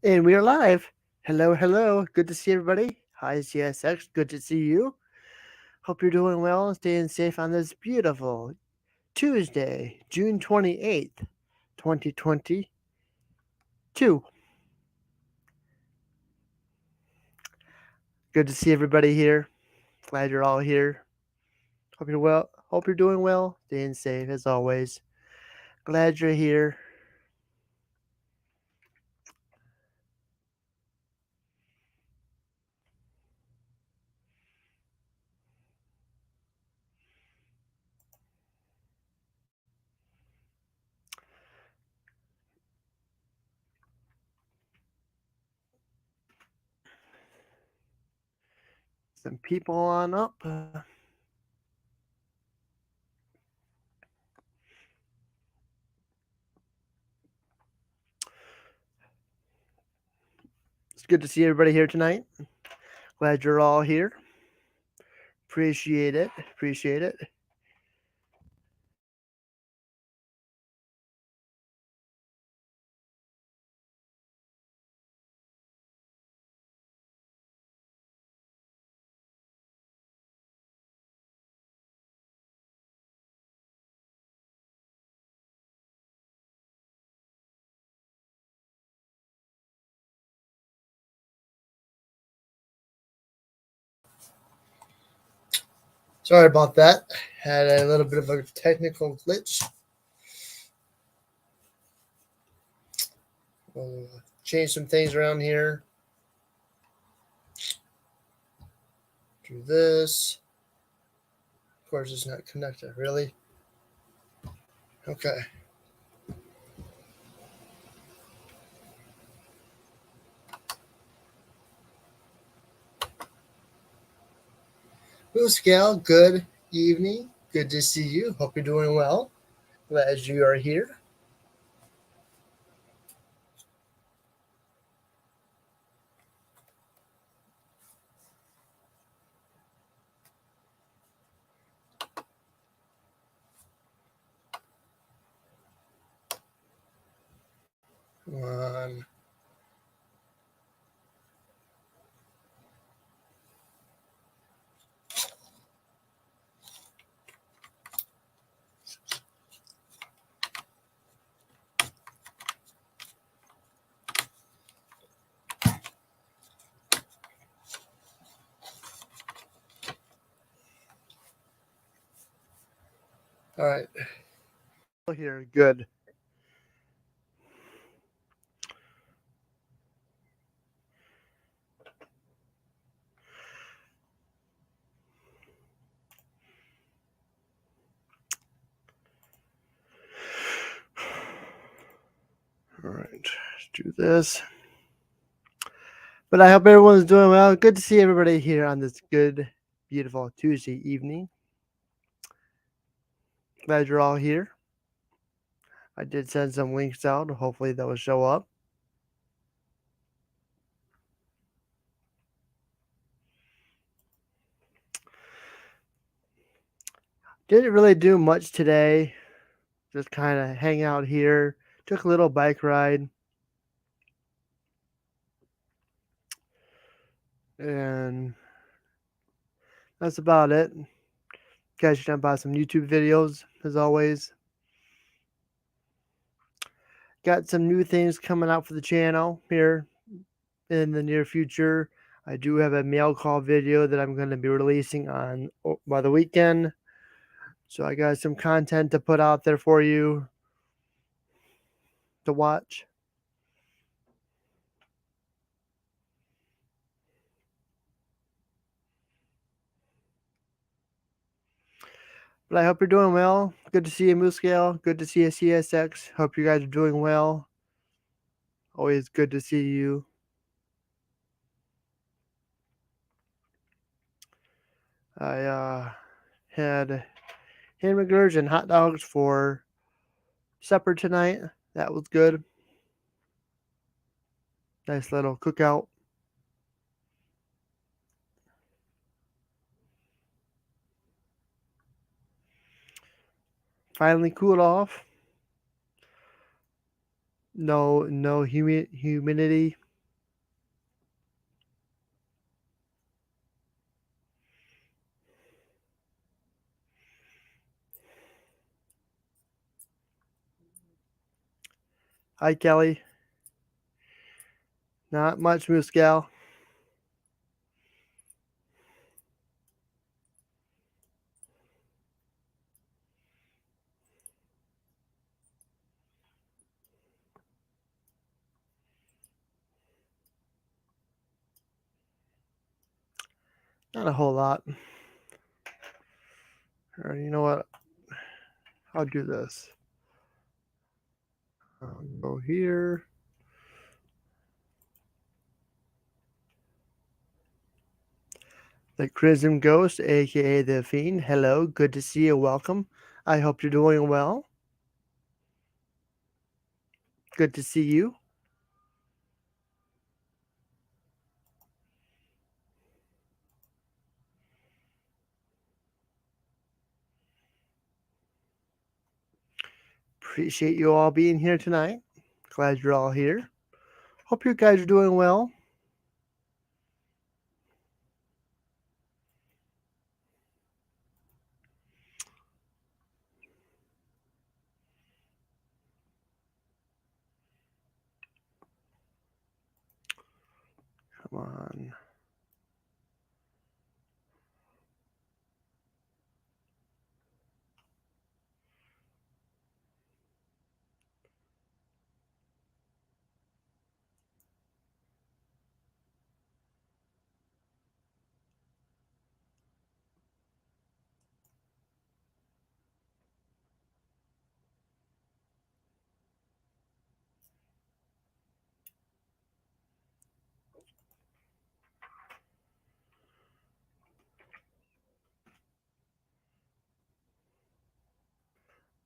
And we are live. Hello, hello. Good to see everybody. Hi, CSX. Good to see you. Hope you're doing well and staying safe on this beautiful Tuesday, June 28th, 2022. Good to see everybody here. Glad you're all here. Hope you're well. Hope you're doing well, staying safe as always. Glad you're here. Some people on up. It's good to see everybody here tonight. Glad you're all here. Appreciate it. Appreciate it. Sorry about that. Had a little bit of a technical glitch. We'll change some things around here. Do this. Of course, it's not connected, really. Okay. Blue Scale, good evening. Good to see you. Hope you're doing well. Glad you are here. Come on. All right. Here, good. All right, let's do this. But I hope everyone's doing well. Good to see everybody here on this good, beautiful Tuesday evening. Glad you're all here. I did send some links out. Hopefully, that will show up. Didn't really do much today. Just kind of hang out here. Took a little bike ride. And that's about it. Catching up on some YouTube videos, as always. Got some new things coming out for the channel here in the near future. I do have a mail call video that I'm going to be releasing on by the weekend. So I got some content to put out there for you to watch. But I hope you're doing well. Good to see you, Moose Scale. Good to see you, CSX. Hope you guys are doing well. Always good to see you. I had hamburgers and hot dogs for supper tonight. That was good. Nice little cookout. Finally cooled off. No humidity. Hi, Kelly. Not much, Moose Gal. Not a whole lot. Or you know what? I'll do this. I'll go here. The Crimson Ghost, aka the Fiend. Hello, good to see you. Welcome. I hope you're doing well. Good to see you. Appreciate you all being here tonight. Glad you're all here. Hope you guys are doing well. Come on.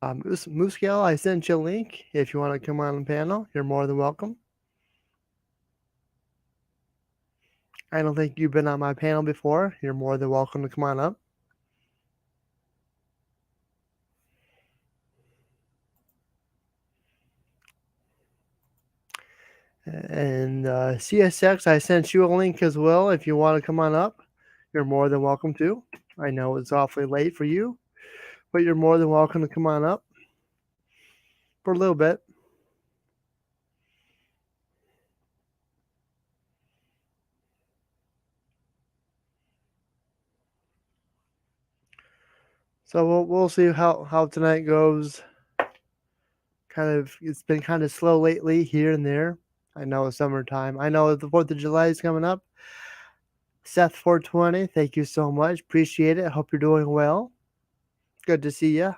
Muscal, I sent you a link. If you want to come on the panel, you're more than welcome. I don't think you've been on my panel before. You're more than welcome to come on up. And CSX, I sent you a link as well. If you want to come on up, you're more than welcome to. I know it's awfully late for you, but you're more than welcome to come on up for a little bit. So we'll see how tonight goes. It's been kind of slow lately here and there. I know it's summertime. I know the 4th of July is coming up. Seth 420, thank you so much. Appreciate it. Hope you're doing well. Good to see you.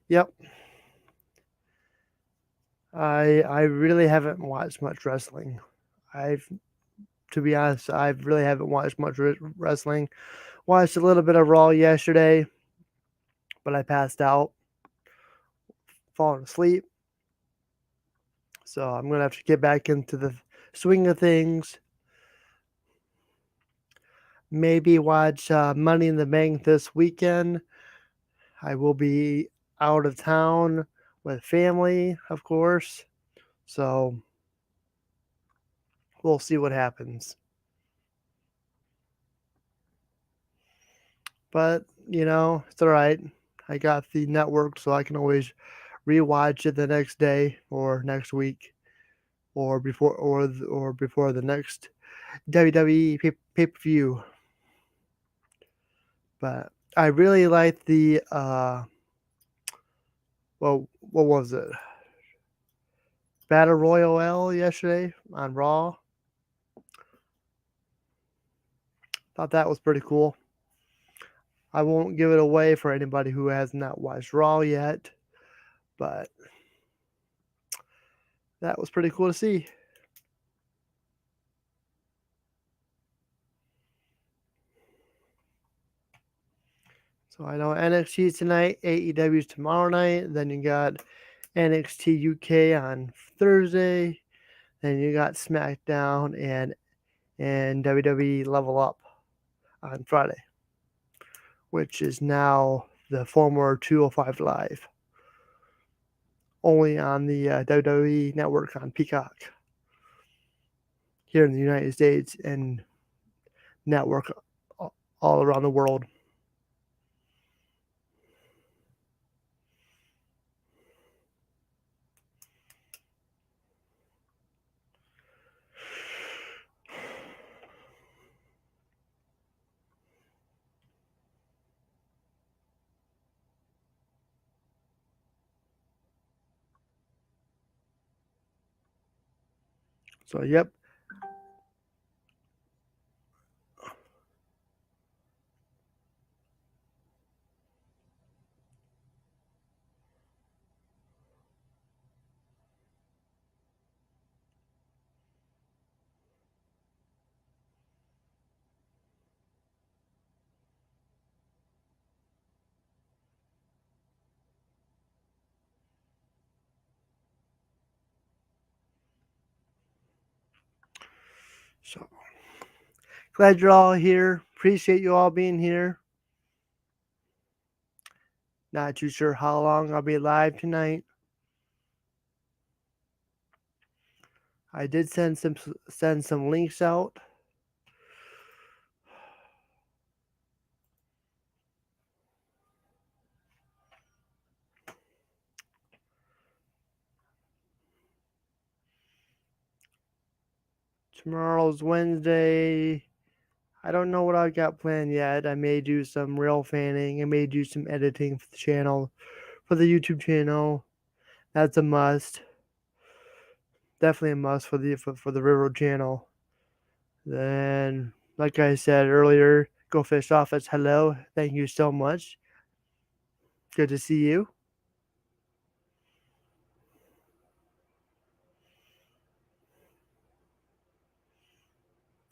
Yep. I really haven't watched much wrestling. I've To be honest, I really haven't watched much wrestling. Watched a little bit of Raw yesterday, but I passed out, falling asleep. So I'm gonna have to get back into the swing of things. Maybe watch Money in the Bank this weekend. I will be out of town with family, of course. So we'll see what happens. But, it's all right. I got the network, so I can always rewatch it the next day or next week or before the next WWE pay-per-view. But I really liked the well, what was it? Battle Royale yesterday on Raw. Thought that was pretty cool. I won't give it away for anybody who has not watched Raw yet, but that was pretty cool to see. So I know NXT tonight, AEW's tomorrow night. Then you got NXT UK on Thursday. Then you got SmackDown and WWE Level Up on Friday, which is now the former 205 Live, only on the WWE Network on Peacock here in the United States and network all around the world. So, yep. So, glad you're all here. Appreciate you all being here. Not too sure how long I'll be live tonight. I did send some links out. Tomorrow's Wednesday. I don't know what I've got planned yet. I may do some real fanning. I may do some editing for the channel, for the YouTube channel. That's a must. Definitely a must for the Railroad channel. Then, like I said earlier, Go Fish Office, hello. Thank you so much. Good to see you.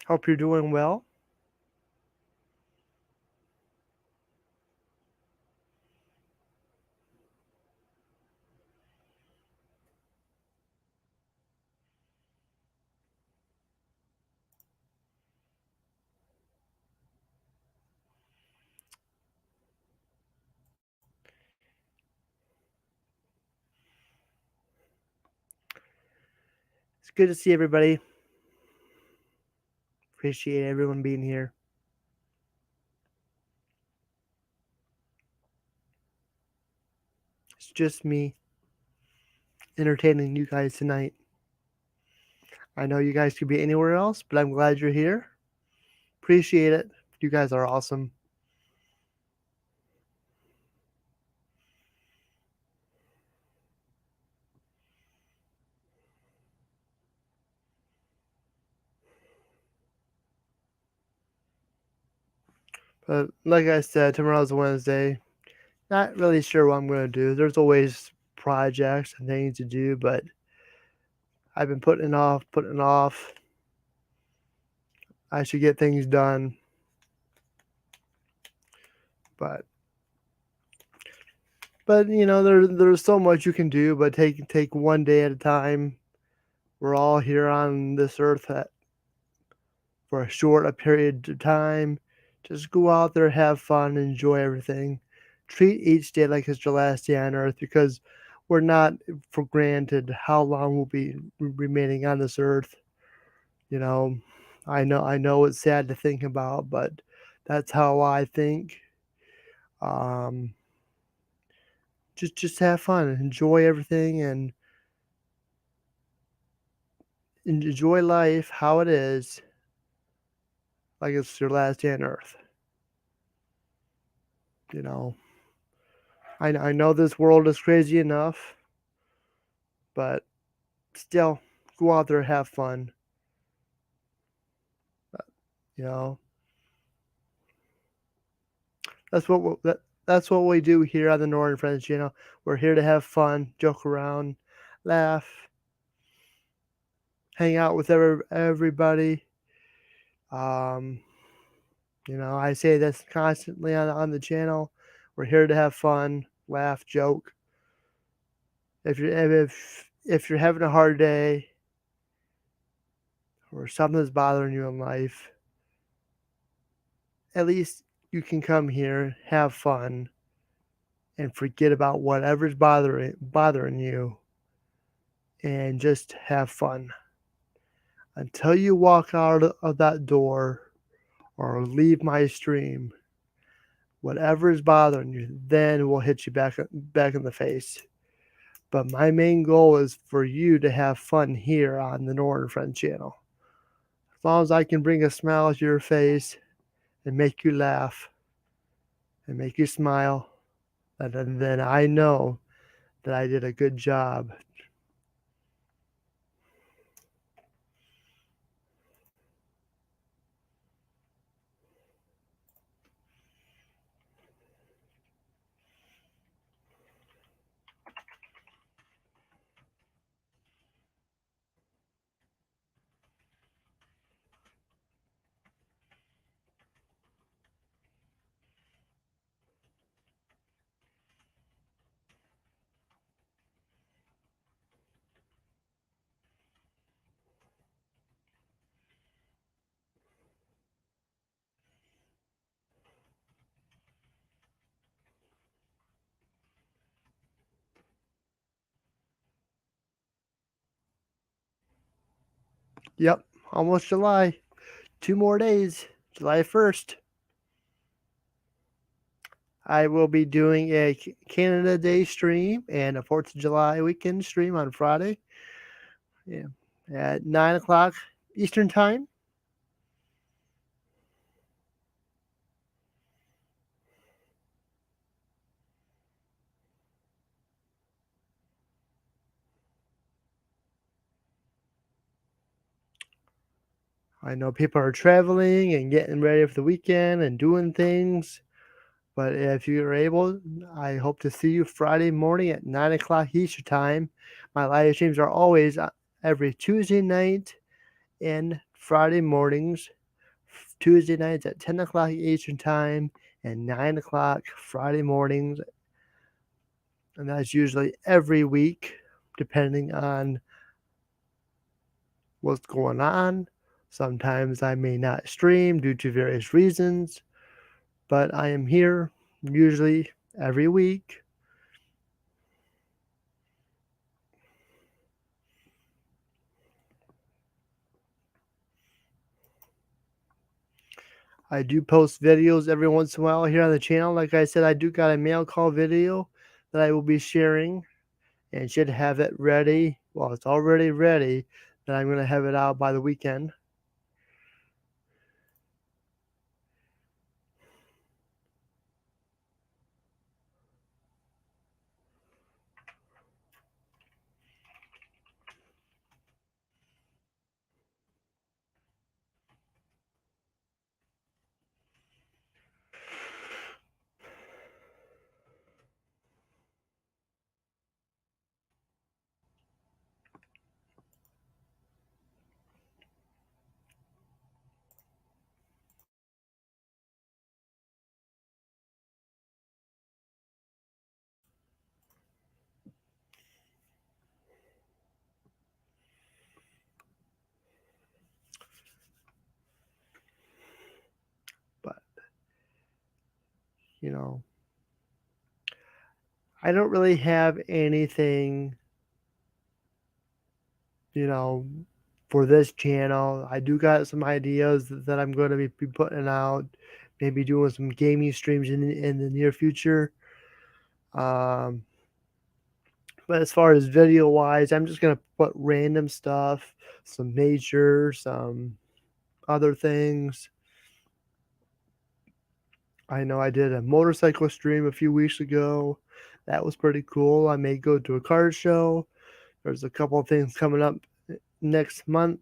Hope you're doing well. It's good to see everybody. Appreciate everyone being here. It's just me entertaining you guys tonight. I know you guys could be anywhere else, but I'm glad you're here. Appreciate it. You guys are awesome. But like I said, tomorrow's Wednesday. Not really sure what I'm going to do. There's always projects and things to do, but I've been putting it off, putting it off. I should get things done. But you know, there's so much you can do, but take one day at a time. We're all here on this earth for a short a period of time. Just go out there, have fun, enjoy everything. Treat each day like it's your last day on earth because we're not for granted how long we'll be remaining on this earth. You know, I know it's sad to think about, but that's how I think. Um, just have fun, enjoy everything, and enjoy life how it is, like it's your last day on earth. You know, I know this world is crazy enough, but still, go out there, have fun. You know, that's what that's what we do here on the Northern Friends channel. We're here to have fun, joke around, laugh, hang out with everybody. Um, you know, I say this constantly on the channel. We're here to have fun, laugh, joke. If you're having a hard day or something's bothering you in life, at least you can come here, have fun, and forget about whatever's bothering you, and just have fun until you walk out of that door or leave my stream. Whatever is bothering you, then we'll hit you back in the face. But my main goal is for you to have fun here on the Northern Friend channel. As long as I can bring a smile to your face and make you laugh and make you smile, then I know that I did a good job. Yep, almost July. 2 more days. July 1st. I will be doing a Canada Day stream and a 4th of July weekend stream on Friday. Yeah, at 9 o'clock Eastern Time. I know people are traveling and getting ready for the weekend and doing things. But if you're able, I hope to see you Friday morning at 9 o'clock Eastern Time. My live streams are always every Tuesday night and Friday mornings. Tuesday nights at 10 o'clock Eastern Time and 9 o'clock Friday mornings. And that's usually every week, depending on what's going on. Sometimes I may not stream due to various reasons, but I am here usually every week. I do post videos every once in a while here on the channel. Like I said, I do got a mail call video that I will be sharing and should have it ready. Well, it's already ready, that I'm going to have it out by the weekend. But, you know, I don't really have anything, you know, for this channel. I do got some ideas that I'm going to be putting out, maybe doing some gaming streams in the near future. Um, but as far as video wise, I'm just going to put random stuff, some nature, some other things. I know I did a motorcycle stream a few weeks ago. That was pretty cool. I may go to a car show. There's a couple of things coming up next month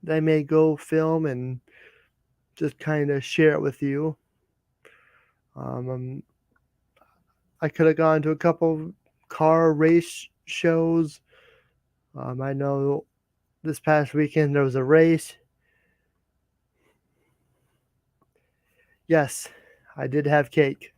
that I may go film and just kind of share it with you. I could have gone to a couple car race shows. I know this past weekend there was a race. Yes, I did have cake.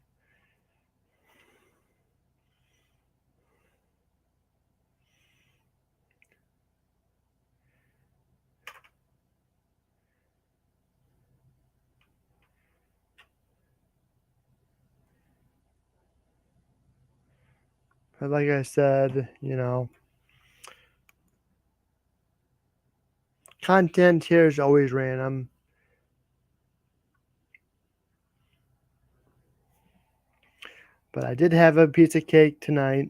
But like I said, content here is always random. But I did have a piece of cake tonight.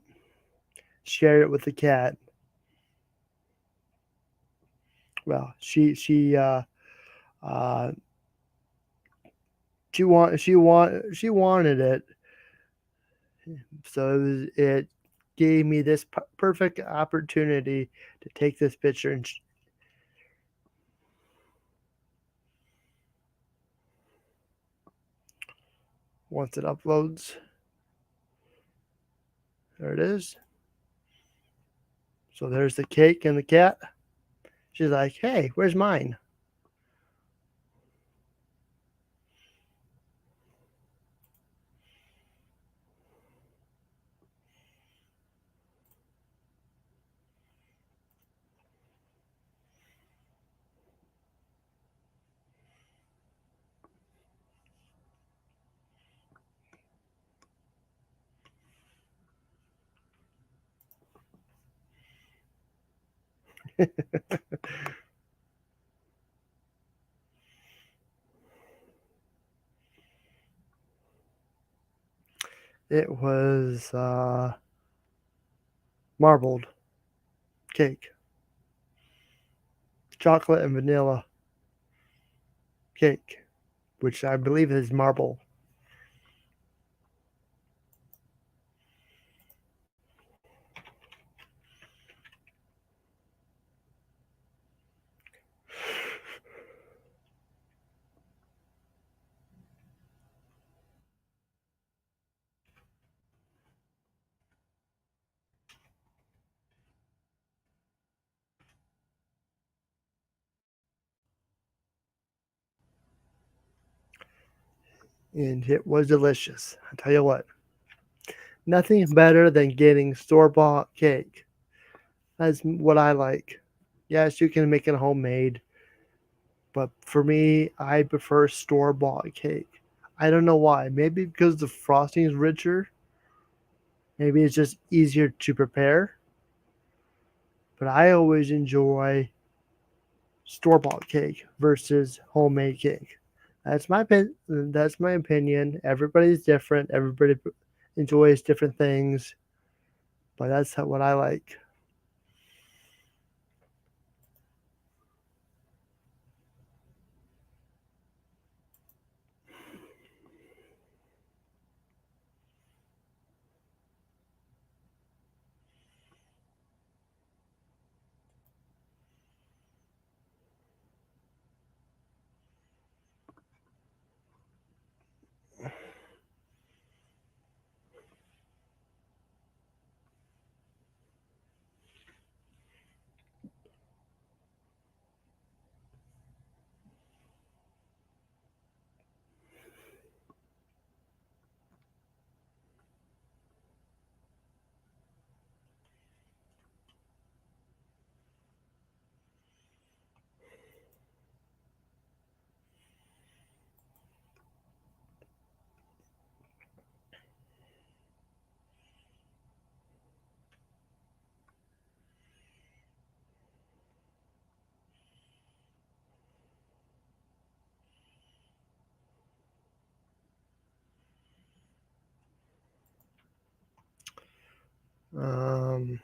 Shared it with the cat. Well, uh, she wanted it, so it gave me this perfect opportunity to take this picture. And once it uploads, there it is. So there's the cake and the cat. She's like, "Hey, where's mine?" It was marbled cake, chocolate and vanilla cake, which I believe is marble. and it was delicious. I tell you what, nothing better than getting store bought cake. That's what I like. Yes, you can make it homemade, but for me, I prefer store bought cake. I don't know why. Maybe because the frosting is richer. Maybe it's just easier to prepare. But I always enjoy store bought cake versus homemade cake. That's my opinion. Everybody's different. Everybody enjoys different things, but what I like. Um,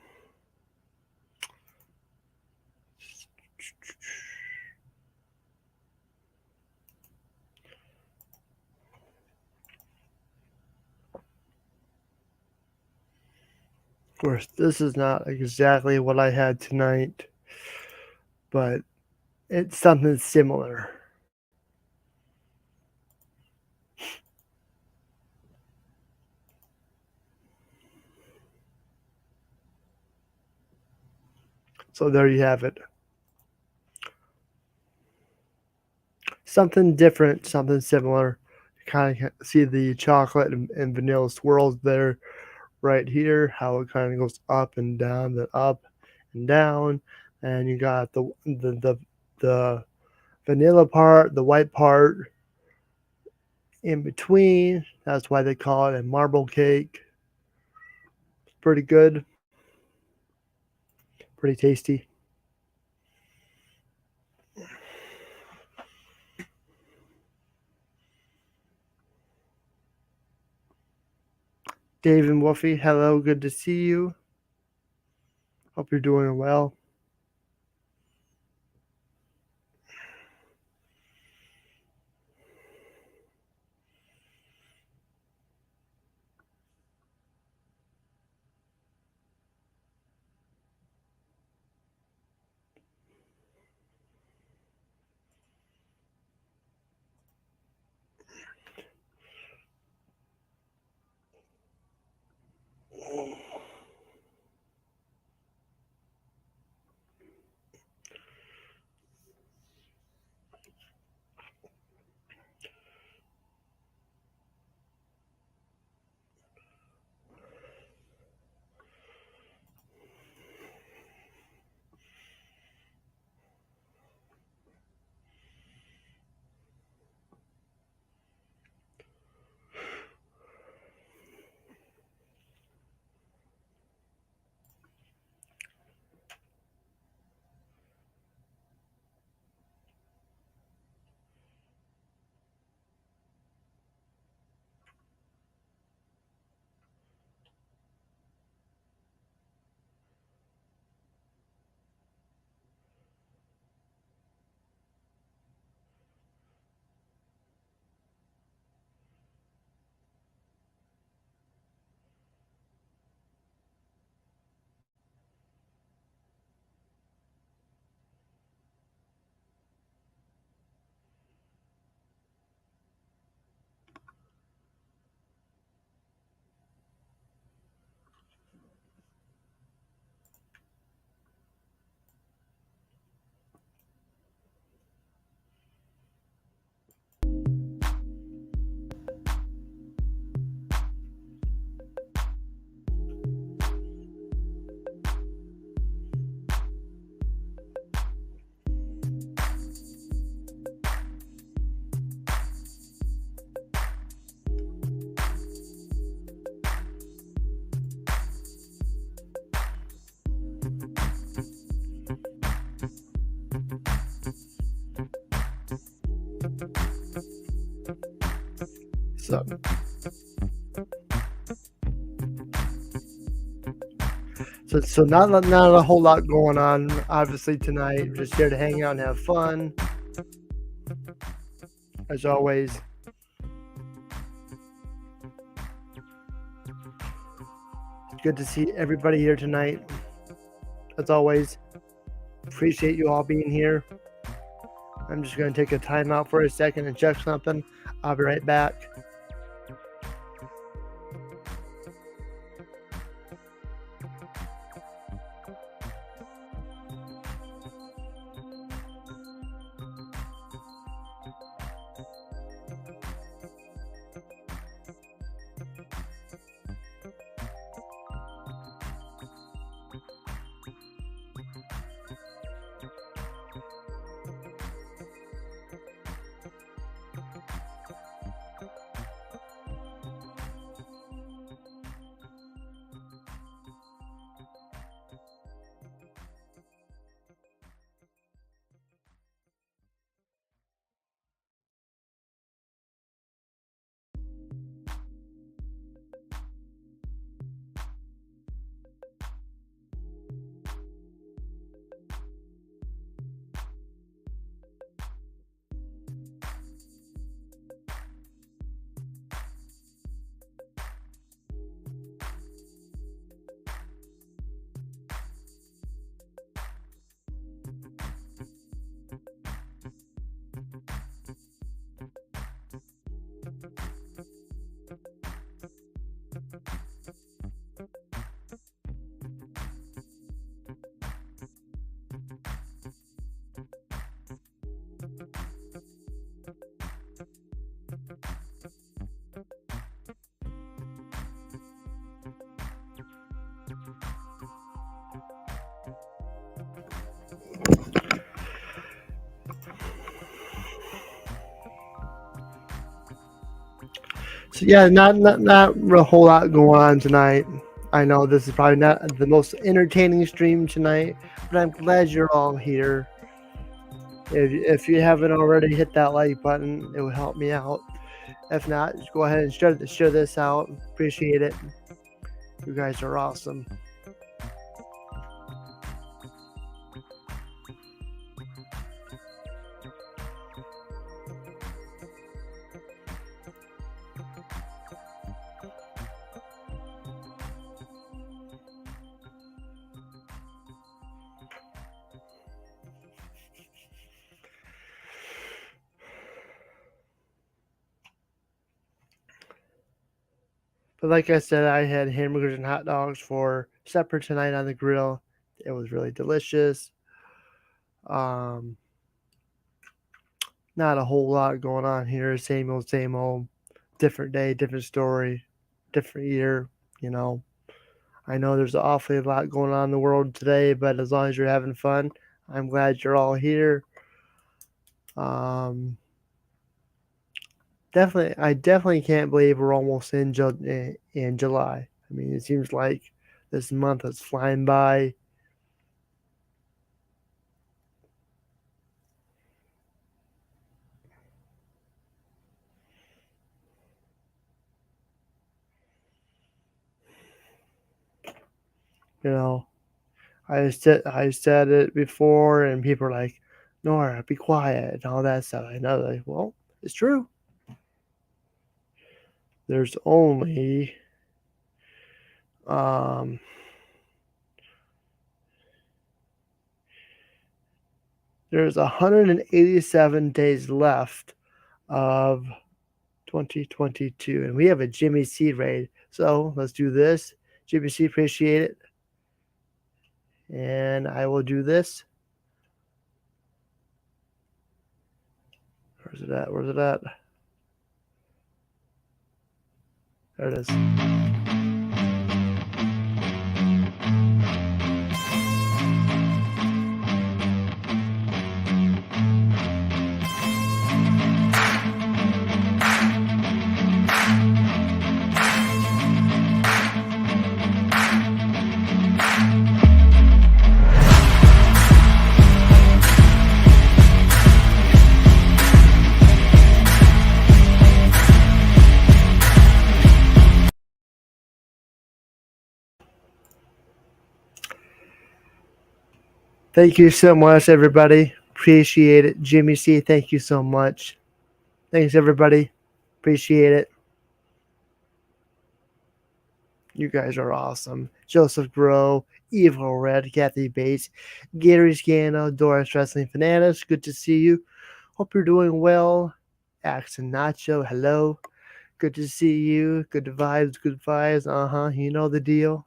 of course, this is not exactly what I had tonight, but it's something similar. So there you have it. Something different, something similar. You kind of see the chocolate and vanilla swirls there right here, how it kind of goes up and down, then up and down, and you got the vanilla part, the white part in between. That's why they call it a marble cake. It's pretty good, pretty tasty. Dave and Wolfie, hello, good to see you. Hope you're doing well. So not a whole lot going on, obviously, tonight. We're just here to hang out and have fun, as always. It's good to see everybody here tonight, as always. Appreciate you all being here. I'm just going to take a time out for a second and check something. I'll be right back. So yeah, not a whole lot going on tonight. I know this is probably not the most entertaining stream tonight, but I'm glad you're all here. If you haven't already, hit that like button. It will help me out. If not, just go ahead and share this out. Appreciate it. You guys are awesome. But like I said, I had hamburgers and hot dogs for supper tonight on the grill. It was really delicious. Not a whole lot going on here. Same old. Different day, different story, different year, you know. I know there's awfully a lot going on in the world today, but as long as you're having fun, I'm glad you're all here. I definitely can't believe we're almost in July. I mean, it seems like this month is flying by. You know, I said it before, and people are like, "Nora, be quiet," and all that stuff. I know, like, well, it's true. There's only there's 187 days left of 2022, and we have a Jimmy C raid. So let's do this. Jimmy C, appreciate it. And I will do this. Where's it at? There it is. Thank you so much, everybody. Appreciate it. Jimmy C, thank you so much. Thanks, everybody. Appreciate it. You guys are awesome. Joseph Grow, Evil Red, Kathy Bates, Gary Scano, Doris Wrestling Fanatics, good to see you. Hope you're doing well. Axon Nacho, hello. Good to see you. Good vibes, good vibes. You know the deal.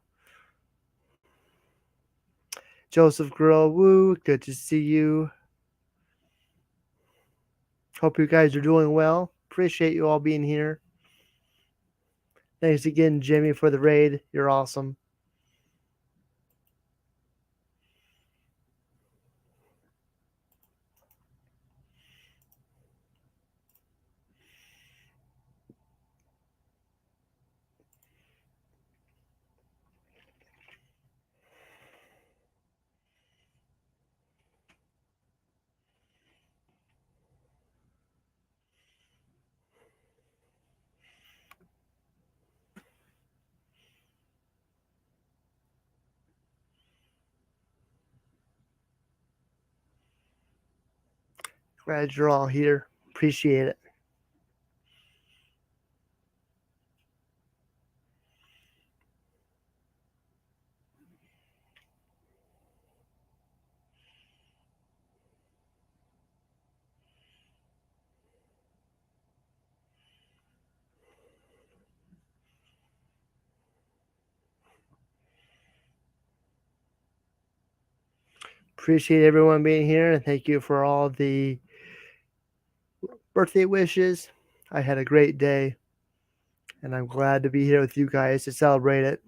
Joseph Grow, woo, good to see you. Hope you guys are doing well. Appreciate you all being here. Thanks again, Jimmy, for the raid. You're awesome. Glad you're all here. Appreciate it. Appreciate everyone being here, and thank you for all the birthday wishes. I had a great day, and I'm glad to be here with you guys to celebrate it.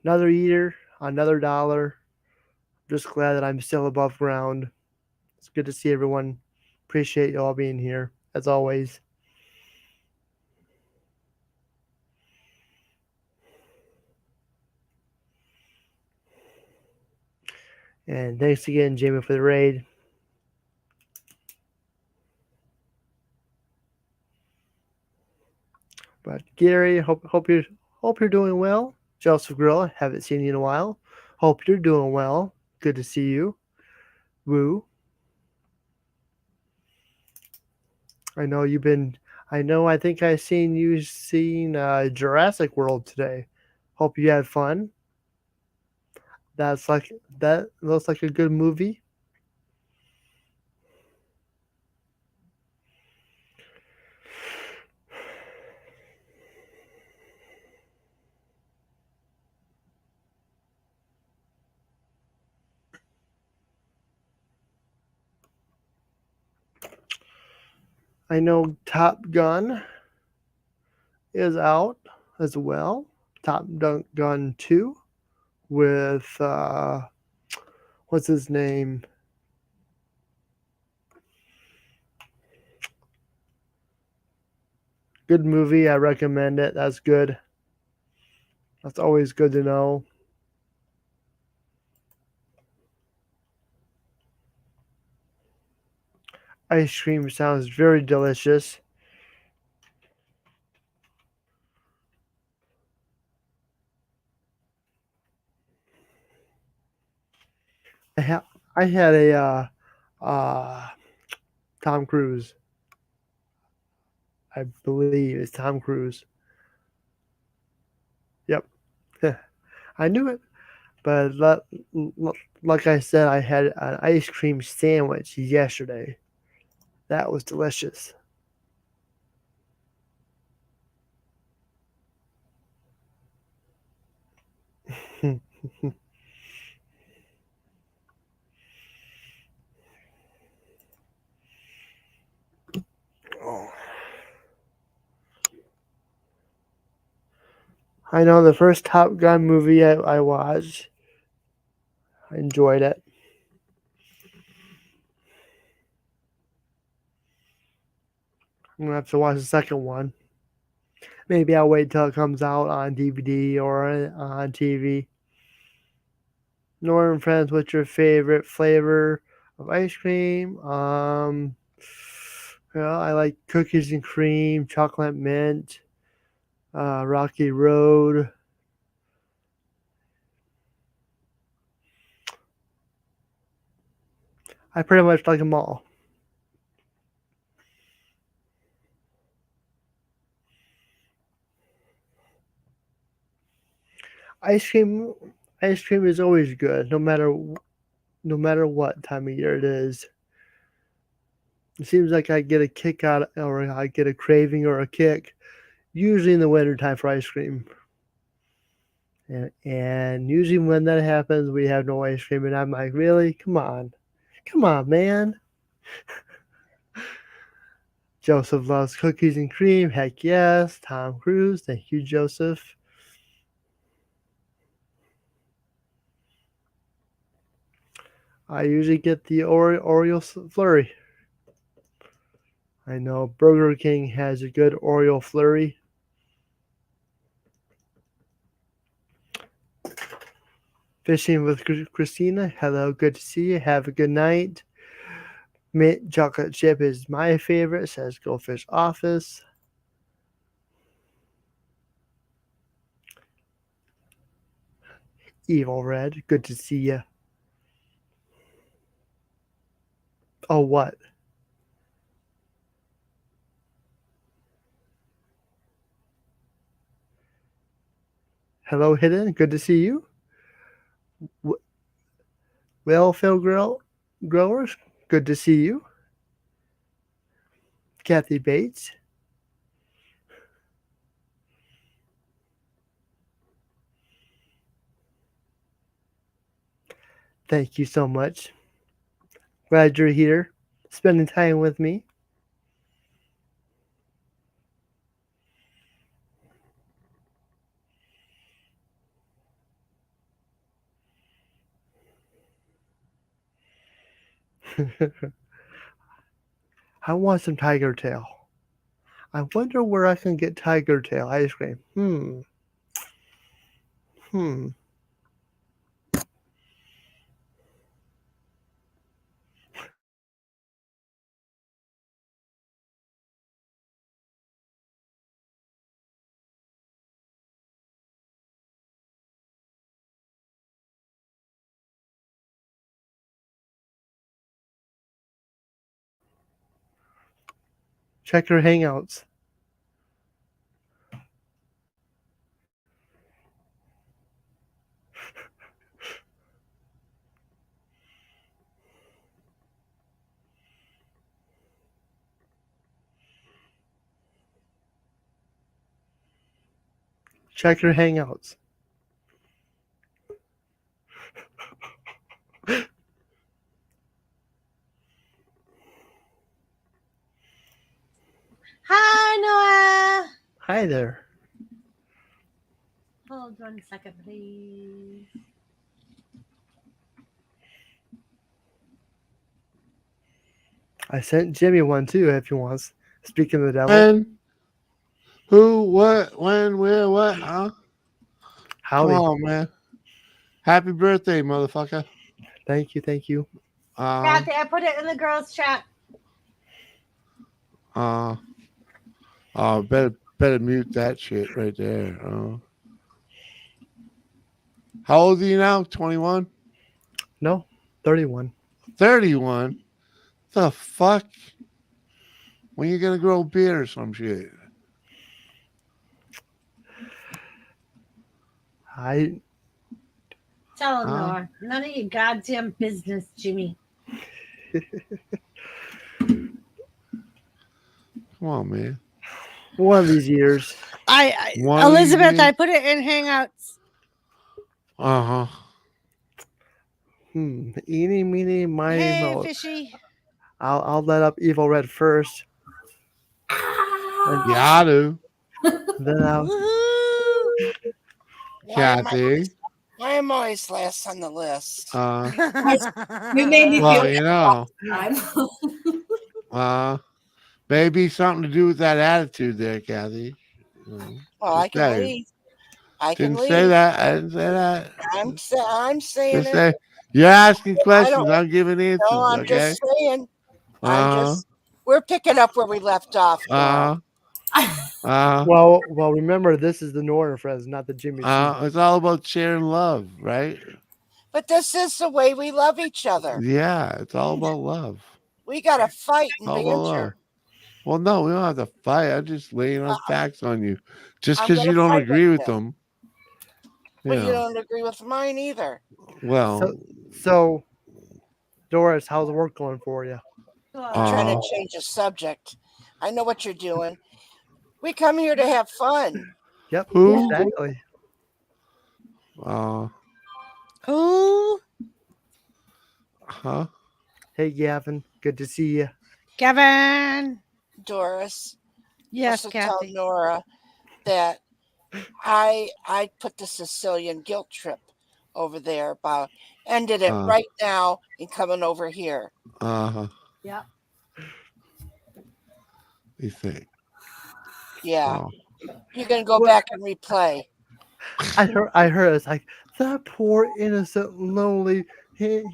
Another year, another dollar. Just glad that I'm still above ground. It's good to see everyone. Appreciate you all being here, as always. And thanks again, Jamie, for the raid. But Gary, hope you're doing well. Joseph Grill, haven't seen you in a while. Hope you're doing well. Good to see you. Woo. I know you've been. I think I seen you seen Jurassic World today. Hope you had fun. That looks like a good movie. I know Top Gun is out as well. Top Gun 2 with what's his name? Good movie. I recommend it. That's good. That's always good to know. Ice cream sounds very delicious. I ha- I had a uh, Tom Cruise. I believe it's Tom Cruise. Yep. I knew it, but like I said, I had an ice cream sandwich yesterday. That was delicious. Oh. I know the first Top Gun movie I watched. I enjoyed it. I'm gonna have to watch the second one. Maybe I'll wait till it comes out on DVD or on TV. Northern friends, what's your favorite flavor of ice cream? Well, I like cookies and cream, chocolate mint, Rocky Road, I pretty much like them all. Ice cream, ice cream is always good, no matter what time of year it is. It seems like I get a kick out, or I get a craving or a kick, usually in the wintertime for ice cream. And usually when that happens, we have no ice cream, and I'm like, really? Come on, man. Joseph loves cookies and cream. Heck yes. Tom Cruise. Thank you, Joseph. I usually get the Oreo flurry. I know Burger King has a good Oreo flurry. Fishing with Christina. Hello, good to see you. Have a good night. Mint chocolate chip is my favorite, says Goldfish Office. Evil Red, good to see you. Oh, what? Hello, Hidden, good to see you. Wellfield Growers, good to see you. Kathy Bates. Thank you so much. Glad you're here, spending time with me. I want some Tiger Tail. I wonder where I can get Tiger Tail ice cream. Hmm. Check your hangouts. Check your hangouts. Hi, Noah. Hi there. Hold 1 second, please. I sent Jimmy one too if he wants. Speaking of the devil. When, who, what, when, where, what, huh? Come Howdy. on, man. Happy birthday, motherfucker. Thank you, thank you. Uh, Kathy, I put it in the girls' chat. uh, better mute that shit right there. How old are you now? 21? No, 31. 31? The fuck? When you gonna grow a beard or some shit? I Tell him, Huh? Noah. None of your goddamn business, Jimmy. Come on, man. one of these years. One of these Elizabeth, years? I put it in Hangouts. Uh-huh. Eeny, meeny, miny, Hey, mo. fishy. I'll let up Evil Red first, and Yeah, I do. then I'll. Woohoo! Kathy. Why am I always last on the list? You made me Well, feel you know, time. maybe something to do with that attitude there, Kathy. Well, I Just can saying. leave. I can Didn't say leave. that. I didn't say that. I'm saying Just it. say you're asking I don't questions. I'm giving know. answers. I'm Okay. just saying. Uh We're picking up where we left off, Nora. huh. Uh Well, remember this is the NORA friends, not the Jimmy C. It's all about sharing love, right? But this is the way we love each other. Yeah, it's all about love. We got to fight and All about love. banter. Well, no, we don't have to fight. I'm just laying on facts on you. Just I'm because you gonna don't fight agree with with you. them. But you Yeah. don't agree with mine either. Well, So, Doris, how's the work going for you? I'm trying to change the subject. I know what you're doing. We come here to have fun. Yep, Who? exactly. Who? Huh? Hey, Gavin, good to see you. Kevin. Doris, Yes, also tell Kathy. Nora that I put the Sicilian guilt trip over there about ended it right now and coming over here. Yeah. You think? Yeah. Oh. You're gonna go back and replay. I heard it's like that poor innocent lonely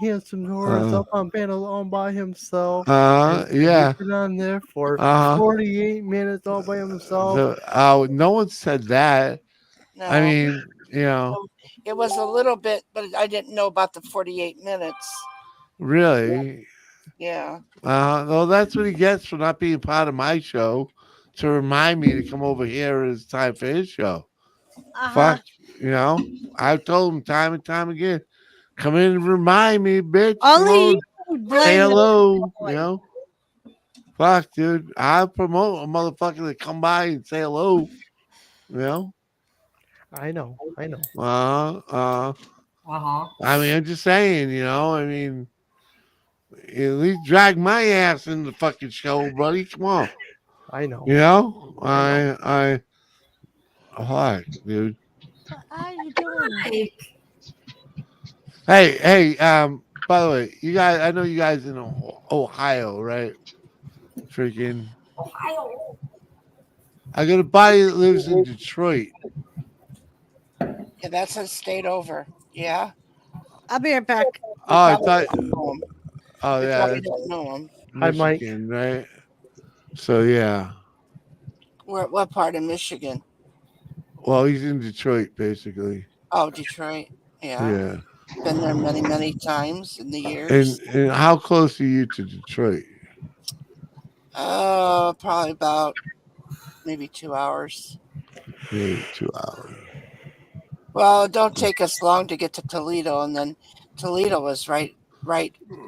handsome Norris up on panel all by himself. Yeah. He's been on there for 48 minutes all by himself. No one said that. No. I mean, you know, it was a little bit, but I didn't know about the 48 minutes. really. Yeah. Well, that's what he gets for not being part of my show, to remind me to come over here when it's time for his show. Fuck, you know, I've told him time and time again, come in and remind me, bitch. Only Come on, say hello, you know. Fuck, dude, I'll promote a motherfucker to come by and say hello, you know. I know. I mean, I'm just saying, you know. I mean, at least drag my ass in the fucking show, buddy. Come on. I know. You know, hi, dude. What are you doing? Hey, by the way, you guys, I know you guys in Ohio, right? Freaking Ohio. I got a buddy that lives in Detroit. Yeah, that's a state over. Yeah. I'll be right back. Oh, I thought. Oh, yeah, that's that's know him. Hi, Mike. Michigan, right? So yeah. What part of Michigan? Well, he's in Detroit, basically. Oh, Detroit. Yeah. Yeah. Been there many, many times in the years. And how close are you to Detroit? Probably about maybe 2 hours. Maybe 2 hours. Well, it don't take us long to get to Toledo, and then Toledo was right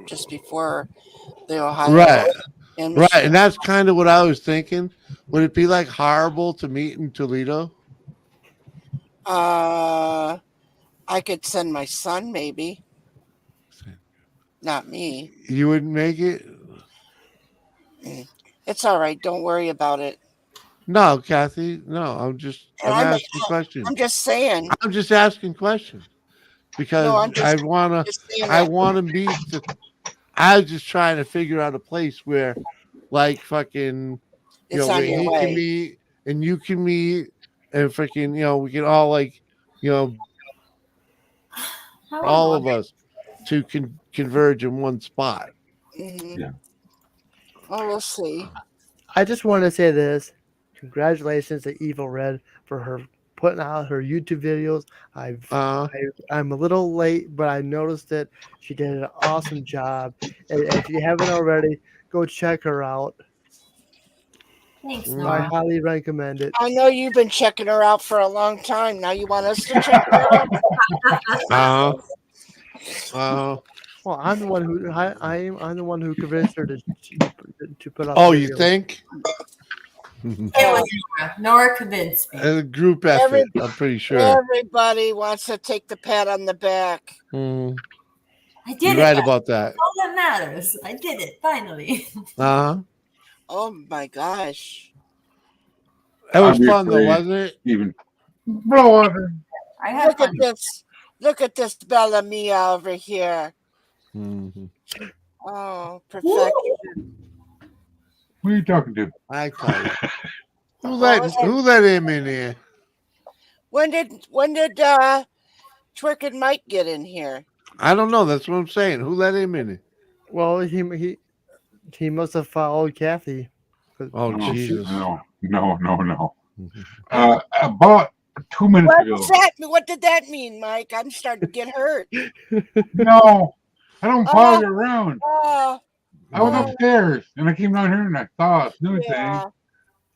just before the Ohio. Right. And Right. And that's kind of what I was thinking. Would it be like horrible to meet in Toledo? I could send my son, maybe. Not me. You wouldn't make it? It's all right. Don't worry about it. No, Kathy. No, I'm asking questions. I'm just saying. I'm just asking questions because I want to meet. I was just trying to figure out a place where, like, fucking, you know, where he can meet and you can meet, and freaking, you know, we can all, like, you know, all of us to converge in one spot. Mm-hmm. Yeah. Well, we'll see. I just want to say this. Congratulations to Evil Red for her putting out her YouTube videos. I'm a little late, but I noticed it. She did an awesome job. And if you haven't already, go check her out. Thanks, I Nora. highly recommend it. I know you've been checking her out for a long time. Now you want us to check her out? Well, I'm the one who I'm the one who convinced her to put up. Oh, videos. you think? It was Nora. Nora convinced me. A group effort, I'm pretty sure. Everybody wants to take the pat on the back. Mm. I did You're it. right about that. All that matters. I did it finally. Oh my gosh! It was fun though, wasn't it? Even blow off. I had fun. Look at this Bella Mia over here. Mm-hmm. Oh, perfection. Who are you talking to? I tell you. Who let him in here? When did Twerk and Mike get in here? I don't know. That's what I'm saying. Who let him in here? Well, he must have followed Kathy. Oh, Jesus! No. I bought 2 minutes What ago. was that? What did that mean, Mike? I'm starting to get hurt. No, I don't follow you around. Oh, I was upstairs and I came down here and I saw a new thing. yeah.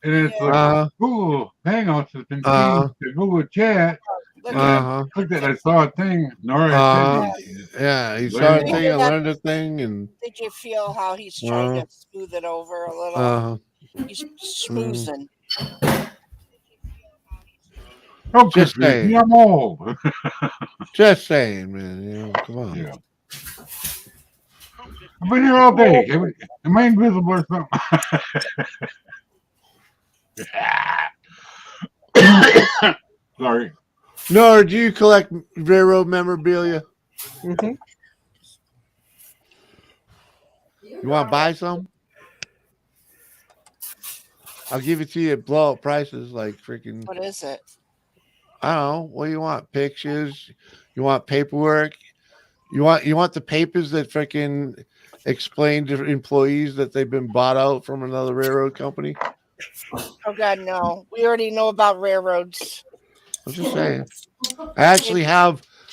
And it's like Google Hangouts has been changed to Google Chat. Look And at I clicked it. I saw a thing. N.O.R.A. Yeah, he saw a Learn- thing and learned a thing, and Did you feel how he's trying to smooth it over a little? He's schmoozing. Don't Just confuse me. saying. I'm old. Just saying, man. You know, come on. Yeah. I've been here all day. Am I invisible or something? Sorry. Nora, do you collect railroad memorabilia? Mm-hmm. You want to buy some? I'll give it to you at blow up prices, like freaking. What is it? I don't know. What do you want? Pictures? You want paperwork? You want the papers that freaking explain to employees that they've been bought out from another railroad company? Oh God, no. We already know about railroads. I'm just saying. I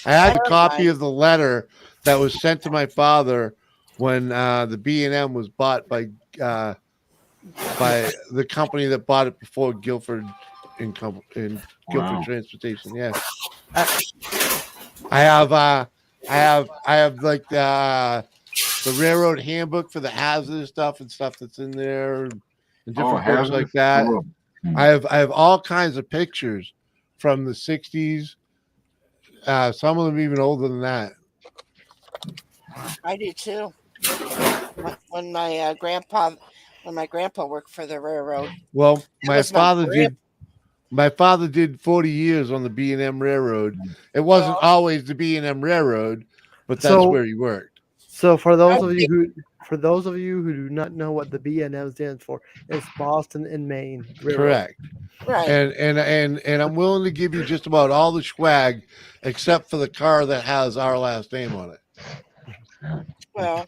had a copy of the letter that was sent to my father when the B&M was bought by the company that bought it before Guilford in Guilford Transportation. Yeah, I have like the railroad handbook for the hazardous stuff and stuff that's in there, and different books like that. I have all kinds of pictures from the 60s. Some of them even older than that. I do too. When my grandpa worked for the railroad. Well, my father did 40 years on the B&M Railroad. It wasn't always the B&M Railroad, but that's where he worked. So for those of you who do not know what the B&M stands for, it's Boston and Maine Railroad. Correct. Right. And I'm willing to give you just about all the swag except for the car that has our last name on it. Well,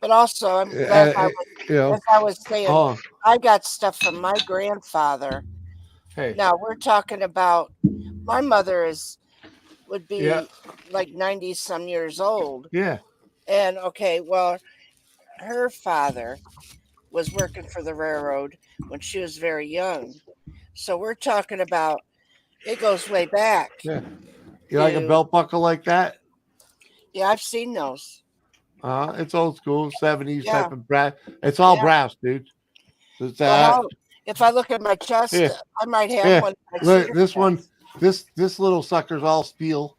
but also, as I was saying, I got stuff from my grandfather. Hey. Now we're talking about my mother would be like 90 some years old. Yeah. And okay, well, her father was working for the railroad when she was very young. So we're talking about it goes way back. Yeah. You like a belt buckle like that? Yeah, I've seen those. It's old school, 70s type of brass. It's all brass, dude. It's if I look at my chest, I might have one. Look, this little sucker's all steel.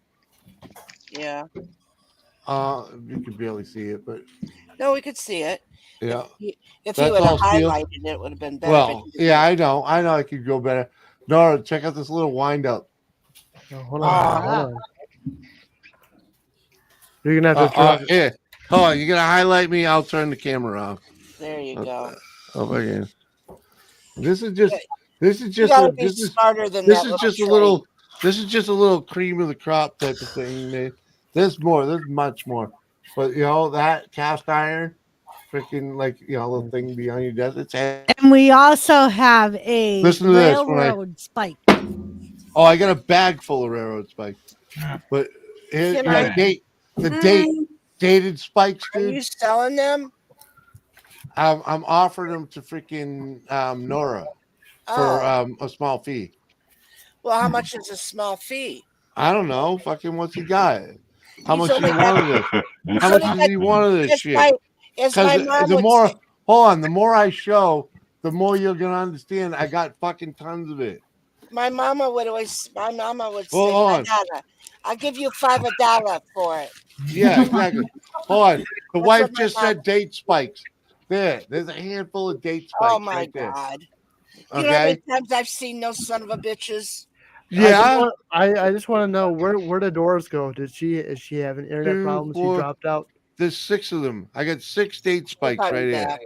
Yeah. You can barely see it, but no, we could see it. Yeah. If you would have highlighted it, it would have been better. Well, yeah, I know I could go better. Nora, check out this little wind up. Oh, hold on. You're gonna have to turn. Hold on, you're gonna highlight me. I'll turn the camera off. There you go. Again. This is just smarter than this is just a little cream of the crop type of thing, man. There's much more. But that cast iron, freaking little thing behind your desk. It's and we also have a railroad spike. Oh, I got a bag full of railroad spikes. But dated spikes, dude. Are you selling them? I'm offering them to freaking NORA for a small fee. Well, how much is a small fee? I don't know. Fucking what's he got? How much do you want of this? How much does he want of this shit? Because the more I show, the more you're gonna understand. I got fucking tons of it. My mama would say, I'll give you $5 for it. Yeah, exactly. Hold on. The wife just said date spikes. There's a handful of date spikes. Oh my God. Okay. You know how many times I've seen those son of a bitches? Yeah. I just want to know where the doors go. Is she having internet problems? She dropped out. There's 6 of them. I got 6 date spikes right here.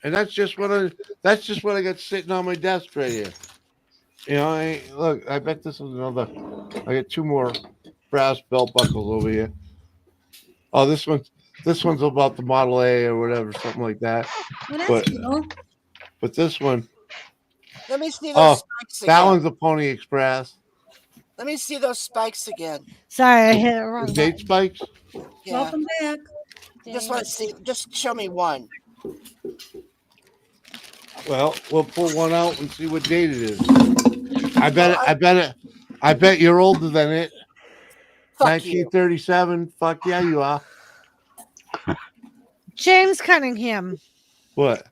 And that's just what I got sitting on my desk right here. Look, I bet this is another. I got 2 more brass belt buckles over here. Oh, this one's about the Model A or whatever, something like that. Well, that's cool. But this one, Let me see those spikes that again. one's a Pony Express. Let me see those spikes again. Sorry, I hit it wrong. The date spikes. Yeah. Welcome back. Just want to see. Just show me one. Well, we'll pull one out and see what date it is. I bet you're older than it. Fuck you. 1937. Fuck yeah, you are. James Cunningham. What?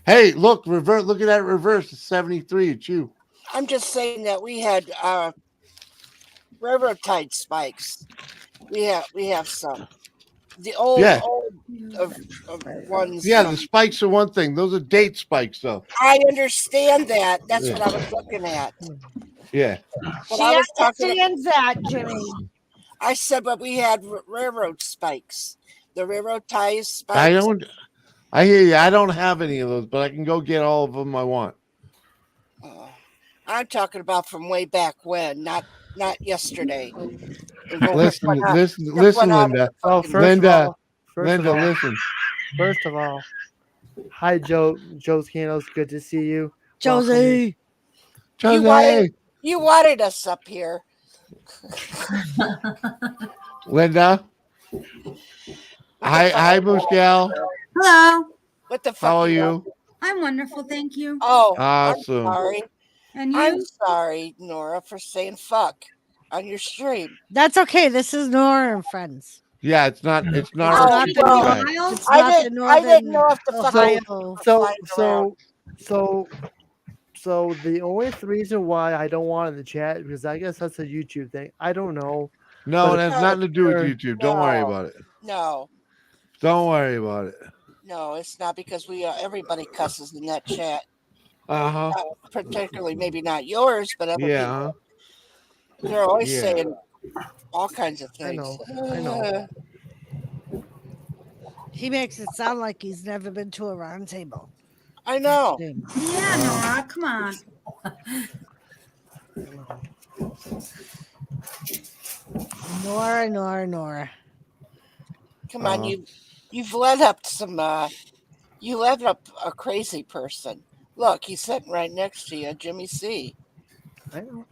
Hey, look, reverse. Look at that reverse. It's 73. It's you. I'm just saying that we had railroad tied spikes. We have some. The old of ones. Yeah, the spikes are one thing. Those are date spikes, though. I understand that. That's what I was looking at. Yeah. But She I was talking. understands that, Jimmy. I said, but we had railroad spikes. The railroad ties spikes. I hear you. I don't have any of those, but I can go get all of them I want. I'm talking about from way back when, not yesterday. Listen, Linda. Linda, listen. First of all, hi, Joe's Candles. Good to see you. Josie. You wanted us up here. Linda. Hi, Moose Gal. Hello. What the fuck? How are you? I'm wonderful, thank you. Oh, awesome. I'm sorry. And you? I'm sorry, Nora, for saying fuck on your stream. That's okay. This is Nora and friends. Yeah, it's not. It's not. I didn't know if the So the only reason why I don't want it in the chat because I guess that's a YouTube thing. I don't know. No, it has nothing to do with YouTube. Don't worry about it. No. Don't worry about it. No, it's not because everybody cusses in that chat. Particularly, maybe not yours, but other people. They're always saying all kinds of things. I know. He makes it sound like he's never been to a round table. I know. Yeah, Nora, come on. Nora. Come on, you've led up some. You led up a crazy person. Look, he's sitting right next to you, Jimmy C. I know.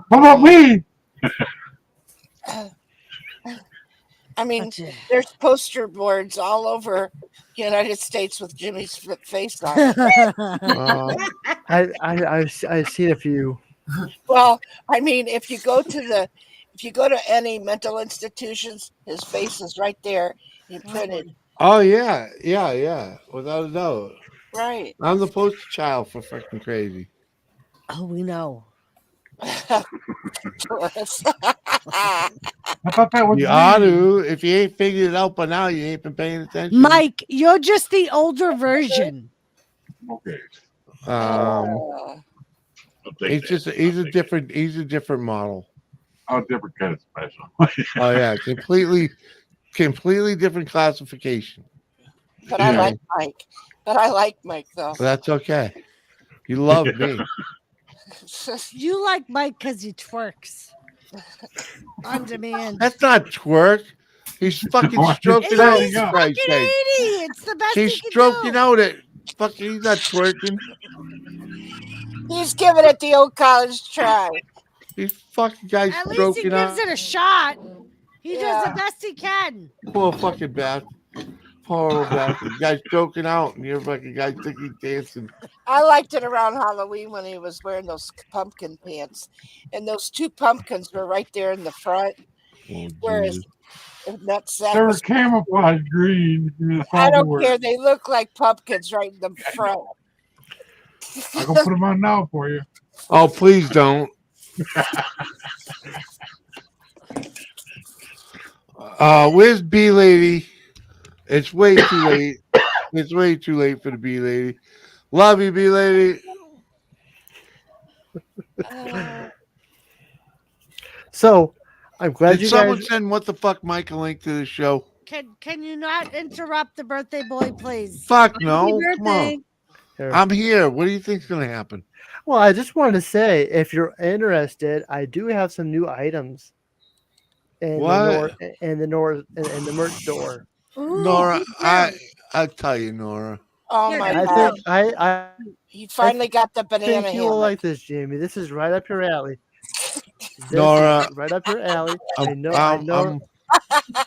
What about me? I mean, there's poster boards all over the United States with Jimmy's face on it. I've seen a few. Well, I mean, if you go to any mental institutions, his face is right there imprinted. Oh yeah, without a doubt. Right. I'm the poster child for fucking crazy. Oh, we know. I thought that was you ought to. If you ain't figured it out by now, you ain't been paying attention. Mike, you're just the older version. Okay. He's a different model. Oh, different kind of special. Oh yeah, completely different classification. But I like Mike. Though. That's okay. You love me. You like Mike because he twerks on demand. That's not twerk. He's fucking stroking out. He's fucking 80. It's the best. He's stroking out it. Fucking, he's not twerking. He's giving it the old college try. He's fucking guy At stroking least he gives it a shot. He does the best he can. Poor fucking bastard. Poor old bastard. Guy's joking out, and you're fucking guy thinking dancing. I liked it around Halloween when he was wearing those pumpkin pants, and those two pumpkins were right there in the front. Whereas nutsack they were camouflage green. I don't care. They look like pumpkins right in the front. I'll go put them on now for you. Oh, please don't. Where's B Lady? It's way too late. It's way too late for the B Lady. Love you, B Lady. So, I'm glad Did you someone guys... send What the Fuck Mike a link to the show? Can you not interrupt the birthday boy, please? Fuck no. Come on. I'm here. What do you think's going to happen? Well, I just wanted to say, if you're interested, I do have some new items in the NORA merch store. Nora, I tell you, Nora. Oh Here, my I take God. think those. He I finally got the think banana you will hammock. like this, Jamie. This is right up your alley. This is Nora, right up your alley. I'm, I I'm, know. I'm,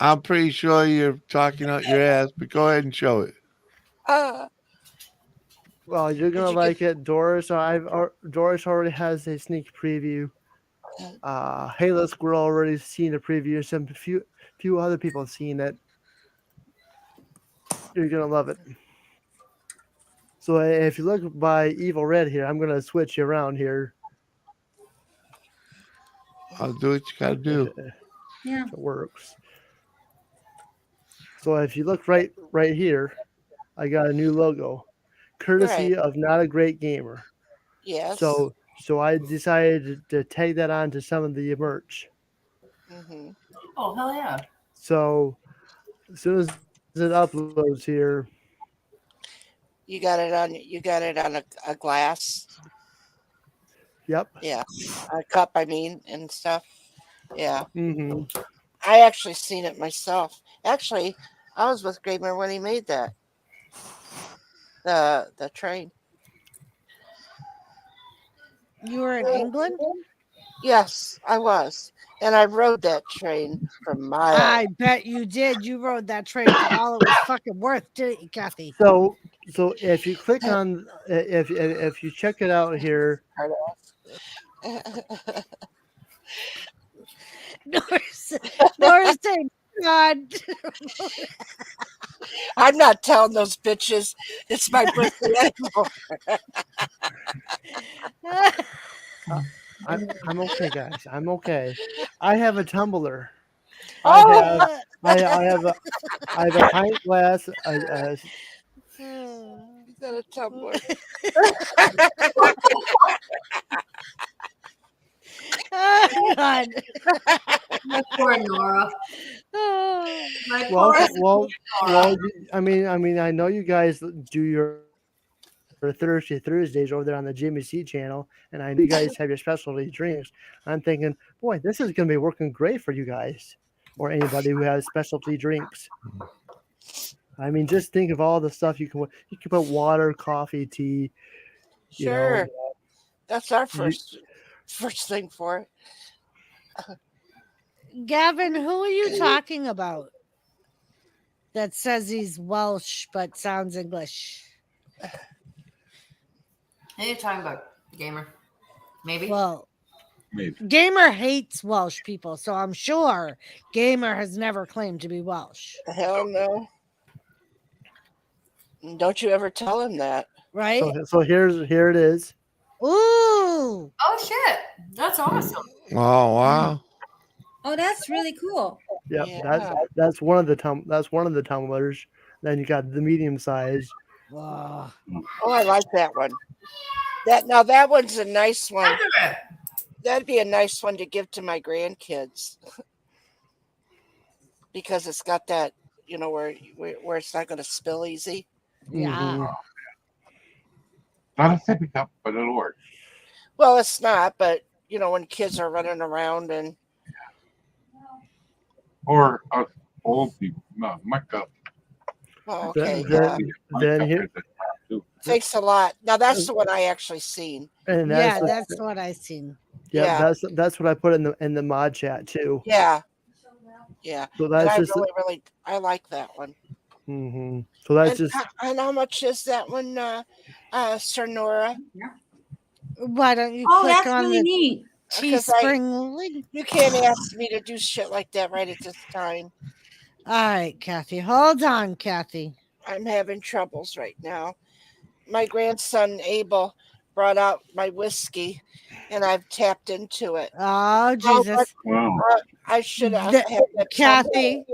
I'm pretty sure you're talking out your ass, but go ahead and show it. Uh, Well, you're did gonna you get? like it, Doris. Doris already has a sneak preview. Halo Squirrel already seen a preview. Some few other people have seen it. You're gonna love it. So if you look by Evil Red here, I'm gonna switch you around here I'll do what you gotta if do. Yeah. it works. So if you look right here, I got a new logo, Right. courtesy of Not a Great Gamer. Yes. So I decided to tag that on to some of the merch. Hmm. Oh, hell yeah. So as soon as it uploads here, You got it on. You got it on a glass. yep. Yeah, a cup. I mean, and stuff. Yeah, Mm-hmm. I actually seen it myself. Actually, I was with Kramer when he made that the train. You were in England? Yes, I was, and I rode that train for miles. I bet you did. You rode that train for all it was fucking worth, didn't you, Kathy? So if you click on if you check it out here, Norris, Norris saying, God. I'm not telling those bitches it's my birthday anymore. I'm okay, guys. I'm okay. I have a tumbler. I Oh, have I have a pint glass. you got a tumbler. Oh, God. My poor Nora. Oh. My well, poor well, Nora. I mean, I know you guys do your Thursdays over there on the Jimmy C channel, and I know you guys have your specialty drinks. I'm thinking, boy, this is going to be working great for you guys or anybody who has specialty drinks. I mean, just think of all the stuff you can put water, coffee, tea. You know, Sure, that's our you, first thing for it. Gavin, who are you talking about that says he's Welsh but sounds English? Who are you talking about, gamer? Maybe? Well, Maybe. Gamer hates Welsh people, so I'm sure Gamer has never claimed to be Welsh, Hell no! Don't you ever tell him that. right? so here it is. Ooh. Oh, shit. That's awesome. Oh wow. Oh, that's really cool. Yep, Yeah. that's one of the that's one of the tumblers. Then you got the medium size. Wow. Oh, I like that one. That one's a nice one. Look at it. That'd be a nice one to give to my grandkids because it's got that, where it's not going to spill easy. Yeah. Mhm. Not a sippy cup, but it'll work. Well, it's not, but when kids are running around and Or us old people. No, my cup. well, Then okay, yeah. then here Thanks a lot. Now that's the one I actually seen. and Yeah, that's what I seen. yep, Yeah, that's what I put in the mod chat too. yeah, yeah. So And that's I just really, I like that one. so that's And just and how much is that one, Sir Nora? Why don't you Oh, click that's on really the neat. Because Teespring link? you can't ask me to do shit like that right at this time. All right, Kathy. Hold on, Kathy. I'm having troubles right now. My grandson Abel brought out my whiskey, and I've tapped into it. Oh, But Jesus. Wow. I should have The- had that Kathy,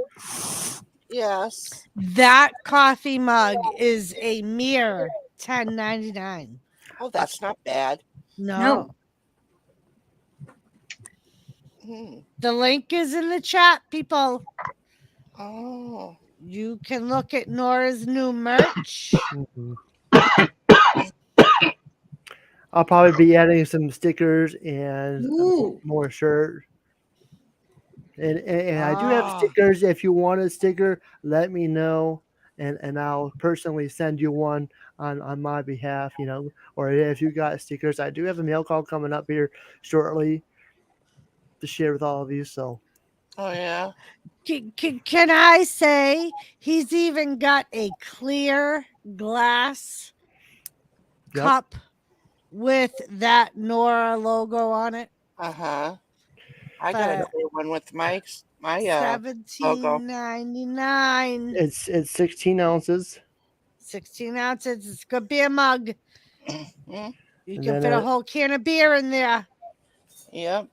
Yes. that coffee mug is a mere $10.99. Oh, that's not bad. No. Hmm. The link is in the chat, people. Oh. You can look at Nora's new merch. mhm. I'll probably be adding some stickers and Ooh. more shirt. And I do have Ah. stickers. If you want a sticker, let me know. and I'll personally send you one on my behalf. Or if you got stickers, I do have a mail call coming up here shortly to share with all of you. So. Oh yeah. Can I say he's even got a clear glass cup with that NORA logo on it? I got a clear one with my logo. $17.99. It's 16 ounces. 16 ounces. It's gonna be a mug. You And can then fit a whole can of beer in there. Yep.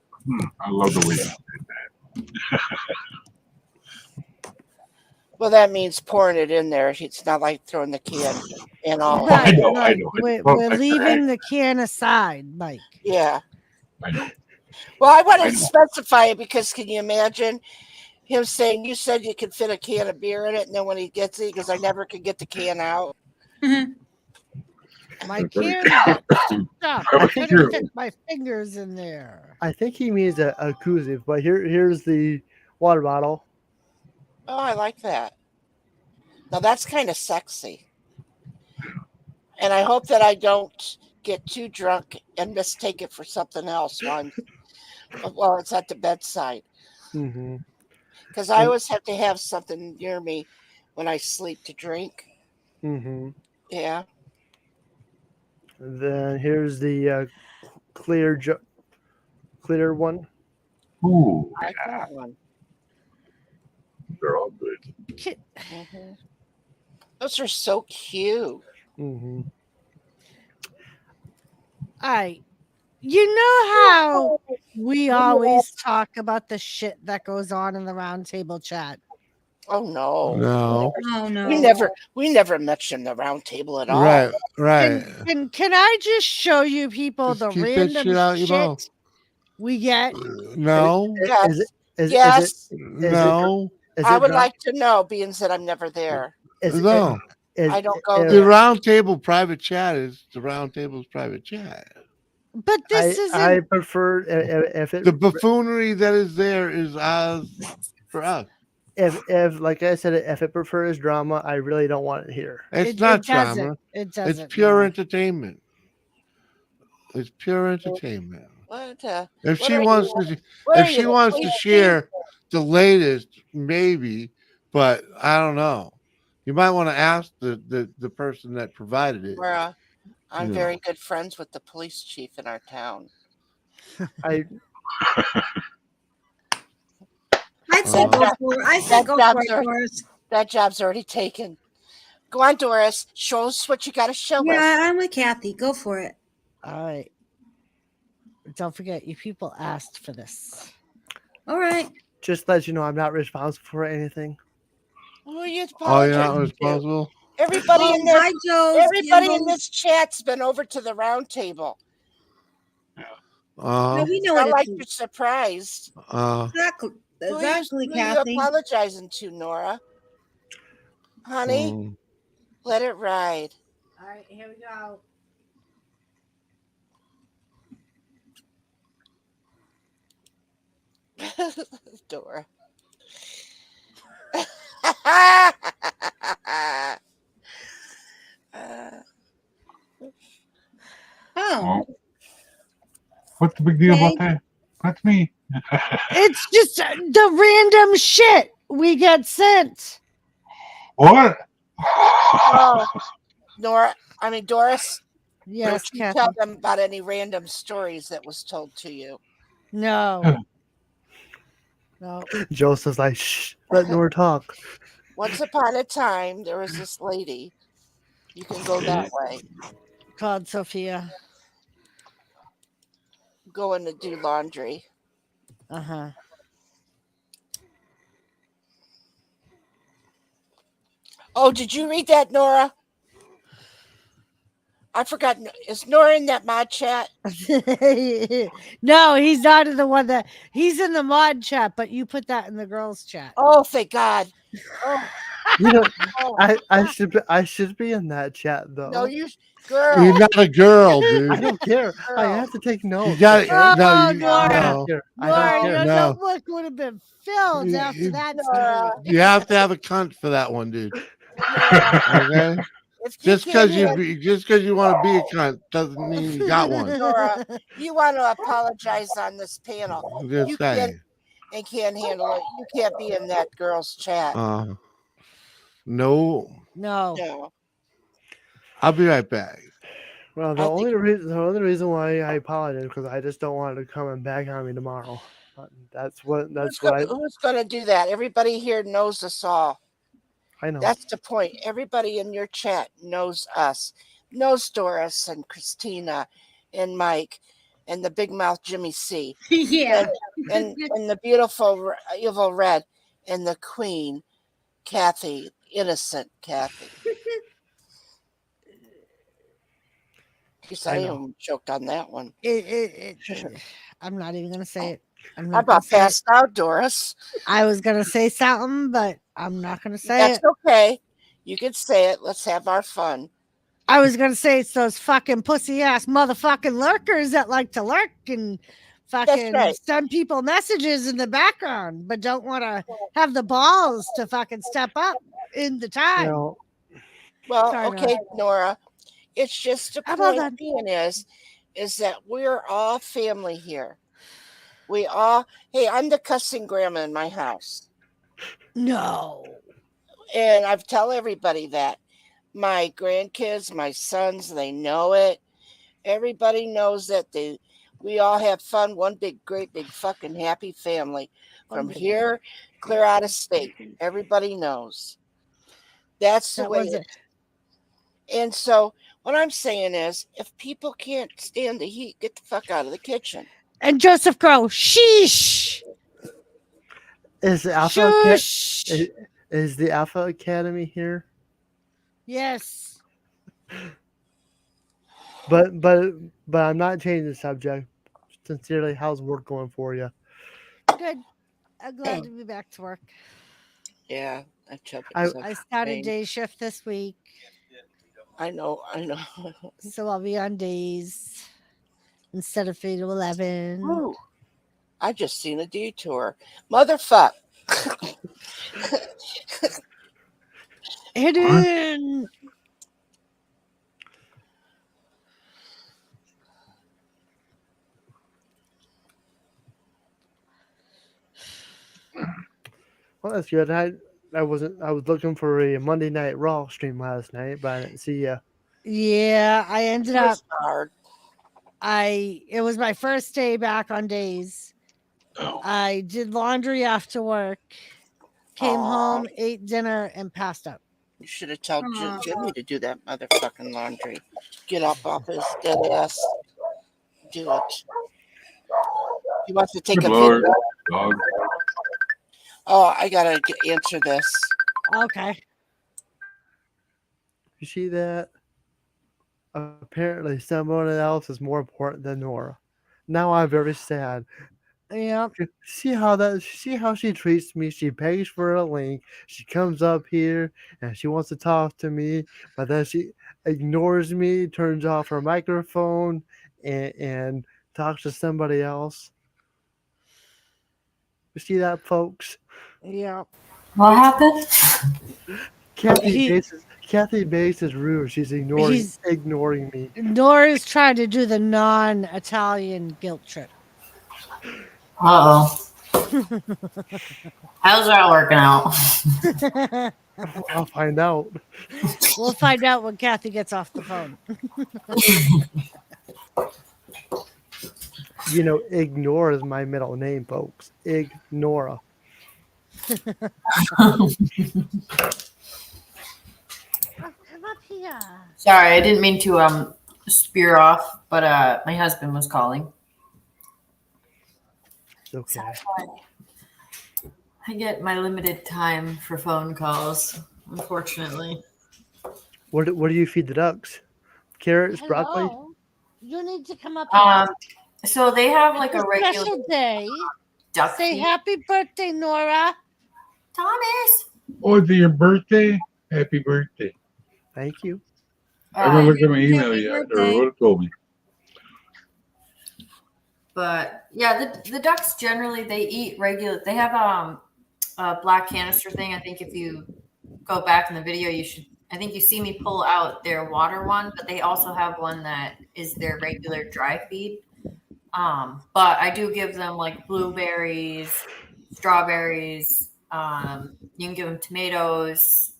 I love the way you said that. Well, that means pouring it in there. It's not like throwing the can in all. Right, I know. We're leaving the can aside, Mike. Yeah. I know. Well, I wanted to specify it because can you imagine him saying, "You said you could fit a can of beer in it," and then when he gets it, he goes, "I never could get the can out." My can got stuck. I couldn't fit my fingers in there. I think he means a koozie, but here's the water bottle. Oh, I like that. Now that's kind of sexy. And I hope that I don't get too drunk and mistake it for something else while it's at the bedside. Because I always have to have something near me when I sleep to drink. Yeah. Then here's the clear one. Ooh, I like that one. they're all good. Those are so cute. You know how we always talk about the shit that goes on in the roundtable chat? Oh no. No. Oh no. We never mentioned the round table at all. Right. Can I just show you people Just the keep that random shit out your mouth. shit we get? No. Yes. No. I would like to know, being that I'm never there. No. I don't go The there. round table private chat is the round table's private chat. But this isn't. I prefer if it, The buffoonery that is there is ours for us. If like I said, if it prefers drama, I really don't want it here. It's not drama. Doesn't. It doesn't. It's pure entertainment. It's pure entertainment. What? If she wants to share the latest, maybe, but I don't know. You might want to ask the person that provided it. Nora, I'm very good friends with the police chief in our town. I'd say go for it. I said go for it, Doris. That job's already taken. Go on, Doris. Show us what you got to show us. Yeah, I'm with Kathy. Go for it. All right. Don't forget, you people asked for this. All right. Just let you know, I'm not responsible for anything. Who are you Oh, you're not responsible? to? Everybody in this, hi, Joe. everybody in this chat's been over to the round table. No, we know Not it. like you're surprised. Exactly, Who Kathy. you apologizing to, Nora? Honey, let it ride. All right, here we go. Dora. Oh. What's the big deal about that? That's me. It's just the random shit we get sent. What? Oh, Doris. Yes, Don't you Kathy. tell them about any random stories that was told to you. No. No. Joseph's like, shh, let Nora talk. Once upon a time, there was this lady. You can go that way. Called Sophia. Going to do laundry. Uh-huh. Oh, did you read that, Nora? I forgot. Is Nora in that mod chat? No, he's not in the one that he's in the mod chat, but you put that in the girls chat. Oh, thank God. Oh. You know, I should be in that chat though. No, girl. You're not a girl, dude. I don't care. I have to take notes. You got it. Oh, No, Nora. I don't care. Your No. notebook would have been filled after that. You have to have a cunt for that one, dude. Okay. Just because you want to be a cunt doesn't mean you got one. Nora, you want to apologize on this panel. Just You saying. can't handle it. You can't be in that girl's chat. No. No. I'll be right back. Well, the only reason why I apologize is because I just don't want it coming back on me tomorrow. That's what who's gonna do that? Everybody here knows us all. I know. That's the point. Everybody in your chat knows us, knows Doris and Christina and Mike and the big mouth Jimmy C. Yeah. And the beautiful evil Red and the Queen, Kathy, innocent Kathy. I choked on that one. I'm not even gonna say it. I'm How not about passed out, Doris? I was gonna say something, but I'm not gonna say That's it. okay. You can say it. Let's have our fun. I was gonna say it's those fucking pussy ass motherfucking lurkers that like to lurk and fucking send people messages in the background, but don't want to have the balls to fucking step up in the time. Well, okay, Nora. It's just the point being is that we're all family here. We all, hey, I'm the cussing grandma in my house. No. And I've tell everybody that. My grandkids, my sons, they know it. Everybody knows that we all have fun. One great big fucking happy family. From here, clear out of state. Everybody knows. That's the way it is. And so what I'm saying is, if people can't stand the heat, get the fuck out of the kitchen. And Joseph Crow, sheesh. Is the is the Alpha Academy here? Yes. But I'm not changing the subject. Sincerely, how's work going for you? Good. I'm glad to be back to work. Yeah, I started day shift this week. I know. So I'll be on days instead of 3 to 11. Ooh, I just seen a detour. Motherfuck. Hidden. Well, that's good. I was looking for a Monday Night Raw stream last night, but I didn't see you. Yeah, I ended up. It was my first day back on days. I did laundry after work, came home, ate dinner, and passed out. You should have told Jimmy to do that motherfucking laundry. Get up off his dead ass. Do it. He wants to take a video. Dog. Oh, I gotta answer this. Okay. You see that? Apparently, someone else is more important than Nora. Now I'm very sad. Yep. See how she treats me. She pays for a link. She comes up here and she wants to talk to me, but then she ignores me, turns off her microphone, and talks to somebody else. You see that, folks? Yeah. What happened? Kathy Bates is rude. She's ignoring me. Nora's trying to do the non-Italian guilt trip. Uh-oh. How's that working out? I'll find out. We'll find out when Kathy gets off the phone. You know, Ignore is my middle name, folks. N.O.R.A. Come up here. Sorry, I didn't mean to spear off, but my husband was calling. Okay. I get my limited time for phone calls, unfortunately. What do you feed the ducks? Carrots, broccoli? You need to come up here. So they have like a regular special day. Duck Say feed. happy birthday, Nora. Thomas. Oh, it's your birthday? Happy birthday. Thank you. I haven't looked at my email yet, or what it told me. But yeah, the ducks generally they eat regular. They have a black canister thing. I think if you go back in the video, you should. I think you see me pull out their water one, but they also have one that is their regular dry feed. But I do give them like blueberries, strawberries. You can give them tomatoes,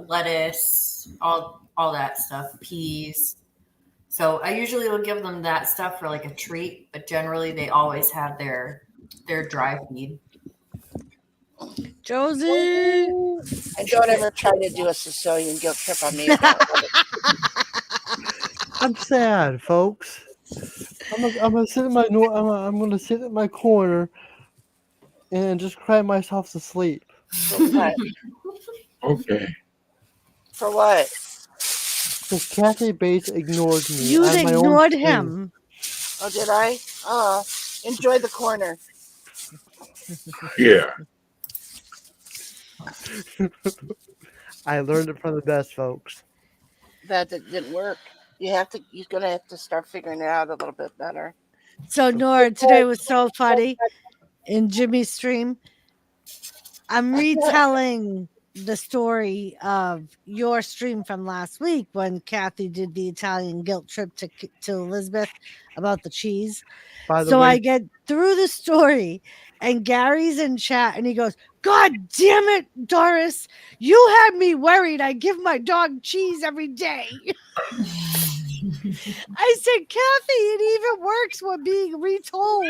lettuce, all that stuff, peas. So I usually will give them that stuff for like a treat, but generally they always have their dry feed. Josie. And don't ever try to do a Sicilian guilt trip on me again. I'm sad, folks. I'm gonna sit in I'm gonna sit in my corner and just cry myself to sleep. Okay. For what? Because Kathy Bates ignored me. You ignored him. Oh, did I? Oh, enjoy the corner. Yeah. I learned it from the best, folks. That didn't work. You're gonna have to start figuring it out a little bit better. So Nora, today was so funny in Jimmy's stream. I'm retelling the story of your stream from last week when Kathy did the Italian guilt trip to Elizabeth about the cheese. By the So way, I get through the story and Gary's in chat and he goes, "God damn it, Doris, you had me worried. I give my dog cheese every day." I said, "Kathy, it even works when being retold."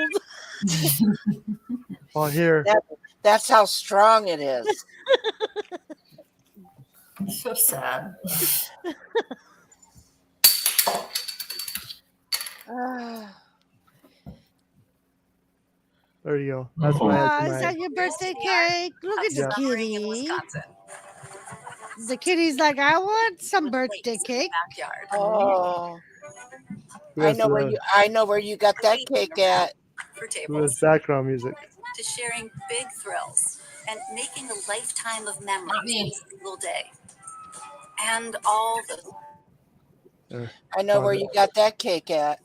well, here. That's how strong it is. So sad. There you go. That's what I had Is tonight. that your birthday cake? Look at the kitty. The kitty's like, "I want some birthday cake." Oh, Who has I know where you got that cake at. Who has background music? To sharing big thrills and making a lifetime of memories in a single day. And all the I know where you got that cake at.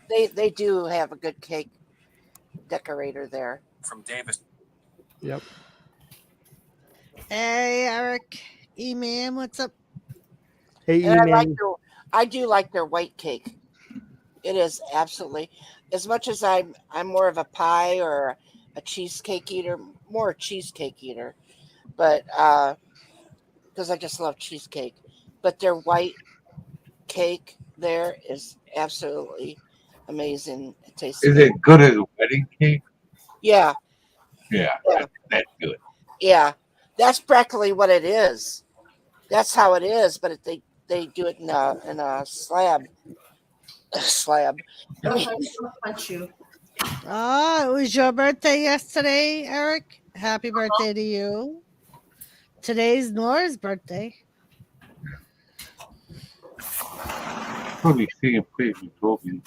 They do have a good cake decorator there. From Davis. Yep. Hey, Eric. E-Man, what's up? Hey, E-Man. I do like their white cake. It is absolutely, as much as I'm more of a pie or a cheesecake eater, more a cheesecake eater, but because I just love cheesecake. But their white cake there is absolutely amazing. It tastes. Is it good as a wedding cake? Yeah. Yeah, that's good. Yeah, that's practically what it is. That's how it is, but they do it in a slab. Slab. I mean, Oh, it was your birthday yesterday, Eric. Happy birthday to you. Today's Nora's birthday. Probably seeing place you told me.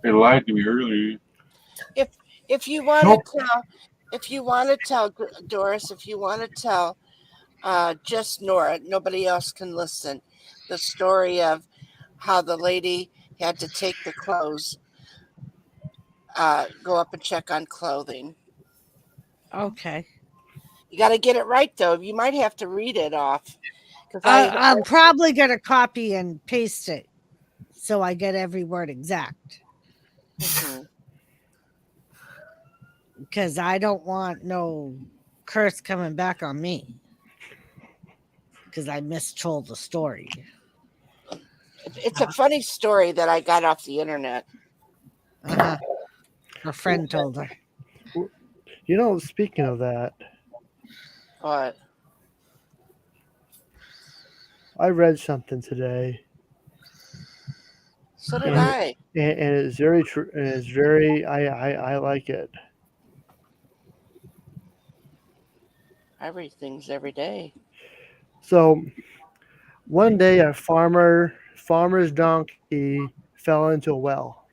They lied to me earlier. if you want to tell Doris, if you want to tell just Nora, nobody else can listen, the story of how the lady had to take the clothes, go up and check on clothing. Okay. You got to get it right, though. You might have to read it off. I'm probably going to copy and paste it so I get every word exact. Because I don't want no curse coming back on me. Because I mistold the story. It's a funny story that I got off the internet. Her friend told her. You know, speaking of that. What? I read something today. So did I. And it's very true. And it's very, I like it. I read things every day. So, one day a farmer's donkey fell into a well.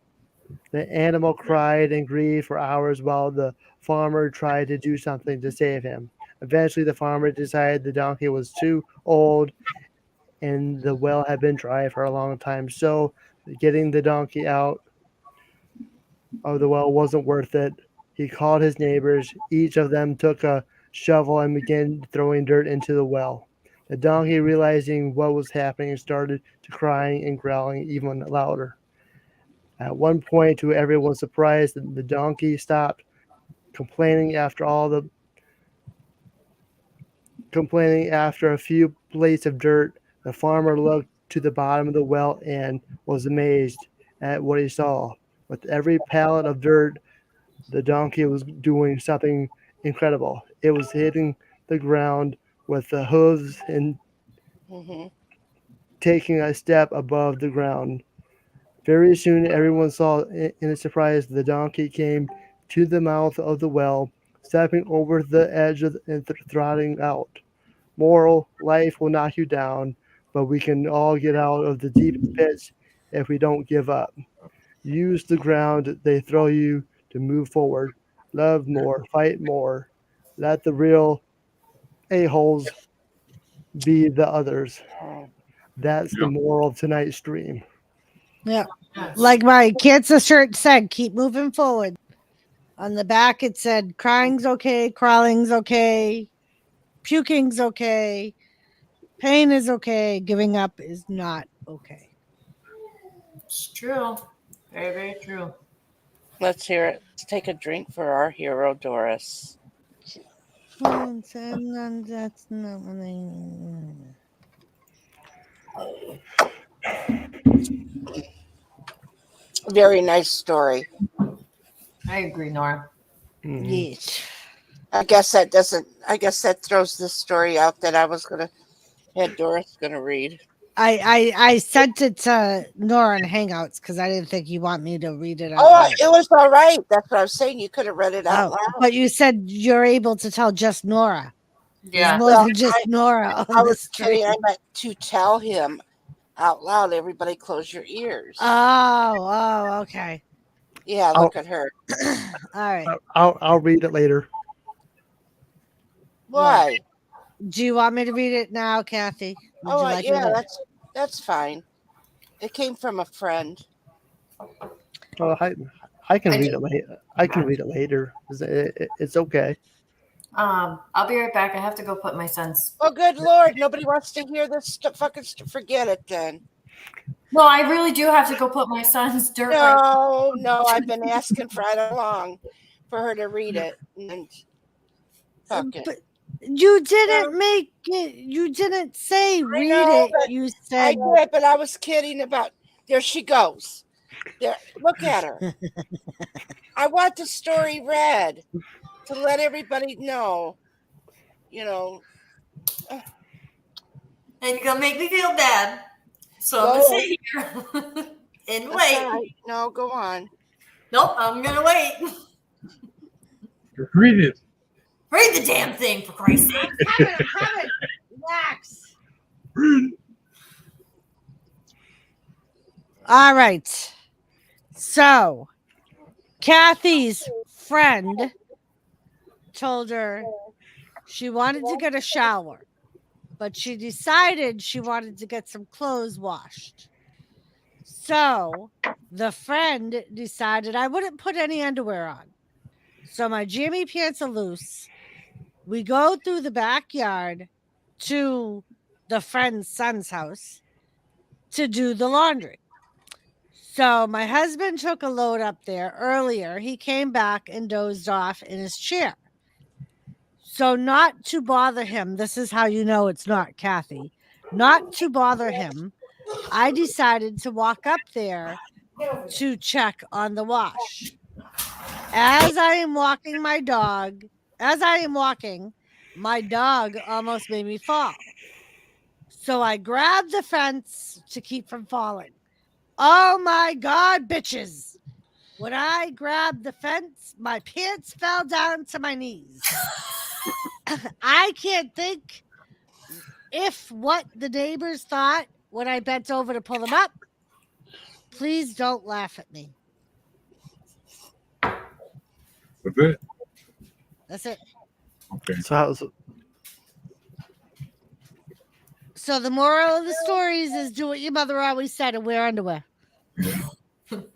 The animal cried and grieved for hours while the farmer tried to do something to save him. Eventually, the farmer decided the donkey was too old and the well had been dry for a long time. So, getting the donkey out of the well wasn't worth it. He called his neighbors. Each of them took a shovel and began throwing dirt into the well. The donkey, realizing what was happening, started to crying and growling even louder. At one point, to everyone's surprise, the donkey stopped complaining after a few blades of dirt. The farmer looked to the bottom of the well and was amazed at what he saw. With every pallet of dirt, the donkey was doing something incredible. It was hitting the ground with the hooves and taking a step above the ground. Very soon, everyone saw in a surprise the donkey came to the mouth of the well, stepping over the edge and throttling out. Moral: life will knock you down, but we can all get out of the deepest pits if we don't give up. Use the ground they throw you to move forward. Love more, fight more. Let the real a-holes be the others. That's the moral of tonight's stream. Yeah. Like my cancer shirt said, keep moving forward. On the back, it said, crying's okay, crawling's okay, puking's okay, pain is okay, giving up is not okay. It's true. Very, very true. Let's hear it. Let's take a drink for our hero, Doris. That's not Very nice story. I agree, Nora. Yes. I guess that throws this story out that I was gonna had Doris gonna read. I sent it to N.O.R.A in Hangouts because I didn't think you want me to read it out. It was all right. That's what I was saying. You could have read it out loud. But you said you're able to tell just N.O.R.A. Yeah. There's more than just N.O.R.A. I was kidding. I meant to tell him out loud. Everybody close your ears. Oh, okay. Yeah, look at her. All right. I'll read it later. Why? Do you want me to read it now, Kathy? That's fine. It came from a friend. Oh, I can read it later. I can read it later. It's okay. I'll be right back. I have to go put my son's. Oh, good Lord! Nobody wants to hear this. Forget it then. No, I really do have to go put my son's dirt. No, I've been asking for how long for her to read it. And but you didn't make it. You didn't say read it. You said I did, but I was kidding about. There she goes. There, look at her. I want the story read to let everybody know. And you're gonna make me feel bad. So I'm gonna sit here and wait. Right. No, go on. Nope, I'm gonna wait. Read it. Read the damn thing, for Christ's sake. I'm coming. Relax. All right. So, Kathy's friend told her she wanted to get a shower, but she decided she wanted to get some clothes washed. So, the friend decided I wouldn't put any underwear on. So, my jammy pants are loose. We go through the backyard to the friend's son's house to do the laundry. So my husband took a load up there earlier. He came back and dozed off in his chair. So not to bother him, this is how you know it's not Kathy. Not to bother him, I decided to walk up there to check on the wash. As I am walking, my dog almost made me fall. So I grabbed the fence to keep from falling. Oh my God, bitches. When I grabbed the fence, my pants fell down to my knees. I can't think if what the neighbors thought when I bent over to pull them up. Please don't laugh at me. That's it? That's it. Okay. So the moral of the stories is do what your mother always said and wear underwear. What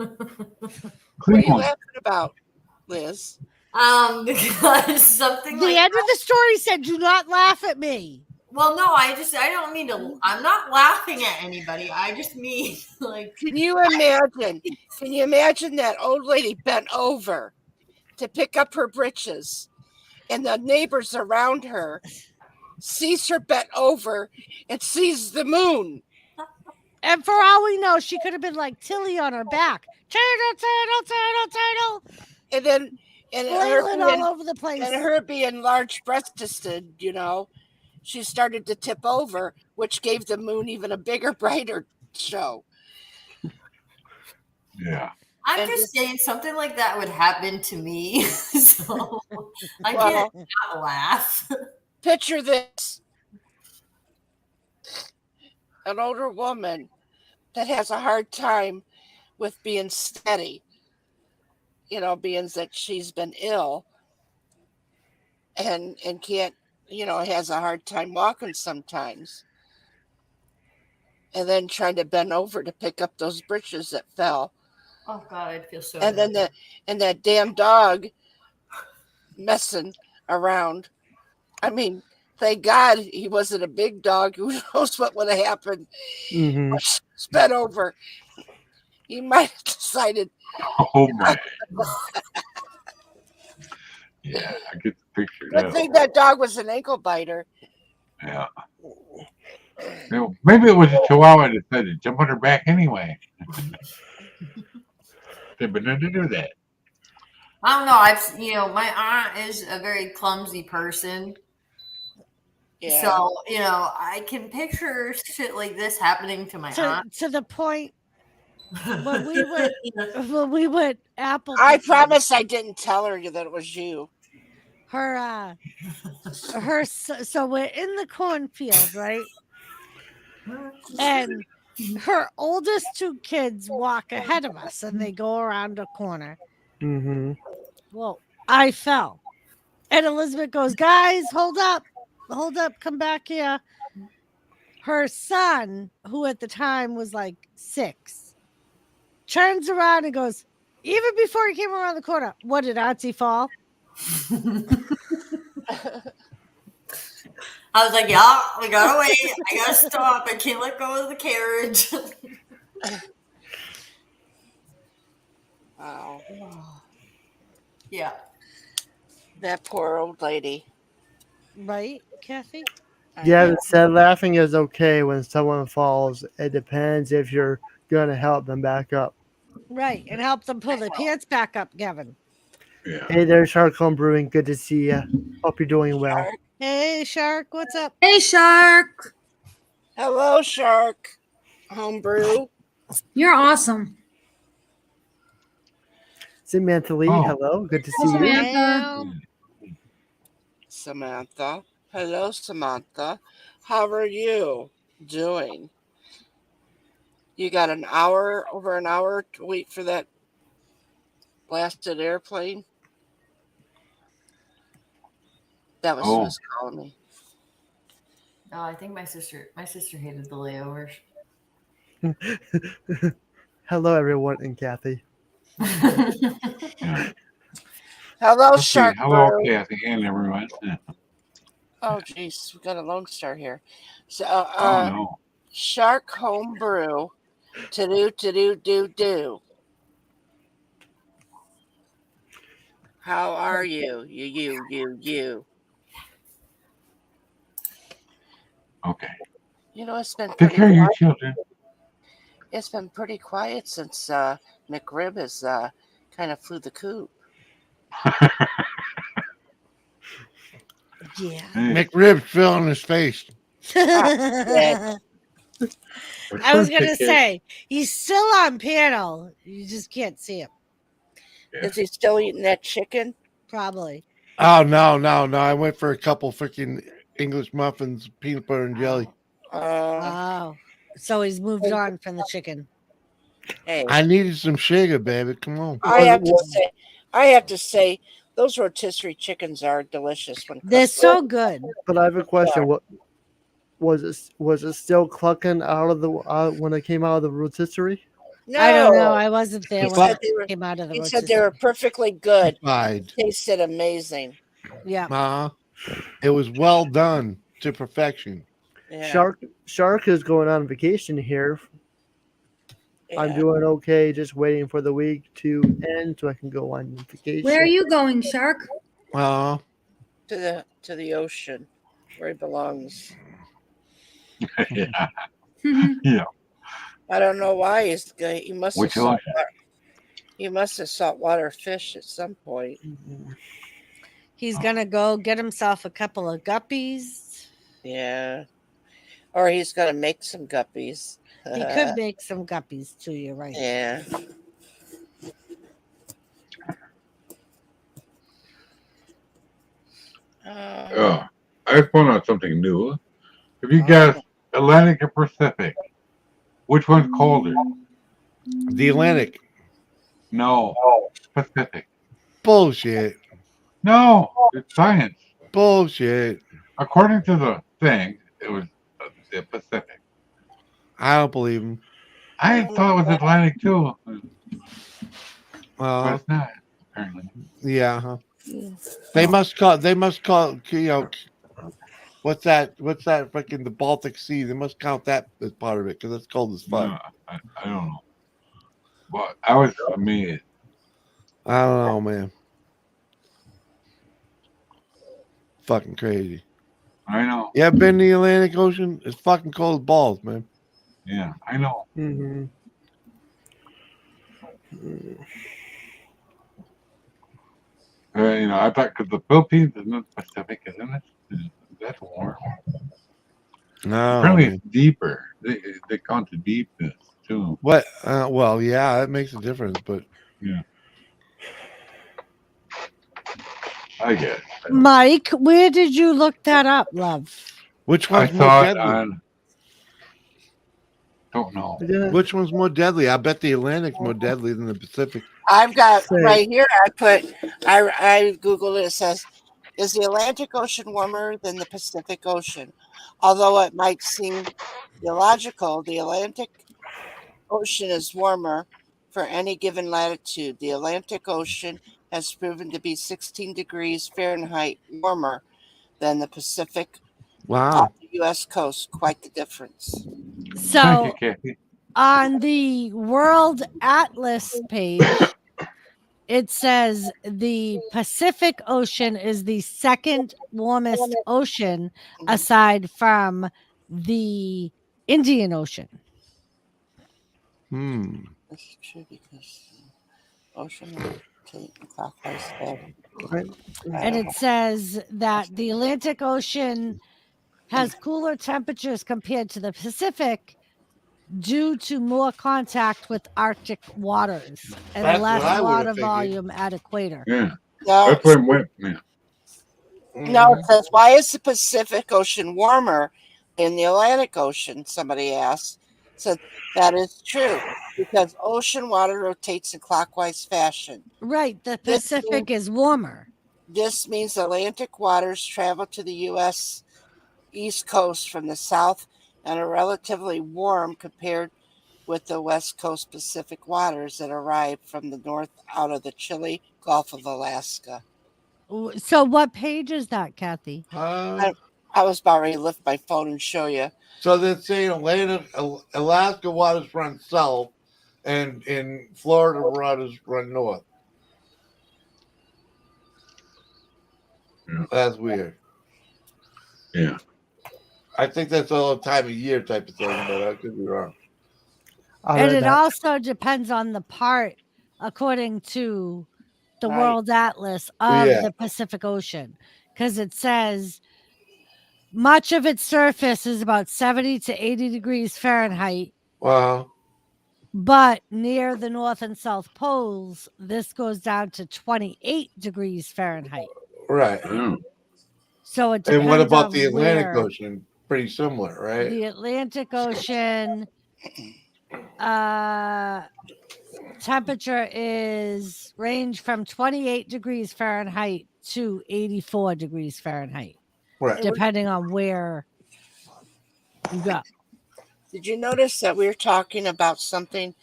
are you laughing about, Liz? Because something The like end of the story said, "Do not laugh at me." Well, no, I don't mean to. I'm not laughing at anybody. I just mean like. Can you imagine? Can you imagine that old lady bent over to pick up her britches, and the neighbors around her sees her bent over and sees the moon? And for all we know, she could have been like Tilly on her back. Turtle. And then, and her Flailing being, all over the place. and her being large-breasted, she started to tip over, which gave the moon even a bigger, brighter show. Yeah. I'm just saying something like that would happen to me, so I can't not laugh. Picture this. An older woman that has a hard time with being steady, being that she's been ill and can't, has a hard time walking sometimes. And then trying to bend over to pick up those britches that fell. Oh God, I'd feel so. And then that damn dog messing around. I mean, thank God he wasn't a big dog. Who knows what would have happened? Mm-hmm. Sped over. He might have decided. Oh my. Yeah, I get the picture. Good thing that dog was an ankle biter. Yeah. Maybe it was a chihuahua that decided to jump on her back anyway. They better to do that. I don't know. My aunt is a very clumsy person. Yeah. So, I can picture shit like this happening to my aunt. To the point when we went apple. I promise I didn't tell her that it was you. So we're in the cornfield, right? And her oldest two kids walk ahead of us and they go around a corner. Mm-hmm. Well, I fell. And Elizabeth goes, "Guys, hold up, come back here." Her son, who at the time was like 6, turns around and goes, even before he came around the corner, "What, did Auntie fall?" I was like, "Yeah, we gotta wait. I gotta stop. I can't let go of the carriage." Wow. Yeah. That poor old lady. Right, Kathy? Yeah, said laughing is okay when someone falls. It depends if you're going to help them back up. Right, and help them pull their pants back up, Gavin. Yeah. Hey there, Shark Home Brewing. Good to see you. Hope you're doing well. Hey, Shark, what's up? Hey, Shark. Hello, Shark Homebrew. You're awesome. Samantha Lee, hello. Good to see you. Samantha. Hello, Samantha. How are you doing? You got over an hour to wait for that blasted airplane? That was who was calling me. No, I think my sister hated the layovers. Hello, everyone, and Kathy. Hello, Shark. Hello, Kathy, and everyone. Oh, geez, we got a Lone Star here. So, no. Shark Homebrew. To How are you? You. Okay. It's been take care of your children. It's been pretty quiet since McRib has kind of flew the coop. Yeah. McRib's filling his face. I was going to say, he's still on panel. You just can't see him. Yeah. Is he still eating that chicken? Probably. Oh, no. I went for a couple freaking English muffins, peanut butter and jelly. Wow. So he's moved on from the chicken. Hey. I needed some sugar, baby. Come on. I have to say, those rotisserie chickens are delicious. They're so good. But I have a question. What was it still clucking out of the when it came out of the rotisserie? No, I don't know. I wasn't there he when said it they were. came out of the He rotisserie. said they were perfectly good. Fried. Tasted amazing. Yeah. It was well done to perfection. Yeah. Shark is going on vacation here. I'm Yeah. doing okay, just waiting for the week to end so I can go on vacation. Where are you going, Shark? To the ocean, where he belongs. Yeah. Yeah. I don't know why he must have Which ocean? he must have saltwater fish at some point. He's gonna go get himself a couple of guppies. Yeah. Or he's gonna make some guppies. He could make some guppies too. You're right. Yeah. I found out something new. If you guess Atlantic or Pacific, which one's colder? The Atlantic. No, Pacific. Bullshit. No, it's science. Bullshit. According to the thing, it was the Pacific. I don't believe him. I thought it was Atlantic too, but Well, it's not. Apparently. yeah. Huh? They must call. What's that? What's that? Fucking the Baltic Sea. They must count that as part of it because it's cold as fuck. No, I don't know. But I was amazed. I don't know, man. Fucking crazy. I know. You ever been to the Atlantic Ocean? It's fucking cold as balls, man. Yeah, I know. Mm-hmm. I thought because the Philippines is in the Pacific, isn't it? That's warm. No. Apparently, it's deeper. They count the deepness too. What? Well, yeah, that makes a difference, but yeah, I guess. Mike, where did you look that up, love? Which I one's more saw it deadly? on. Don't know. Which one's more deadly? I bet the Atlantic's more deadly than the Pacific. I've got right here. I googled it. It says, "Is the Atlantic Ocean warmer than the Pacific Ocean?" Although it might seem illogical, the Atlantic Ocean is warmer for any given latitude. The Atlantic Ocean has proven to be 16 degrees Fahrenheit warmer than the Pacific. Wow. Off the U.S. coast, quite the difference. So, Thank you, Kathy. on the World Atlas page, it says the Pacific Ocean is the second warmest ocean aside from the Indian Ocean. This is true because ocean rotates clockwise fashion. And it says that the Atlantic Ocean has cooler temperatures compared to the Pacific due to more contact with Arctic waters and That's what I less would've water figured. volume at equator. Yeah, No, that's why I went. Yeah. No, it says, why is the Pacific Ocean warmer in the Atlantic Ocean? Somebody asked. So that is true because ocean water rotates in clockwise fashion. Right, the Pacific is warmer. This means Atlantic waters travel to the U.S. East Coast from the south and are relatively warm compared with the West Coast Pacific waters that arrive from the north out of the chilly Gulf of Alaska. So what page is that, Kathy? I was about ready to lift my phone and show you. So they're saying Alaska waters run south, and in Florida waters run north. Yeah. That's weird. Yeah. I think that's all time of year type of thing, but I could be wrong. And it also depends on the part, according to the World Atlas of the Pacific Ocean, because it says much of its surface is about 70 to 80 degrees Fahrenheit. Wow. But near the North and South poles, this goes down to 28 degrees Fahrenheit. Right. So it depends. And what about on the Atlantic where. Ocean? Pretty similar, right? The Atlantic Ocean temperature is range from 28 degrees Fahrenheit to 84 degrees Fahrenheit. Right. Depending on where you go. Did you notice that we were talking about something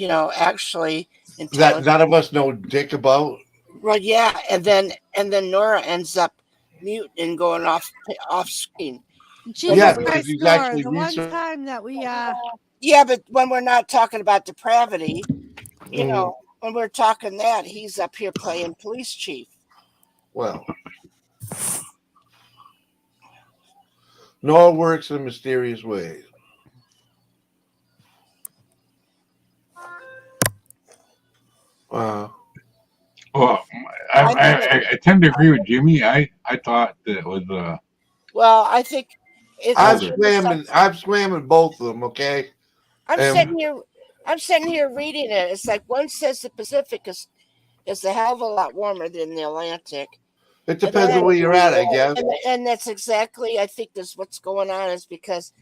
actually that none of us know dick about. Well, yeah, and then NORA ends up mute and going off screen. Jesus Christ, NORA, the one time that we Yeah, but when we're not talking about depravity, when we're talking that, he's up here playing police chief. Well, NORA works in mysterious ways. Well, I tend to agree with Jimmy. I thought that it was Well, I think I've swam in both of them. Okay, I'm sitting here reading it. It's like one says the Pacific is a hell of a lot warmer than the Atlantic. It depends on where you're at, I guess. And that's exactly, I think, this what's going on is because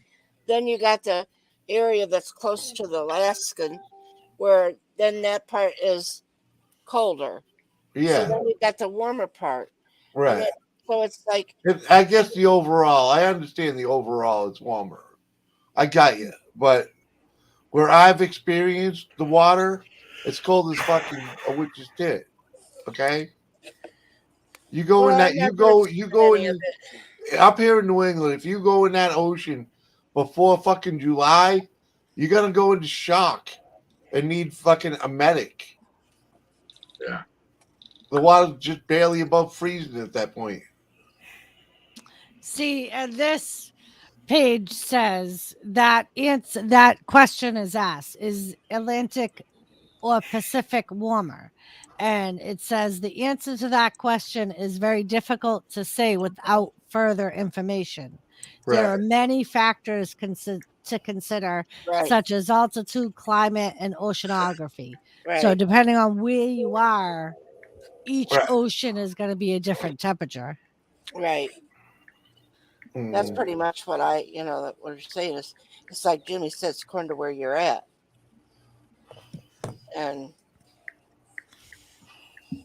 then you got the area that's close to the Alaskan, where then that part is colder. Yeah. So then you got the warmer part. Right. So it's like I guess the overall. I understand the overall. It's warmer. I got you, but where I've experienced the water, it's cold as fucking a witch's tit. Okay. You go in that. You go in up here in New England. If you go in that ocean before fucking July, you're gonna go into shock and need fucking a medic. Yeah. The water's just barely above freezing at that point. See, and this page says that question is asked: is Atlantic or Pacific warmer? And it says the answer to that question is very difficult to say without further information. Right. There are many factors to consider, such as altitude, climate, and oceanography. Right. So depending on where you are, each ocean is going to be a different temperature. Right. That's pretty much what what you're saying is, it's like Jimmy says, according to where you're at. And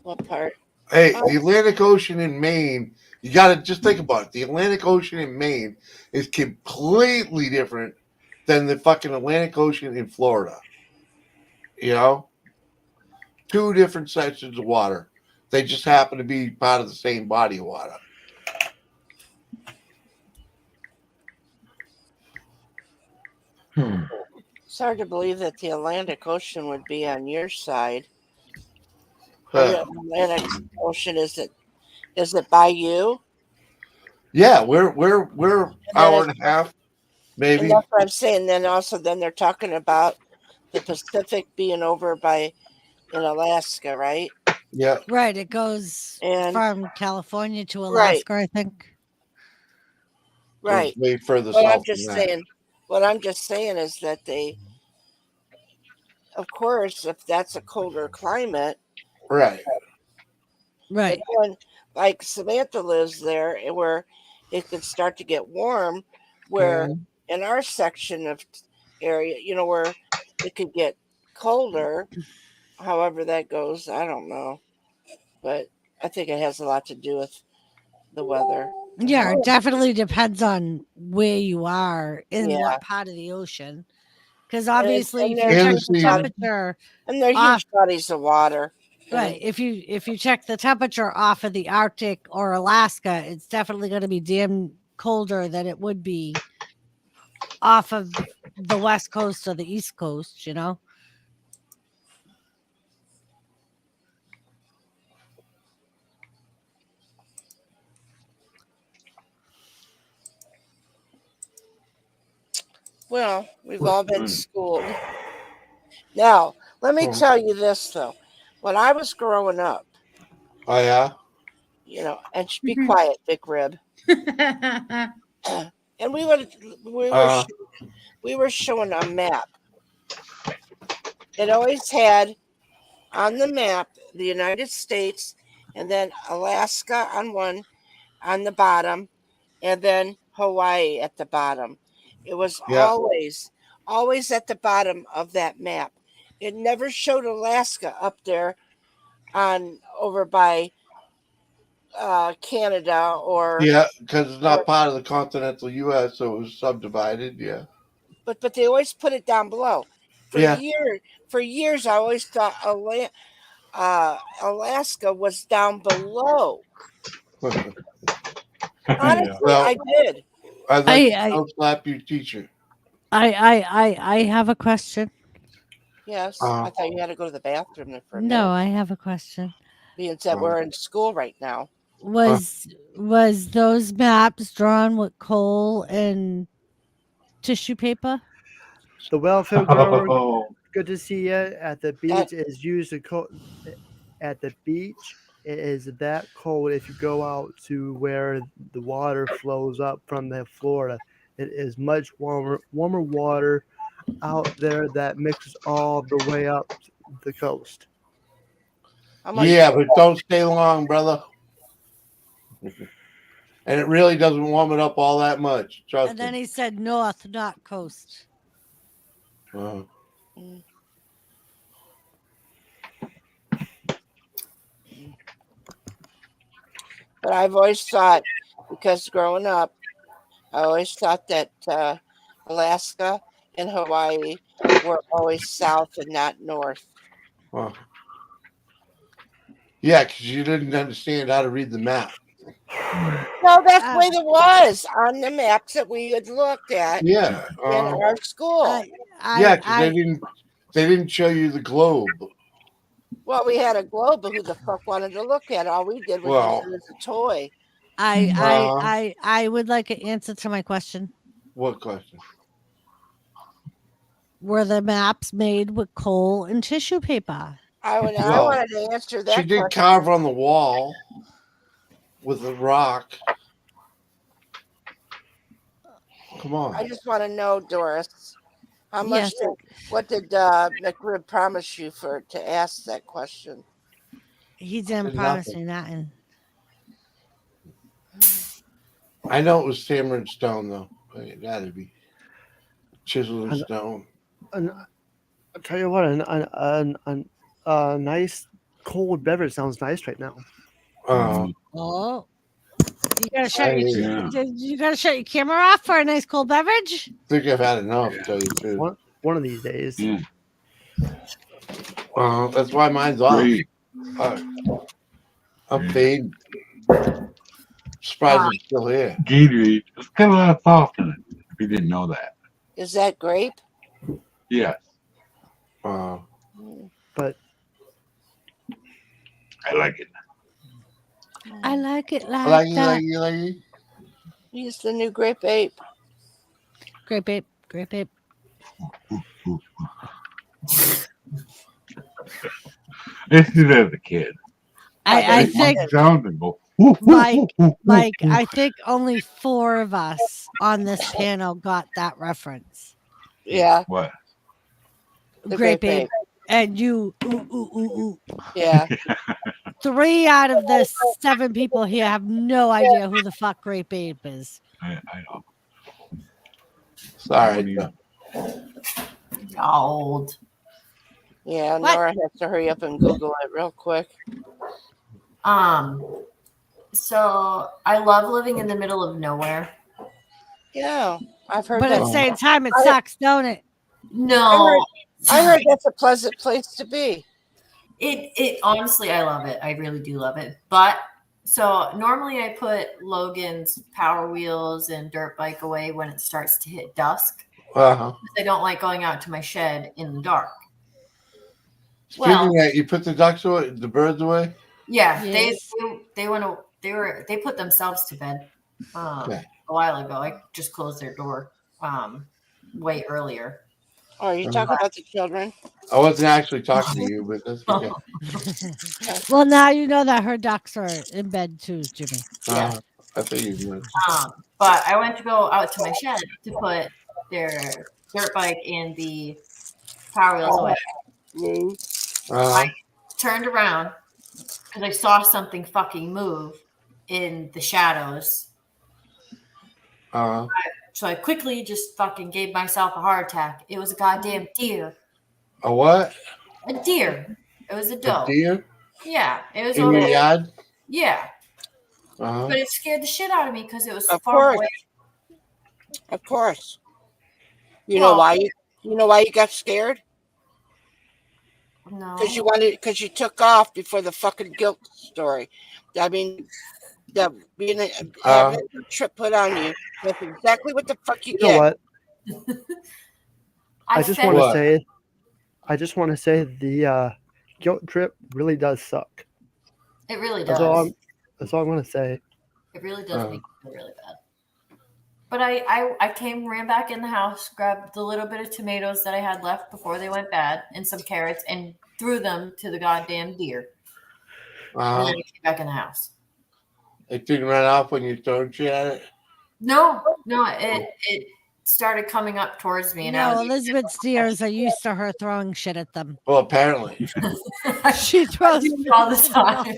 what part? Hey, the Atlantic Ocean in Maine, you got to just think about it. The Atlantic Ocean in Maine is completely different than the fucking Atlantic Ocean in Florida. You know? Two different sections of water. They just happen to be part of the same body of water. It's hard to believe that the Atlantic Ocean would be on your side. The Atlantic Ocean is it by you? Yeah, we're hour and a half, maybe. And that's what I'm saying. Then they're talking about the Pacific being over in Alaska, right? Yeah. Right. It goes from California to Alaska, I think. Right. Way further What south. I'm just saying is that of course, if that's a colder climate. Right. Right. Then, like Samantha lives there, where it could start to get warm, where in our section of area, where it could get colder. However that goes, I don't know. But I think it has a lot to do with the weather. Yeah, it definitely depends on where you are in what part of the ocean. Because obviously, if you check the temperature, and they're huge bodies of water. Right. If you check the temperature off of the Arctic or Alaska, it's definitely going to be damn colder than it would be off of the West Coast or the East Coast, Well, we've all been schooled. Now, let me tell you this, though. When I was growing up. Oh, yeah? And be quiet, Big Rib. And we were showing a map. It always had on the map the United States, and then Alaska on the bottom, and then Hawaii at the bottom. It was always at the bottom of that map. It never showed Alaska up there over by Canada or because it's not part of the continental U.S., so it was subdivided. Yeah, but they always put it down below. For years, I always thought Alaska was down below. Honestly, Well, I did. I'd like to don't slap your teacher. I have a question. Yes, I thought you had to go to the bathroom there for a minute. No, I have a question. Being that we're in school right now. Was those maps drawn with coal and tissue paper? The welfare grower, good to see you at the beach. Is used to at the beach. It is that cold if you go out to where the water flows up from the Florida. It is much warmer water out there that mixes all the way up the coast. Yeah, but don't stay long, brother. And it really doesn't warm it up all that much. Trust And then he said north, not coast. But I've always thought, because growing up, I always thought that Alaska and Hawaii were always south and not north. Yeah, because you didn't understand how to read the map. No, that's the way it was on the maps that we had looked at. Yeah, in our school. Yeah, because they didn't show you the globe. Well, we had a globe, but who the fuck wanted to look at it? All we did was use it as a toy. I would like an answer to my question. What question? Were the maps made with coal and tissue paper? I wanted to answer that. She did carve on the wall with a rock. Come on. I just want to know, Doris, how much? What did McRib promise you to ask that question? He didn't promise me nothing. I know it was tamarind stone though. It gotta be chiseled stone. I'll tell you what, a nice cold beverage sounds nice right now. Oh, you gotta shut your camera off for a nice cold beverage. I think I've had enough. To tell you the truth. One of these days. That's why mine's off. I'm fading. Surprised it's still here. Gatorade. It's got a lot of salt in it. If you didn't know that. Is that grape? Yes. But I like it. I like it like like that. it. He's the new grape ape. Grape ape. Grape ape. I used to do that as a kid. I think sound and go. Mike, I think only 4 of us on this panel got that reference. Yeah. What? Grape ape. And you, Yeah. 3 out of the 7 people here have no idea who the fuck Grape Ape is. I know. Sorry. Old. Yeah, Nora has to hurry up and Google it real quick. So I love living in the middle of nowhere. Yeah, I've heard but that. But at the same time, it sucks, don't it? No. I heard that's a pleasant place to be. It honestly, I love it. I really do love it. But so normally I put Logan's Power Wheels and dirt bike away when it starts to hit dusk. I don't like going out to my shed in the dark. Speaking of that, you put the ducks away, the birds away? Yeah, yes. They put themselves to bed a while ago. I just closed their door way earlier. Oh, are you talking about the children? I wasn't actually talking to you, but that's okay. Well, now you know that her ducks are in bed too, Jimmy. Yeah. I think you would. But I went to go out to my shed to put their dirt bike and the Power Wheels away. I turned around because I saw something fucking move in the shadows. So I quickly just fucking gave myself a heart attack. It was a goddamn deer. A what? A deer. It was a doe. A deer? Yeah. It was in your yard? Yeah. But it scared the shit out of me because it was far away. Of course. You know why you got scared? No. Because you took off before the fucking guilt story. I mean, having a trip put on you. That's exactly what the fuck you You know get. what? I just fed want to What? say, the guilt trip really does suck. it really That's all does. That's all I'm gonna say. It really does make me feel really bad. But I came, ran back in the house, grabbed the little bit of tomatoes that I had left before they went bad, and some carrots, and threw them to the goddamn deer. And then I came back in the house. It didn't run off when you throw shit at it? No, it started coming up towards me. And No, Elizabeth's deers are used to her throwing shit at them. Well, apparently. She throws all the time.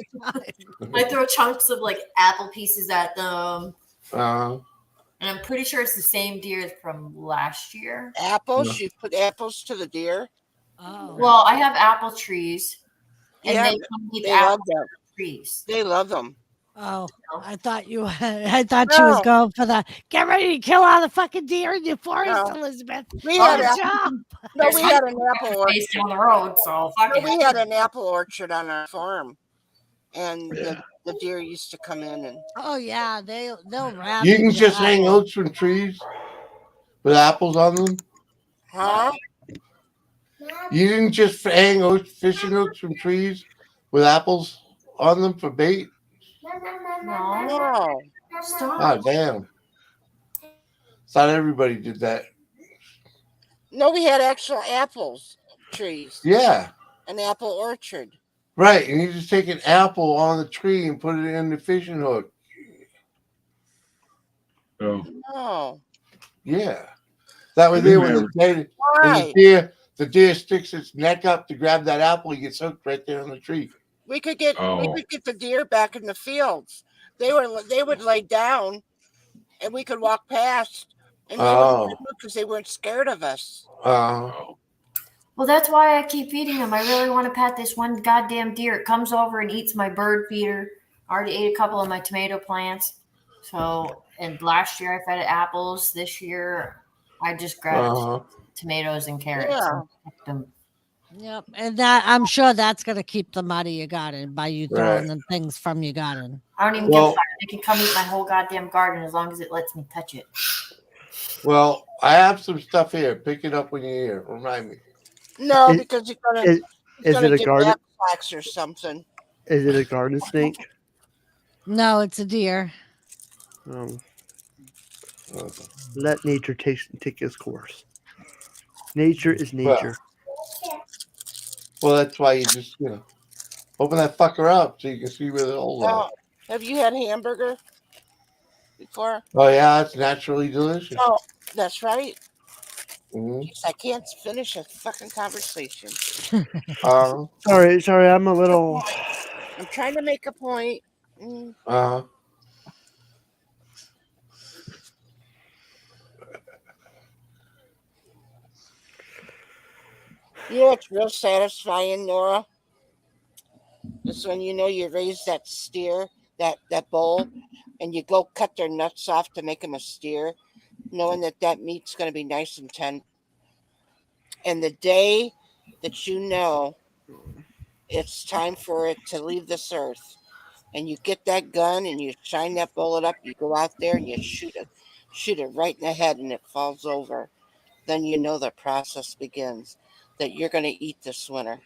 I throw chunks of like apple pieces at them. And I'm pretty sure it's the same deer from last year. Apples? You put apples to the deer? Oh. Well, I have apple trees. And Yeah, they come with they apple love them. trees. They love them. Oh, I thought she was going for the get ready to kill all the fucking deer in your forest, Elizabeth. We had an an apple orchard down the road, so we had an apple orchard on our farm, and the deer used to come in and. Oh yeah, they'll ravage. You can just hang oats from trees with apples on them. Huh? You didn't just hang fishing hooks from trees with apples on them for bait? No. Stop. Oh, damn. Thought everybody did that. No, we had actual apples trees. Yeah. An apple orchard. Right, and you just take an apple on the tree and put it in the fishing hook. No. Yeah. That way there when the deer sticks its neck up to grab that apple, he gets hooked right there on the tree. We could get the deer back in the fields. They would lay down, and we could walk past, and they wouldn't because they weren't scared of us. Well, that's why I keep feeding them. I really want to pat this one goddamn deer. It comes over and eats my bird feeder. I already ate a couple of my tomato plants. So, and last year I fed it apples. This year I just grabbed tomatoes and carrots and cooked them. Yep, and that I'm sure that's gonna keep them out of your garden by you throwing them things from your garden. I don't even give a fuck. They can come eat my whole goddamn garden as long as it lets me touch it. Well, I have some stuff here. Pick it up when you're here. Remind me. No, because you're gonna. Is it a garden? Or something. Is it a garden snake? No, it's a deer. Let nature take its course. Nature is nature. Well, that's why you just open that fucker up so you can see where the holes are. Have you had hamburger before? Oh yeah, it's naturally delicious. Oh, that's right. Mm-hmm. I can't finish a fucking conversation. Sorry, I'm a little. I'm trying to make a point. You know what's real satisfying, Nora? Is when you raise that steer, that bull, and you go cut their nuts off to make them a steer, knowing that meat's going to be nice and tender. And the day that you know it's time for it to leave this earth, and you get that gun and you shine that bullet up, you go out there and you shoot it right in the head and it falls over, then you know the process begins, that you're going to eat this winter.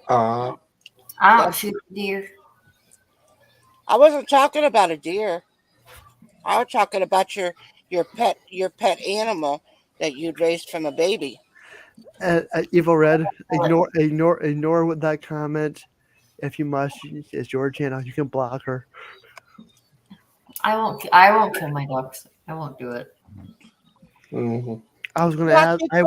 I don't shoot a deer. I wasn't talking about a deer. I was talking about your pet animal that you'd raised from a baby. Evil Red, ignore with that comment. If you must, it's your channel. You can block her. I won't kill my ducks. I won't do it. Mm-hmm. I was going to ask. I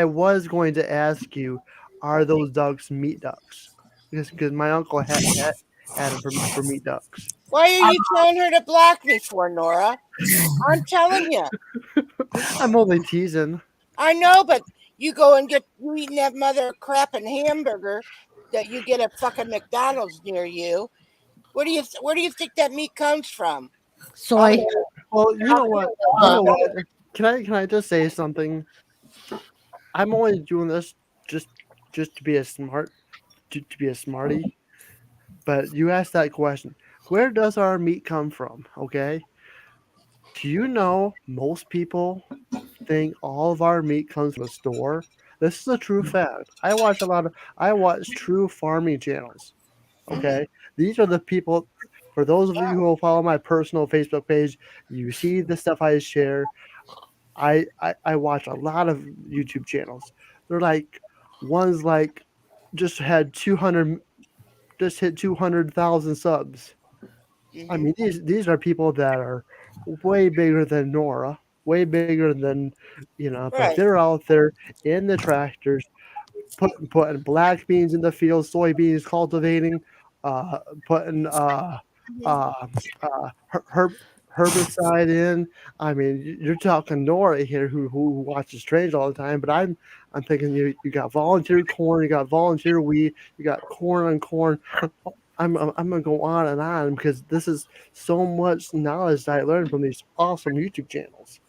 was going to ask you, are those ducks meat ducks? Because my uncle had them for meat ducks. Why are you telling her to block me for, Nora? I'm telling you. I'm only teasing. I know, but you go and you eating that mother crapping hamburger that you get at fucking McDonald's near you. Where do you think that meat comes from? Soy. Well, you know what? Can I just say something? I'm only doing this just just to be a to be a smarty. But you asked that question. Where does our meat come from? Okay. Do you know most people think all of our meat comes from a store? This is a true fact. I watch true farming channels. Okay. These are the people for those of you who will follow my personal Facebook page, you see the stuff I share. I watch a lot of YouTube channels. They're like one's like just had 200 just hit 200,000 subs. I mean, these are people that are way bigger than NORA, way bigger than, but they're out there in the tractors, putting black beans in the field, soybeans, cultivating, putting uh, herbicide in. I mean, you're talking NORA here, who watches trades all the time, but I'm thinking you got volunteer corn, you got volunteer wheat, you got corn on corn. I'm gonna go on because this is so much knowledge that I learned from these awesome YouTube channels.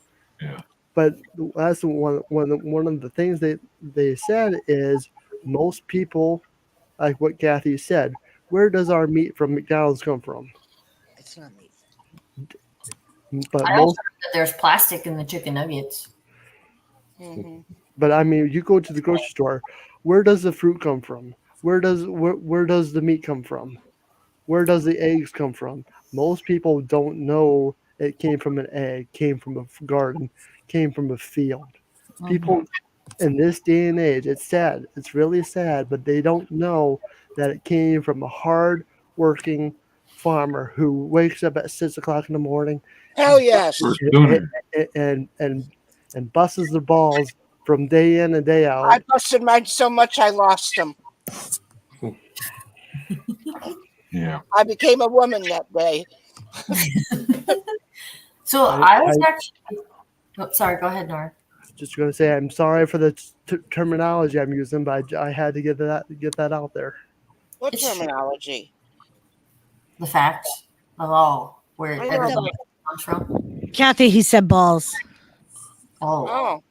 Yeah. But that's one of the things they said is most people, like what Kathy said, where does our meat from McDonald's come from? It's not meat. But I also most, heard that there's plastic in the chicken nuggets. but I mean, you go to the grocery store, where does the fruit come from? Where does the meat come from? Where does the eggs come from? Most people don't know it came from an egg, came from a garden, came from a field. People in this day and age, it's sad. It's really sad, but they don't know that it came from a hard working farmer who wakes up at 6 o'clock in the morning Hell yes. and busts their balls from day in and day out. I busted mine so much I lost them. Yeah. I became a woman that day. So I was actually. Oh, sorry, go ahead, Nora. Just going to say I'm sorry for the terminology I'm using, but I had to get that out there. What terminology? The facts of all where everything comes from. Kathy, he said balls. Oh.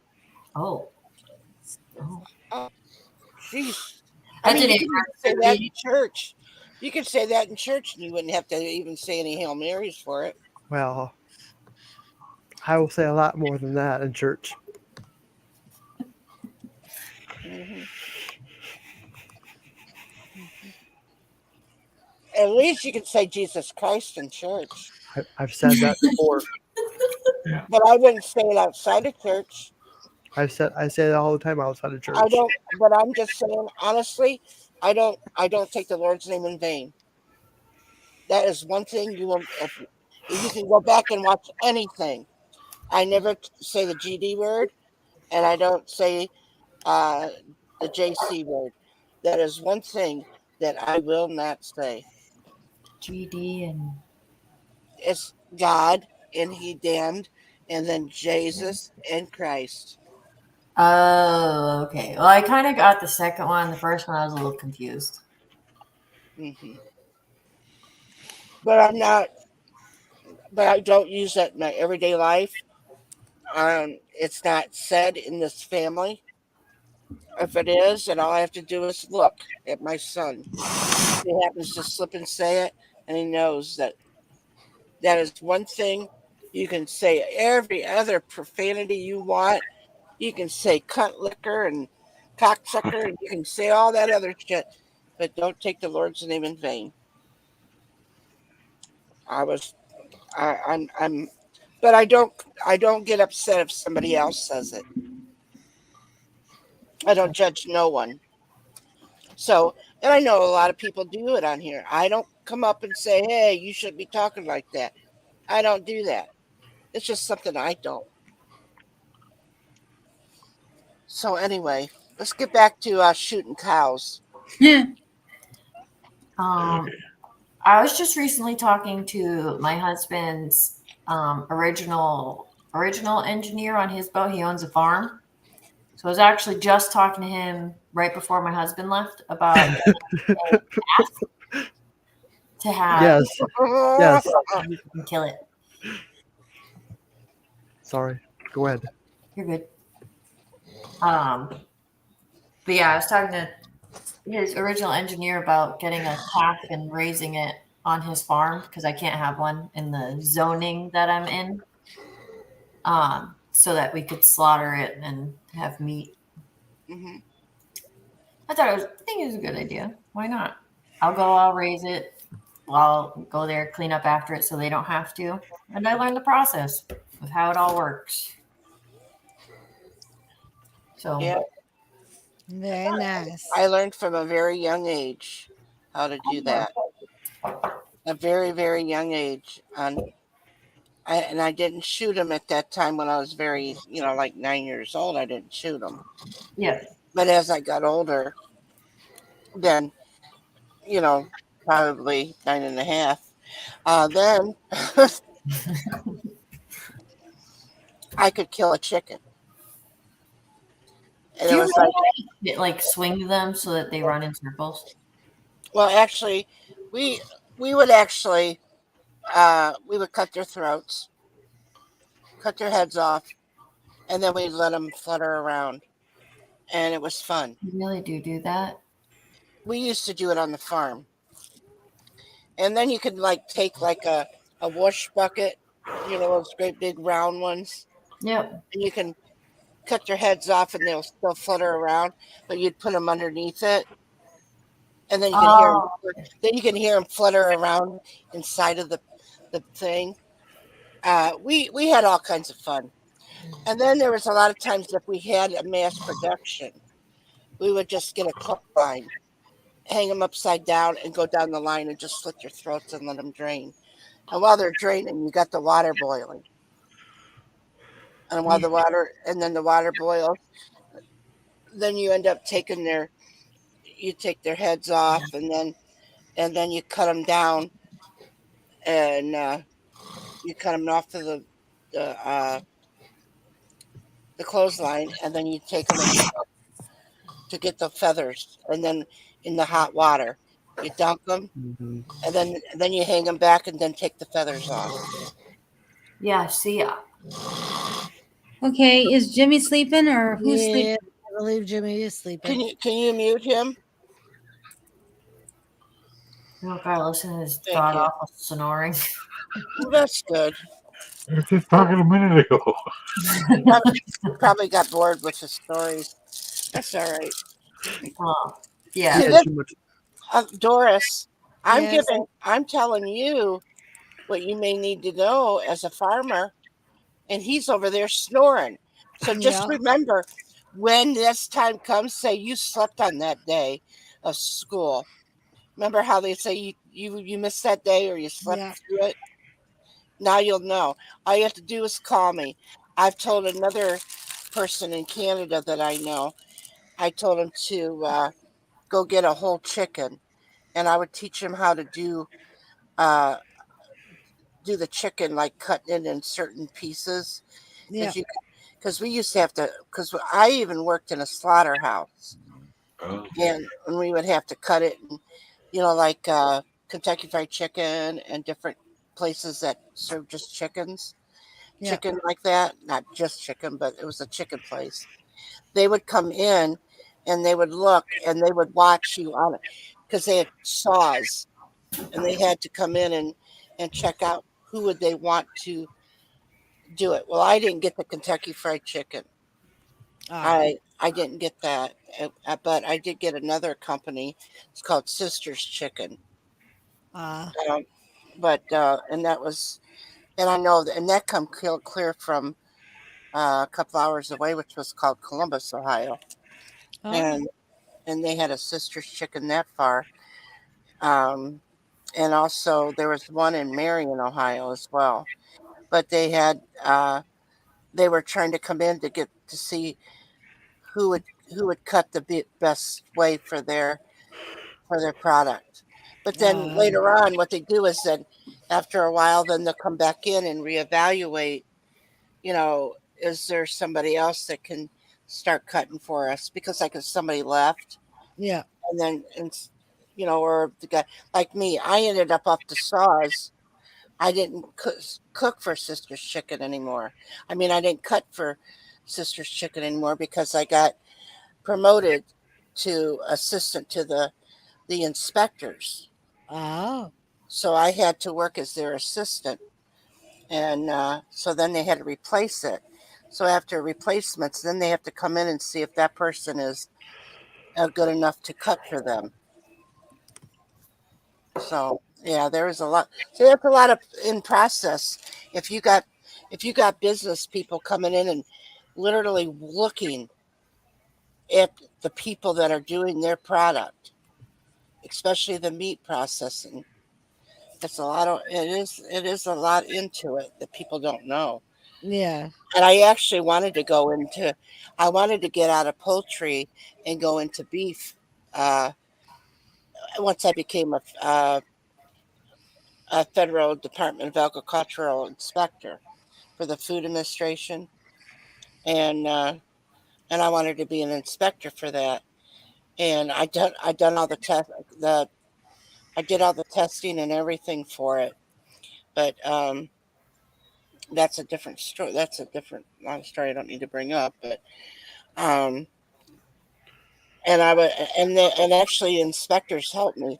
Jeez. I mean, you can say that in church. You could say that in church, and you wouldn't have to even say any Hail Marys for it. Well, I will say a lot more than that in church. At least you can say Jesus Christ in church. I've said that before. Yeah. But I wouldn't say it outside of church. I say it all the time outside of church. I don't. But I'm just saying, honestly, I don't take the Lord's name in vain. That is one thing you will. If you can go back and watch anything, I never say the GD word, and I don't say the JC word. That is one thing that I will not say. GD and it's God and He damned, and then Jesus and Christ. Oh, okay. Well, I kind of got the second one. The first one, I was a little confused. But I'm not. But I don't use that in my everyday life. It's not said in this family. If it is, then all I have to do is look at my son. He happens to slip and say it, and he knows that is one thing. You can say every other profanity you want. You can say cunt liquor and cocksucker, and you can say all that other shit, but don't take the Lord's name in vain. But I don't get upset if somebody else says it. I don't judge no one. So, and I know a lot of people do it on here. I don't come up and say, hey, you shouldn't be talking like that. I don't do that. It's just something I don't. So anyway, let's get back to shooting cows. I was just recently talking to my husband's original engineer on his boat. He owns a farm. So I was actually just talking to him right before my husband left about to have. Yes. And kill it. Sorry. Go ahead. You're good. But yeah, I was talking to his original engineer about getting a calf and raising it on his farm because I can't have one in the zoning that I'm in. So that we could slaughter it and have meat. Mm-hmm. I think it was a good idea. Why not? I'll raise it. I'll go there, clean up after it so they don't have to. And I learned the process of how it all works. So yeah, Very nice. I learned from a very young age how to do that. A very, very young age. And I didn't shoot them at that time when I was very, like 9 years old. I didn't shoot them. yeah. But as I got older, then, you know, probably 9.5, then I could kill a chicken. And Do it you was like, like swing them so that they run in circles? well, actually, we we would actually we would cut their throats, cut their heads off, and then we'd let them flutter around, and it was fun. You really do that? We used to do it on the farm, and then you could like take like a wash bucket, those great big round ones, Yep. and you can cut their heads off, and they'll still flutter around, but you'd put them underneath it, and then you can hear them. Oh, Then you can hear them flutter around inside of the thing. We had all kinds of fun. And then there was a lot of times if we had a mass production, we would just get a clothesline, hang them upside down, and go down the line and just slit their throats and let them drain. And while they're draining, you got the water boiling. And while the water boils, then you end up you take their heads off, and then you cut them down, and you cut them off to the uh, the clothesline, and then you take them to get the feathers, and then in the hot water, you dunk them, Mhm. and then you hang them back, and then take the feathers off. yeah. See, Okay, is Jimmy sleeping or who's Yeah, sleeping? I believe Jimmy is sleeping. Can you mute him? oh god, listen to his Thank god you. awful snoring. Well, that's good. I was just talking a minute ago. Probably got bored with his stories. That's all right. Yeah. See, He had this, too much. Doris, Yes. I'm telling you what you may need to know as a farmer, and he's over there snoring. So just Yeah. remember, when this time comes, say you slept on that day of school. Remember how they say you missed that day or you slept Yeah. through it? Now you'll know. All you have to do is call me. I've told another person in Canada that I know, I told him to go get a whole chicken, and I would teach him how to uh, do the chicken, like cutting it in certain pieces. Yeah. Because we used to have to, because I even worked in a slaughterhouse, Oh, and we would have to cut it, and, like Kentucky Fried Chicken and different places that serve just Yeah. chicken like that. Not just chicken, but it was a chicken place. They would come in and they would look and they would watch you on it because they had saws, and they had to come in and check out who would they want to do it. Well, I didn't get the Kentucky Fried Chicken. I didn't get that, but I did get another company. It's called Sisters Chicken. Uh, Um, but and that was, and I know that, and that come clear from a couple hours away, which was called Columbus, Ohio, oh, and they had a Sisters Chicken that far. Um, and also there was one in Marion, Ohio, as well. But they were trying to come in to get to see who would cut the best way for their product. But then uh, later on, what they do is then after a while, then they'll come back in and reevaluate. Is there somebody else that can start cutting for us? Because like if somebody left, yeah. and then or the guy like me, I ended up off the saws. I didn't cook for Sister's Chicken anymore. I mean, I didn't cut for Sister's Chicken anymore because I got promoted to assistant to the inspectors. Oh. So I had to work as their assistant. And so then they had to replace it. So after replacements, then they have to come in and see if that person is good enough to cut for them. So yeah, there is a lot. So that's a lot of in process. If you got business people coming in and literally looking at the people that are doing their product, especially the meat processing, it's a lot of it is a lot into it that people don't know. Yeah. And I actually wanted to go into, I wanted to get out of poultry and go into beef. Uh, once I became a federal Department of Agricultural inspector for the Food Administration, and I wanted to be an inspector for that. And I done all the I did all the testing and everything for it. But that's a different story. That's a different long story. I don't need to bring up, but um, and I would and actually inspectors helped me,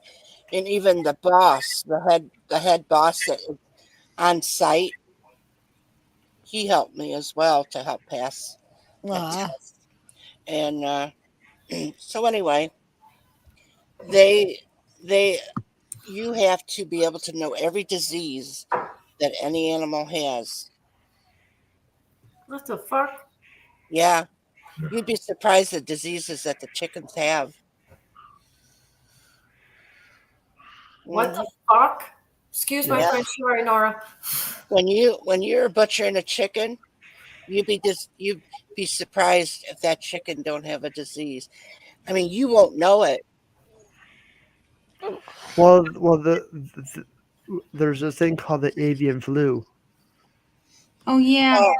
and even the boss, the head boss that on site, he helped me as well to help pass that test. And so anyway, they they you have to be able to know every disease that any animal has. What the fuck? Yeah, you'd be surprised the diseases that the chickens have. What the Mhm. fuck? Excuse my Yeah. French, sorry, Nora. When you're butchering a chicken, you'd be surprised if that chicken don't have a disease. I mean, you won't know it. Well, there's this thing called the avian flu. Oh yeah.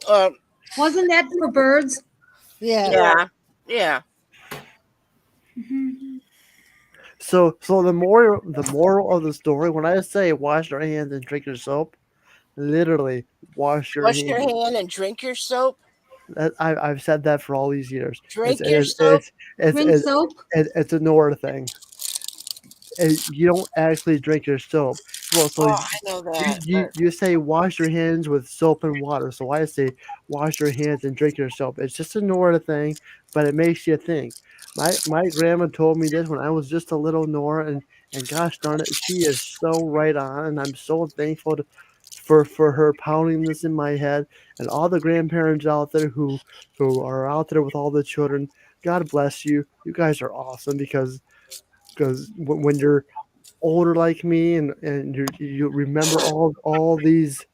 Um, Wasn't that for birds? Yeah. yeah, yeah. Mhm. So the moral of the story, when I say wash your hands and drink your soap, literally wash your Wash your hands. hand and drink your soap. I've said that for all these years. It's Drink your it's soap. it's it's Drink it's, soap. it's a NORA thing. You don't actually drink your soap. Well, so Oh, I know that, but you say wash your hands with soap and water. So I say wash your hands and drink your soap. It's just a NORA thing, but it makes you think. My grandma told me this when I was just a little NORA, and gosh darn it, she is so right on, and I'm so thankful for her pounding this in my head, and all the grandparents out there who are out there with all the children. God bless you. You guys are awesome because when you're older like me and you remember all these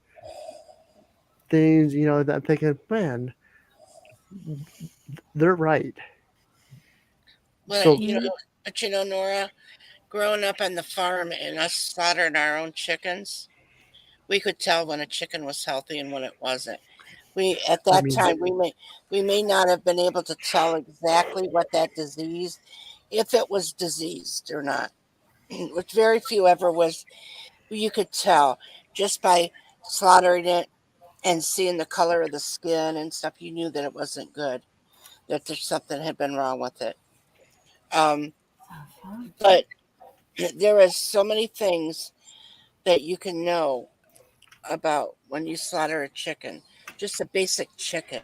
things, that I'm thinking, man, they're right. but So Mhm. Nora, growing up on the farm and us slaughtering our own chickens, we could tell when a chicken was healthy and when it wasn't. We at I that mean, time we may not have been able to tell exactly what that disease, if it was diseased or not. Which very few ever was. You could tell just by slaughtering it and seeing the color of the skin and stuff. You knew that it wasn't good. That there's something had been wrong with it. Um, but there is so many things that you can know about when you slaughter a chicken. Just a basic chicken,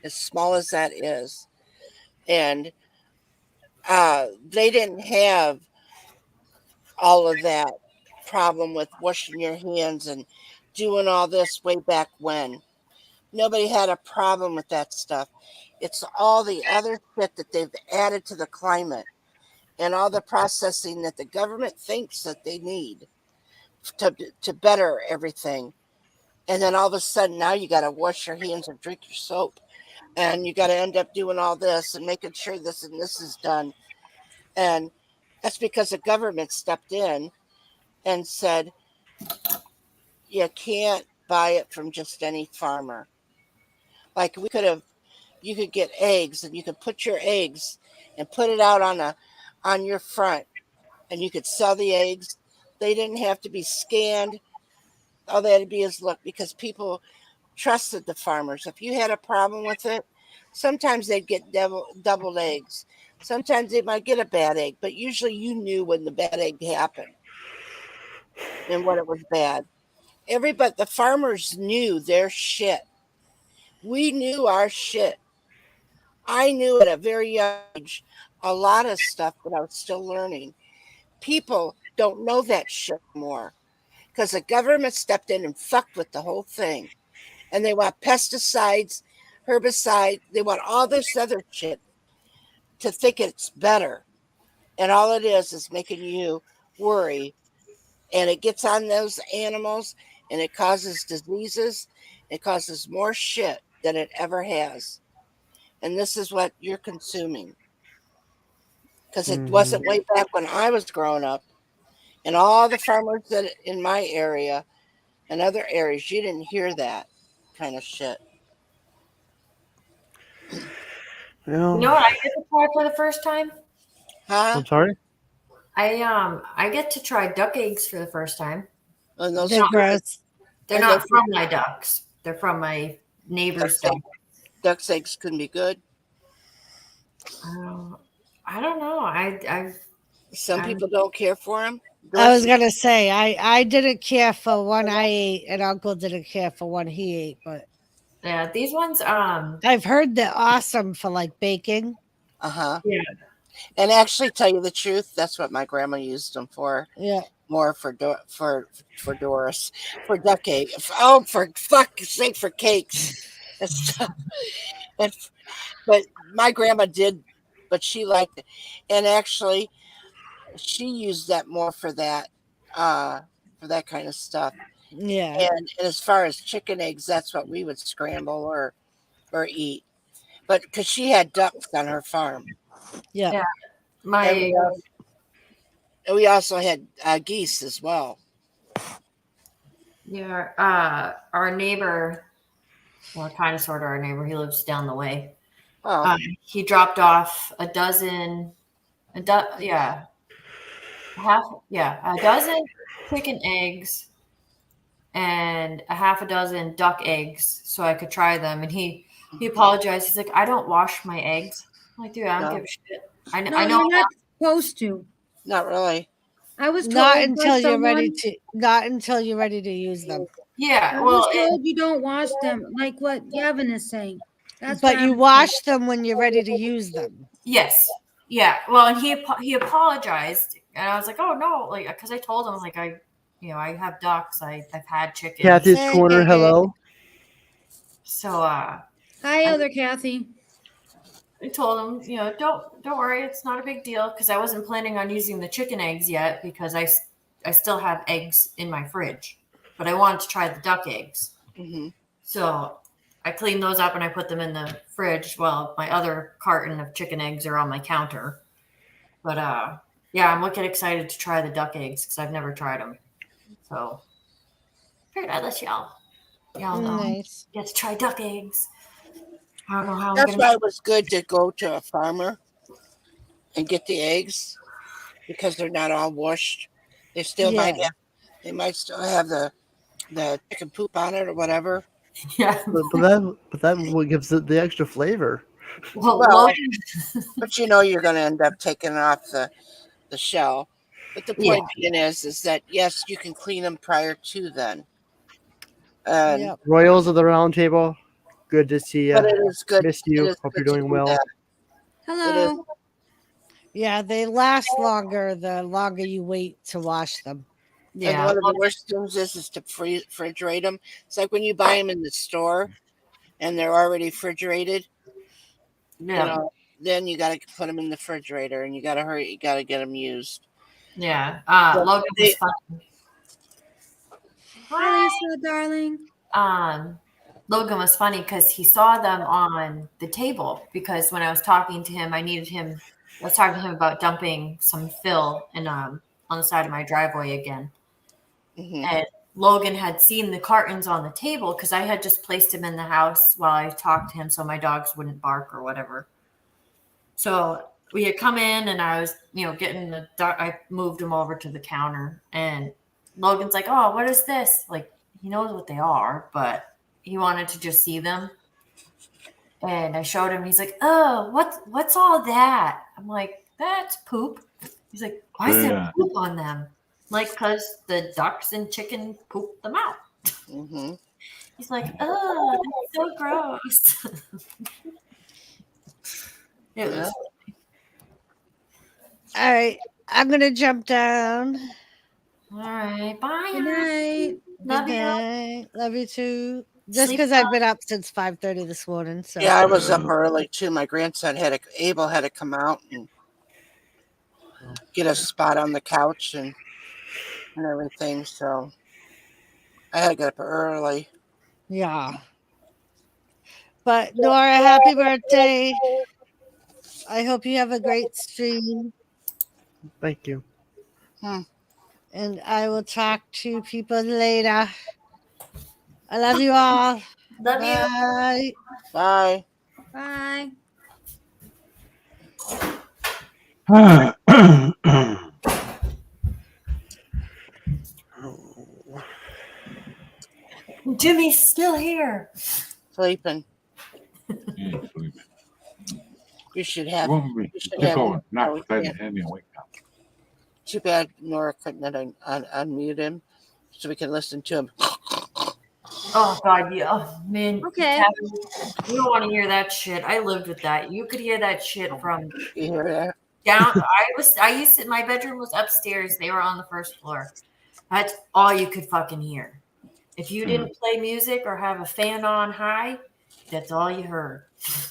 as small as that is, and they didn't have all of that problem with washing your hands and doing all this way back when. Nobody had a problem with that stuff. It's all the other shit that they've added to the climate and all the processing that the government thinks that they need to better everything. And then all of a sudden now you got to wash your hands and drink your soap. And you got to end up doing all this and making sure this and this is done. And that's because the government stepped in and said, you can't buy it from just any farmer. Like we could have, you could get eggs and you could put your eggs and put it out on your front and you could sell the eggs. They didn't have to be scanned. All they had to be is look because people trusted the farmers. If you had a problem with it, sometimes they'd get doubled eggs. Sometimes they might get a bad egg, but usually you knew when the bad egg happened and when it was bad. The farmers knew their shit. We knew our shit. I knew at a very young age a lot of stuff that I was still learning. People don't know that shit more because the government stepped in and fucked with the whole thing. And they want pesticides, herbicides, they want all this other shit to think it's better. And all it is making you worry. And it gets on those animals and it causes diseases. It causes more shit than it ever has. And this is what you're consuming. Because it wasn't way back when I was growing up. And all the farmers that in my area and other areas, you didn't hear that kind of shit. You know what I get to try for the first time? Huh? I'm sorry? I get to try duck eggs for the first time. And those They're gross. They're And not those- from my ducks. They're from my neighbor's ducks. Duck's eggs can be good. I don't know. Some people don't care for them. I was gonna say I didn't care for one I ate, and Uncle didn't care for one he ate, but yeah, these ones. I've heard they're awesome for like baking. Uh-huh. Yeah. And actually, tell you the truth, that's what my grandma used them for. Yeah. More for Doris, for duck egg. Oh, for fuck's sake, for cakes and stuff. But my grandma did, but she liked it, and actually, she used that more for that kind of stuff. Yeah. And as far as chicken eggs, that's what we would scramble or eat. But because she had ducks on her farm. Yeah. And we also had geese as well. Yeah. Our neighbor, well, kind of sort of our neighbor, he lives down the way. Oh. He dropped off a dozen chicken eggs and a half a dozen duck eggs so I could try them. And he apologized. He's like, I don't wash my eggs. I'm like, dude, I don't give a shit. I know. You're not supposed to. Not really. I was told not until you're someone, ready to use them. Yeah. I was told you don't wash them, like what Gavin is saying. But you wash them when you're ready to use them. Yes. Yeah. Well, and he apologized, and I was like, oh no, like because I told him like I have ducks, I've had chickens. Kathy's Corner, hello. So hi, other Kathy. I told him, don't worry, it's not a big deal because I wasn't planning on using the chicken eggs yet because I still have eggs in my fridge, but I wanted to try the duck eggs. Mm-hmm. So I cleaned those up and I put them in the fridge. Well, my other carton of chicken eggs are on my counter. But yeah, I'm looking excited to try the duck eggs because I've never tried them. So figured I'd let y'all know. Nice. Get to try duck eggs. I don't know how. That's why it was good to go to a farmer and get the eggs because they're not all washed. They still might still have the chicken poop on it or whatever. Yeah, but that what gives it the extra flavor. Well, but you're going to end up taking off the shell. But the point being is that yes, you can clean them prior to then. Royals of the Round Table, good to see you. But it is good. Miss you. Hope you're doing well. Hello. Yeah, they last longer the longer you wait to wash them. Yeah. And one of the worst things is to refrigerate them. It's like when you buy them in the store and they're already refrigerated. Yeah. Then you got to put them in the refrigerator and you got to hurry. You got to get them used. Yeah. Logan was funny. Hi, Lisa, darling. Logan was funny because he saw them on the table because when I was talking to him, I was talking to him about dumping some fill on the side of my driveway again. Mm-hmm. And Logan had seen the cartons on the table because I had just placed him in the house while I talked to him so my dogs wouldn't bark or whatever. So we had come in and I was, getting I moved him over to the counter and Logan's like, oh, what is this? Like, he knows what they are, but he wanted to just see them. And I showed him. He's like, "Oh, what's all that?" I'm like, "That's poop." He's like, "Why is there poop on them?" I'm like, "Because the ducks and chicken poop them out." Mm-hmm. He's like, "Oh, that's so gross." It was funny. All right, I'm gonna jump down. All right, bye. Good night. Love Good you. night. Love you too. Just Sleep because well. I've been up since 5:30 this morning. So Yeah, I was up early too. My grandson Abel had to come out and get a spot on the couch and everything. So I had to get up early. yeah. But Nora, happy birthday. I hope you have a great stream. Thank you. And I will talk to people later. I love you all. Love you. Bye. Bye. Bye. Jimmy's still here. Sleeping. Sleeping. You should have. Too bad Nora couldn't unmute him so we can listen to him. Oh God, yeah, man. Okay. You don't want to hear that shit. I lived with that. You could hear that shit from You hear that? down. My bedroom was upstairs. They were on the first floor. That's all you could fucking hear. If you didn't play music or have a fan on high, that's all you heard.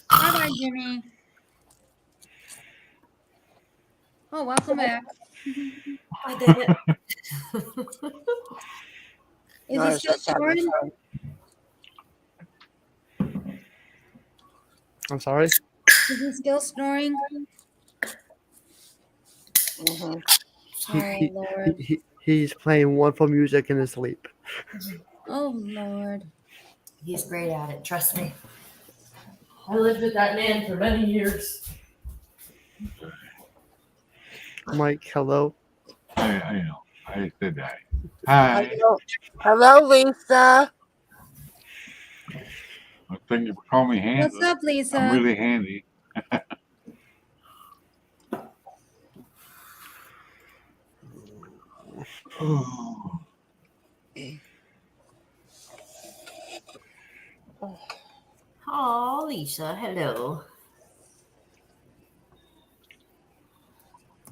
Bye, Jimmy. Oh, welcome back. I did it. Is he still snoring? I'm sorry? Is he still snoring? Mm-hmm. Oh, Lord. He's playing wonderful music in his sleep. Oh, Lord. He's great at it. Trust me. I lived with that man for many years. Mike, hello. I know. I said that. Hi. Hello, Lisa. Thank you for calling me handy. What's up, Lisa? I'm really handy. Oh, Lisa, hello.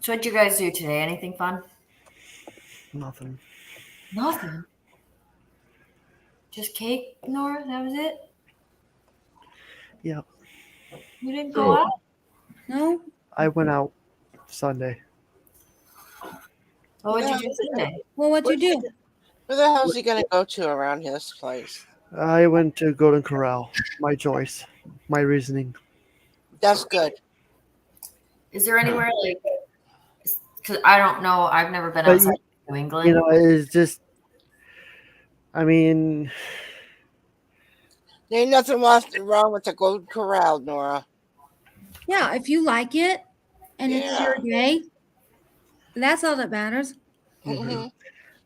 So what'd you guys do today? Anything fun? Nothing. Nothing. Just cake, Nora? That was it? Yep. You didn't go out? No? I went out Sunday. What would you do Sunday? Well, what'd you do? Where the hell is he going to go to around this place? I went to Golden Corral. My choice. My reasoning. That's good. Is there anywhere like, because I don't know, I've never been outside New England. You know, it's just, I mean, there ain't nothing wrong with the Golden Corral, Nora. Yeah, if you like it and it's your day, that's all that matters. Mm-hmm.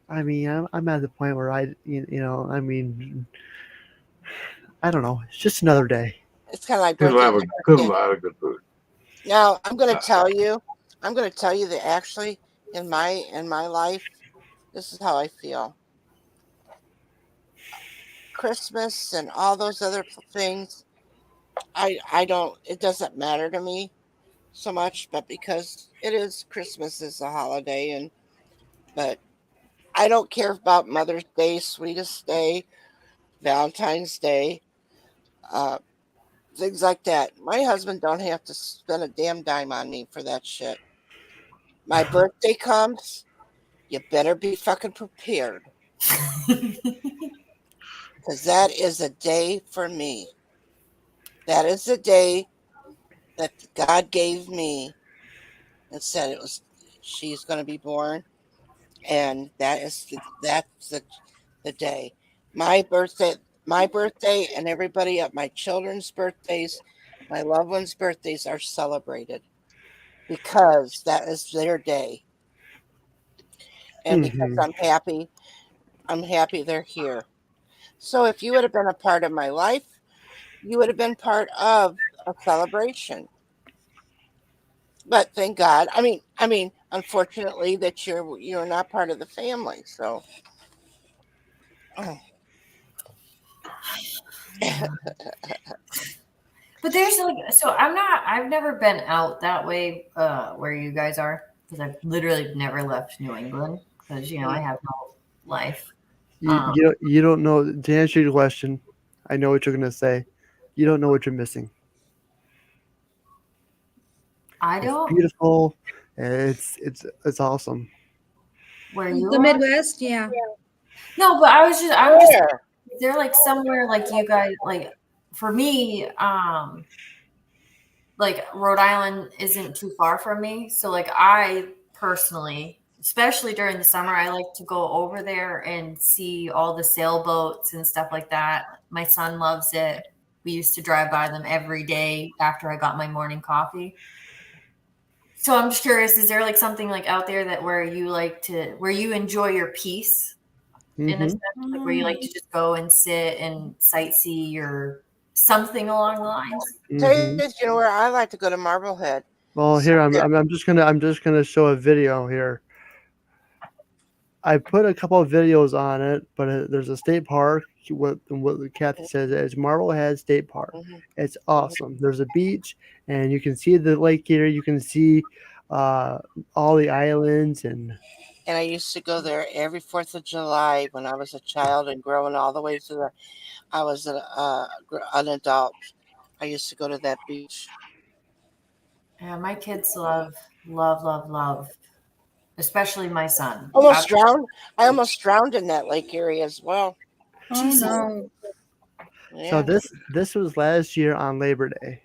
I mean, I'm at the point where I mean, I don't know. It's just another day. It's kind of like a lot of good food. Now, I'm going to tell you that actually in my life, this is how I feel. Christmas and all those other things, I don't, it doesn't matter to me so much, but because Christmas is a holiday, but I don't care about Mother's Day, Sweetest Day, Valentine's Day, things like that. My husband don't have to spend a damn dime on me for that shit. My birthday comes, you better be fucking prepared. Because that is a day for me. That is the day that God gave me and said she's going to be born. And that's the day. My birthday and everybody at my children's birthdays, my loved ones' birthdays are celebrated because that is their day. And because I'm happy they're here. So if you would have been a part of my life, you would have been part of a celebration. But thank God. I mean, unfortunately, that you're not part of the family. So. But there's like, so I've never been out that way where you guys are, because I've literally never left New England because, you know, I have no life. You don't know, to answer your question, I know what you're going to say. You don't know what you're missing. I It's don't. beautiful. It's awesome. Where you The are? Midwest, yeah. No, but I'm just is there like somewhere like you guys, like for me, like Rhode Island isn't too far from me. So like I personally, especially during the summer, I like to go over there and see all the sailboats and stuff like that. My son loves it. We used to drive by them every day after I got my morning coffee. So I'm just curious, is there like something like out there that where you enjoy your peace in a sense, like where you like to just go and sit and sightsee or something along the lines? You know where I like to go to Marblehead. Well, here I'm just gonna show a video here. I put a couple of videos on it, but there's a state park. What Kathy says is Marblehead State Park. It's awesome. There's a beach, and you can see the lake here. You can see all the islands And I used to go there every 4th of July when I was a child and growing all the way through I was an adult. I used to go to that beach. Yeah, my kids love, especially my son. Almost drowned. I almost drowned in that lake area as well. Oh no. Yeah. So this was last year on Labor Day.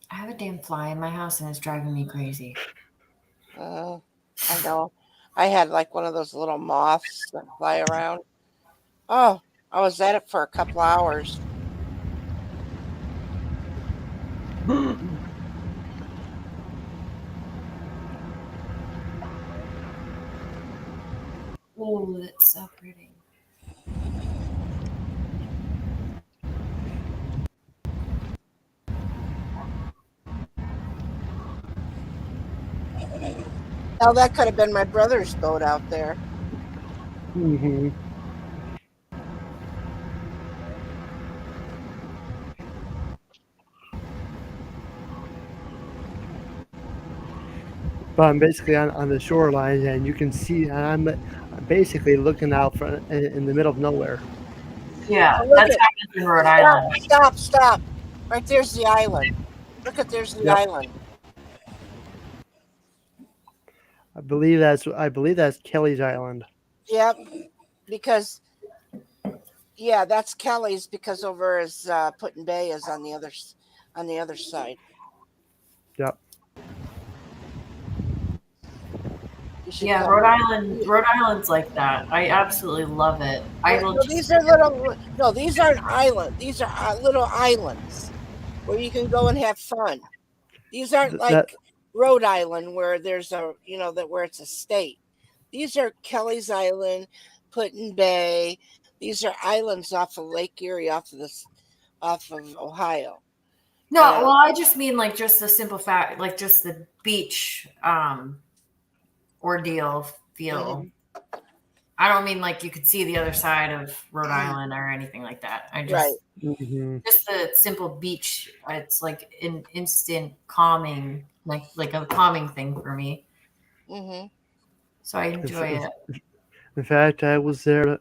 I have a damn fly in my house and it's driving me crazy. I know. I had like one of those little moths that fly around. Oh, I was at it for a couple hours. Oh, that's so pretty. Now that could have been my brother's boat out there. But I'm basically on the shoreline, and you can see I'm basically looking out in the middle of nowhere. Yeah, that's happening in Rhode Island. Stop. Right there's the island. Look at there's the island. I believe that's Kelly's Island. Yep. Because that's Kelly's, because over is Put-in Bay is on the other side. Yep. Yeah, Rhode Island's like that. I absolutely love it. These aren't islands. These are little islands where you can go and have fun. These aren't like Rhode Island where there's where it's a state. These are Kelly's Island, Put-in Bay. These are islands off of Lake Erie, off of Ohio. No, well, I just mean like just the simple fact, like just the beach ordeal feel. I don't mean like you could see the other side of Rhode Island or anything like that. I just just the simple beach. It's like an instant calming, like a calming thing for me. So I enjoy it. In fact, I was there.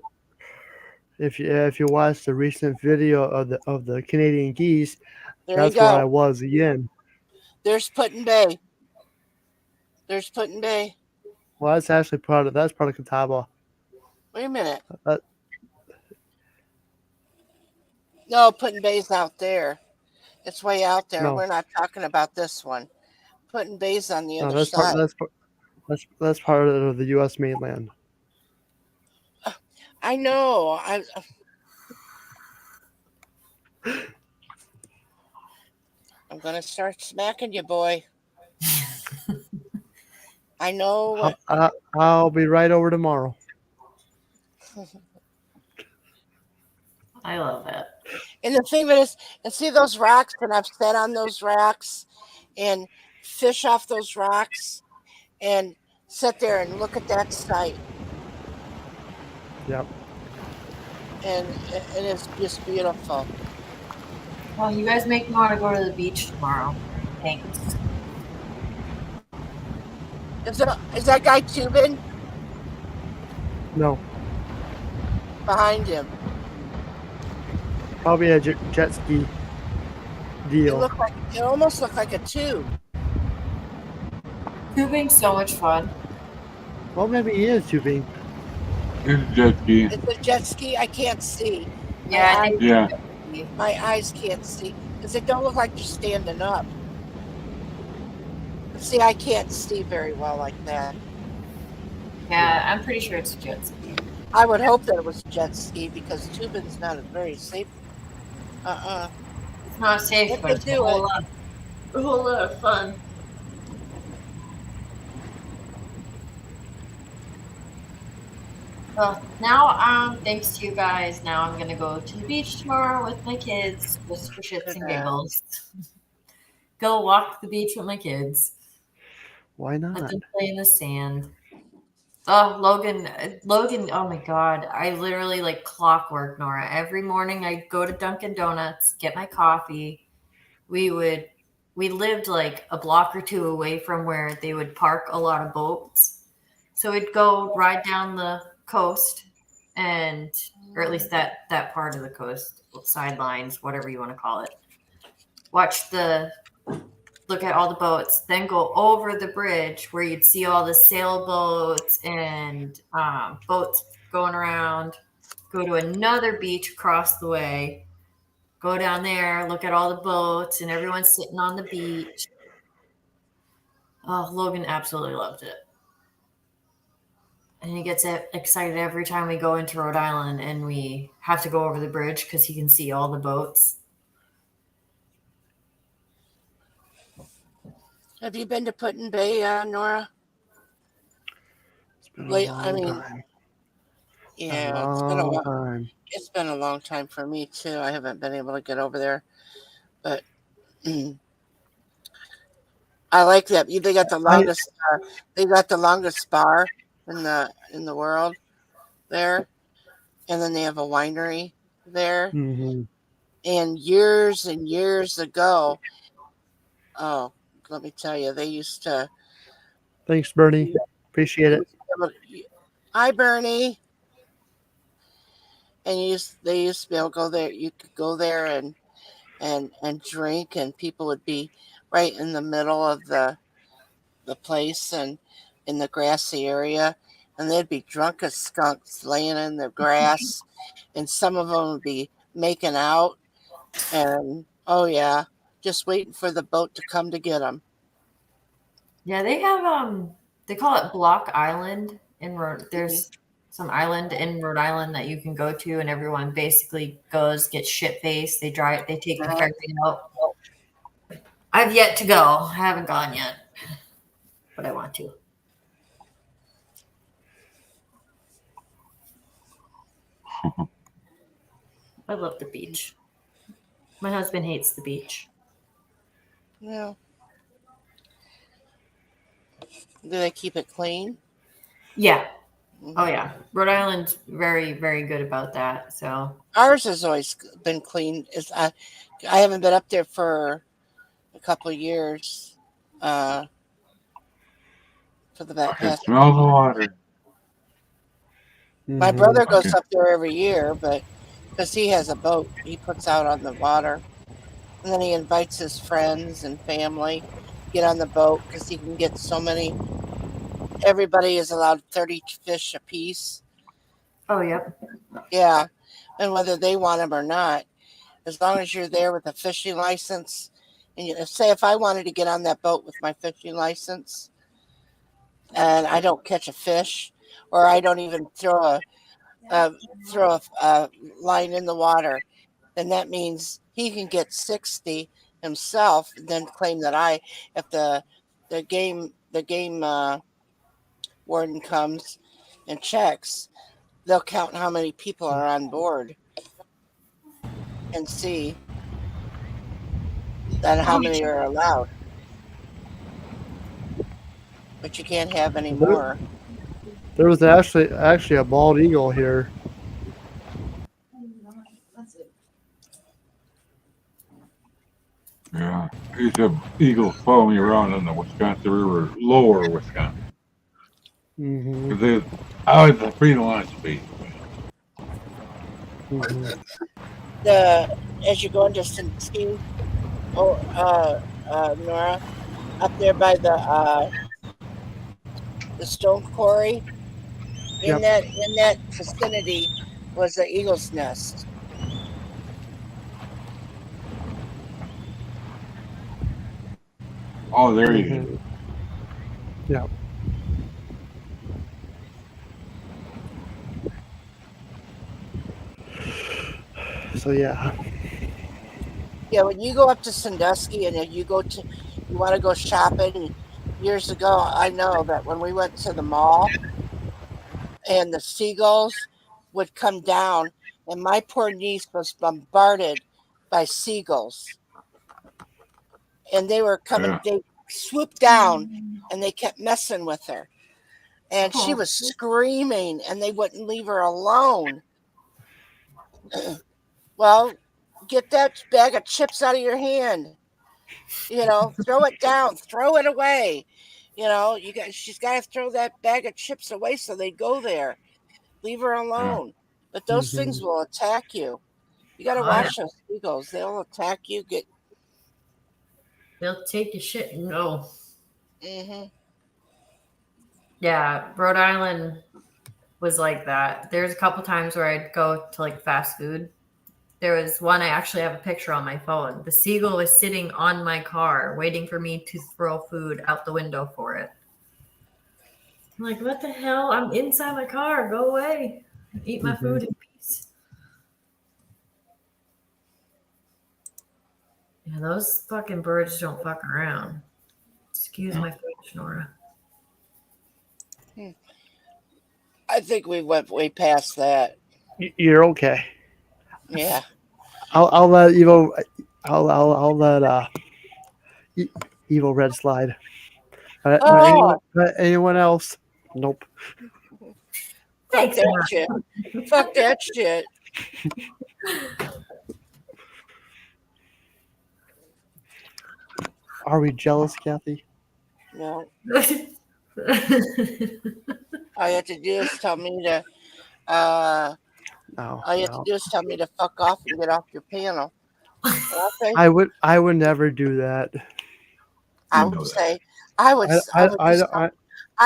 If you watch the recent video of the Canadian geese, that's where I was again. There's Put-in Bay. Well, that's actually part of Catawba. Wait a minute. No, Put-in Bay's out there. It's way out there. No. We're not talking about this one. Put-in Bay's on the other side. That's part of the U.S. mainland. I know. I'm gonna start smacking you, boy. I know what. I'll be right over tomorrow. I love it. And the thing of it is, and see those rocks, and I've sat on those rocks and fish off those rocks and sit there and look at that sight. Yep. And it's just beautiful. Well, you guys make me want to go to the beach tomorrow. Thanks. Is that guy tubing? No. Behind him. Probably a jet ski deal. It almost looked like a tube. Tubing's so much fun. Well, maybe he is tubing. It's a jet ski. It's a jet ski. I can't see. Yeah, I think my eyes can't see because it don't look like you're standing up. See, I can't see very well like that. Yeah, I'm pretty sure it's a jet ski. I would hope that it was a jet ski because tubing's not a very safe. It's not safe, but it's a whole lot of fun. Well, now, thanks to you guys, now I'm gonna go to the beach tomorrow with my kids, just for shits and giggles. Go walk the beach with my kids. Why not? Let them play in the sand. Oh, Logan, oh my God. I literally like clockwork, Nora. Every morning I'd go to Dunkin' Donuts, get my coffee. We lived like a block or two away from where they would park a lot of boats. So we'd go ride down the coast or at least that part of the coast, sidelines, whatever you want to call it. Look at all the boats, then go over the bridge where you'd see all the sailboats and boats going around, go to another beach across the way, go down there, look at all the boats and everyone's sitting on the beach. Oh, Logan absolutely loved it. And he gets excited every time we go into Rhode Island and we have to go over the bridge because he can see all the boats. Have you been to Put-in Bay, Nora? It's been a long time. Yeah, it's been a long time for me too. I haven't been able to get over there, but I like that. They got the longest. They got the longest bar in the world there, and then they have a winery there. Mm-hmm. And years ago, oh, let me tell you, they used to. Thanks, Bernie. Appreciate it. Hi, Bernie. And they used to be able to go there. You could go there and drink, and people would be right in the middle of the place and in the grassy area, and they'd be drunk as skunks laying in the grass, and some of them would be making out, and oh yeah, just waiting for the boat to come to get them. Yeah, they have they call it Block Island in there's some island in Rhode Island that you can go to, and everyone basically goes, gets shit faced. They take the ferry out. I've yet to go. I haven't gone yet, but I want to. I love the beach. My husband hates the beach. Yeah. Do they keep it clean? Yeah. Oh yeah. Rhode Island's very, very good about that. So ours has always been clean. I haven't been up there for a couple of years. For the I can smell the water. My brother goes up there every year, but because he has a boat, he puts out on the water, and then he invites his friends and family get on the boat because he can get so many. Everybody is allowed 30 fish a piece. Oh, yep. Yeah, and whether they want them or not, as long as you're there with a fishing license, and say if I wanted to get on that boat with my fishing license, and I don't catch a fish, or I don't even throw a line in the water, then that means he can get 60 himself, and then claim that if the game warden comes and checks, they'll count how many people are on board and see then how many are allowed. But you can't have any more. There was actually a bald eagle here. Yeah, I used to have eagles follow me around in the Wisconsin River, lower Wisconsin. Because I was a freelance space. As you go into Sandusky, Nora, up there by the stone quarry, in that vicinity was the eagle's nest. Oh, there you go. Yeah. So yeah. Yeah, when you go up to Sandusky and you want to go shopping. Years ago, I know that when we went to the mall and the seagulls would come down, and my poor niece was bombarded by seagulls. And they were coming, they swooped down and they kept messing with her. And she was screaming and they wouldn't leave her alone. Well, get that bag of chips out of your hand. Throw it down, throw it away. She's got to throw that bag of chips away so they go there. Leave her alone. But those things will attack you. You got to watch those seagulls. They'll attack you. They'll take your shit and go. Yeah, Rhode Island was like that. There's a couple times where I'd go to like fast food. There was one, I actually have a picture on my phone. The seagull was sitting on my car waiting for me to throw food out the window for it. I'm like, what the hell? I'm inside my car. Go away. Eat my food in peace. Yeah, those fucking birds don't fuck around. Excuse my French, Nora. I think we went way past that. You're okay. Yeah. I'll let Evo. I'll let Evil Red slide. Anyone else? Nope. Fuck that shit. Fuck that shit. Are we jealous, Kathy? No. All you have to do is tell me to. All you have to do is tell me to fuck off and get off your panel. Okay. I would never do that. I would say I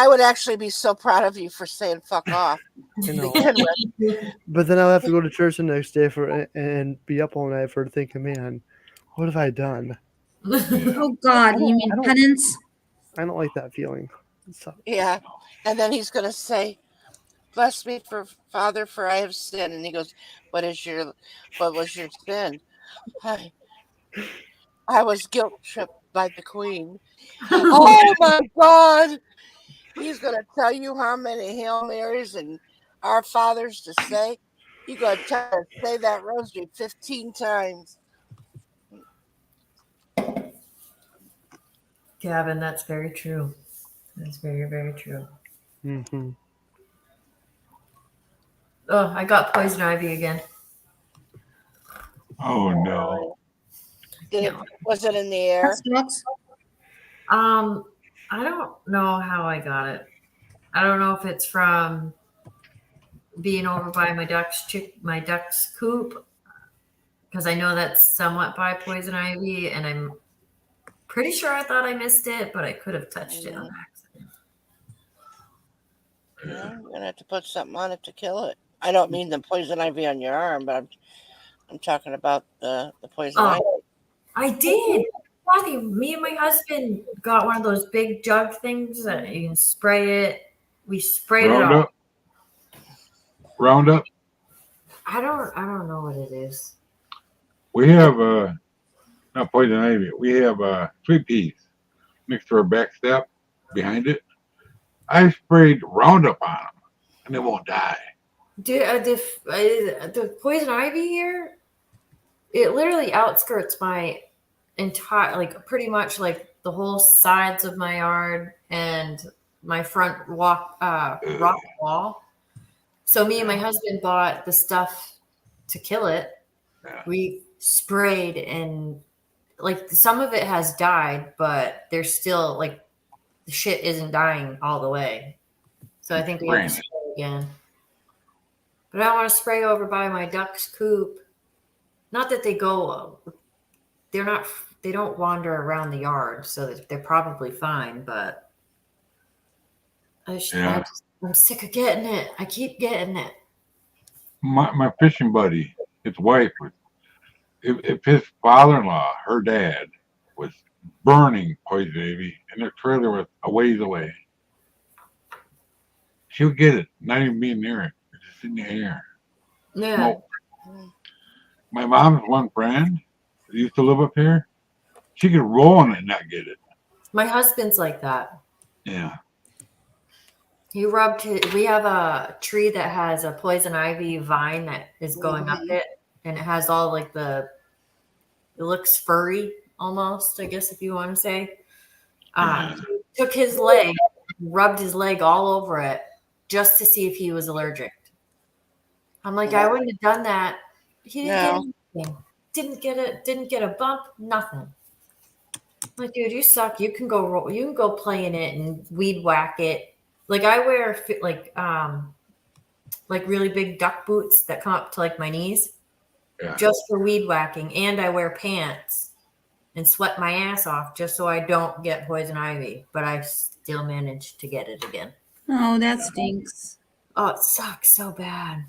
would actually be so proud of you for saying fuck off. But then I'll have to go to church the next day and be up all night for thinking, man, what have I done? Oh God, you mean penance? I don't like that feeling. So. Yeah, and then he's gonna say, "Bless me, Father, for I have sinned." And he goes, what was your sin?" I was guilt tripped by the Queen. Oh my God! He's gonna tell you how many Hail Marys and Our Fathers to say. You gotta tell her to say that rosary 15 times. Gavin, that's very true. That's very, very true. Oh, I got poison ivy again. Oh no! Was it in the air? I don't know how I got it. I don't know if it's from being over by my duck's coop, because I know that's somewhat by poison ivy, and I'm pretty sure I thought I missed it, but I could have touched it on accident. Yeah, you're gonna have to put something on it to kill it. I don't mean the poison ivy on your arm, but I'm talking about the poison ivy. I did. Me and my husband got one of those big jug things that you can spray it. We sprayed it all. Roundup. I don't know what it is. We have not poison ivy. We have sweet peas mixed to our back step behind it. I sprayed Roundup on them, and they won't die. The poison ivy here, it literally outskirts my entire, like pretty much like the whole sides of my yard and my front rock wall. So me and my husband bought the stuff to kill it. Yeah. We sprayed, and like some of it has died, but there's still like the shit isn't dying all the way. So I think we have to spray again. But I don't want to spray over by my duck's coop. Not that they go, they don't wander around the yard, so they're probably fine, but I'm sick of getting it. I keep getting it. My fishing buddy, his wife, if his father-in-law, her dad, was burning poison ivy and their trailer was a ways away, she would get it, not even being near it, just in the air. Yeah. Smoke. My mom's one friend that used to live up here, she could roll on it and not get it. My husband's like that. Yeah. He rubbed we have a tree that has a poison ivy vine that is going up it, and it has all like it looks furry almost, I guess, if you want to say. He took his leg, rubbed his leg all over it just to see if he was allergic. I'm like, I wouldn't have done that. He didn't get anything. Didn't get a bump, nothing. I'm like, dude, you suck. You can go play in it and weed whack it. Like I wear like really big duck boots that come up to like my knees, just for weed whacking, and I wear pants and sweat my ass off just so I don't get poison ivy. But I still managed to get it again. Oh, that stinks. Oh, it sucks so bad.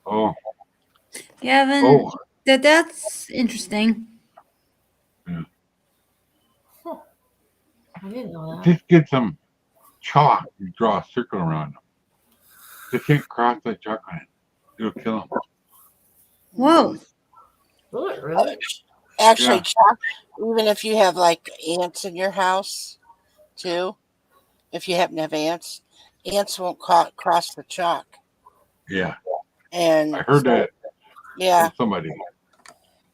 Oh. Gavin, that's interesting. Yeah. Huh. I didn't know that. Just get some chalk and draw a circle around them. They can't cross that chalk line. It'll kill them. Whoa. Really? Actually, chalk, even if you have like ants in your house, too, if you happen to have ants won't cross the chalk. Yeah. And I heard that. Yeah. From somebody.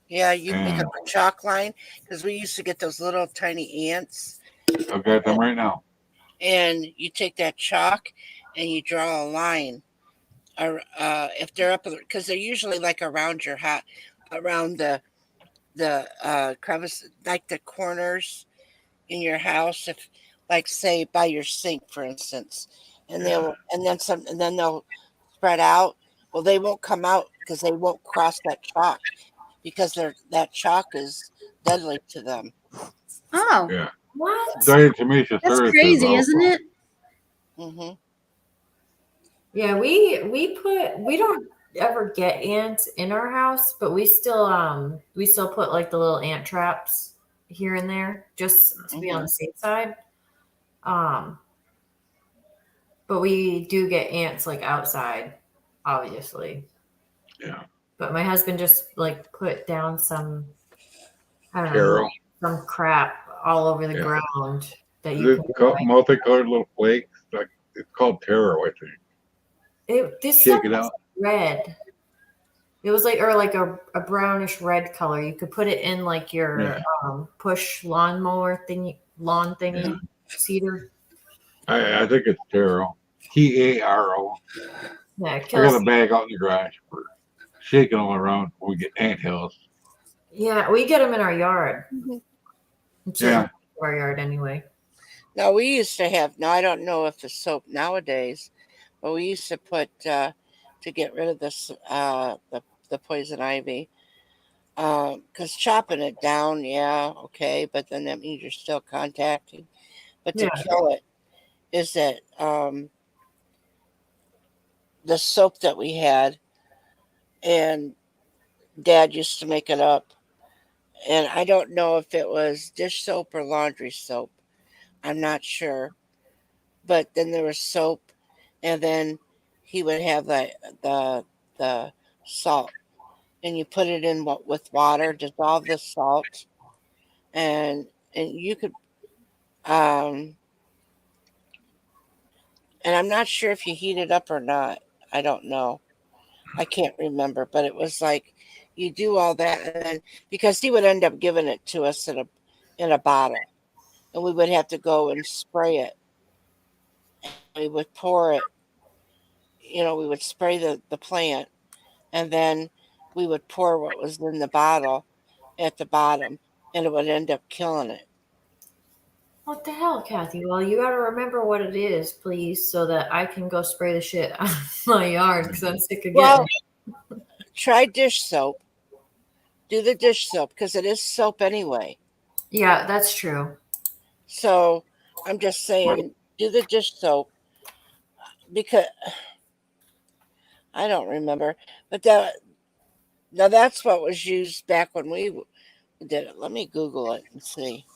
Yeah, you make up a chalk line, because we used to get those little tiny ants. I've got them right now. And you take that chalk and you draw a line. If they're up, because they're usually like around your hat, around the crevice, like the corners in your house. If, like, say by your sink, for instance, and then they'll spread out. Well, they won't come out because they won't cross that chalk, because that chalk is deadly to them. Oh. Yeah. What? That's crazy, isn't it? Mm-hmm. Yeah, we don't ever get ants in our house, but we still put like the little ant traps here and there just to be on the safe side. But we do get ants like outside, obviously. Yeah. But my husband just like put down some, I don't Carol. know, some crap all over the ground that you can multicolored little flakes. Like it's called taro, I think. This shake stuff it out. Red. It was like, or like a brownish red color. You could put it in like your push lawnmower thingy, cedar. I think it's taro. Taro. Yeah, I got a bag out in the garage for shaking them around when we get ant hills. Yeah, we get them in our yard. Yeah. Our yard anyway. Now we used to have. Now I don't know if the soap nowadays, but we used to put to get rid of this the poison ivy. Because chopping it down, okay, but then that means you're still contacting. But to kill it, is that the soap that we had, and Dad used to make it up, and I don't know if it was dish soap or laundry soap. I'm not sure, but then there was soap, and then he would have the salt, and you put it in with water, dissolve the salt, and you could, and I'm not sure if you heat it up or not. I don't know. I can't remember, but it was like you do all that, and then because he would end up giving it to us in a bottle, and we would have to go and spray it. We would pour it. We would spray the plant, and then we would pour what was in the bottle at the bottom, and it would end up killing it. What the hell, Kathy? Well, you got to remember what it is, please, so that I can go spray the shit out of my yard because I'm sick of getting it. Try dish soap. Do the dish soap because it is soap anyway. Yeah, that's true. So I'm just saying, do the dish soap because I don't remember, but now that's what was used back when we did it. Let me Google it and see.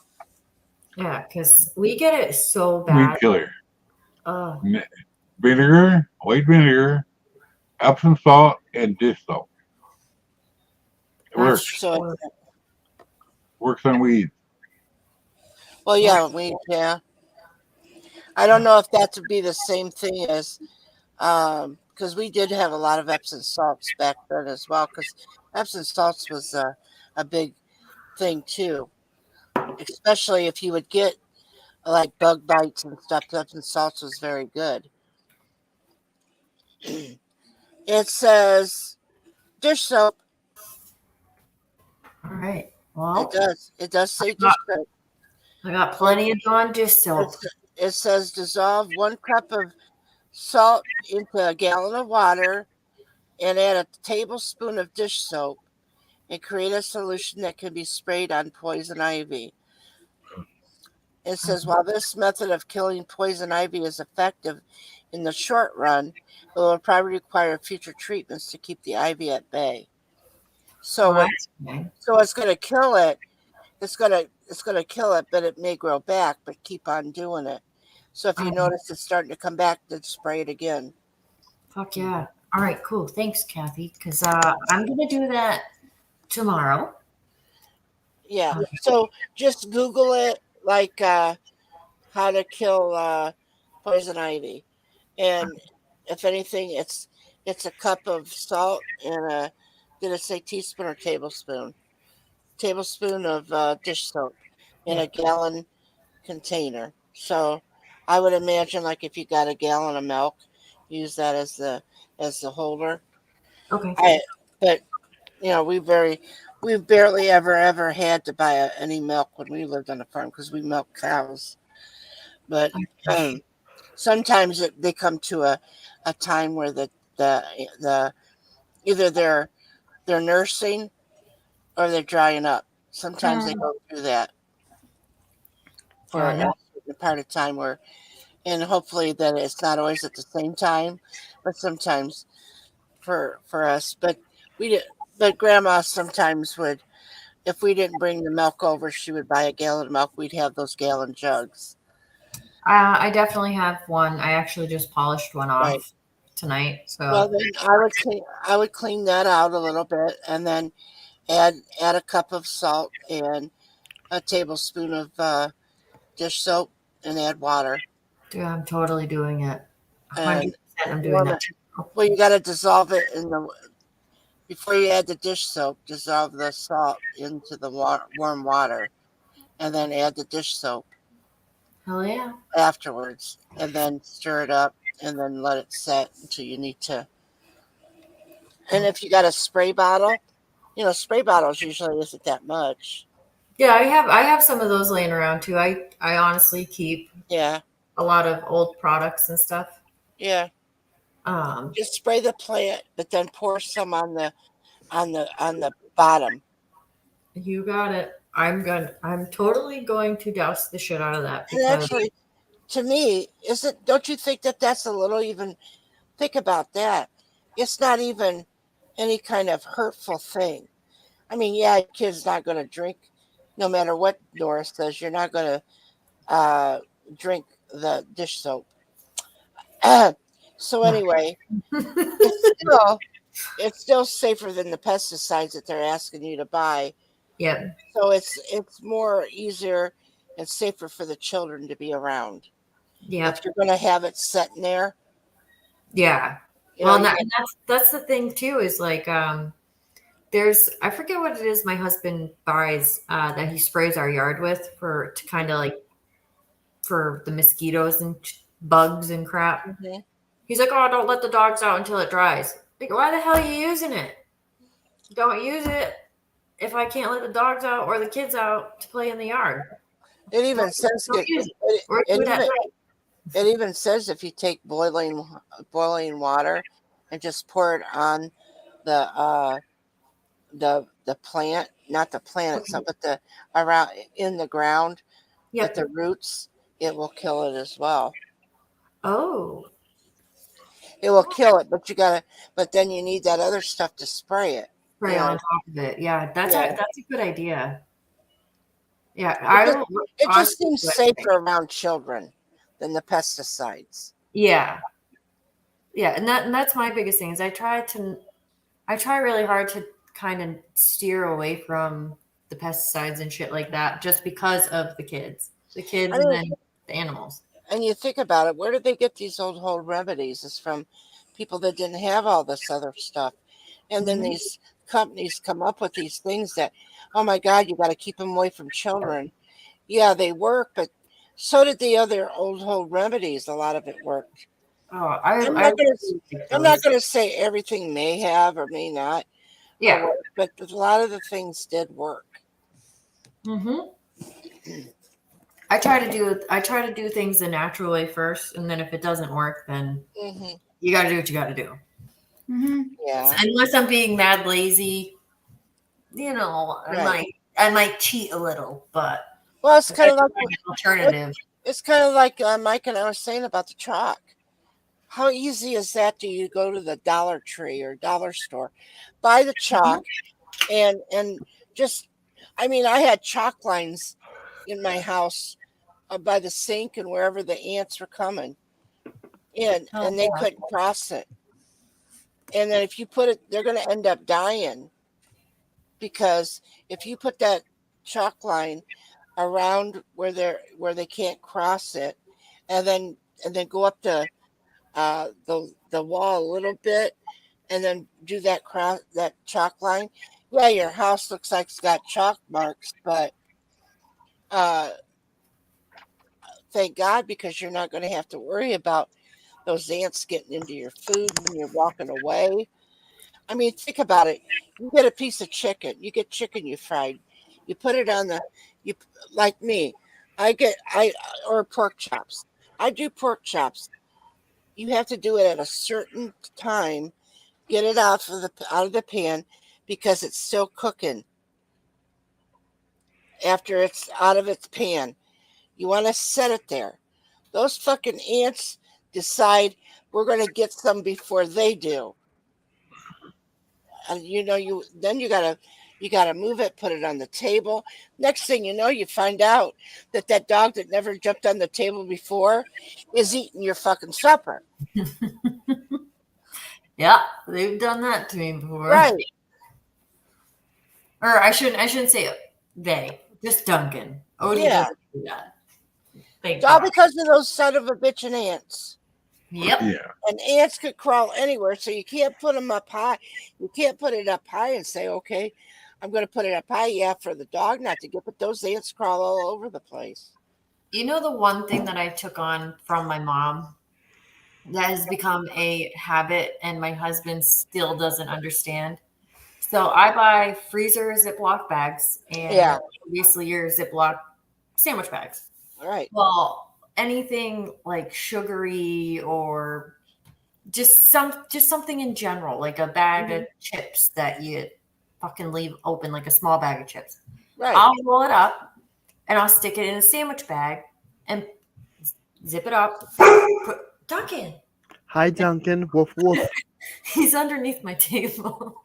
Yeah, because we get it so bad. Weed killer. Vinegar, white vinegar, Epsom salt, and dish soap. It works. So works on weeds. Well, yeah, yeah. I don't know if that would be the same thing as, because we did have a lot of Epsom salts back then as well. Because Epsom salts was a big thing too, especially if you would get like bug bites and stuff. Epsom salts was very good. It says dish soap. All right. Well, it does. It does say dish soap. I got plenty of Dawn dish soap. It says dissolve 1 cup of salt into a gallon of water and add a tablespoon of dish soap and create a solution that can be sprayed on poison ivy. It says while this method of killing poison ivy is effective in the short run, it will probably require future treatments to keep the ivy at bay. So it's going to kill it. It's going to kill it, but it may grow back, but keep on doing it. So if you notice it's starting to come back, then spray it again. Fuck yeah. All right, cool. Thanks, Kathy, because I'm going to do that tomorrow. Yeah. So just Google it, like how to kill poison ivy. And if anything, it's a cup of salt and did it say teaspoon or tablespoon? Tablespoon of dish soap in a gallon container. So I would imagine like if you got a gallon of milk, use that as the holder. Okay. But we barely ever had to buy any milk when we lived on a farm because we milk cows. But sometimes they come to a time where the either they're nursing or they're drying up. Sometimes they go through that for a part of time and hopefully that it's not always at the same time, but sometimes for us. But Grandma sometimes would, if we didn't bring the milk over, she would buy a gallon of milk. We'd have those gallon jugs. I definitely have one. I actually just polished one off tonight. So well, then I would clean that out a little bit and then add a cup of salt and a tablespoon of dish soap and add water. Dude, I'm totally doing it. 100% I'm doing that. Well, you got to dissolve it before you add the dish soap. Dissolve the salt into the warm water, and then add the dish soap. Hell yeah! Afterwards, and then stir it up, and then let it set until you need to. And if you got a spray bottle, spray bottles usually isn't that much. Yeah, I have some of those laying around too. I honestly keep a lot of old products and stuff. Yeah. Just spray the plant, but then pour some on the bottom. You got it. I'm totally going to douse the shit out of that. And actually, to me, don't you think that's a little even? Think about that. It's not even any kind of hurtful thing. I mean, yeah, kid's not going to drink, no matter what Nora says. You're not going to drink the dish soap. So anyway, it's still safer than the pesticides that they're asking you to buy, Yep. So it's more easier and safer for the children to be around. Yep. If you're going to have it sitting there. Yeah. Well, and that's the thing too, is like there's, I forget what it is my husband buys that he sprays our yard with to kind of like for the mosquitoes and bugs and crap. Mm-hmm. He's like, oh, don't let the dogs out until it dries. Like, why the hell are you using it? Don't use it if I can't let the dogs out or the kids out to play in the yard. It even says it even says if you take boiling water and just pour it on the plant, not the plant itself, but the around in the ground, at the roots, it will kill it as well. Oh. It will kill it, but then you need that other stuff to spray it. Spray on top of it. Yeah, that's a good idea. Yeah, it just seems safer around children than the pesticides. Yeah. Yeah, and that's my biggest thing is I try really hard to kind of steer away from the pesticides and shit like that just because of the kids. And then the animals. And you think about it, where did they get these old home remedies? It's from people that didn't have all this other stuff. And then these companies come up with these things that, oh my God, you got to keep them away from children. Yeah, they work, but so did the other old home remedies. A lot of it worked. Oh, I'm not going to say everything may have or may not. Yeah. But a lot of the things did work. Mm-hmm. I try to do things the natural way first, and then if it doesn't work, then you got to do what you got to do. Mm-hmm. Yeah. Unless I'm being mad lazy, I might cheat a little, but it's kind of like an alternative. It's kind of like Mike and I were saying about the chalk. How easy is that? Do you go to the Dollar Tree or dollar store, buy the chalk, and just, I mean, I had chalk lines in my house by the sink and wherever the ants were coming in, and they couldn't cross it. And then if you put it, they're going to end up dying, because if you put that chalk line around where they can't cross it, and then go up to the wall a little bit, and then do that chalk line. Yeah, your house looks like it's got chalk marks, but thank God, because you're not going to have to worry about those ants getting into your food when you're walking away. I mean, think about it. You get a piece of chicken. You get chicken you fried. You put it on like me. Or pork chops. I do pork chops. You have to do it at a certain time. Get it out of the pan, because it's still cooking after it's out of its pan. You want to set it there. Those fucking ants decide we're going to get some before they do. And you gotta move it, put it on the table. Next thing you know, you find out that dog that never jumped on the table before is eating your fucking supper. Yeah, they've done that to me before. Right. Or I shouldn't say they, just Duncan. Odie doesn't do that. All because of those son of a bitchin' ants. Yep. Yeah. And ants could crawl anywhere, so you can't put them up high. You can't put it up high and say, okay, I'm going to put it up high, for the dog not to get, but those ants crawl all over the place. You know, the one thing that I took on from my mom that has become a habit and my husband still doesn't understand. So I buy freezer Ziploc bags and obviously your Ziploc sandwich bags. All right. Well, anything like sugary or just something in general, like a bag of chips that you fucking leave open, like a small bag of chips. Right. I'll roll it up and I'll stick it in a sandwich bag and zip it up. Duncan. Hi, Duncan. Woof woof. He's underneath my table.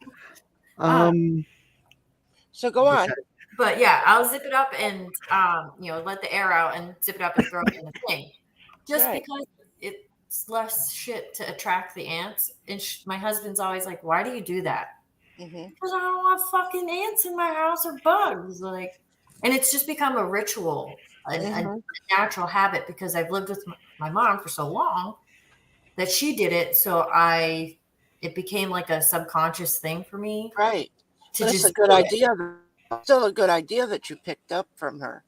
So go on. But yeah, I'll zip it up and let the air out and zip it up and throw it in the thing. Just because it's less shit to attract the ants. And my husband's always like, "Why do you do that?" Because I don't want fucking ants in my house or bugs. Like, and it's just become a ritual, a natural habit because I've lived with my mom for so long that she did it. So it became like a subconscious thing for me. Right. But it's a good idea. Still a good idea that you picked up from her.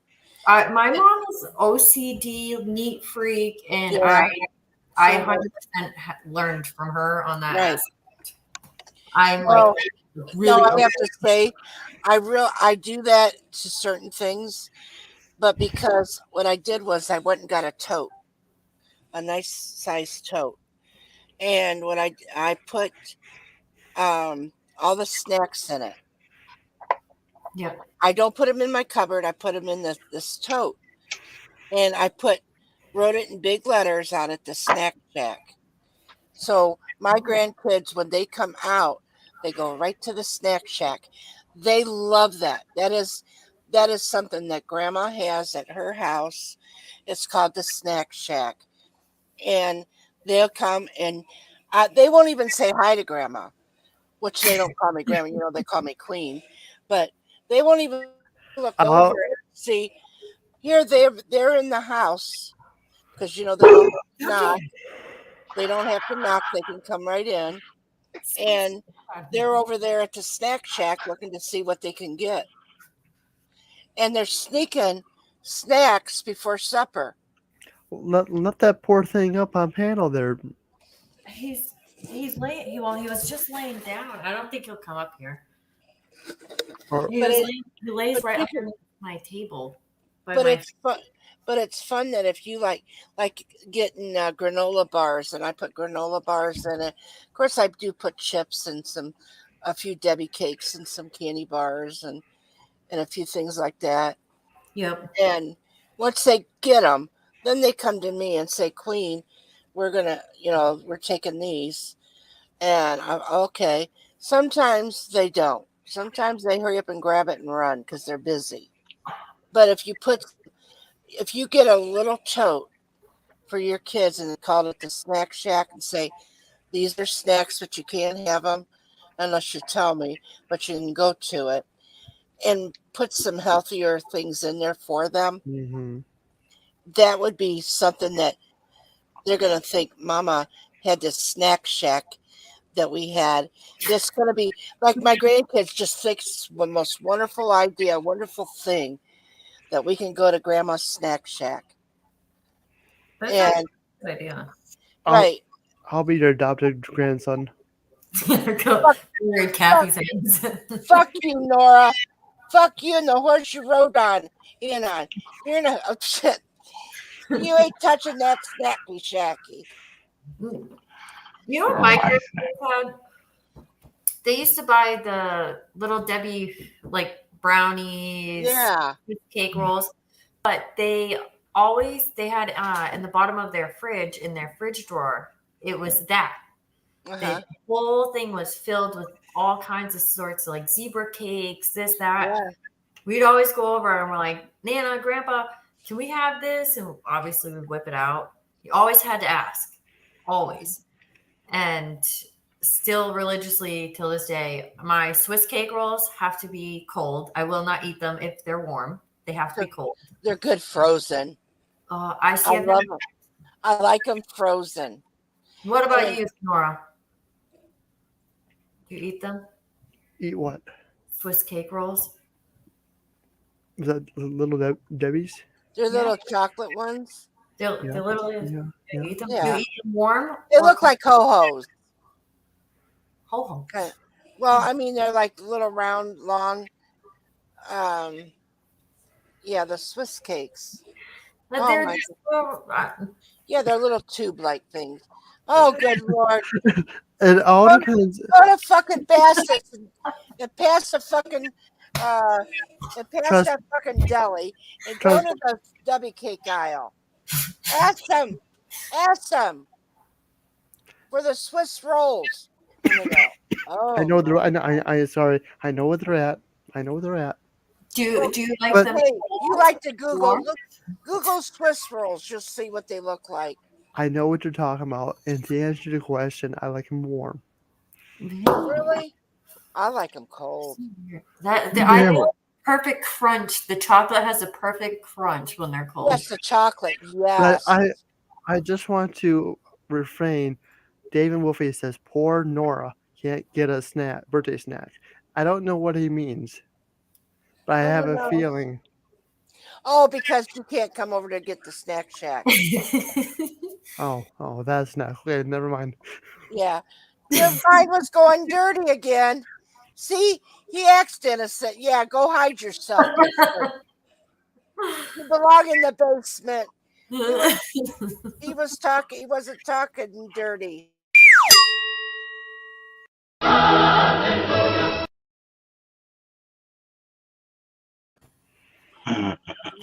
My mom is OCD, neat freak, and I 100% learned from her on that aspect. I'm like really. No, I have to say, I do that to certain things, but because what I did was I went and got a tote, a nice size tote, and what I put all the snacks in it. Yeah. I don't put them in my cupboard. I put them in this tote, and wrote it in big letters on it, the snack shack. So my grandkids, when they come out, they go right to the snack shack. They love that. That is something that Grandma has at her house. It's called the snack shack, and they'll come and they won't even say hi to Grandma, which they don't call me Grandma. You know, they call me Queen, but they won't even look over and see. Here they're in the house because they don't knock. They don't have to knock. They can come right in. And they're over there at the snack shack looking to see what they can get. And they're sneaking snacks before supper. Let that poor thing up on panel there. He's laying. He was just laying down. I don't think he'll come up here. He lays right underneath my table. But it's fun. But it's fun that if you like getting granola bars, and I put granola bars in it. Of course, I do put chips and a few Debbie cakes and some candy bars and a few things like that. Yep. And once they get them, then they come to me and say, "Queen, we're gonna, we're taking these." And I'm okay. Sometimes they don't. Sometimes they hurry up and grab it and run because they're busy. But if you get a little tote for your kids and call it the snack shack and say, "These are snacks, but you can't have them unless you tell me, but you can go to it," and put some healthier things in there for them, that would be something that they're going to think Mama had this snack shack that we had. This going to be like my grandkids just think it's the most wonderful idea, wonderful thing that we can go to Grandma's snack shack. That's a good idea. Right. I'll be your adopted grandson. Fuck you, Nora. Fuck you and the horse you rode on. You're shit. You ain't touching that snacky shacky. You know what my grandparents had? They used to buy the little Debbie like brownies, cake rolls, but they had in the bottom of their fridge, in their fridge drawer, it was that. The whole thing was filled with all kinds of sorts of like zebra cakes, this, that. Yeah. We'd always go over and we're like, Nana, Grandpa, can we have this? And obviously we'd whip it out. You always had to ask. Always. And still religiously till this day, my Swiss cake rolls have to be cold. I will not eat them if they're warm. They have to be cold. They're good frozen. I love them. I like them frozen. What about you, Nora? You eat them? Eat what? Swiss cake rolls. Is that little Debbie's? They're little chocolate ones. They're little. You eat them? Yeah. You eat them warm? They look like ho-hos. Ho-hos. Okay. Well, I mean, they're like little round, long. The Swiss cakes. They're they're little tube-like things. Oh, good Lord. It all depends. Go to fucking Bassett's and pass the fucking that fucking deli and go to the Debbie cake aisle. Ask them for the Swiss rolls. Oh, I know they're. I sorry. I know where they're at. Do you like them? Hey, you like to Google Swiss rolls. Just see what they look like. I know what you're talking about, and to answer the question, I like them warm. Really? I like them cold. I think perfect crunch. The chocolate has a perfect crunch when they're cold. Yes, the chocolate. But Yes. I just want to refrain. David Wolfie says, "Poor Nora can't get a birthday snack." I don't know what he means, but I have a feeling. Oh, because you can't come over to get the snack shack. Oh, that's not okay. Never mind. Yeah, your mind was going dirty again. See, he acts innocent. Yeah, go hide yourself. You belong in the basement. He was talking. He wasn't talking dirty.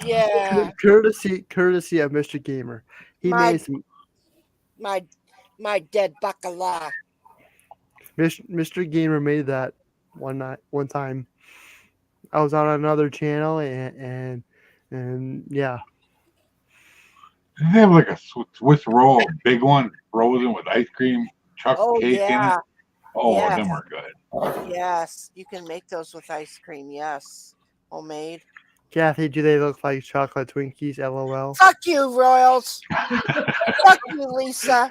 Yeah. Courtesy of Mr. Gamer. He made some. My dead bacala. Mr. Gamer made that one time. I was on another channel and yeah. Did they have like a Swiss roll, a big one, frozen with ice cream, chuck cake in it? Oh, yes. them are good. Yes, you can make those with ice cream. Yes, homemade. Kathy, do they look like chocolate Twinkies? LOL. Fuck you, Royals. Fuck you, Lisa.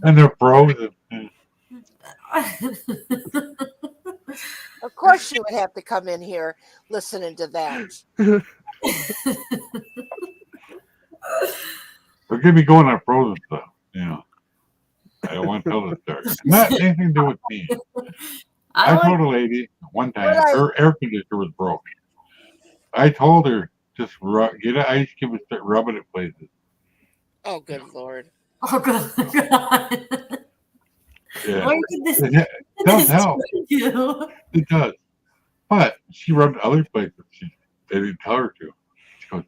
And they're frozen. Of course, she would have to come in here listening to that. Forgive me going on frozen stuff. I don't want to tell the story. Not anything to do with me. I told a lady one time her air conditioner was broken. I told her just get an ice cube and start rubbing it places. Oh, good Lord. Oh, good God. Yeah. Why did this? It does help. It does. But she rubbed other places. They didn't tell her to. She goes,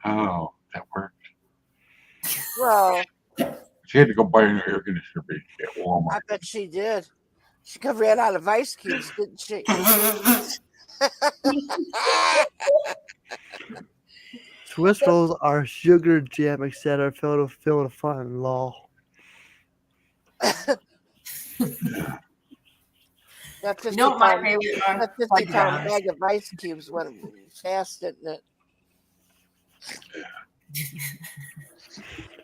"Oh, that worked." Well, she had to go buy a new air conditioner at Walmart. I bet she did. She ran out of ice cubes, didn't she? Swiss rolls are sugar jam, etc. Filled with fun. Lol. That 50-pound bag of ice cubes went fast, didn't it?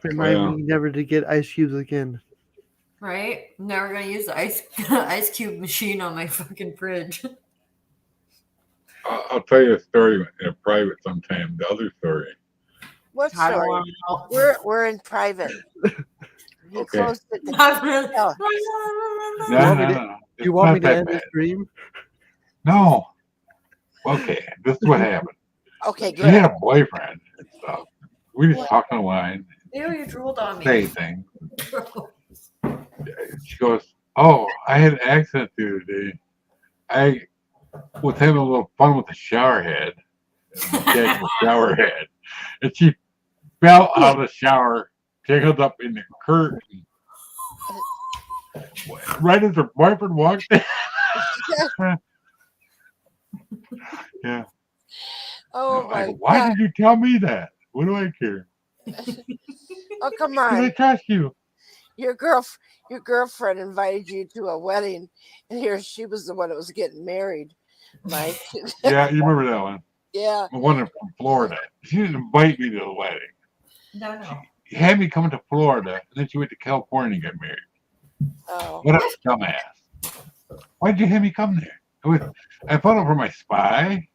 Remind me never to get ice cubes again. Right? Never gonna use the ice cube machine on my fucking fridge. I'll tell you a story in private sometime. The other story. What story? We're in private. You closed it. No. You want me to end the stream? No. Okay, this is what happened. Okay, good. She had a boyfriend and stuff. We just talked online. Ew, you drooled on me. Say things. She goes, "Oh, I had an accident the other day. I was having a little fun with the shower head. And she fell out of the shower, tangled up in the curtain. Right as her boyfriend walked in." Yeah. Oh my God. Why did you tell me that? What do I care? Oh, come on. I trust you. Your girlfriend invited you to a wedding, and here she was the one that was getting married, Mike. Yeah, you remember that one? Yeah. The one from Florida. She didn't invite me to the wedding. No. She had me come to Florida, and then she went to California and got married. Oh. What a dumbass. Why'd you have me come there? I found out from my spy,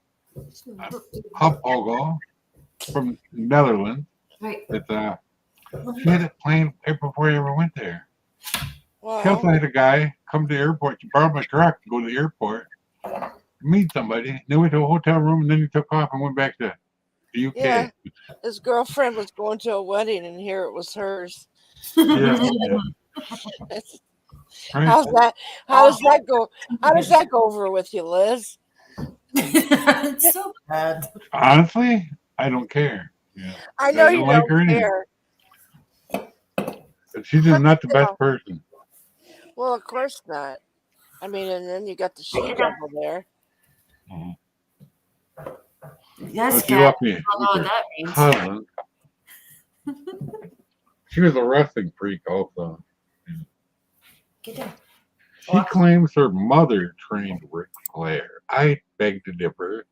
Hub Ogo, from Netherlands, that she had it planned right before I ever went there. Wow. She also had a guy come to the airport. She borrowed my truck to go to the airport, meet somebody. They went to a hotel room, and then he took off and went back to the UK. Yeah. His girlfriend was going to a wedding, and here it was hers. Yeah. How's that? How does that go? How does that go over with you, Liz? It's so bad. Honestly, I don't care. Yeah. I know you don't care. But she's just not the best person. Well, of course not. I mean, and then you got the she-devil there. Yes, she left me. I don't know what that means. She was a wrestling freak also. Get down. She claims her mother trained Ric Flair. I beg to differ.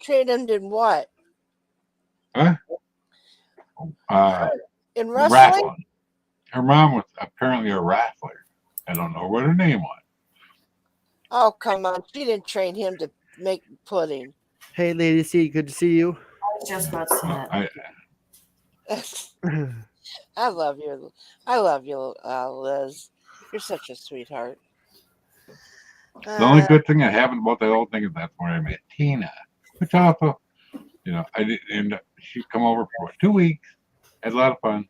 Trained him in what? Huh? In wrestling? Her mom was apparently a wrestler. I don't know what her name was. Oh, come on. She didn't train him to make pudding. Hey, Lady C, good to see you. I was just about to say that. I love you. I love you, Liz. You're such a sweetheart. The only good thing that happened about that whole thing is that's where I met Tina, which also, I didn't end up. She'd come over for 2 weeks, had a lot of fun,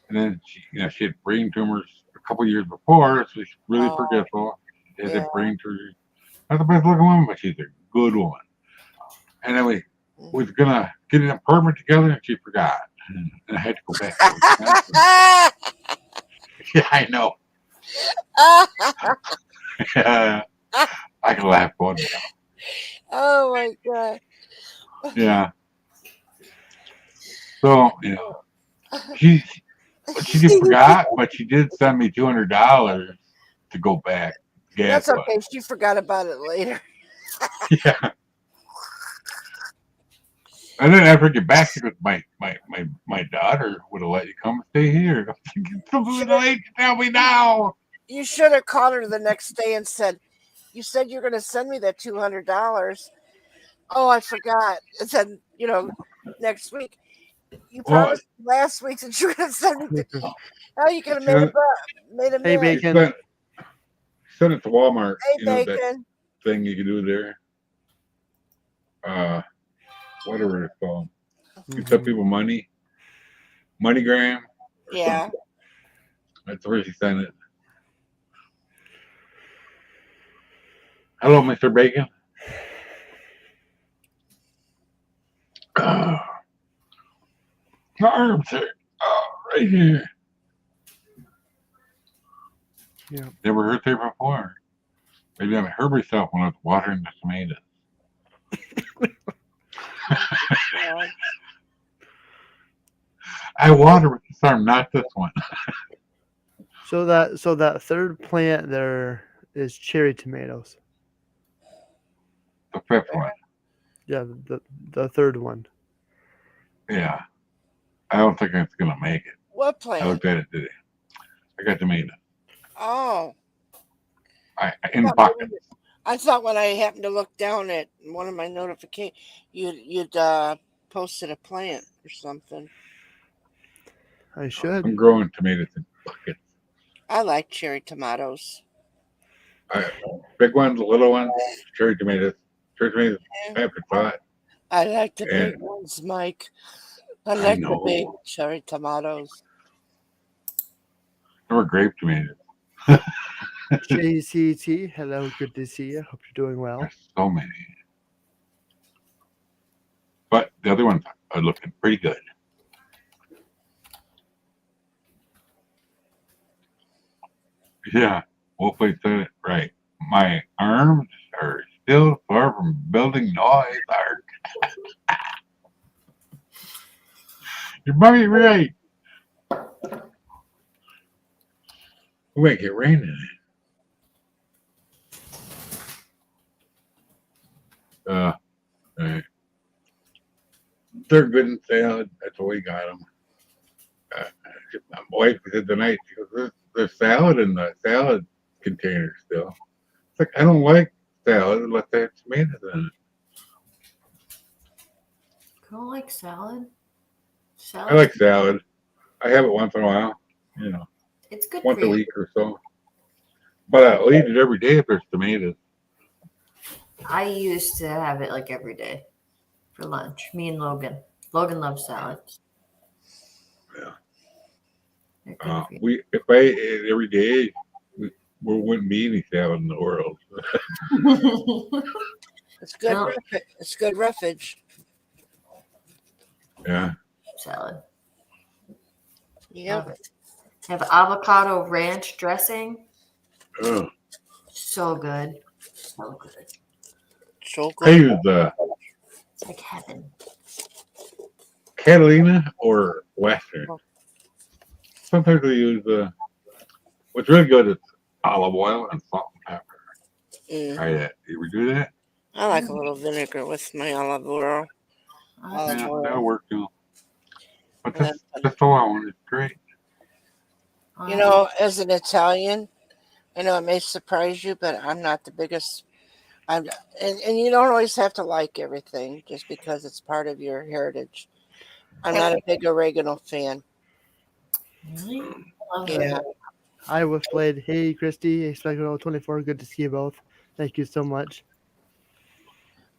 and then she had brain tumors a couple years before, so she's really forgetful. She had that brain tumor. Not the best looking woman, but she's a good woman. And then we was gonna get an apartment together, and she forgot, and I had to go back. Yeah, I know. I can laugh going now. Oh my god. Yeah. So she just forgot, but she did send me $200 to go back. That's okay. She forgot about it later. Yeah. And then after I get back, she goes, my daughter would have let you come stay here. I'm thinking, it's too late to tell me now. You should have called her the next day and said, you said you're going to send me that $200. Oh, I forgot. It said, next week. You promised last week that you were going to send me. How you could have made a Hey, Bacon. Send it to Walmart. Hey, Bacon. That thing you can do there. Whatever it's called. You tell people money. MoneyGram. Yeah. That's where she sent it. Hello, Mr. Bacon. My arms hurt. Right here. Yeah. Never hurt there before. Maybe I hurt myself when I was watering the tomatoes. I water with this arm, not this one. So that third plant there is cherry tomatoes. The fifth one. Yeah, the third one. Yeah. I don't think it's gonna make it. What plant? I looked at it today. I got tomatoes. Oh. In buckets. I thought when I happened to look down at one of my notifications, you'd posted a plant or something. I should. I'm growing tomatoes in buckets. I like cherry tomatoes. Big ones, little ones, cherry tomatoes. Cherry tomatoes, apricot. I like the big ones, Mike. I like the big cherry tomatoes. They were grape tomatoes. JCT, hello, good to see you. Hope you're doing well. There's so many. But the other ones are looking pretty good. Yeah, hopefully said it right. My arms are still far from building noise art. You're probably right. We might get rain in it. Right. They're good in salad. That's why we got them. My wife said tonight, she goes, there's salad in the salad container still. It's like, I don't like salad unless they have tomatoes in it. You don't like salad? I like salad. I have it once in a while, It's good once a week or so. But I'll eat it every day if there's tomatoes. I used to have it like every day for lunch. Me and Logan. Logan loves salads. Yeah. If I ate it every day, we wouldn't be any salad in the world. It's good. No. It's good roughage. Yeah. Salad. Yep. Have avocado ranch dressing. Oh. So good. So good. So good. I use It's like heaven. Catalina or Western. Sometimes we use what's really good is olive oil and salt and pepper. Try that. You ever do that? I like a little vinegar with my olive oil. Yeah, that'll work too. But that's all I want. It's great. You know, as an Italian, I know it may surprise you, but I'm not the biggest. And you don't always have to like everything just because it's part of your heritage. I'm not a big oregano fan. Really? Yeah. Hi, Wolfblade. Hey, Christy. Expecto 24. Good to see you both. Thank you so much.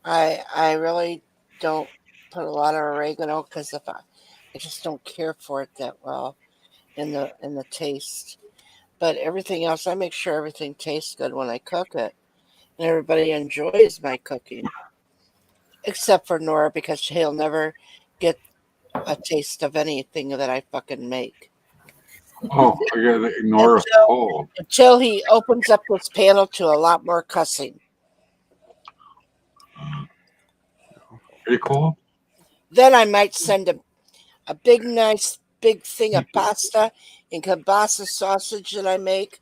I really don't put a lot of oregano because I just don't care for it that well in the taste. But everything else, I make sure everything tastes good when I cook it, and everybody enjoys my cooking, except for Nora because she'll never get a taste of anything that I fucking make. Oh, I gotta ignore a cold. Until he opens up this panel to a lot more cussing. Pretty cold. Then I might send him a big, nice, big thing of pasta and kielbasa sausage that I make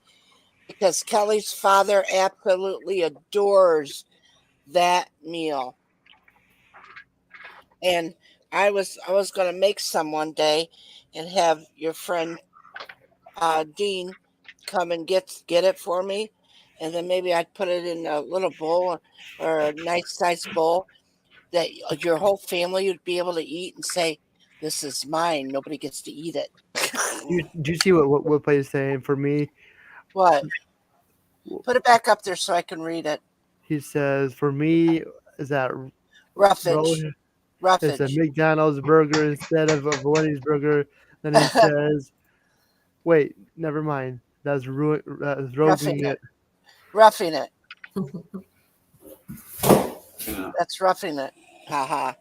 because Kelly's father absolutely adores that meal. And I was going to make some one day and have your friend Dean come and get it for me, and then maybe I'd put it in a little bowl or a nice sized bowl that your whole family would be able to eat and say, "This is mine. Nobody gets to eat it." Do you see what Play is saying? For me, What? Put it back up there so I can read it. he says, for me, is that Roughage. It's a McDonald's burger instead of a Wendy's burger. Then he says, wait, never mind. That's roughing it. Roughing it. That's roughing it. Haha.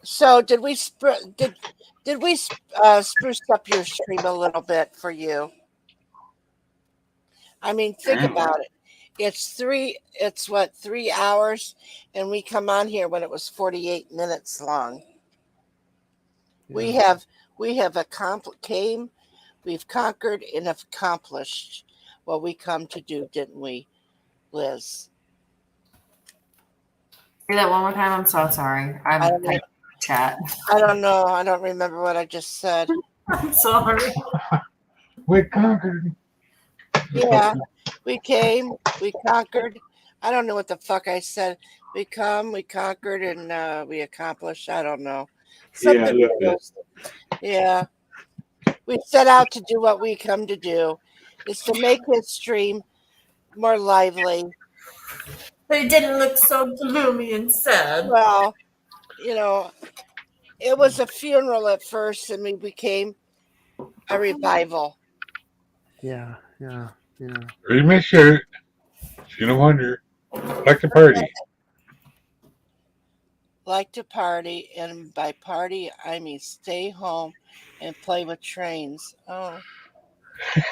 So did we spruce up your stream a little bit for you? I mean, think about it. It's 3 hours, and we come on here when it was 48 minutes long. Yeah. We've conquered and accomplished what we come to do, didn't we, Liz? Say that one more time. I'm so sorry. I'm typing chat. I don't know. I don't remember what I just said. I'm sorry. We conquered. Yeah, we came, we conquered. I don't know what the fuck I said. We conquered, and we accomplished. I don't know. Something yeah. We set out to do what we come to do, is to make this stream more lively. But it didn't look so gloomy and sad. Well, you know, it was a funeral at first, and we became a revival. Yeah. Read my shirt. You no wonder. Like to party. Like to party, and by party I mean stay home and play with trains. Oh.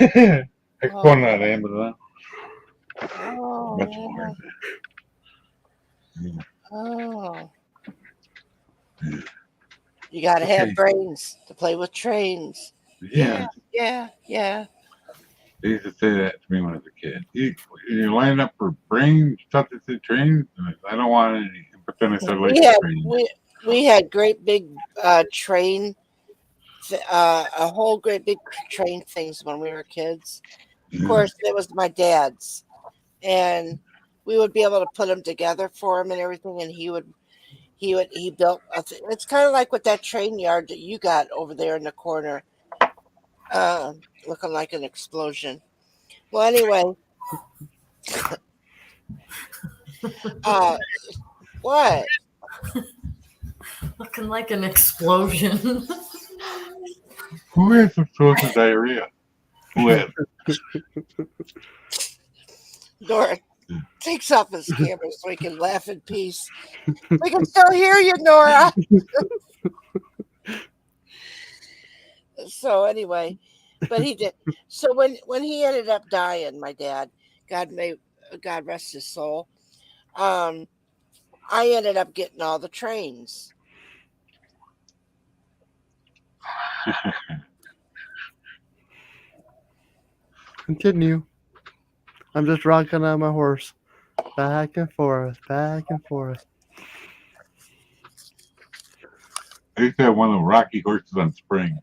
It's fun on Amazon. Oh. Oh. You got to have brains to play with trains. Yeah. They used to say that to me when I was a kid. You're lining up for brains, stuff to the trains. I don't want any. But then I said, like, we had great big train, a whole great big train things when we were kids. Of course, it was my dad's, and we would be able to put them together for him and everything. And he built. It's kind of like with that train yard that you got over there in the corner, looking like an explosion. Well, anyway, what? Looking like an explosion. Who has explosive diarrhea? Liz. Nora takes off his camera so he can laugh in peace. We can still hear you, Nora. So anyway, but he did. So when he ended up dying, my dad, God rest his soul. I I ended up getting all the trains. Continue. I'm just rocking on my horse. Back and forth, back and forth. I used to have one of the rocky horses on spring.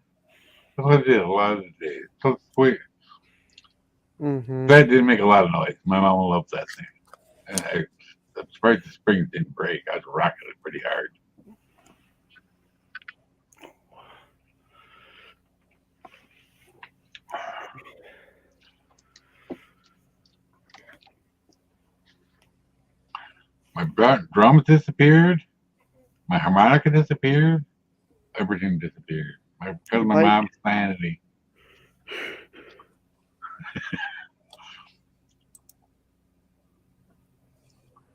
That's what I did a lot of the days. So sweet. Mm-hmm. That didn't make a lot of noise. My mama loved that thing. And I'm surprised the springs didn't break. I was rocking it pretty hard. My drums disappeared. My harmonica disappeared. Everything disappeared. Because of my mom's sanity.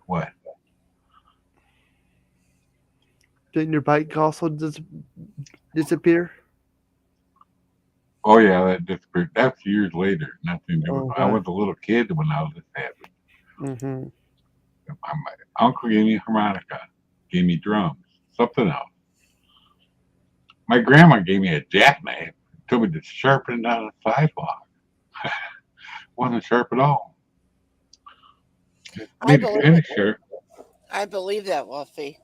What? Didn't your bike also disappear? Oh yeah, that disappeared. That's years later. Nothing to do with. Okay. I was a little kid when all this happened. Mm-hmm. My uncle gave me a harmonica, gave me drums, something else. My grandma gave me a jackknife, told me to sharpen it on the sidewalk. Wasn't sharp at all. I believe that, Wolfie.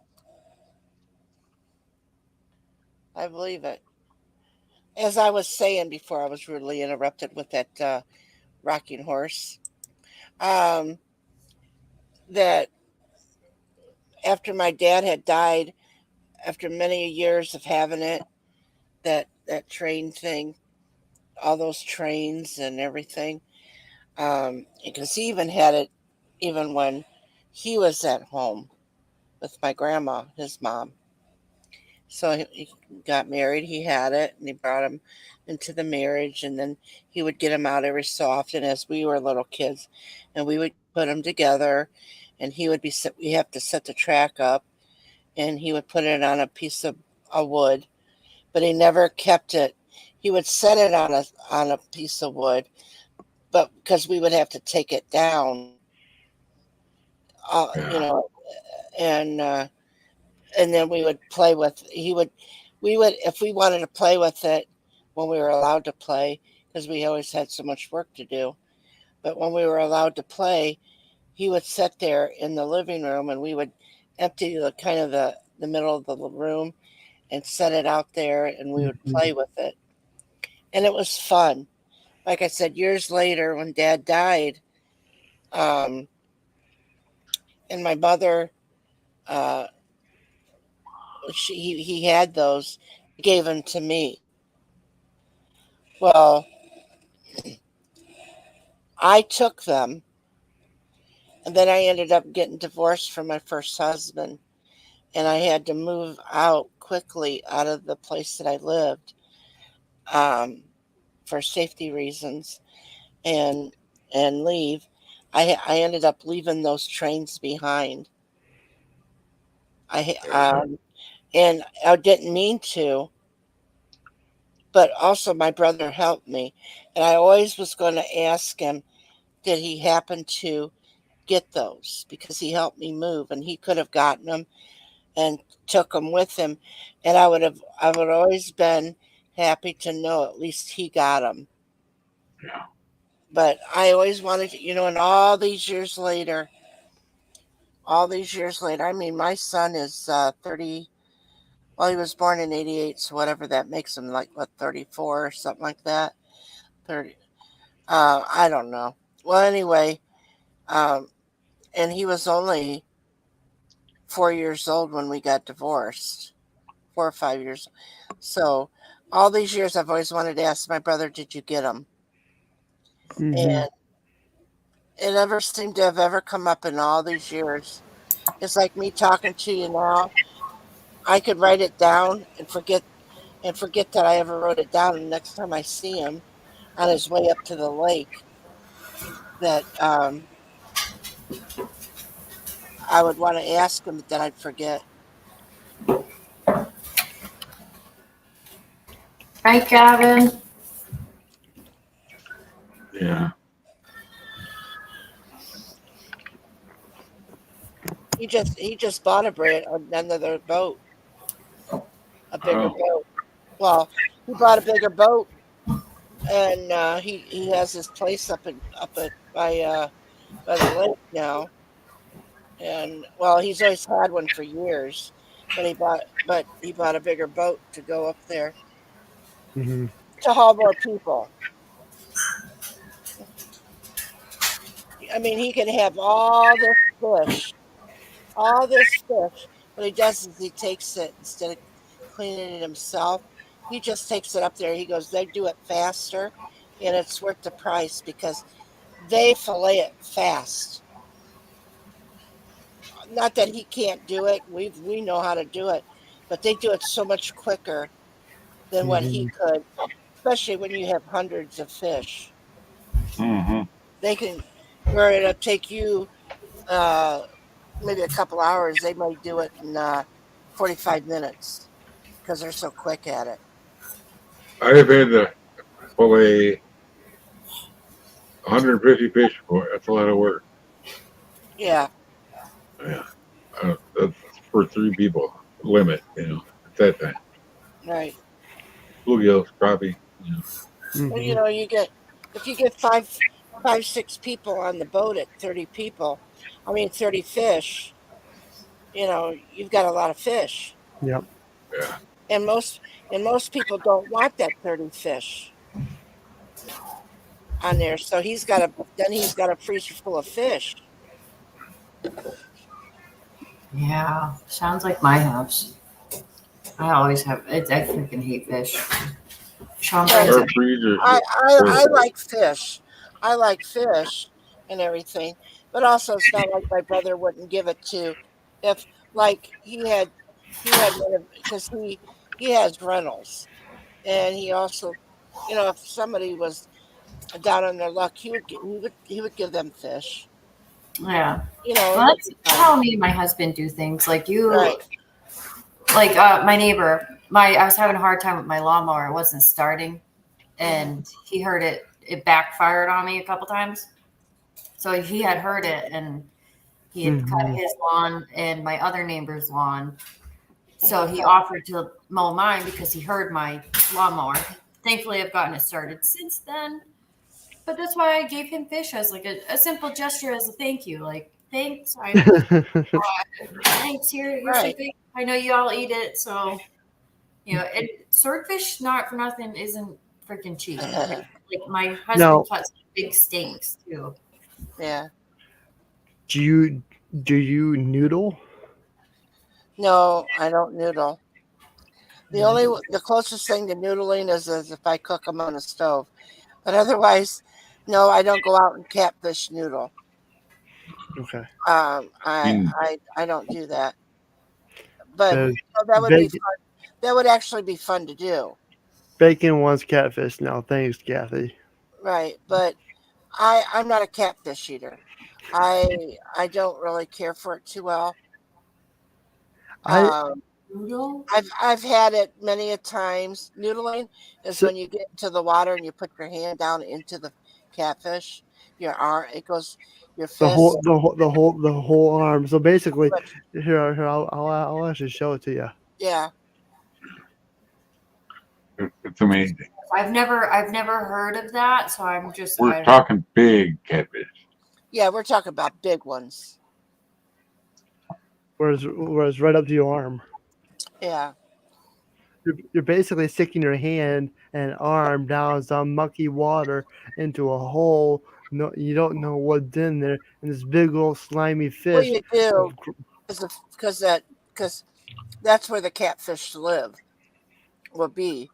I believe it. As I was saying before, I was rudely interrupted with that rocking horse. That after my dad had died, after many years of having it, that train thing, all those trains and everything, because he even had it even when he was at home with my grandma, his mom. So he got married, he had it, and he brought him into the marriage, and then he would get him out every so often as we were little kids, and we would put them together, and we have to set the track up, and he would put it on a piece of wood, but he never kept it. He would set it on a piece of wood, but because we would have to take it down, and then we would play with. We would if we wanted to play with it when we were allowed to play, because we always had so much work to do. But when we were allowed to play, he would sit there in the living room, and we would empty the middle of the room and set it out there, and we would play with it, and it was fun. Like I said, years later, when Dad died, and my mother, uh, he had those, he gave them to me. Well, I took them, and then I ended up getting divorced from my first husband, and I had to move out quickly out of the place that I lived, um, for safety reasons, and leave. I ended up leaving those trains behind. And I didn't mean to, but also my brother helped me, and I always was going to ask him, did he happen to get those, because he helped me move, and he could have gotten them and took them with him, and I would always been happy to know at least he got them. Yeah. But I always wanted to, and all these years later, I mean, my son is 30. Well, he was born in 88, so whatever that makes him, like, what, 34 or something like that. 30. I don't know. Well, anyway, um, and he was only 4 years old when we got divorced, 4 or 5 years. So all these years, I've always wanted to ask my brother, "Did you get them?" Mm-hmm. And it never seemed to have ever come up in all these years. It's like me talking to you now. I could write it down and forget that I ever wrote it down. And next time I see him on his way up to the lake, that I would want to ask him, but then I'd forget. Hi, Gavin. Yeah. He just bought another boat, a bigger boat. Well, he bought a bigger boat, and he has his place up by the lake now. And well, he's always had one for years, but he bought a bigger boat to go up there Mm-hmm. to haul more people. I mean, he can have all this fish. What he does is he takes it instead of cleaning it himself. He just takes it up there. He goes, they do it faster, and it's worth the price because they fillet it fast. Not that he can't do it. We know how to do it, but they do it so much quicker than what he could, especially when you have hundreds of fish. Mm-hmm. They can, where it'll take you maybe a couple hours, they might do it in 45 minutes because they're so quick at it. I've had to fillet 150 fish for it. That's a lot of work. Yeah. Yeah. That's for 3 people limit, at that time. Right. Bluegills, crappie. Well, if you get five, 6 people on the boat at 30 people, 30 fish, you've got a lot of fish. Yep. Yeah. And most people don't want that 30 fish on there. So he's got a freezer full of fish. Yeah, sounds like my house. I always have. I freaking hate fish. Sean brings Our it. freezer. I like fish. I like fish and everything, but also it's not like my brother wouldn't give it to, if like he had one of, because he has rentals, and he also, if somebody was down on their luck, he would give them fish. Yeah. You know, Well, that's how me and my husband do things. Like you, right. like my neighbor. I was having a hard time with my lawnmower. It wasn't starting, and he heard it. It backfired on me a couple times. So he had heard it, and he had cut his lawn and my other neighbor's lawn. So he offered to mow mine because he heard my lawnmower. Thankfully, I've gotten it started since then. But that's why I gave him fish as like a simple gesture as a thank you. Like, thanks. Thanks. Here's some fish. I know you all eat it. So, and swordfish, not for nothing, isn't freaking cheap. Like my husband cuts big steaks too. Yeah. Do you noodle? No, I don't noodle. The closest thing to noodling is if I cook them on a stove, but otherwise, no, I don't go out and catfish noodle. Okay. I don't do that, but that would be fun. That would actually be fun to do. Bacon wants catfish now. Thanks, Kathy. Right, but I'm not a catfish eater. I don't really care for it too well. I've had it many a times. Noodling is when you get into the water and you put your hand down into the catfish. Your arm, it goes your fist. The whole arm. So basically, here I'll actually show it to you. Yeah. It's amazing. I've never heard of that, so I'm just. We're talking big catfish. Yeah, we're talking about big ones. Whereas right up to your arm. Yeah. You're basically sticking your hand and arm down some mucky water into a hole. No, you don't know what's in there, and this big old slimy fish. What you do is because that's where the catfish live. Will be,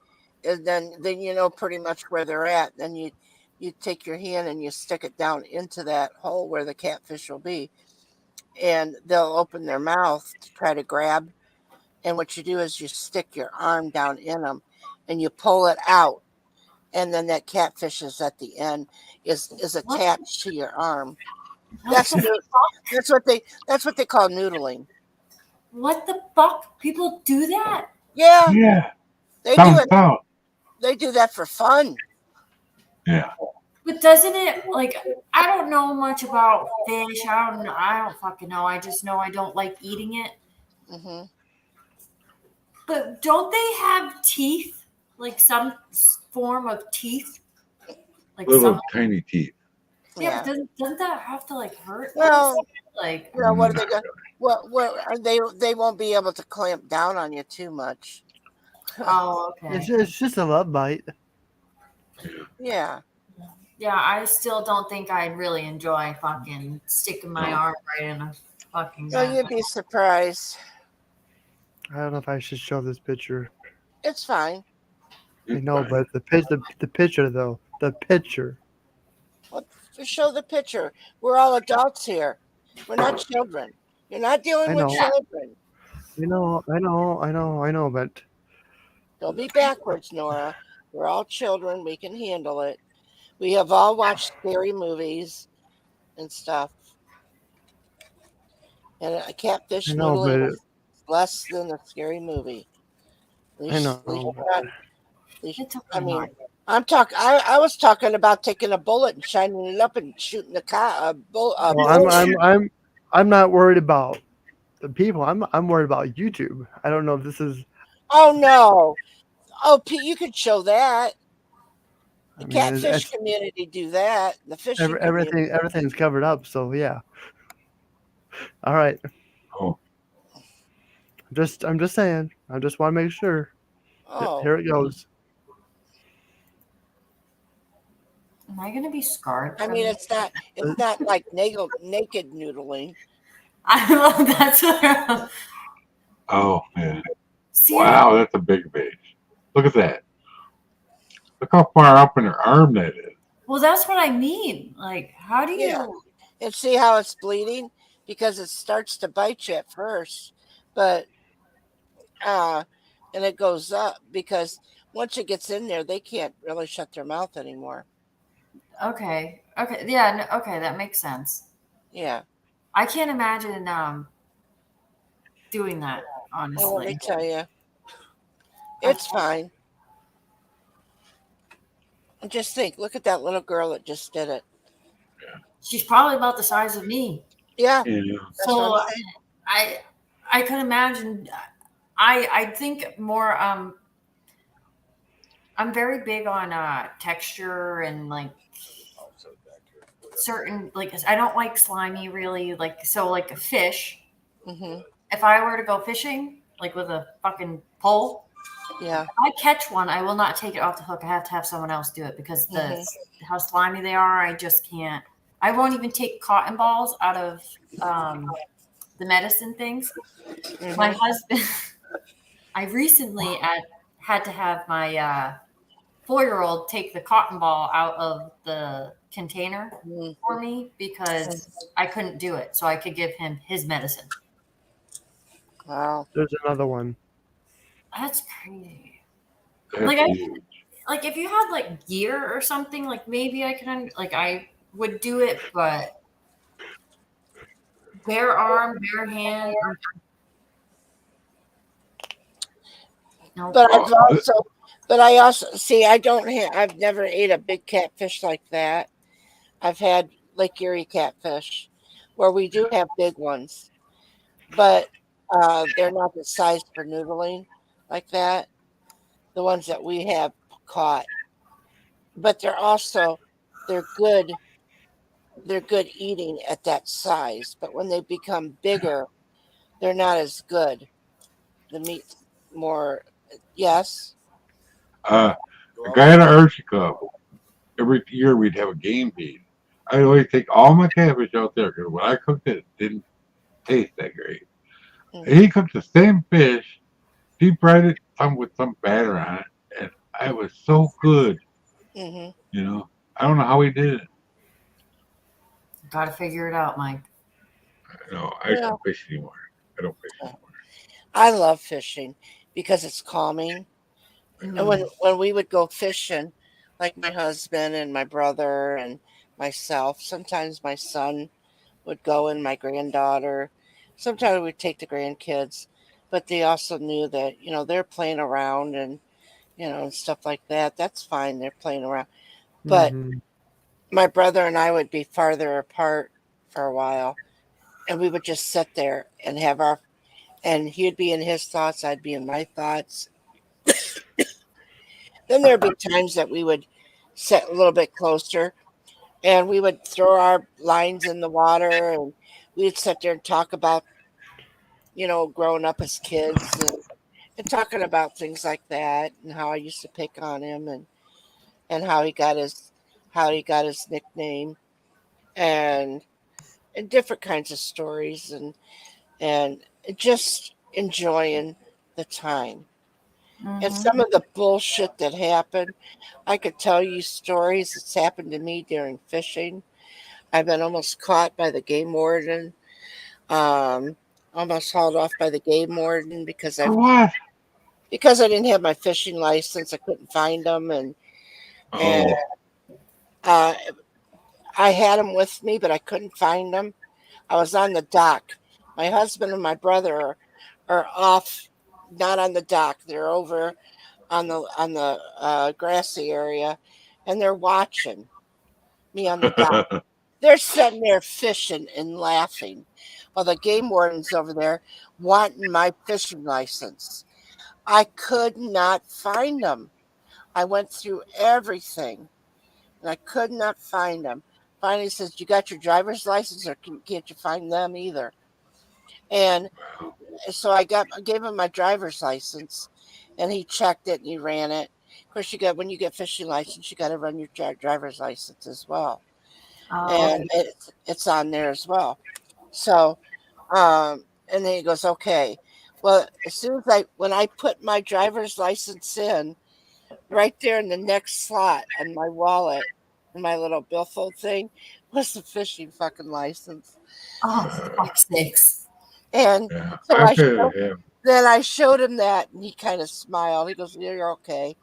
and then you know pretty much where they're at. Then you take your hand and you stick it down into that hole where the catfish will be, and they'll open their mouth to try to grab. And what you do is you stick your arm down in them, and you pull it out, and then that catfish is at the end is attached to your arm. That's what they call noodling. What the fuck? People do that? Yeah. Yeah. They do it. They do that for fun. Yeah. But doesn't it, like, I don't know much about fish. I don't fucking know. I just know I don't like eating it. Mm-hmm. But don't they have teeth? Like some form of teeth? Like little tiny teeth. Yeah, but doesn't that have to like hurt? Well, like, what are they going? What are they? They won't be able to clamp down on you too much. Oh, okay. It's just a love bite. Yeah. Yeah, I still don't think I'd really enjoy fucking sticking my arm right in a fucking. No, you'd be surprised. I don't know if I should show this picture. It's fine. I know, but the picture though, the picture. Well, show the picture. We're all adults here. We're not children. You're not dealing with children. I know, but don't be backwards, Nora. We're all children. We can handle it. We have all watched scary movies and stuff. And a catfish noodling is less than a scary movie. I know. I mean, I was talking about taking a bullet and shining it up and shooting a bullet. I'm not worried about the people. I'm worried about YouTube. I don't know if this is. Oh no! Oh, Pete, you could show that. The catfish community do that. The fishing community. Everything's covered up. So yeah. All right. Oh. I'm just saying. I just want to make sure. Oh. Here it goes. Am I gonna be scarred? I mean, it's not like naked noodling. I love that. Oh man! Wow, that's a big fish. Look at that. Look how far up in her arm that is. Well, that's what I mean. Like, how do you? Yeah. And see how it's bleeding because it starts to bite you at first, but and it goes up because once it gets in there, they can't really shut their mouth anymore. Okay. Yeah. Okay, that makes sense. Yeah. I can't imagine doing that, honestly. Well, let me tell you, it's fine. And just think, look at that little girl that just did it. She's probably about the size of me. Yeah. So I could imagine. I think more. I'm very big on texture and like certain like I don't like slimy really like so like a fish. Mm-hmm. If I were to go fishing like with a fucking pole, yeah, if I catch one, I will not take it off the hook. I have to have someone else do it because how slimy they are. I just can't. I won't even take cotton balls out of the medicine things. Mm-hmm. My husband, I recently had to have my 4-year-old take the cotton ball out of the container for me because I couldn't do it. So I could give him his medicine. Wow. There's another one. That's crazy. Like if you had like gear or something, like maybe I can like I would do it, but bare arm, bare hand. No. But I also see. I've never ate a big catfish like that. I've had Lake Erie catfish, where we do have big ones, but they're not the size for noodling like that. The ones that we have caught, but they're good. They're good eating at that size, but when they become bigger, they're not as good. The meat's more. Yes. A guy at our Archie Club, every year we'd have a game feed. I'd always take all my catfish out there because when I cooked it, it didn't taste that great. Mm-hmm. And he cooked the same fish, deep fried it with some batter on it, and it was so good. Mm-hmm. You know, I don't know how he did it. Got to figure it out, Mike. No, I don't fish anymore. I don't fish anymore. I love fishing because it's calming. Mm-hmm. And when we would go fishing, like my husband and my brother and myself, sometimes my son would go and my granddaughter. Sometimes we'd take the grandkids, but they also knew that, they're playing around and, and stuff like that. That's fine. They're playing around. But my brother and I would be farther apart for a while, and we would just sit there and have our, and he'd be in his thoughts, I'd be in my thoughts. Then there'd be times that we would sit a little bit closer, and we would throw our lines in the water, and we'd sit there and talk about, growing up as kids, and talking about things like that, and how I used to pick on him, and how he got his nickname, and different kinds of stories, and just enjoying the time. And some of the bullshit that happened, I could tell you stories that's happened to me during fishing. I've been almost caught by the game warden. Almost hauled off by the game warden because For what? I didn't have my fishing license. I couldn't find them, and Oh. uh, I had them with me, but I couldn't find them. I was on the dock. My husband and my brother are off, not on the dock. They're over on the grassy area, and they're watching me on the dock. They're sitting there fishing and laughing, while the game warden's over there wanting my fishing license. I could not find them. I went through everything, and I could not find them. Finally, he says, "You got your driver's license, or can't you find them either?" And so I gave him my driver's license, and he checked it and he ran it. Of course, when you get fishing license, you got to run your driver's license as well, and it's on there as well. So, and then he goes, "Okay." Well, as soon as when I put my driver's license in, right there in the next slot on my wallet, in my little billfold thing, was the fishing fucking license. Oh, for fuck's sakes. And Yeah, so I feel him. then I showed him that, and he kind of smiled. He goes, "Yeah, you're okay."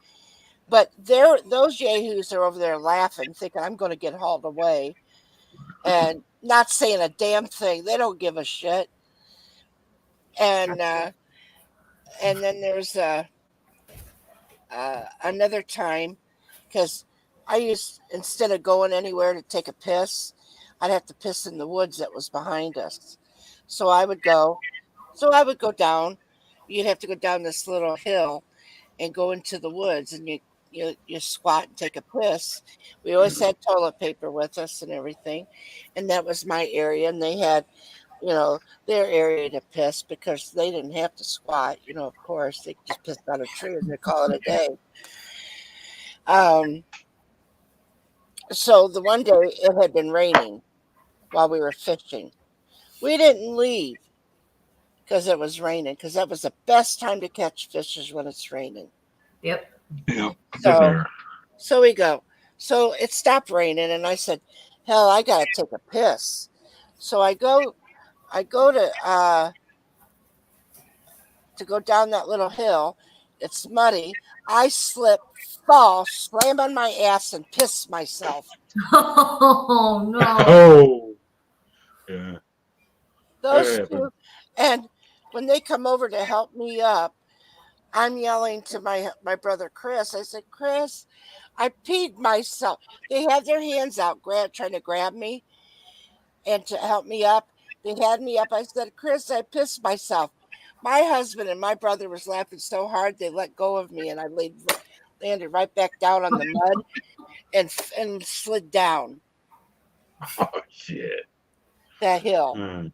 But those yahoos are over there laughing, thinking I'm going to get hauled away, and not saying a damn thing. They don't give a shit. And then there's another time, because instead of going anywhere to take a piss, I'd have to piss in the woods that was behind us. So I would go. Down. You'd have to go down this little hill and go into the woods, and you squat and take a piss. We always had toilet paper with us and everything, and that was my area. And they had, their area to piss, because they didn't have to squat. Of course, they just pissed on a tree and they call it a day. So the one day it had been raining while we were fishing. We didn't leave because it was raining, because that was the best time to catch fish, is when it's raining. Yep. Yep. So we go. So it stopped raining, and I said, "Hell, I gotta take a piss." So I go to go down that little hill. It's muddy. I slip, fall, slam on my ass, and piss myself. Oh no. Oh. Yeah. Those two, and when they come over to help me up, I'm yelling to my brother Chris. I said, "Chris, I peed myself." They had their hands out, trying to grab me and to help me up. They had me up. I said, "Chris, I pissed myself." My husband and my brother was laughing so hard they let go of me, and I landed right back down on the mud and slid down. Oh shit! That hill.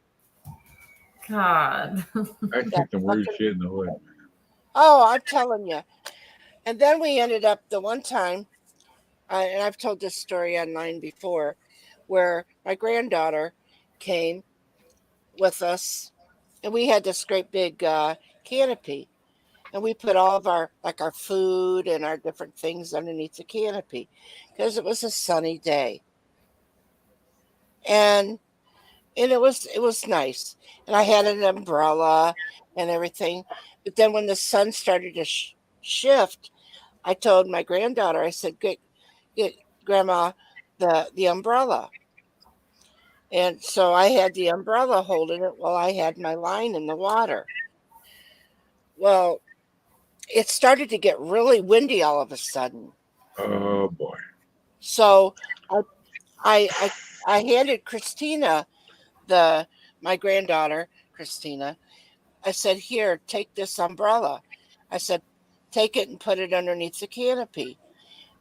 God. I think the worst shit in the hood. Oh, I'm telling you. And then we ended up the one time, and I've told this story online before, where my granddaughter came with us, and we had this great big canopy, and we put all of our food and our different things underneath the canopy, because it was a sunny day, and it was nice, and I had an umbrella and everything. But then when the sun started to shift, I told my granddaughter, I said, get Grandma the umbrella. And so I had the umbrella holding it while I had my line in the water. Well, it started to get really windy all of a sudden. Oh boy. So I handed Christina my granddaughter Christina. I said, "Here, take this umbrella." I said, "Take it and put it underneath the canopy."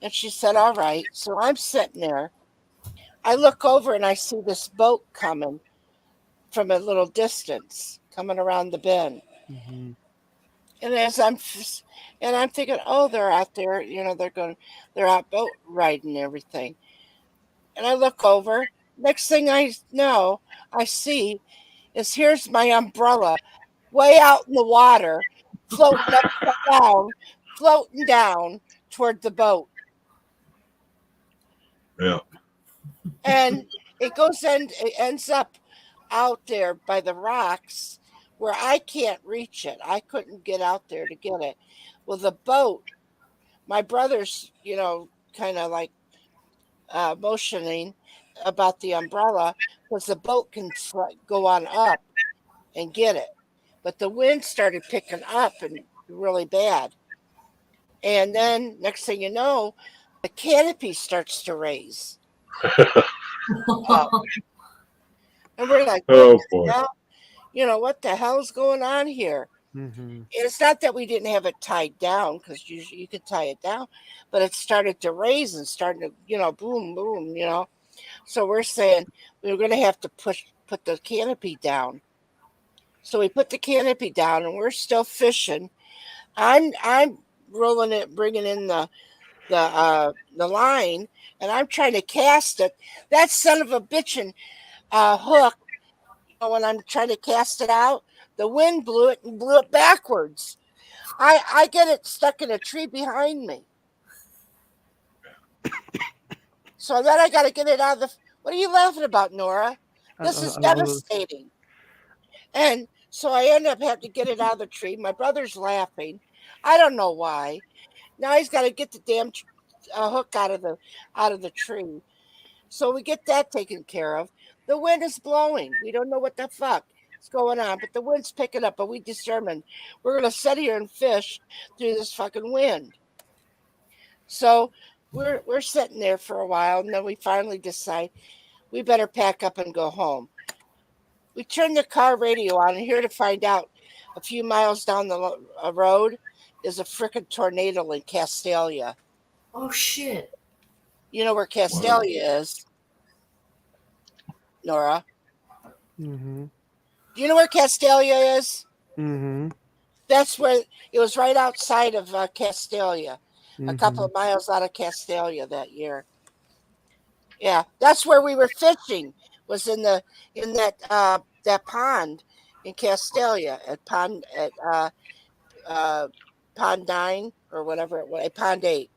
And she said, "All right." So I'm sitting there. I look over and I see this boat coming from a little distance, coming around the bend. Mm-hmm. And I'm thinking, oh, they're out there, they're out boat riding and everything. And I look over. Next thing I know, I see is here's my umbrella way out in the water, floating upside down, floating down toward the boat. Yeah. And it ends up out there by the rocks where I can't reach it. I couldn't get out there to get it. Well, the boat, my brother's, kind of like motioning about the umbrella because the boat can go on up and get it. But the wind started picking up and really bad. And then next thing you know, the canopy starts to raise up. And we're like, what Oh the boy. hell? What the hell's going on here? Mm-hmm. And it's not that we didn't have it tied down because you could tie it down, but it started to raise and starting to, boom, boom, So we're saying we were going to have to put the canopy down. So we put the canopy down and we're still fishing. I'm rolling it, bringing in the line, and I'm trying to cast it. That son of a bitchin' hook. When I'm trying to cast it out, the wind blew it and blew it backwards. I get it stuck in a tree behind me. So then I got to get it out of the. What are you laughing about, Nora? This is devastating. And so I end up having to get it out of the tree. My brother's laughing. I don't know why. Now he's got to get the damn hook out of the tree. So we get that taken care of. The wind is blowing. We don't know what the fuck is going on, but the wind's picking up. But we determined we're gonna sit here and fish through this fucking wind. So we're sitting there for a while, and then we finally decide we better pack up and go home. We turn the car radio on, and here to find out, a few miles down the road is a frickin' tornado in Castalia. Oh shit! You know where Castalia is, Nora? Mm-hmm. Do you know where Castalia is? Mm-hmm. That's where it was, right outside of Castalia, Mm-hmm. a couple of miles out of Castalia that year. Yeah, that's where we were fishing. Was in that pond in Castalia at Pond 9 or whatever it was, Pond 8.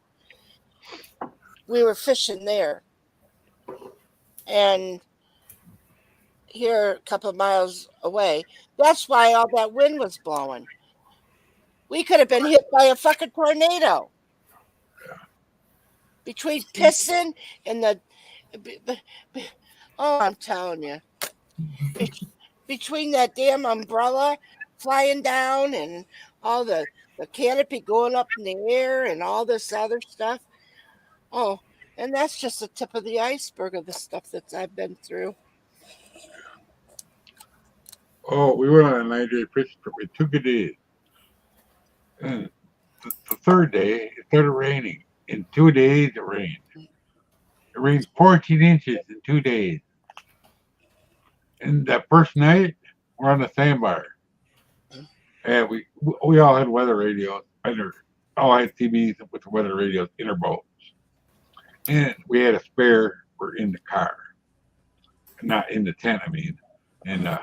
We were fishing there, and here a couple of miles away. That's why all that wind was blowing. We could have been hit by a fucking tornado. Between pissing and I'm telling you, between that damn umbrella flying down and all the canopy going up in the air and all this other stuff. Oh, and that's just the tip of the iceberg of the stuff that I've been through. Oh, we went on a 9-day fishing trip. It took a day. And the third day, it started raining. In 2 days, it rained. It rained 14 inches in 2 days. And that first night, we're on the sandbar. And we all had weather radios. All had TVs with the weather radios in our boats. And we had a spare for in the car. Not in the tent, I mean. And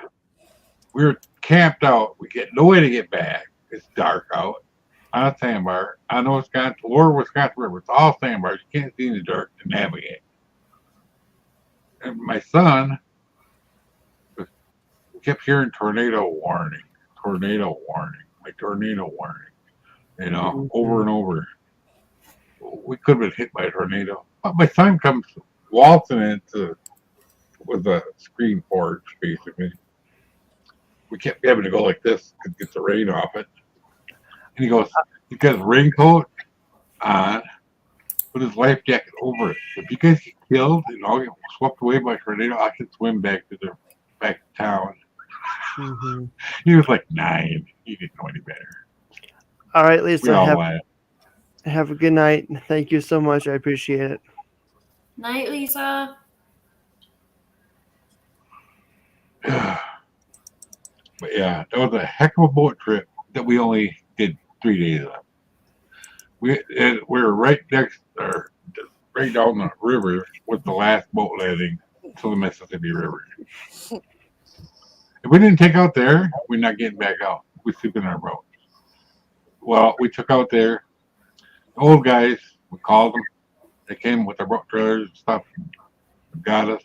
we were camped out. We get no way to get back. It's dark out. On a sandbar. I know Wisconsin, Lower Wisconsin River. It's all sandbars. You can't see in the dark to navigate. And my son kept hearing tornado warning, like tornado warning, over and over. We could have been hit by a tornado. But my son comes waltzing into with a screen porch, basically. We kept having to go like this to get the rain off it. And he got his raincoat on, with his life jacket over it. If you guys get killed and all get swept away by a tornado, I can swim back to town. Mm-hmm. He was like 9. He didn't know any better. All right, We Lisa. all laughed. Have a good night. Thank you so much. I appreciate it. Night, Lisa. But yeah, that was a heck of a boat trip that we only did 3 days of. We were right next, or right down the river with the last boat landing to the Mississippi River. If we didn't take out there, we're not getting back out. We sleep in our boat. Well, we took out there. The old guys, we called them. They came with their boat trailers and stuff, got us.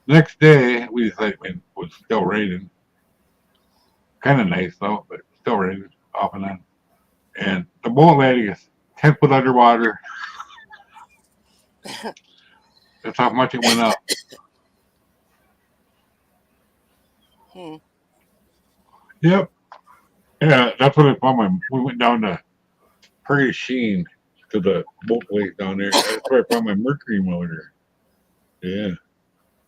Next day, we decided it was still raining. Kind of nice though, but still raining off and on. And the boat landing is 10 foot underwater. That's how much it went up. Yep. Yeah, that's when I found we went down to Prairie Sheen to the boat place down there. That's where I found my Mercury motor. Yeah.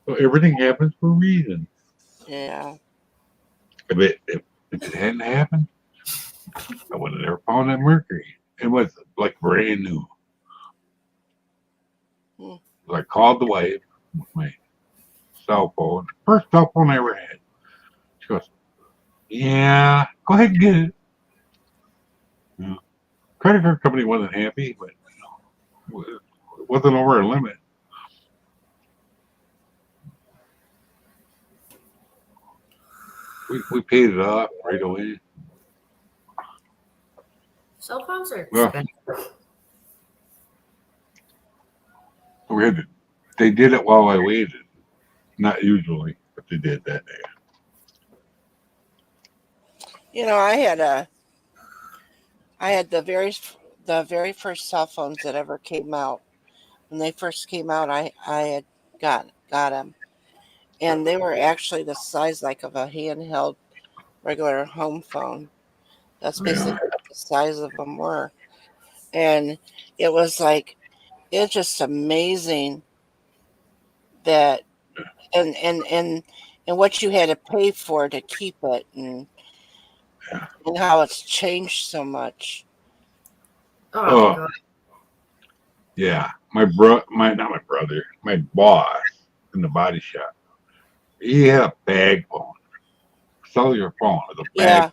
So everything happens for a reason. Yeah. If it hadn't happened, I would have never found that Mercury. It was like brand new. So I called the wife with my cell phone. First cell phone I ever had. She goes, yeah, go ahead and get it. Yeah. Credit card company wasn't happy, but it wasn't over a limit. We paid it off right away. Cell phones are expensive. Well, they did it while I waited. Not usually, but they did that day. I had the very first cell phones that ever came out. When they first came out, I had got them, and they were actually the size like of a handheld regular home phone. That's basically what the size of them were, and it was like it's just amazing that and what you had to pay for to keep it and how it's changed so much. Oh, God. Yeah, my boss in the body shop, he had a bag phone, cellular phone with a bag.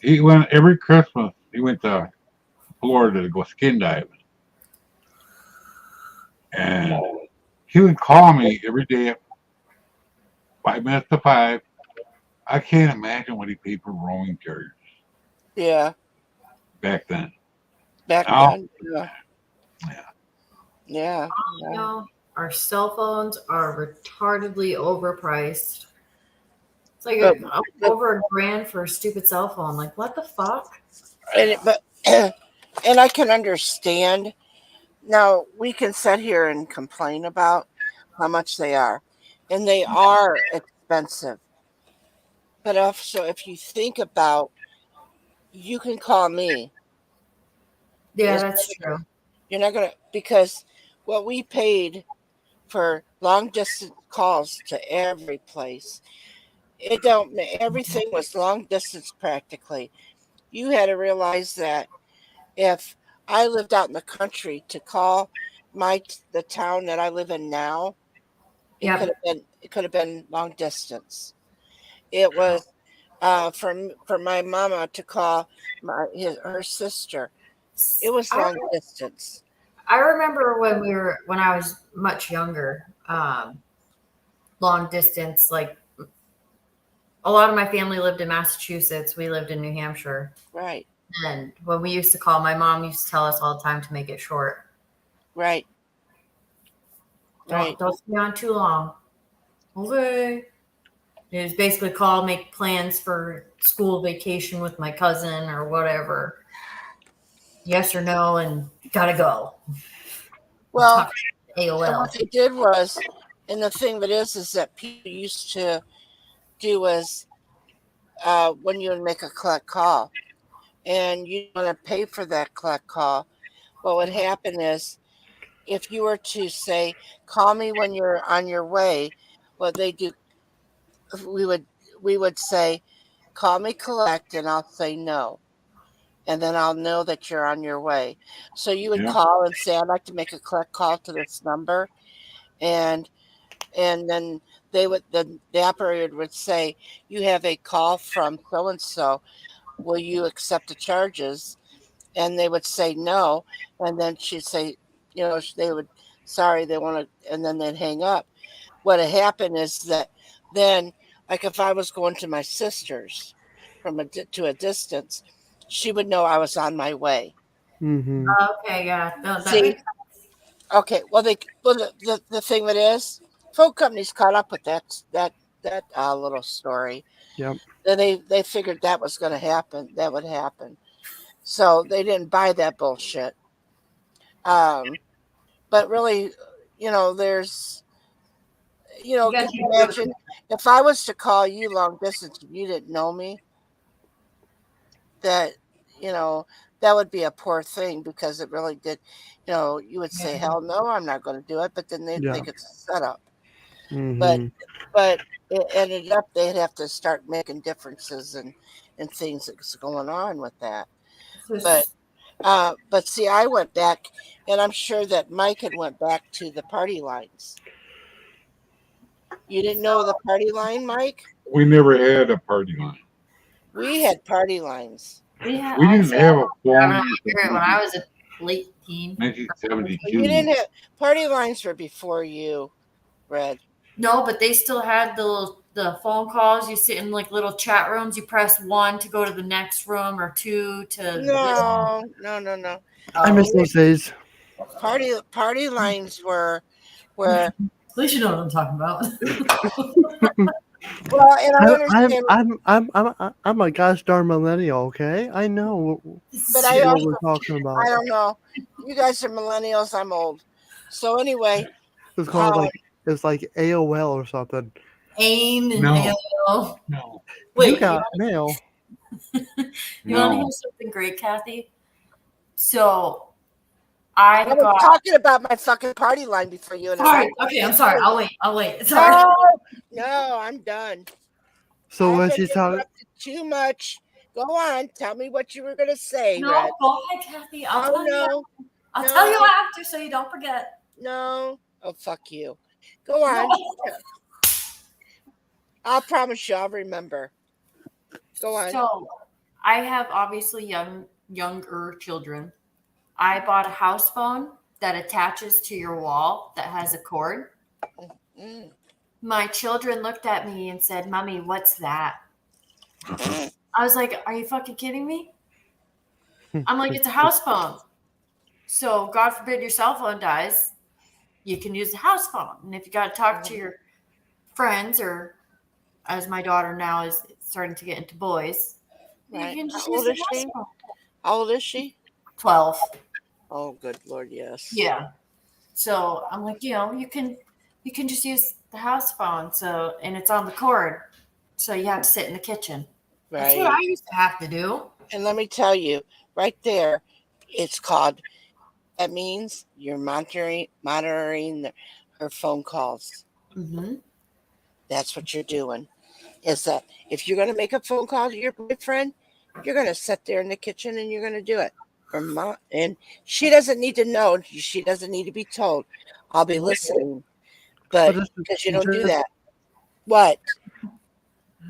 He went every Christmas. He went to Florida to go skin diving, and he would call me every day at 5 minutes to 5. I can't imagine what he paid for roaming charges. Yeah. Back then. Yeah. You know, our cell phones are retardedly overpriced. It's like over $1,000 for a stupid cell phone. Like, what the fuck? And I can understand. Now, we can sit here and complain about how much they are, and they are expensive. But also, if you think about, you can call me. Yeah, that's true. You're not going to, because what we paid for long distance calls to every place, everything was long distance practically. You had to realize that if I lived out in the country to call the town that I live in now, it could have been long distance. It was for my mama to call her sister. It was long distance. I remember when I was much younger, long distance, like a lot of my family lived in Massachusetts. We lived in New Hampshire. Right. And when we used to call, my mom used to tell us all the time to make it short. Right. Don't stay on too long. Okay. It was basically call, make plans for school vacation with my cousin or whatever. Yes or no, and gotta go. Well, AOL. what they did was, and the thing that is that people used to do was when you would make a collect call, and you want to pay for that collect call, what would happen is if you were to say, call me when you're on your way, what they do, we would say, call me collect, and I'll say no. And then I'll know that you're on your way. So you would call and say, I'd like to make a collect call to this number. And then the operator would say, you have a call from so and so. Will you accept the charges? And they would say no. And then she'd say, they would, sorry, they want to, and then they'd hang up. What had happened is that then, like if I was going to my sister's to a distance, she would know I was on my way. Mm-hmm. Okay, yeah. No, that See? makes sense. Okay, well, the thing that is, phone companies caught up with that little story. Yep. Then they figured that was going to happen. That would happen. So they didn't buy that bullshit. But really, there's, could you imagine if I was to call you long distance and you didn't know me, that, that would be a poor thing because it really did, you would say, hell no, I'm not going to do it. But then they'd think it's a setup. Mm-hmm. But it ended up they'd have to start making differences and things that's going on with that. But see, I went back, and I'm sure that Mike had went back to the party lines. You didn't know the party line, Mike? We never had a party line. We had party lines. We didn't have a phone when I was a late teen. 1972. You didn't have party lines were before you, Red. No, but they still had the phone calls. You sit in like little chat rooms. You press 1 to go to the next room or 2 to No. I miss those days. Party lines were where. At least you know what I'm talking about. Well, and I understand. I'm a gosh darn millennial. Okay, I know. But what we're talking about. I don't know. You guys are millennials. I'm old. So anyway, It's called it's like AOL or something. AIM and AOL. No. Wait, you got mail. You want to hear something great, Kathy? So I was talking about my fucking party line before you. Sorry. Okay, I'm sorry. I'll wait. Sorry. No, I'm done. So when she's talking too much, go on. Tell me what you were gonna say. No, Red. go ahead, Kathy. I'll tell you. I'll tell you after, so you don't forget. No. Oh, fuck you. Go on. No. I'll promise you, I'll remember. Go on. So, I have obviously younger children. I bought a house phone that attaches to your wall that has a cord. Mm. My children looked at me and said, "Mommy, what's that?" I was like, "Are you fucking kidding me?" I'm like, "It's a house phone. So God forbid your cell phone dies, you can use the house phone. And if you got to talk to your friends, or as my daughter now is starting to get into boys, you can just use the house phone." How old is she? 12. Oh, good Lord, yes. Yeah. So I'm like, you can just use the house phone. So, and it's on the cord. So you have to sit in the kitchen. Right. That's what I used to have to do. And let me tell you, right there, it's called, that means you're monitoring her phone calls. Mm-hmm. That's what you're doing. Is that if you're going to make a phone call to your boyfriend, you're going to sit there in the kitchen and you're going to do it. And she doesn't need to know. She doesn't need to be told. I'll be listening. But because you don't do that. What?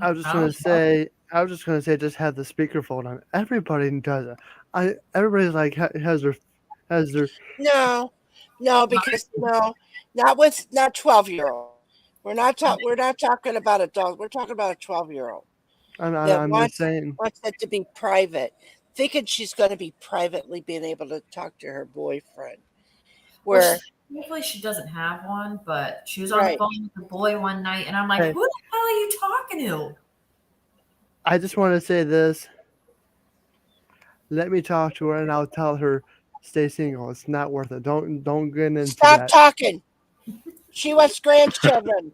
I was just going to say, just have the speakerphone on. Everybody does it. Everybody's like has their. No, because not 12-year-old. We're not talking about adults. We're talking about a 12-year-old. I'm just saying. Wants it to be private, thinking she's going to be privately being able to talk to her boyfriend. Hopefully she doesn't have one, but she was on the phone with the boy one night, and I'm like, "Who the hell are you talking to?" I just want to say this. Let me talk to her, and I'll tell her, stay single. It's not worth it. Don't get into Stop that. talking. She wants grandchildren.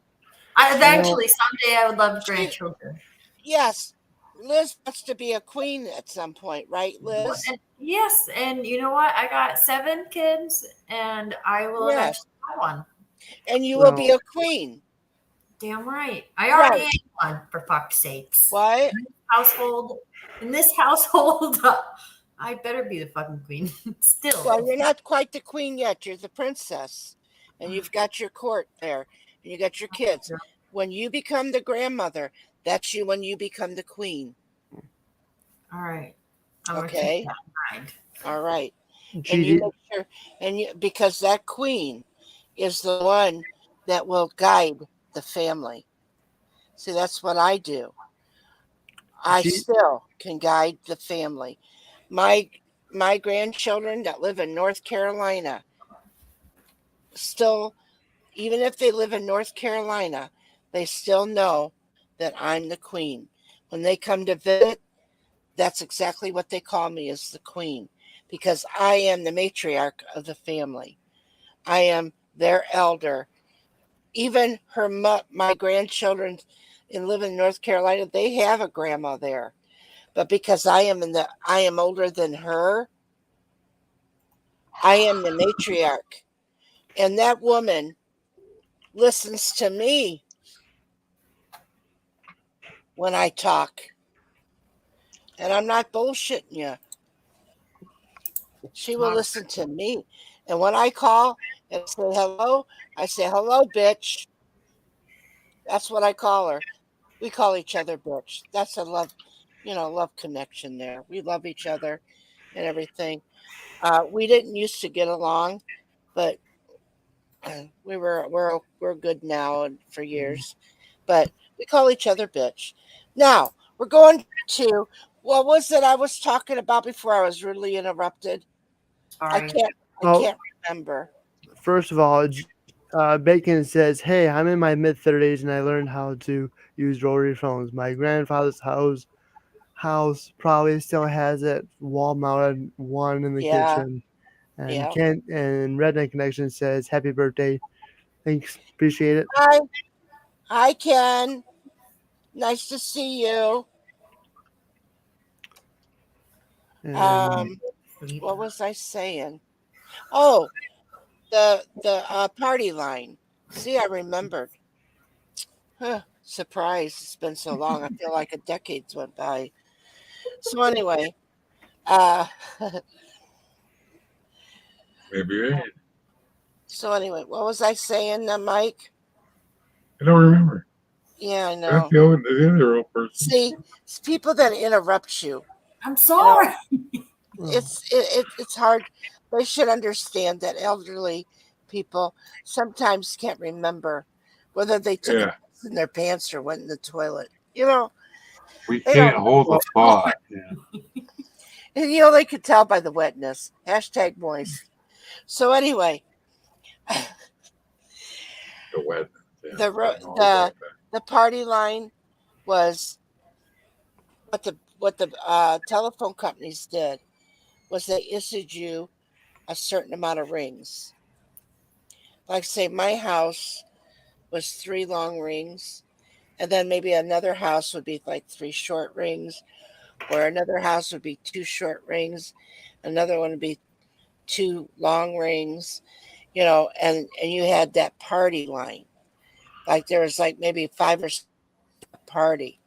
Eventually, someday, I would love grandchildren. Yes, Liz wants to be a queen at some point, right, Liz? Yes, and you know what? I got 7 kids, and I will eventually have one. And you will be a queen. Damn right. I already am one, for fuck's sakes. What? In this household, I better be the fucking queen. Still. Well, you're not quite the queen yet. You're the princess. And you've got your court there. And you got your kids. When you become the grandmother, that's you when you become the queen. All right. Okay. All right. She And you make sure, because that queen is the one that will guide the family. See, that's what I do. I still can guide the family. My grandchildren that live in North Carolina still, even if they live in North Carolina, they still know that I'm the queen. When they come to visit, that's exactly what they call me, as the queen, because I am the matriarch of the family. I am their elder. Even my grandchildren live in North Carolina, they have a grandma there. But because I am older than her, I am the matriarch. And that woman listens to me when I talk. And I'm not bullshitting you. She will listen to me. And when I call and say hello, I say, hello, bitch. That's what I call her. We call each other bitch. That's a love connection there. We love each other and everything. We didn't used to get along, but we're good now and for years. But we call each other bitch. Now we're going to, what was it I was talking about before I was rudely interrupted? I can't remember. First of all, Bacon says, "Hey, I'm in my mid-30s and I learned how to use rotary phones. My grandfather's house probably still has it wall-mounted one in the kitchen." And Kent and Redneck Connection says, "Happy birthday! Thanks, appreciate it." Hi, Ken. Nice to see you. What was I saying? Oh, the party line. See, I remembered. Surprise! It's been so long. I feel like a decade's went by. So anyway, maybe right. So anyway, what was I saying, Mike? I don't remember. Yeah, I know. That's the other real person. See, it's people that interrupt you. I'm sorry. It's hard. They should understand that elderly people sometimes can't remember whether they took a piss in their pants or went in the toilet. We can't hold a thought. And they could tell by the wetness. # moist. So anyway, the wetness. The party line was what the telephone companies did was they issued you a certain amount of rings. Like say my house was 3 long rings, and then maybe another house would be like 3 short rings, or another house would be 2 short rings, another one would be 2 long rings, and you had that party line. Like there was like maybe 5 or 6 party.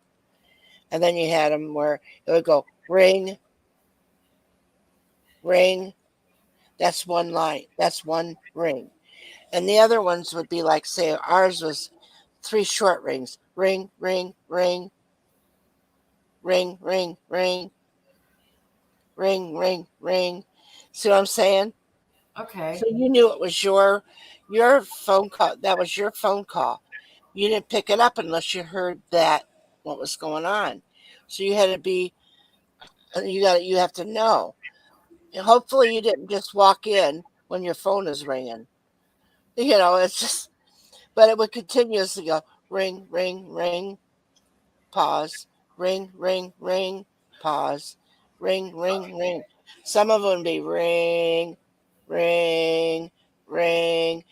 And then you had them where it would go ring, ring. That's one line. That's one ring. And the other ones would be like, say, ours was 3 short rings. Ring, ring, ring. Ring, ring, ring. Ring, ring, ring. See what I'm saying? Okay. So you knew it was your phone call. That was your phone call. You didn't pick it up unless you heard what was going on. So you had to be, you have to know. And hopefully you didn't just walk in when your phone is ringing. It's just, but it would continuously go ring, ring, ring, pause, ring, ring, ring, pause, ring, ring, ring. Some of them would be ring, ring, ring,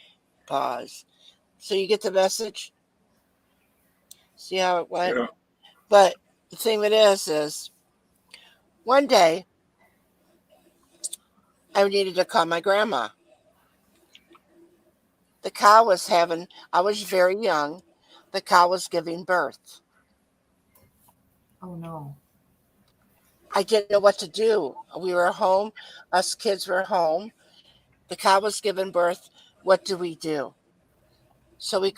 pause. So you get the message? See how it went? Yeah. But the thing that is one day I needed to call my grandma. The cow was having, I was very young. The cow was giving birth. Oh no. I didn't know what to do. We were home. Us kids were home. The cow was giving birth. What do we do? So we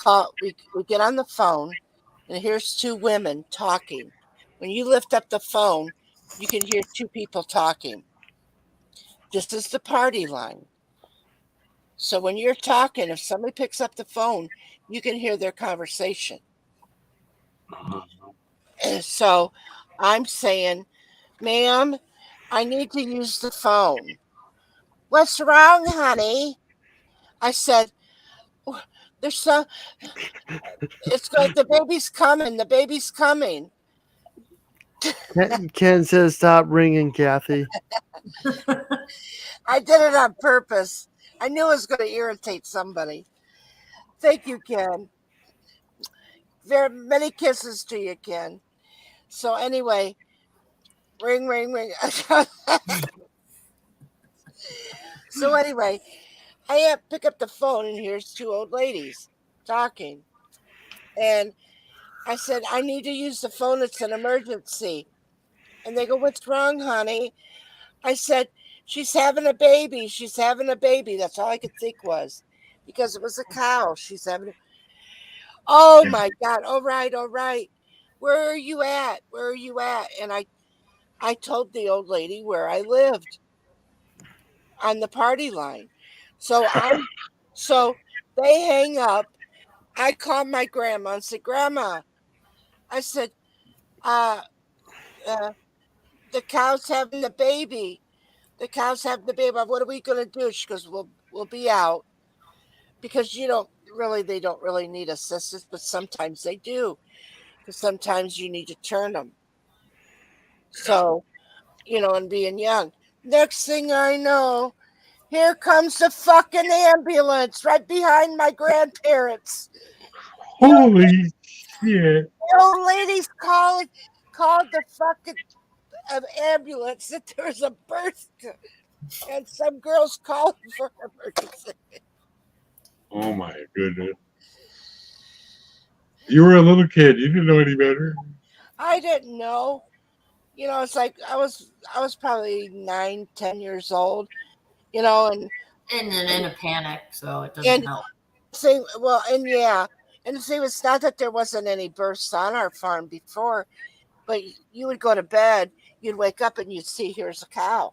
get on the phone, and here's two women talking. When you lift up the phone, you can hear two people talking. This is the party line. So when you're talking, if somebody picks up the phone, you can hear their conversation. So I'm saying, ma'am, I need to use the phone. What's wrong, honey? I said, there's some, it's good. The baby's coming. The baby's coming. Ken says stop ringing, Kathy. I did it on purpose. I knew it was going to irritate somebody. Thank you, Ken. Very many kisses to you, Ken. So anyway, ring, ring, ring. So anyway, I pick up the phone and here's two old ladies talking. And I said, I need to use the phone. It's an emergency. And they go, what's wrong, honey? I said, she's having a baby. She's having a baby. That's all I could think was. Because it was a cow. She's having a... Oh, my God. All right, all right. Where are you at? Where are you at? And I told the old lady where I lived on the party line. So they hang up. I called my grandma and said, Grandma, I said, uh, uh, the cow's having the baby. The cow's having the baby. What are we going to do? She goes, we'll be out. Because they don't really need assistance, but sometimes they do. Because sometimes you need to turn them. So, and being young. Next thing I know, here comes the fucking ambulance right behind my grandparents. Holy shit. The old lady's called the fucking ambulance that there was a birth and some girls calling for emergency. Oh my goodness. You were a little kid. You didn't know any better. I didn't know. It's like I was probably 9, 10 years old, and in a panic, so it doesn't help. Say, well, and yeah, and the thing was not that there wasn't any births on our farm before, but you would go to bed, you'd wake up and you'd see here's a cow,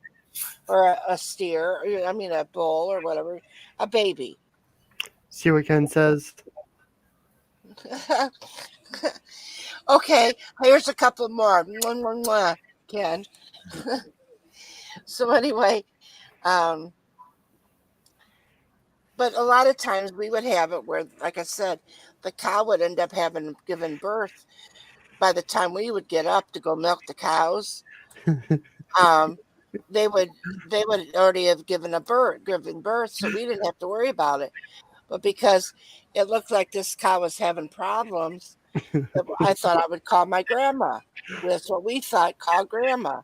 or a steer, or, I mean a bull or whatever, a baby. See what Ken says. Okay, here's a couple more. Ken. So anyway, but a lot of times we would have it where, like I said, the cow would end up having given birth by the time we would get up to go milk the cows. They would already have given birth, so we didn't have to worry about it. But because it looked like this cow was having problems, I thought I would call my grandma. That's what we thought. Call grandma.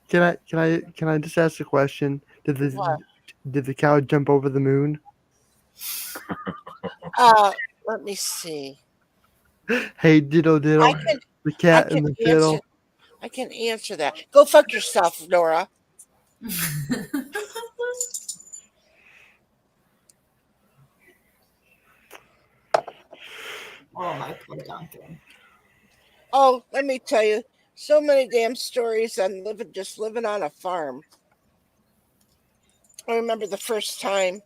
Can I just ask a question? Did the cow jump over the moon? Let me see. Hey, diddle diddle. The cat and the fiddle. I can answer that. Go fuck yourself, Nora. Oh, my poor donkey. Oh, let me tell you, so many damn stories on just living on a farm. I remember the first time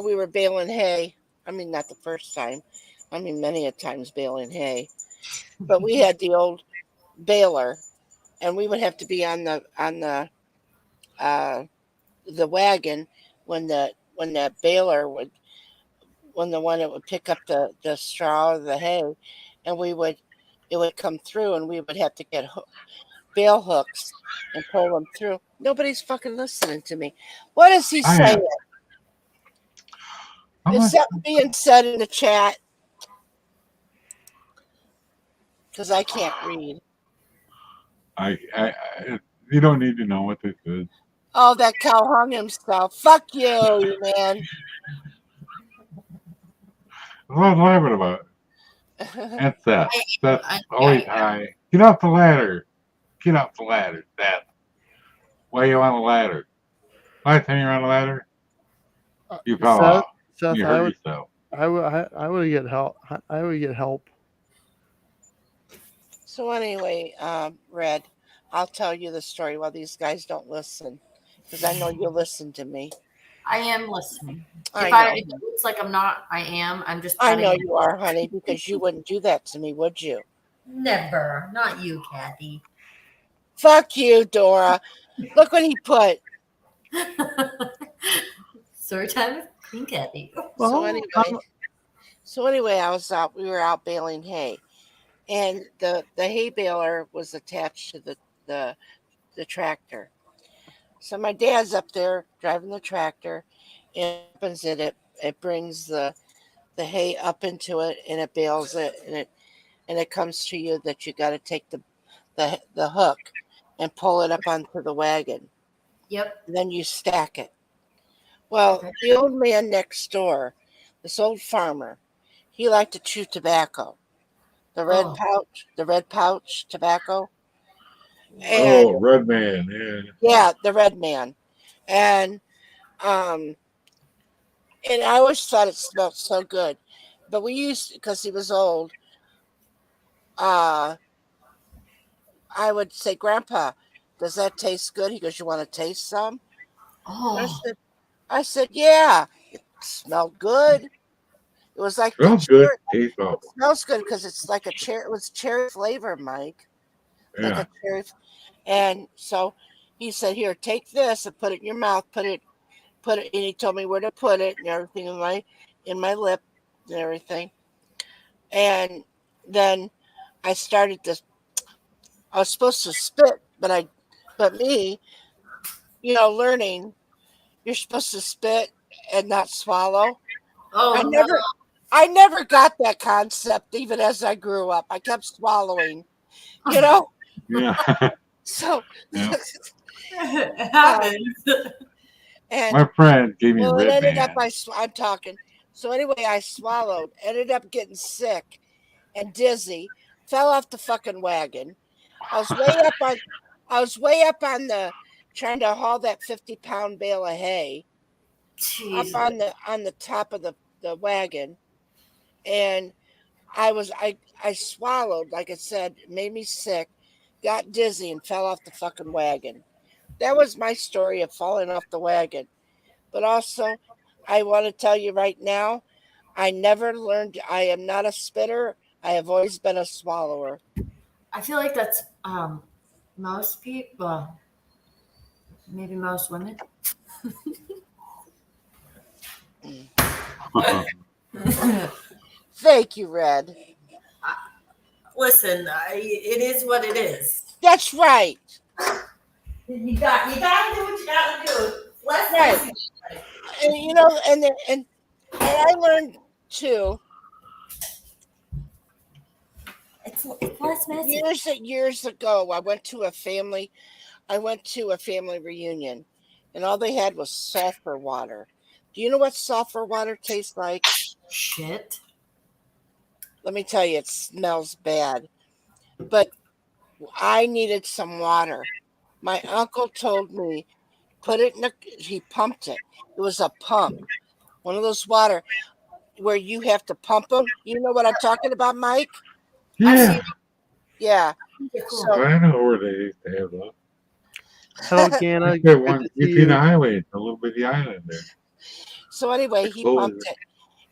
we were baling hay. I mean, not the first time. I mean, many a times baling hay. But we had the old baler, and we would have to be on the wagon when that baler would, when the one that would pick up the straw or the hay, and it would come through, and we would have to get bale hooks and pull them through. Nobody's fucking listening to me. What is he saying? Is something being said in the chat? Because I can't read. You don't need to know what this is. Oh, that cow hung himself. Fuck you, man. What I'm laughing about. That's Seth. Seth's always high. Get off the ladder. Get off the ladder, Seth. Why are you on the ladder? Last time you were on the ladder, you fell off. Seth, You hurt yourself. I would get help. I would get help. So anyway, Red, I'll tell you the story while these guys don't listen, because I know you'll listen to me. I am listening. If it looks like I'm not, I am. I'm just. I know you are, honey, because you wouldn't do that to me, would you? Never. Not you, Kathy. Fuck you, Dora. Look what he put. Story time with Queen Kathy. So anyway, I was out. We were out baling hay, and the hay baler was attached to the tractor. So my dad's up there driving the tractor, and opens it. It brings the hay up into it, and it bales it, and it comes to you that you got to take the hook and pull it up onto the wagon. Yep. And then you stack it. Well, the old man next door, this old farmer, he liked to chew tobacco. The red pouch tobacco. And, red man, yeah. Yeah, the red man. And I always thought it smelled so good. But we used, because he was old, I would say, Grandpa, does that taste good? He goes, you want to taste some? Oh. I said, yeah. It smelled good. It was like smells good. It smells good because it's like a cherry. It was cherry flavor, Mike. Yeah. Like a cherry. And so he said, here, take this and put it in your mouth. Put it. And he told me where to put it and everything in my lip and everything. And then I started to. I was supposed to spit, but me, learning, you're supposed to spit and not swallow. Oh, I never got that concept, even as I grew up. I kept swallowing, Yeah. So it happens. And my friend gave me it ended man. up I'm talking. So anyway, I swallowed, ended up getting sick and dizzy, fell off the fucking wagon. I was way up on the trying to haul that 50-pound bale of hay. Jesus. Up on the top of the wagon, and I swallowed, like I said, it made me sick, got dizzy, and fell off the fucking wagon. That was my story of falling off the wagon. But also, I want to tell you right now, I never learned. I am not a spitter. I have always been a swallower. I feel like that's most people, maybe most women. Thank you, Red. Listen, it is what it is. That's right. You gotta do what you gotta do. Right. And I learned too. It's less messy. Years ago, I went to a family reunion, and all they had was sulfur water. Do you know what sulfur water tastes like? Shit. Let me tell you, it smells bad. But I needed some water. My uncle told me, he pumped it. It was a pump. One of those water where you have to pump them. You know what I'm talking about, Mike? Yeah. Yeah. So, I know where they used to have those. Hello, Gana. You see the highway. It's a little bitty island there. So anyway, he pumped it,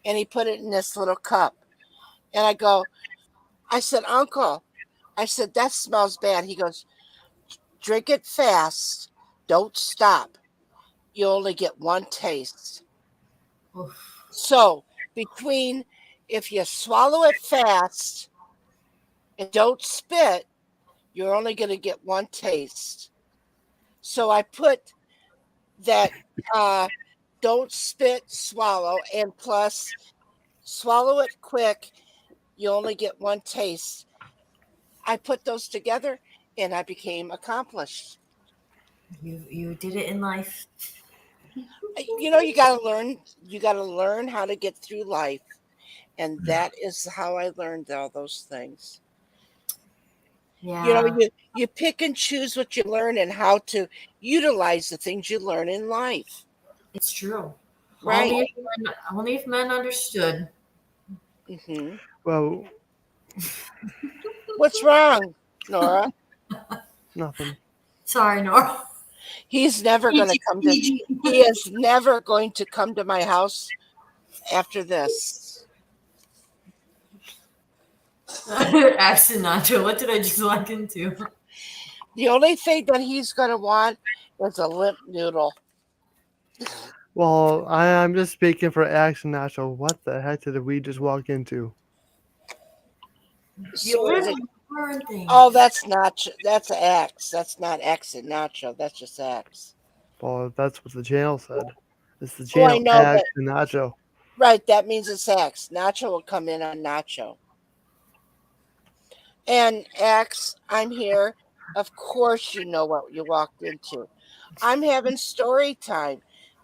and he put it in this little cup. And I said, Uncle, that smells bad. He goes, drink it fast. Don't stop. You only get one taste. Oof. So if you swallow it fast and don't spit, you're only going to get one taste. So I put that don't spit, swallow, and plus swallow it quick. You only get one taste. I put those together, and I became accomplished. You did it in life. You know, you got to learn. You got to learn how to get through life, and that is how I learned all those things. Yeah. You know, you pick and choose what you learn and how to utilize the things you learn in life. It's true. Right. Only if men understood. Mm-hmm. Well, what's wrong, Nora? Nothing. Sorry, Nora. He's never going to come to. He is never going to come to my house after this. Ashton Nacho, what did I just walk into? The only thing that he's going to want is a limp noodle. Well, I'm just speaking for Axe and Nacho. What the heck did we just walk into? So is it? Oh, that's Nacho. That's Axe. That's not Axe and Nacho. That's just Axe. Well, that's what the channel said. It's the Oh, I channel know, Axe but and Nacho. right, that means it's Axe. Nacho will come in on Nacho. And Axe, I'm here. Of course, you know what you walked into. I'm having story time.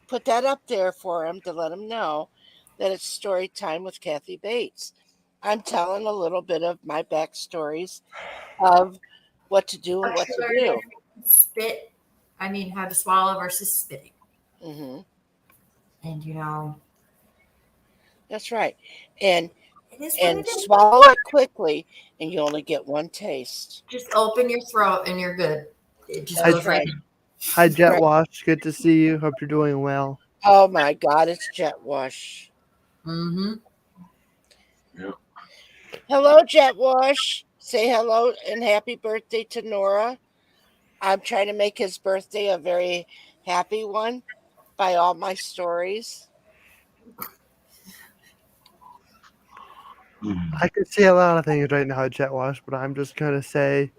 Put that up there for him to let him know that it's story time with Kathy Bates. I'm telling a little bit of my backstories of what to do and what to do. Spit. I mean, how to swallow versus spitting. Mm-hmm. And you know, that's right. And is. Swallow it quickly, and you only get one taste. Just open your throat, and you're good. It just That's goes right. Hi, Jet Wash. Good to see you. Hope you're doing well. Oh my God, it's Jet Wash. Mm-hmm. Yep. Hello, Jet Wash. Say hello and happy birthday to Nora. I'm trying to make his birthday a very happy one by all my stories. I could see a lot of things right now, Jet Wash, but I'm just gonna say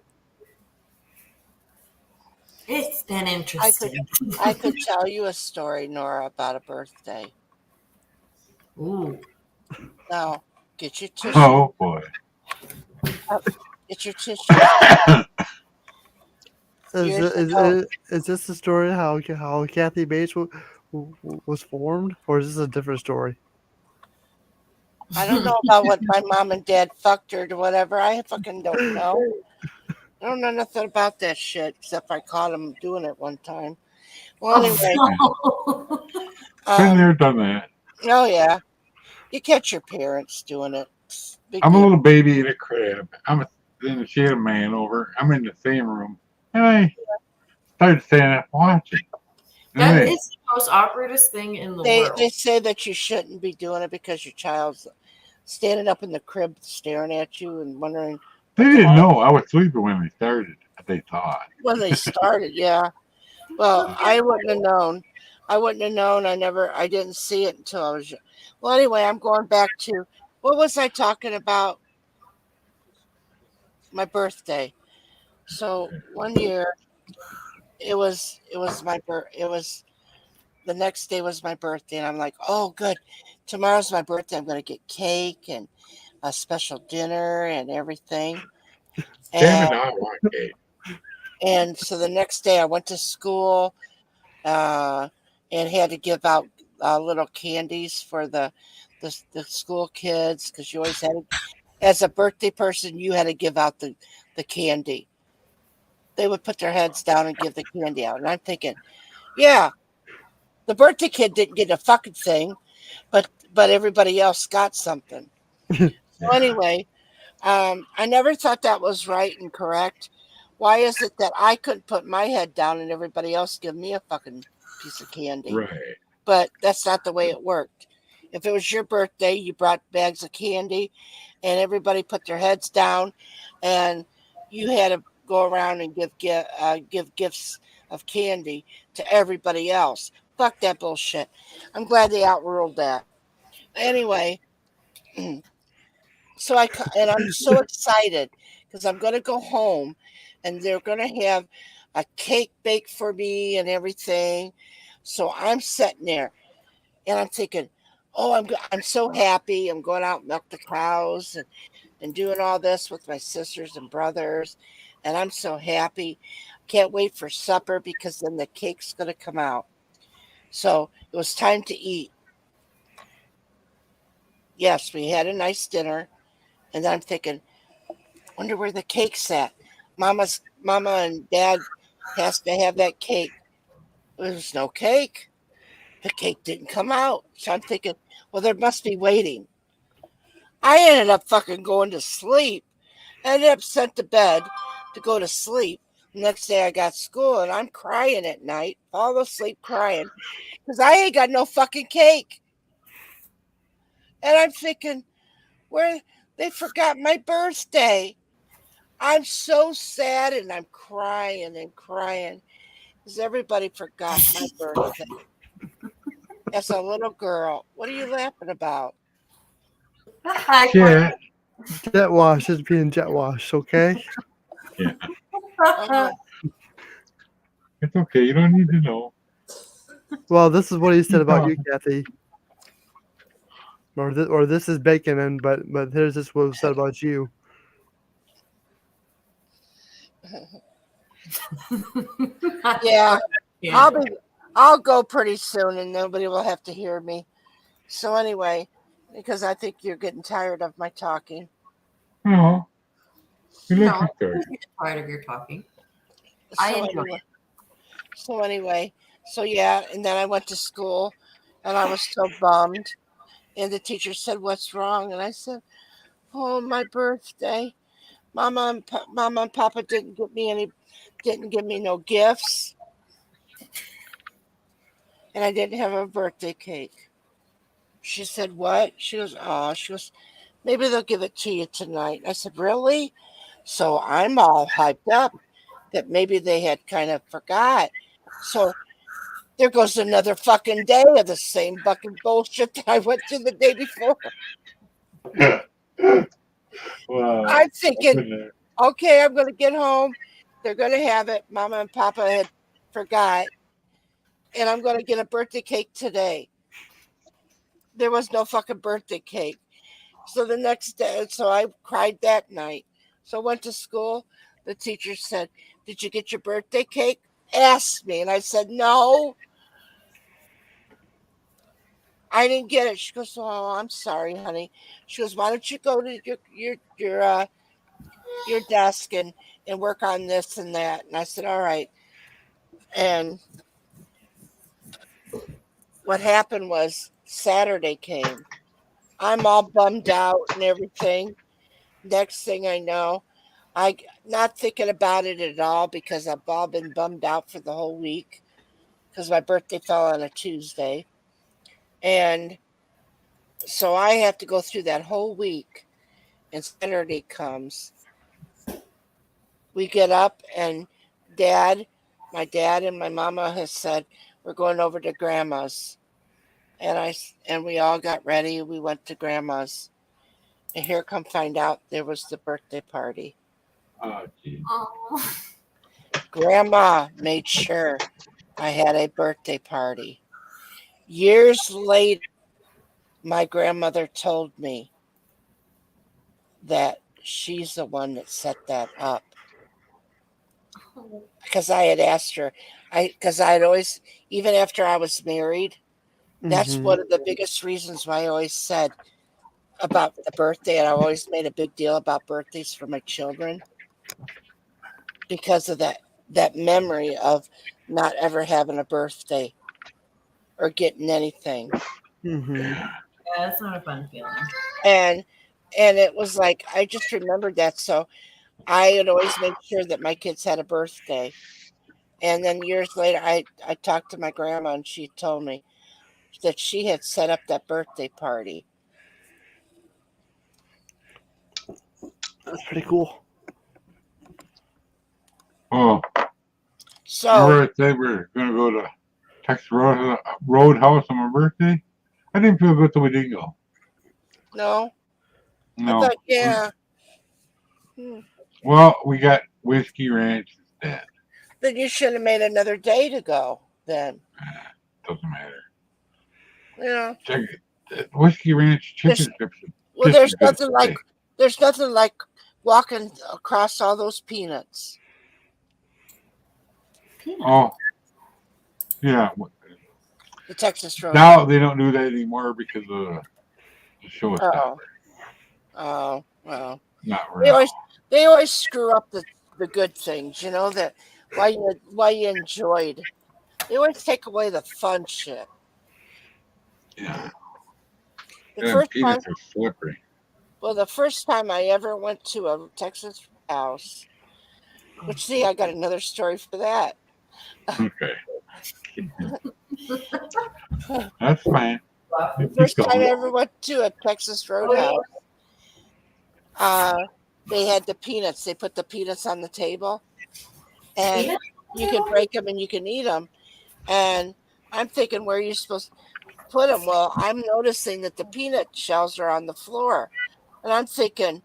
it's been interesting. I could tell you a story, Nora, about a birthday. Ooh. Now, get your tissue. Oh boy. Get your tissue. Is this the story how Kathy Bates was formed, or is this a different story? I don't know about what my mom and dad fucked her to whatever. I fucking don't know. I don't know nothing about that shit except I caught him doing it one time. Well, anyway. Been there, done that. Oh, yeah. You catch your parents doing it. I'm a little baby in a crib. I'm in the shade of man over. I'm in the same room. And I started standing up watching. That is the most awkwardest thing in the world. They say that you shouldn't be doing it because your child's standing up in the crib staring at you and wondering. They didn't know I was sleeping when they started. They thought. When they started, yeah. Well, I wouldn't have known. I wouldn't have known. I didn't see it until I was. Well, anyway, I'm going back to what was I talking about? My birthday. So one year, it was my it was the next day was my birthday, and I'm like, oh, good. Tomorrow's my birthday. I'm going to get cake and a special dinner and everything. Damn it, I want cake. And so the next day, I went to school and had to give out little candies for the school kids because you always had to, as a birthday person, you had to give out the candy. They would put their heads down and give the candy out. And I'm thinking, yeah, the birthday kid didn't get a fucking thing, but everybody else got something. So anyway, I never thought that was right and correct. Why is it that I couldn't put my head down and everybody else give me a fucking piece of candy? Right. But that's not the way it worked. If it was your birthday, you brought bags of candy and everybody put their heads down and you had to go around and give gifts of candy to everybody else. Fuck that bullshit. I'm glad they outruled that. Anyway, so I'm so excited because I'm going to go home and they're going to have a cake baked for me and everything. So I'm sitting there and I'm thinking, oh, I'm so happy. I'm going out and milk the cows and doing all this with my sisters and brothers. and I'm so happy. Can't wait for supper because then the cake's going to come out. So it was time to eat. Yes, we had a nice dinner, and I'm thinking, wonder where the cake's at. Mama and Dad has to have that cake. There's no cake. The cake didn't come out. So I'm thinking, well, there must be waiting. I ended up fucking going to sleep. I ended up sent to bed to go to sleep. Next day I got school and I'm crying at night, fall asleep crying because I ain't got no fucking cake. And I'm thinking, where they forgot my birthday. I'm so sad and I'm crying and crying because everybody forgot my birthday. As a little girl, what are you laughing about? Shit. Jet wash is being jet wash, okay? Yeah. It's okay. You don't need to know. Well, this is what he said about you, Kathy. Or this is bacon, and but here's this what was said about you. Yeah, I'll go pretty soon, and nobody will have to hear me. So anyway, because I think you're getting tired of my talking. No. You No, like I'm your story. tired of your talking. So anyway, so yeah, and then I went to school, and I was so bummed. And the teacher said, "What's wrong?" And I said, "Oh, my birthday. Mama and Papa didn't give me no gifts, and I didn't have a birthday cake." She said, "What?" She goes, "Oh," she goes, "Maybe they'll give it to you tonight." I said, "Really?" So I'm all hyped up that maybe they had kind of forgot. So there goes another fucking day of the same fucking bullshit that I went through the day before. Wow. I'm thinking, okay, I'm going to get home. They're going to have it. Mama and Papa had forgot. And I'm going to get a birthday cake today. There was no fucking birthday cake. So the next day, so I cried that night. So I went to school. The teacher said, "Did you get your birthday cake?" Asked me. And I said, "No, I didn't get it." She goes, "Oh, I'm sorry, honey." She goes, "Why don't you go to your desk and work on this and that?" And I said, "All right." And what happened was Saturday came. I'm all bummed out and everything. Next thing I know, I not thinking about it at all because I've all been bummed out for the whole week because my birthday fell on a Tuesday. And so I have to go through that whole week. And Saturday comes. We get up and my dad and my mama has said, "We're going over to grandma's." And we all got ready. We went to grandma's. And here come find out there was the birthday party. Oh, geez. Grandma made sure I had a birthday party. Years later, my grandmother told me that she's the one that set that up. Because I had asked her, because I had always, even after I was married, that's one of the biggest reasons why I always said about the birthday, and I always made a big deal about birthdays for my children because of that memory of not ever having a birthday or getting anything. Yeah, that's not a fun feeling. And it was like I just remembered that, so I had always made sure that my kids had a birthday. And then years later, I talked to my grandma, and she told me that she had set up that birthday party. That's pretty cool. Oh, So remember I said we're going to go to Texas Roadhouse on my birthday? I didn't feel good till we didn't go. no, No. I thought, yeah. Well, we got Whiskey Ranch instead. Then you should have made another day to go. Then Doesn't matter. yeah. Whiskey Ranch chicken strips. Well, there's nothing like walking across all those peanuts. Oh, yeah. The Texas Roadhouse. Now they don't do that anymore because of the show stop. Oh, well. Not really. They always screw up the good things, that why you enjoyed. They always take away the fun shit. Yeah. The first time, peanuts are slippery. well, the first time I ever went to a Texas house, which see, I got another story for that. Okay. That's fine. The first time I ever went to a Texas Roadhouse, they had the peanuts. They put the peanuts on the table, and you could break them and you can eat them. And I'm thinking, where are you supposed to put them? Well, I'm noticing that the peanut shells are on the floor, and I'm thinking,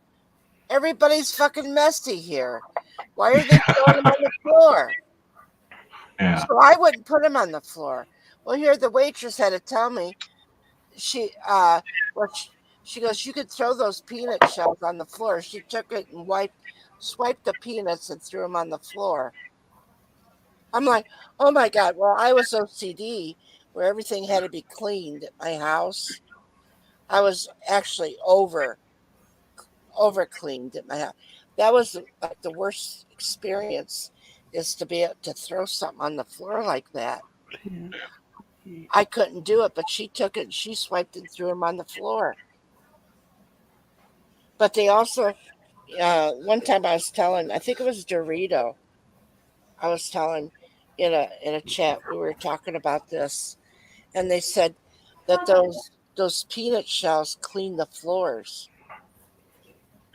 everybody's fucking messy here. Why are they throwing them on the floor? Yeah. So I wouldn't put them on the floor. Well, here the waitress had to tell me. She goes, you could throw those peanut shells on the floor. She took it and swiped the peanuts and threw them on the floor. I'm like, oh my God. Well, I was OCD where everything had to be cleaned at my house. I was actually over cleaned at my house. That was like the worst experience, is to be able to throw something on the floor like that. I couldn't do it, but she took it and she swiped it and threw them on the floor. But they also, one time I think it was Dorito. I was telling in a chat, we were talking about this, and they said that those peanut shells clean the floors.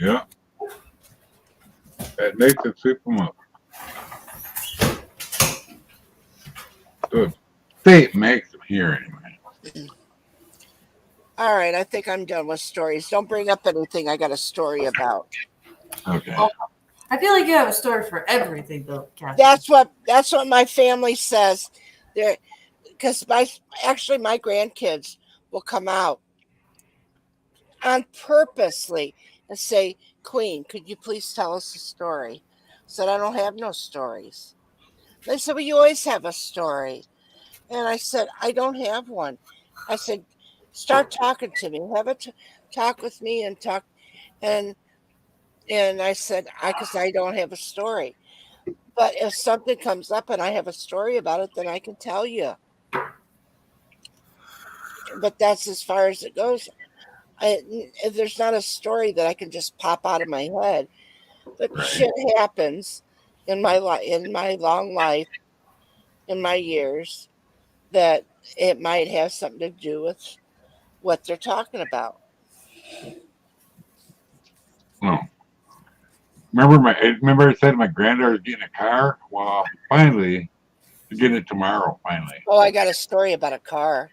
Yeah. That makes it sweep them up. The state makes them here anyway. All right, I think I'm done with stories. Don't bring up anything I got a story about. Okay. Oh, I feel like you have a story for everything, though, Kathy. That's what my family says. Because my grandkids will come out on purposely and say, Queen, could you please tell us a story? I said, I don't have no stories. They said, well, you always have a story. And I said, I don't have one. I said, start talking to me. Have a talk with me and talk. And I said, because I don't have a story. But if something comes up and I have a story about it, then I can tell you. But that's as far as it goes. There's not a story that I can just pop out of my head. But shit happens in my long life, in my years, that it might have something to do with what they're talking about. Oh. Remember I said my granddaughter's getting a car? Well, finally, she's getting it tomorrow, finally. Oh, I got a story about a car.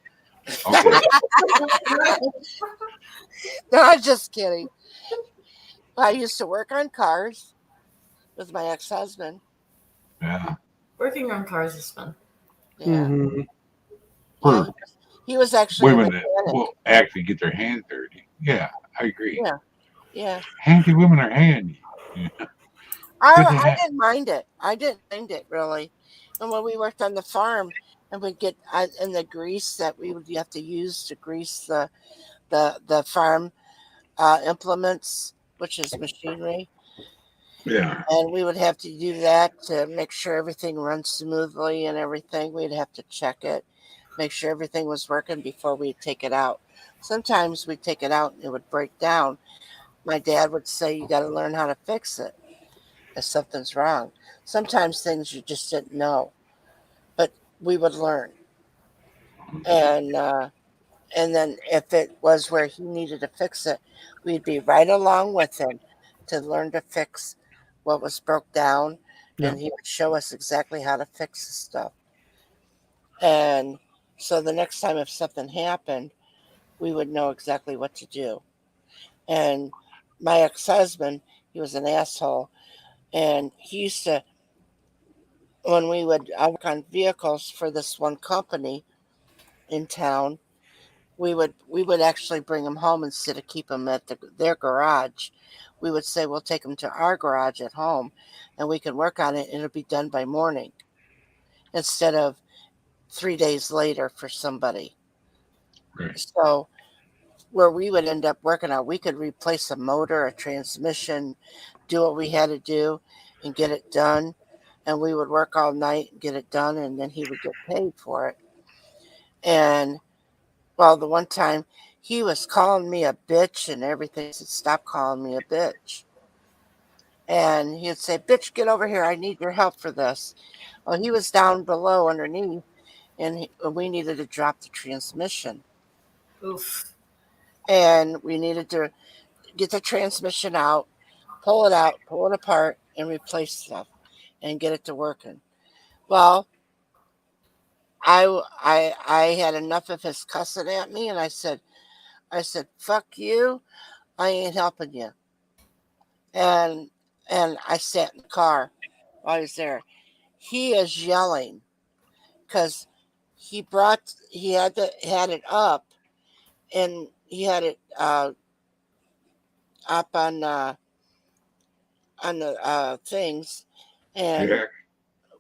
Okay. No, I'm just kidding. I used to work on cars with my ex-husband. Yeah. Working on cars is fun. Yeah. Mm-hmm. Yeah, he was actually women that will actually get their hands dirty. Yeah, I agree. Yeah. Handy women are handy. Yeah. I didn't mind it. I didn't mind it really. And when we worked on the farm, and we'd get in the grease that we would have to use to grease the farm implements, which is machinery. Yeah. And we would have to do that to make sure everything runs smoothly and everything. We'd have to check it, make sure everything was working before we'd take it out. Sometimes we'd take it out and it would break down. My dad would say, you got to learn how to fix it if something's wrong. Sometimes things you just didn't know, but we would learn. And then if it was where he needed to fix it, we'd be right along with him to learn to fix what was broke down. And he would show us exactly how to fix the stuff. And so the next time if something happened, we would know exactly what to do. And my ex-husband, he was an asshole. And he used to, when we would work on vehicles for this one company in town, we would actually bring them home instead of keep them at their garage. we would say we'll take them to our garage at home and we can work on it and it'll be done by morning instead of 3 days later for somebody. Right. So where we would end up working on, we could replace a motor, a transmission, do what we had to do and get it done. And we would work all night and get it done, and then he would get paid for it. And well, the one time he was calling me a bitch and everything. I said, stop calling me a bitch. And he'd say, bitch, get over here. I need your help for this. Well, he was down below underneath, and we needed to drop the transmission. Oof. And we needed to get the transmission out, pull it out, pull it apart, and replace stuff and get it to working. Well, I had enough of his cussing at me, and I said, fuck you. I ain't helping you. And I sat in the car while I was there. He is yelling because he had it up, and he had it up on the things, and Jack.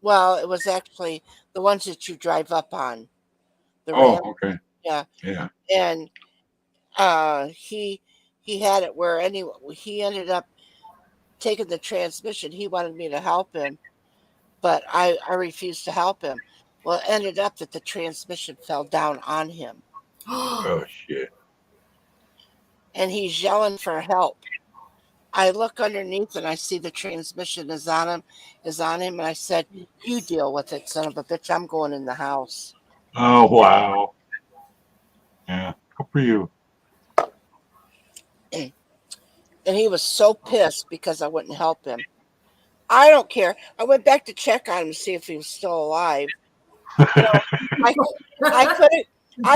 well, it was actually the ones that you drive up on the Oh, ramp. okay. Yeah, Yeah. and he had it where he ended up taking the transmission. He wanted me to help him, but I refused to help him. Well, it ended up that the transmission fell down on him, Oh shit. and he's yelling for help. I look underneath and I see the transmission is on him, and I said, "You deal with it, son of a bitch. I'm going in the house." Oh wow. Yeah. Good for you. And he was so pissed because I wouldn't help him. I don't care. I went back to check on him to see if he was still alive. You know, I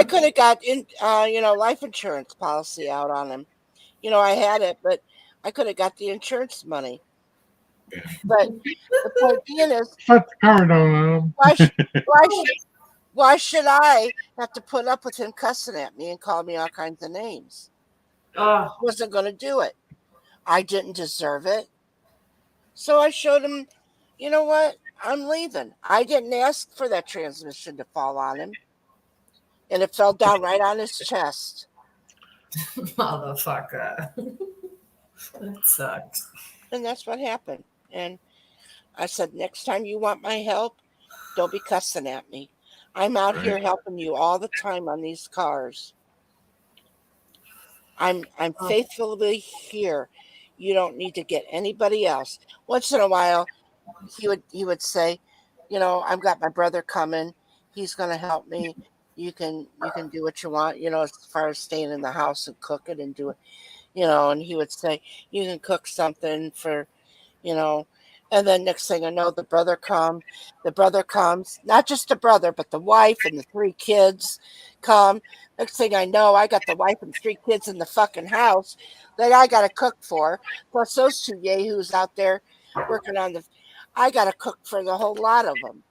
could have got in life insurance policy out on him. I had it, but I could have got the insurance money. Yeah. But the point being is, Put the card on him. why should I have to put up with him cussing at me and calling me all kinds of names? I wasn't going to do it. I didn't deserve it. So I showed him, you know what? I'm leaving. I didn't ask for that transmission to fall on him. And it fell down right on his chest. Motherfucker. That sucks. And that's what happened. And I said, next time you want my help, don't be cussing at me. I'm out here helping you all the time on these cars. I'm faithfully here. You don't need to get anybody else. Once in a while, he would say, I've got my brother coming. He's going to help me. You can do what you want, as far as staying in the house and cooking and do it, and he would say, you can cook something for, and then next thing I know, the brother comes, not just the brother, but the wife and the 3 kids come. Next thing I know, I got the wife and 3 kids in the fucking house that I got to cook for, plus those 2 yahoos out there working on I got to cook for the whole lot of them,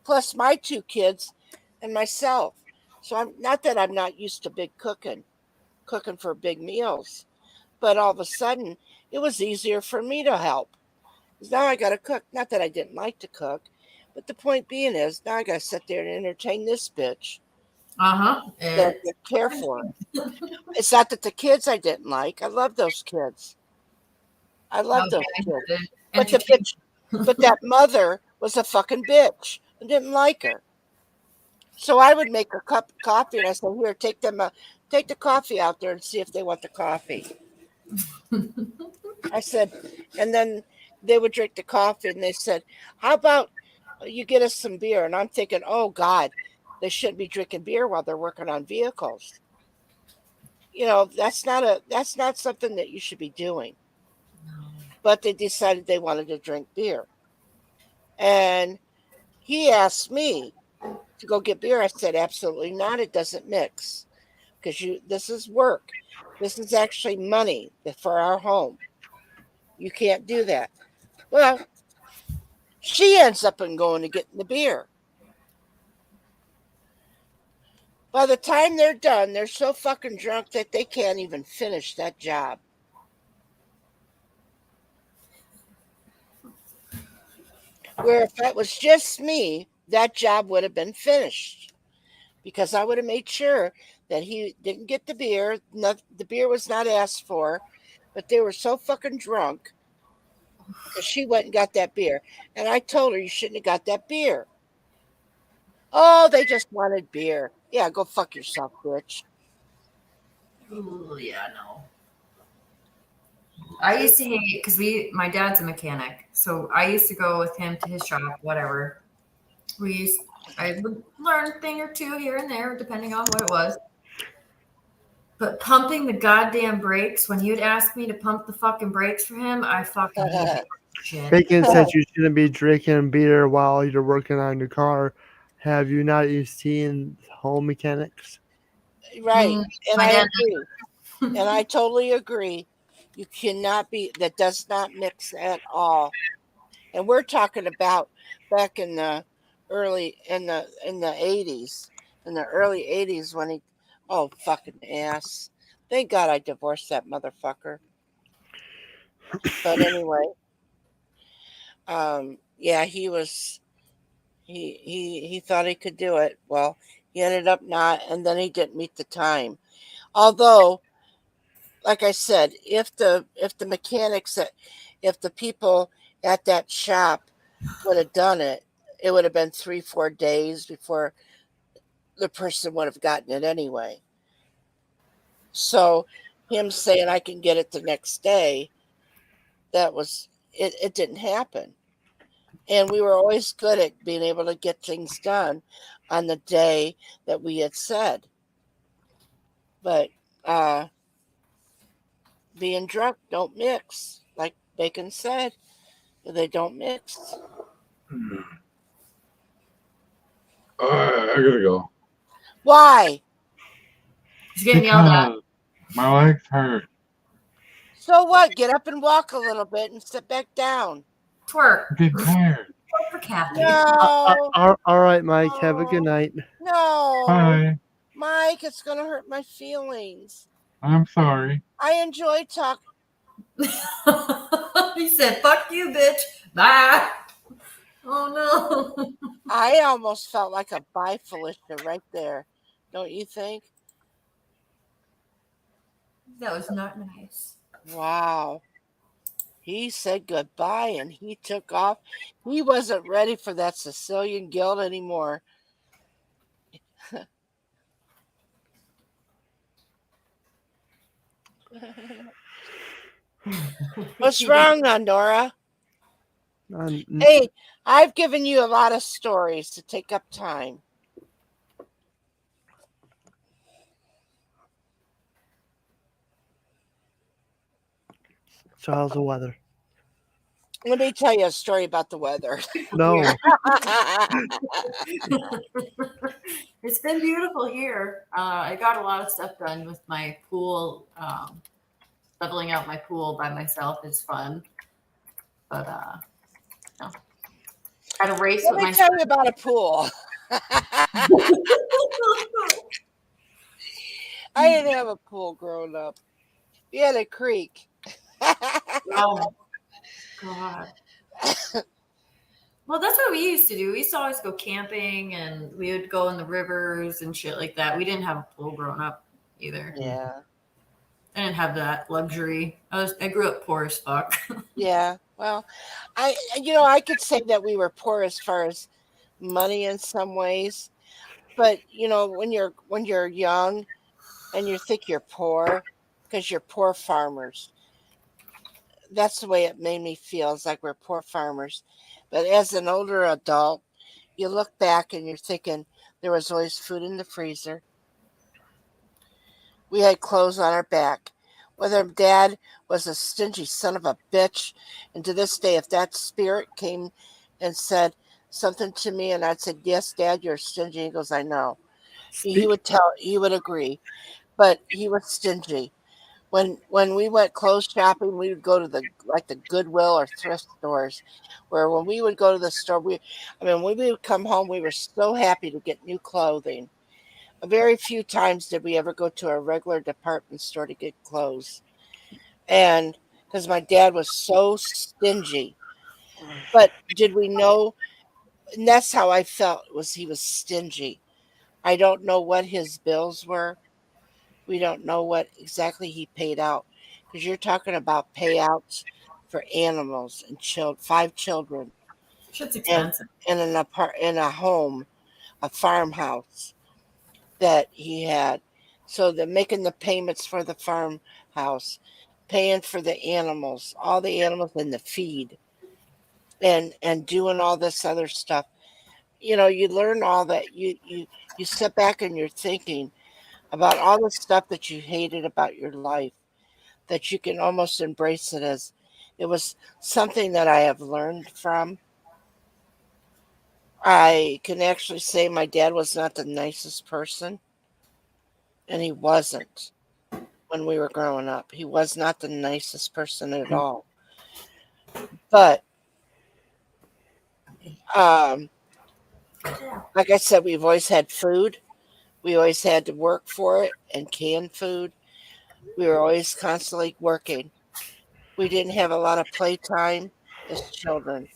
plus my 2 kids and myself. So I'm not that I'm not used to big cooking for big meals, but all of a sudden it was easier for me to help. Because now I got to cook. Not that I didn't like to cook, but the point being is now I got to sit there and entertain this bitch. That I care for. It's not that the kids I didn't like. I love those kids. But the bitch, but that mother was a fucking bitch. I didn't like her. So I would make a cup of coffee and I said, here, take the coffee out there and see if they want the coffee. I said, and then they would drink the coffee and they said, how about you get us some beer? And I'm thinking, oh God, they shouldn't be drinking beer while they're working on vehicles. That's not something that you should be doing. But they decided they wanted to drink beer. And he asked me to go get beer. I said, absolutely not. It doesn't mix. Because this is work. This is actually money for our home. You can't do that. Well, she ends up going to getting the beer. By the time they're done, they're so fucking drunk that they can't even finish that job. Where if it was just me, that job would have been finished because I would have made sure that he didn't get the beer. The beer was not asked for, but they were so fucking drunk because she went and got that beer. And I told her, you shouldn't have got that beer. Oh, they just wanted beer. Yeah, go fuck yourself, bitch. Ooh, yeah, no. I used to hate because my dad's a mechanic, so I used to go with him to his shop, whatever. I would learn a thing or two here and there, depending on what it was. But pumping the goddamn brakes, when you'd ask me to pump the fucking brakes for him, I fucking hated shit. Bacon said you shouldn't be drinking beer while you're working on your car. Have you not seen home mechanics? Right. And my I dad agree. And I totally agree. You cannot be, that does not mix at all. And we're talking about back in the early, in the 80s, in the early 80s when he, oh, fucking ass. Thank God I divorced that motherfucker. But anyway, yeah, he thought he could do it. Well, he ended up not, and then he didn't meet the time. Although, like I said, if the mechanics, if the people at that shop would have done it, it would have been 3-4 days before the person would have gotten it anyway. So him saying I can get it the next day, that was it. It didn't happen. And we were always good at being able to get things done on the day that we had said. But being drunk don't mix, like Bacon said. They don't mix. I gotta go. Why? He's getting yelled at. My legs hurt. So what? Get up and walk a little bit and sit back down. Twerk. I'm getting tired. Twerk for Kathy. No. All right, Mike. Have a good night. No. Bye. Mike, it's going to hurt my feelings. I'm sorry. I enjoy talking. He said, fuck you, bitch. Bye. Oh, no. I almost felt like a bye Felicia right there. Don't you think? That was not nice. Wow. He said goodbye and he took off. He wasn't ready for that Sicilian guilt anymore. What's wrong, N.O.R.A? Hey, I've given you a lot of stories to take up time. So how's the weather? Let me tell you a story about the weather. No. It's been beautiful here. I got a lot of stuff done with my pool. Leveling out my pool by myself is fun. But no. I had a race Let with me my tell you about a pool. I didn't have a pool growing up. We had a creek. Oh, God. Well, that's what we used to do. We used to always go camping and we would go in the rivers and shit like that. We didn't have a pool growing up either. Yeah. I didn't have that luxury. I grew up poor as fuck. Yeah. Well, I could say that we were poor as far as money in some ways, but when you're young and you think you're poor because you're poor farmers. That's the way it made me feel. It's like we're poor farmers. But as an older adult, you look back and you're thinking there was always food in the freezer. We had clothes on our back. Whether Dad was a stingy son of a bitch, and to this day, if that spirit came and said something to me, and I'd said, "Yes, Dad, you're stingy," he goes, "I know." He would agree, but he was stingy. When we went clothes shopping, we would go to the Goodwill or thrift stores, where when we would go to the store, when we would come home, we were so happy to get new clothing. Very few times did we ever go to a regular department store to get clothes, and because my dad was so stingy, But did we know? And that's how I felt, was he was stingy. I don't know what his bills were. We don't know what exactly he paid out, because you're talking about payouts for animals and 5 children, Shit's and expensive. in a home, a farmhouse that he had. So they're making the payments for the farmhouse, paying for the animals, all the animals and the feed, and doing all this other stuff. You learn all that. You sit back and you're thinking about all the stuff that you hated about your life, that you can almost embrace it as it was something that I have learned from. I can actually say my dad was not the nicest person, and he wasn't when we were growing up. He was not the nicest person at all. But um, like I said, we've always had food. We always had to work for it and canned food. We were always constantly working. We didn't have a lot of playtime as children.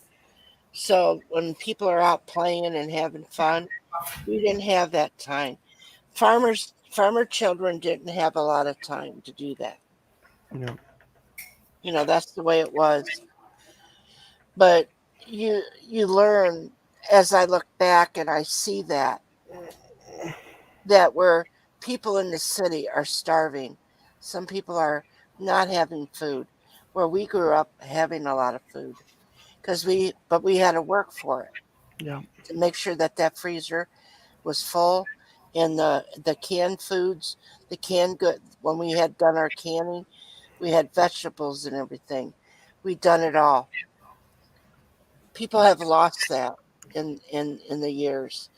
So when people are out playing and having fun, we didn't have that time. Farmer children didn't have a lot of time to do that. No. That's the way it was. But you learn, as I look back and I see that where people in the city are starving. Some people are not having food. Where we grew up having a lot of food, but we had to work for it Yeah. to make sure that freezer was full, and the canned foods, the canned good. When we had done our canning, we had vegetables and everything. We'd done it all. People have lost that in the years.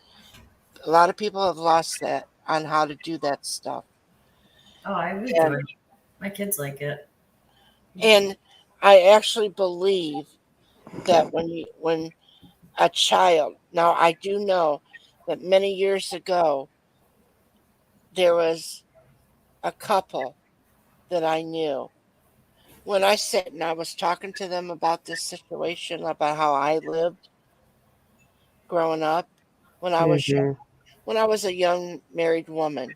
A lot of people have lost that on how to do that stuff. Oh, I enjoy And it. My kids like it. and I actually believe that when a child, now I do know that many years ago there was a couple that I knew. When I sat and I was talking to them about this situation, about how I lived growing up when I was Mm-hmm. when I was a young married woman,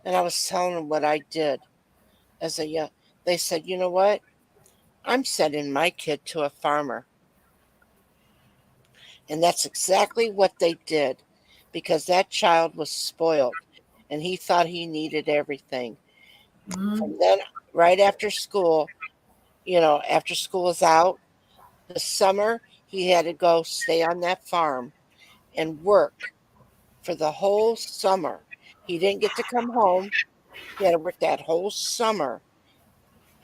and I was telling them what I did as a young, they said, "You know what? I'm sending my kid to a farmer." And that's exactly what they did, because that child was spoiled and he thought he needed everything. Mm. From then, right after school, after school is out, the summer, he had to go stay on that farm and work for the whole summer. He didn't get to come home. He had to work that whole summer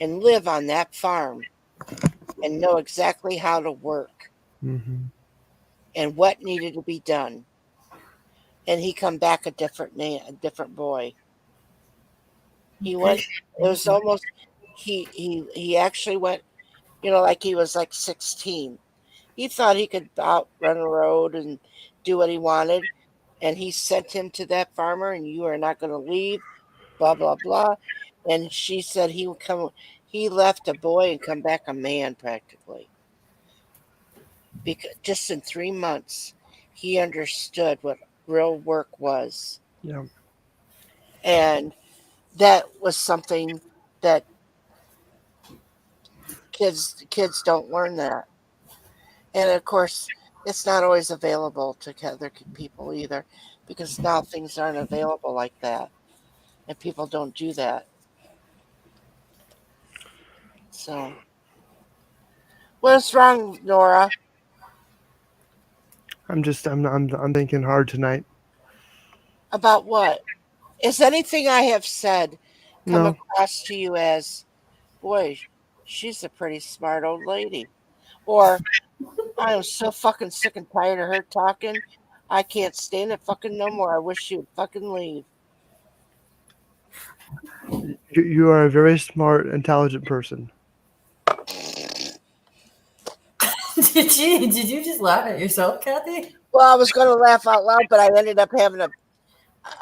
and live on that farm and know exactly how to work Mm-hmm. and what needed to be done. And he come back a different boy. He Okay. went. It Thank was you. almost. He actually went. Like he was like 16. He thought he could out run a road and do what he wanted, and he sent him to that farmer. And you are not going to leave. Blah blah blah. And she said he would come. He left a boy and come back a man practically, because just in 3 months, he understood what real work was, Yeah. and that was something that kids don't learn that. And of course, it's not always available to other people either, because now things aren't available like that, and people don't do that. So, what's wrong, Nora? I'm thinking hard tonight. About what? Is anything I have said come No. across to you as, boy, she's a pretty smart old lady? Or, I am so fucking sick and tired of her talking. I can't stand it fucking no more. I wish she would fucking leave. You are a very smart, intelligent person. Did you just laugh at yourself, Kathy? Well, I was going to laugh out loud, but I ended up having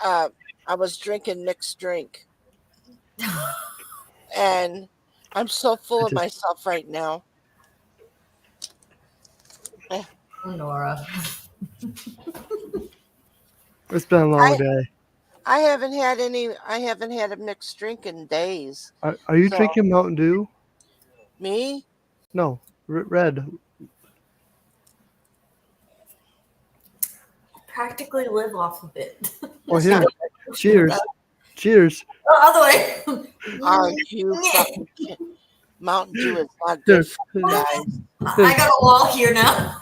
uh, I was drinking mixed drink, and I'm so I full of just myself right now. Nora. It's been a long day. I haven't had a mixed drink in days. Are you drinking Mountain Dew? Me? No, red. Practically live off of it. Well, here. Cheers. Cheers. Other way. Are you fucking shit? Mountain Dew is not good for you guys. I got a wall here now.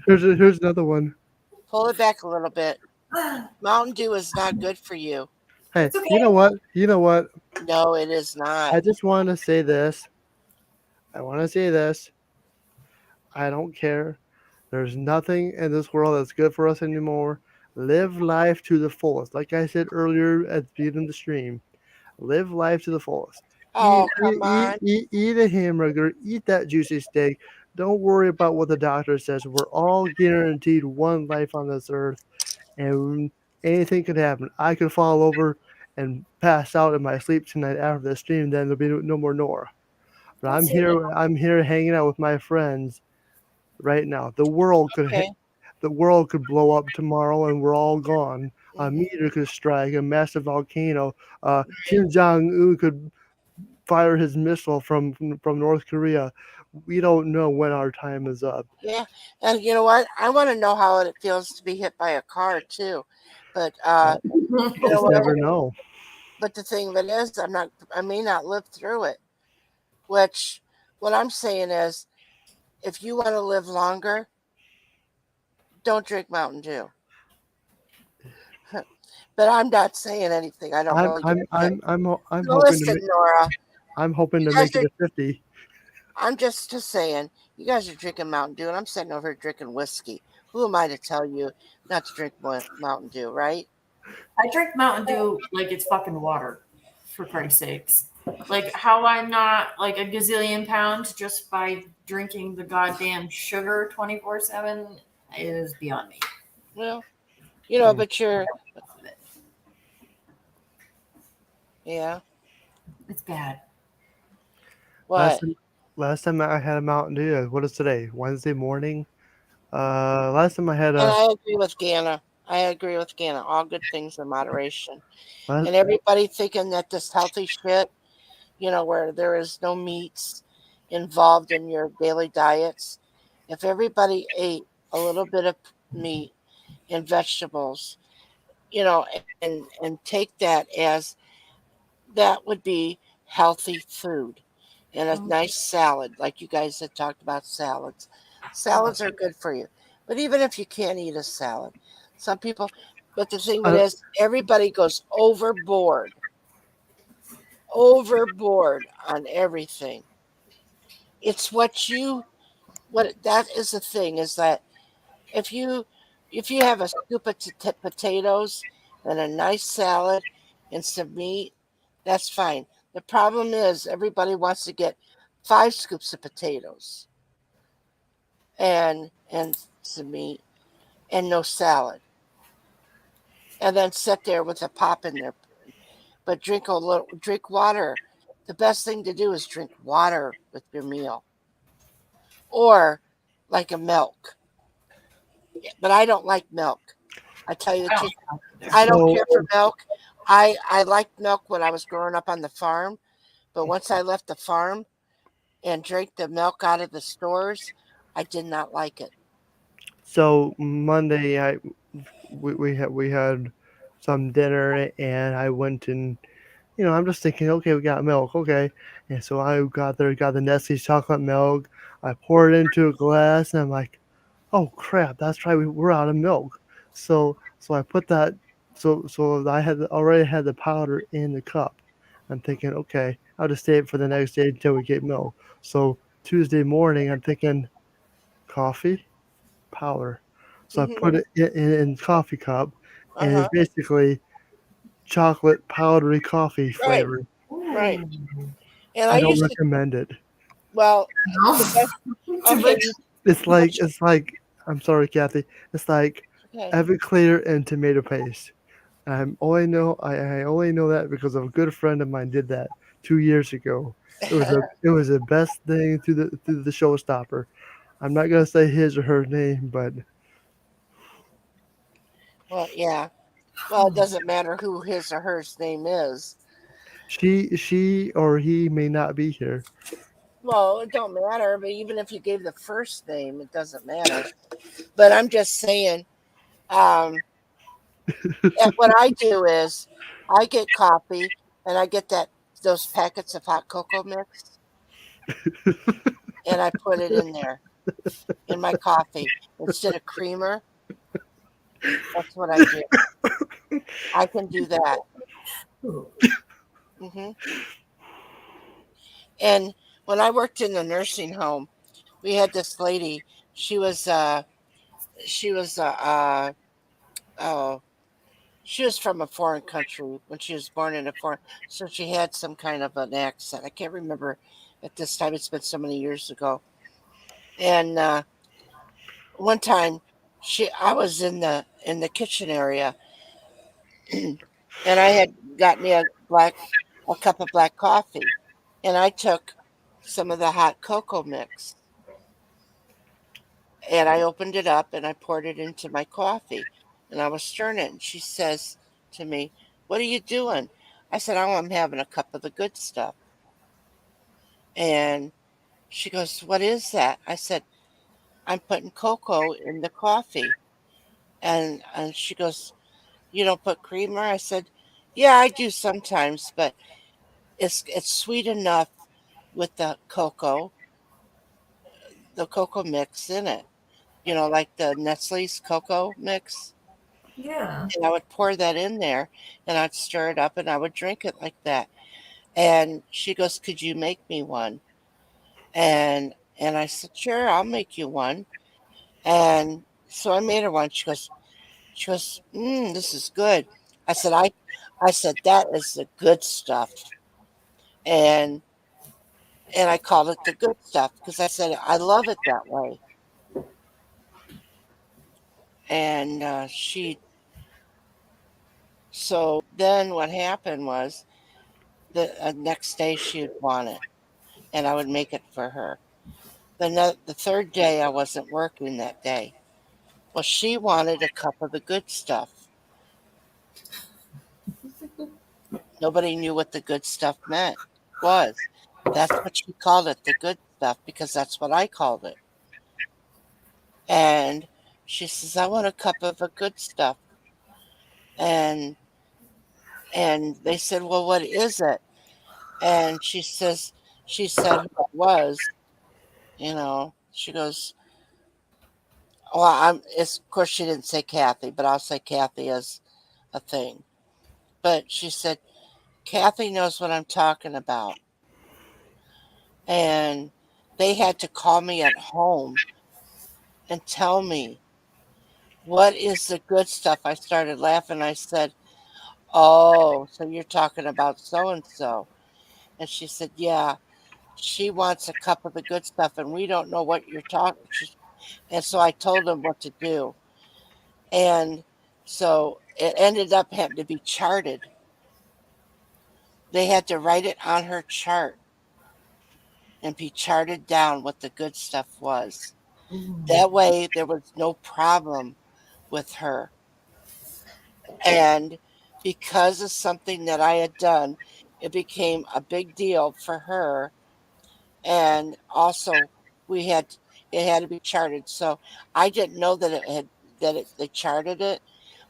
Here's another one. Pull it back a little bit. Mountain Dew is not good for you. Hey, okay. you know what? You know what? No, it is not. I just want to say this. I want to say this. I don't care. There's nothing in this world that's good for us anymore. Live life to the fullest. Like I said earlier at the beginning of the stream, live life to the fullest. Oh, come on. Eat a hamburger. Eat that juicy steak. Don't worry about what the doctor says. We're all guaranteed one life on this earth, and anything could happen. I could fall over and pass out in my sleep tonight after the stream. Then there'll be no more NORA. But I'm here. I'm here hanging out with my friends right now. The world could blow up tomorrow, and we're all gone. A meteor could strike, a massive volcano. Kim Jong Un could fire his missile from North Korea. We don't know when our time is up. Yeah, and you know what? I want to know how it feels to be hit by a car too. But you never know. But the thing of it is, I may not live through it. Which, what I'm saying is, if you want to live longer, don't drink Mountain Dew. But I'm not saying anything. I don't really. I'm hoping listen, NORA. I'm hoping to make it to 50. I'm just saying, you guys are drinking Mountain Dew, and I'm sitting over here drinking whiskey. Who am I to tell you not to drink Mountain Dew, right? I drink Mountain Dew like it's fucking water, for Christ's sakes. Like, how I'm not like a gazillion pounds just by drinking the goddamn sugar 24/7 is beyond me. Well, you know, but you're. Yeah. It's bad. What? Last time I had a Mountain Dew, what is today? Wednesday morning? Last time I had a. And I agree with Ganna. All good things in moderation. And everybody thinking that this healthy shit, you know, where there is no meats involved in your daily diets, if everybody ate a little bit of meat and vegetables, you know, and take that as that would be healthy food and a nice salad, like you guys had talked about salads. Salads are good for you. But even if you can't eat a salad, some people, but the thing is, everybody goes overboard on everything. It's what that is the thing, is that if you have a scoop of potatoes and a nice salad and some meat, that's fine. The problem is everybody wants to get 5 scoops of potatoes and some meat and no salad, and then sit there with a pop in there. But drink water. The best thing to do is drink water with your meal, or like a milk. But I don't like milk. I tell you the truth. I don't care for milk. I liked milk when I was growing up on the farm, but once I left the farm and drank the milk out of the stores, I did not like it. So Monday, we had some dinner, and I went and, you know, I'm just thinking, okay, we got milk, okay, and so I got the Nestle's chocolate milk. I poured it into a glass, and I'm like, oh crap, that's right, we're out of milk. So I put that. So I had already had the powder in the cup. I'm thinking, okay, I'll just save it for the next day until we get milk. So Tuesday morning, I'm thinking, coffee, powder. So I put it in coffee cup, and it's basically chocolate powdery coffee flavor. Right. And I don't recommend it. Well, it's like I'm sorry, Kathy. It's like Everclear and tomato paste. I only know that because a good friend of mine did that 2 years ago. It was the best thing through the showstopper. I'm not gonna say his or her name, but Well, yeah. Well, it doesn't matter who his or her name is. she or he may not be here. Well, it don't matter, but even if you gave the first name, it doesn't matter. But I'm just saying, and what I do is I get coffee and I get those packets of hot cocoa mix and I put it in there in my coffee instead of creamer. That's what I do. I can do that. hmm And when I worked in the nursing home, we had this lady. She was she was oh she was from a foreign country when she was born in a foreign, so she had some kind of an accent. I can't remember at this time. It's been so many years ago. And one time, I was in the kitchen area, and I had got me a cup of black coffee, and I took some of the hot cocoa mix, and I opened it up and I poured it into my coffee, and I was stirring it, and she says to me, "What are you doing?" I said, "Oh, I'm having a cup of the good stuff." And she goes, "What is that?" I said, "I'm putting cocoa in the coffee." And she goes, "You don't put creamer?" I said, "Yeah, I do sometimes, but it's sweet enough with the cocoa mix in it. You know, like the Nestle's cocoa mix." Yeah. And I would pour that in there and I'd stir it up and I would drink it like that. And she goes, "Could you make me one?" And I said, "Sure, I'll make you one." And so I made her one. She goes, "This is good." I said, I said, "That is the good stuff." And I called it the good stuff because I said I love it that way. And so then what happened was the next day she would want it, and I would make it for her. The third day I wasn't working that day. Well, she wanted a cup of the good stuff. Nobody knew what the good stuff was. That's what she called it, the good stuff, because that's what I called it. And she says, "I want a cup of the good stuff." And they said, "Well, what is it?" And she said who it was, you know. She goes, "Well, of course she didn't say Kathy, but I'll say Kathy as a thing." But she said, "Kathy knows what I'm talking about." And they had to call me at home and tell me what is the good stuff. I started laughing. I said, "Oh, so you're talking about so and so." And she said, "Yeah, she wants a cup of the good stuff, and we don't know what you're talking." And so I told them what to do. And so it ended up having to be charted. They had to write it on her chart and be charted down what the good stuff was. That way, there was no problem with her. And because of something that I had done, it became a big deal for her. And also, we had it had to be charted. So I didn't know that they charted it.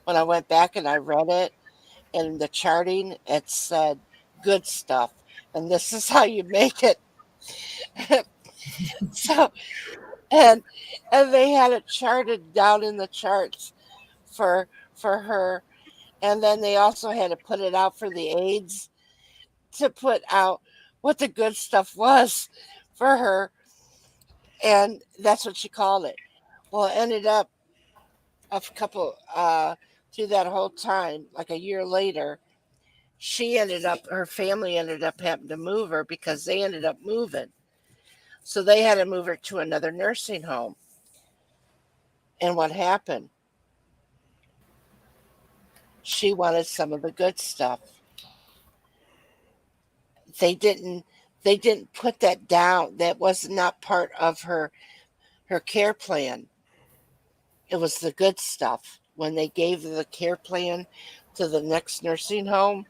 When I went back and I read it, and the charting, it said good stuff, and this is how you make it. So and they had it charted down in the charts for her, and then they also had to put it out for the aides to put out what the good stuff was for her, and that's what she called it. Well, it ended up a couple through that whole time, like a year later, her family ended up having to move her because they ended up moving. So they had to move her to another nursing home. And what happened? She wanted some of the good stuff. They didn't put that down. That was not part of her her care plan. It was the good stuff. When they gave the care plan to the next nursing home,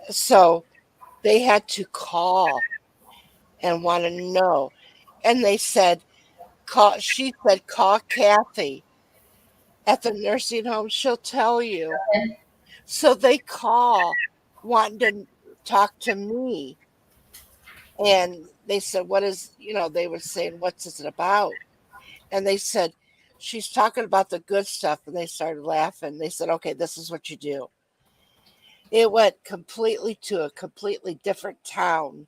so they had to call and want to know. And they said, she said, call Kathy at the nursing home. She'll tell you. So they call wanting to talk to me. And they said, what is, they were saying, what's it about? And they said, she's talking about the good stuff. And they started laughing. They said, okay, this is what you do. It went completely to a completely different town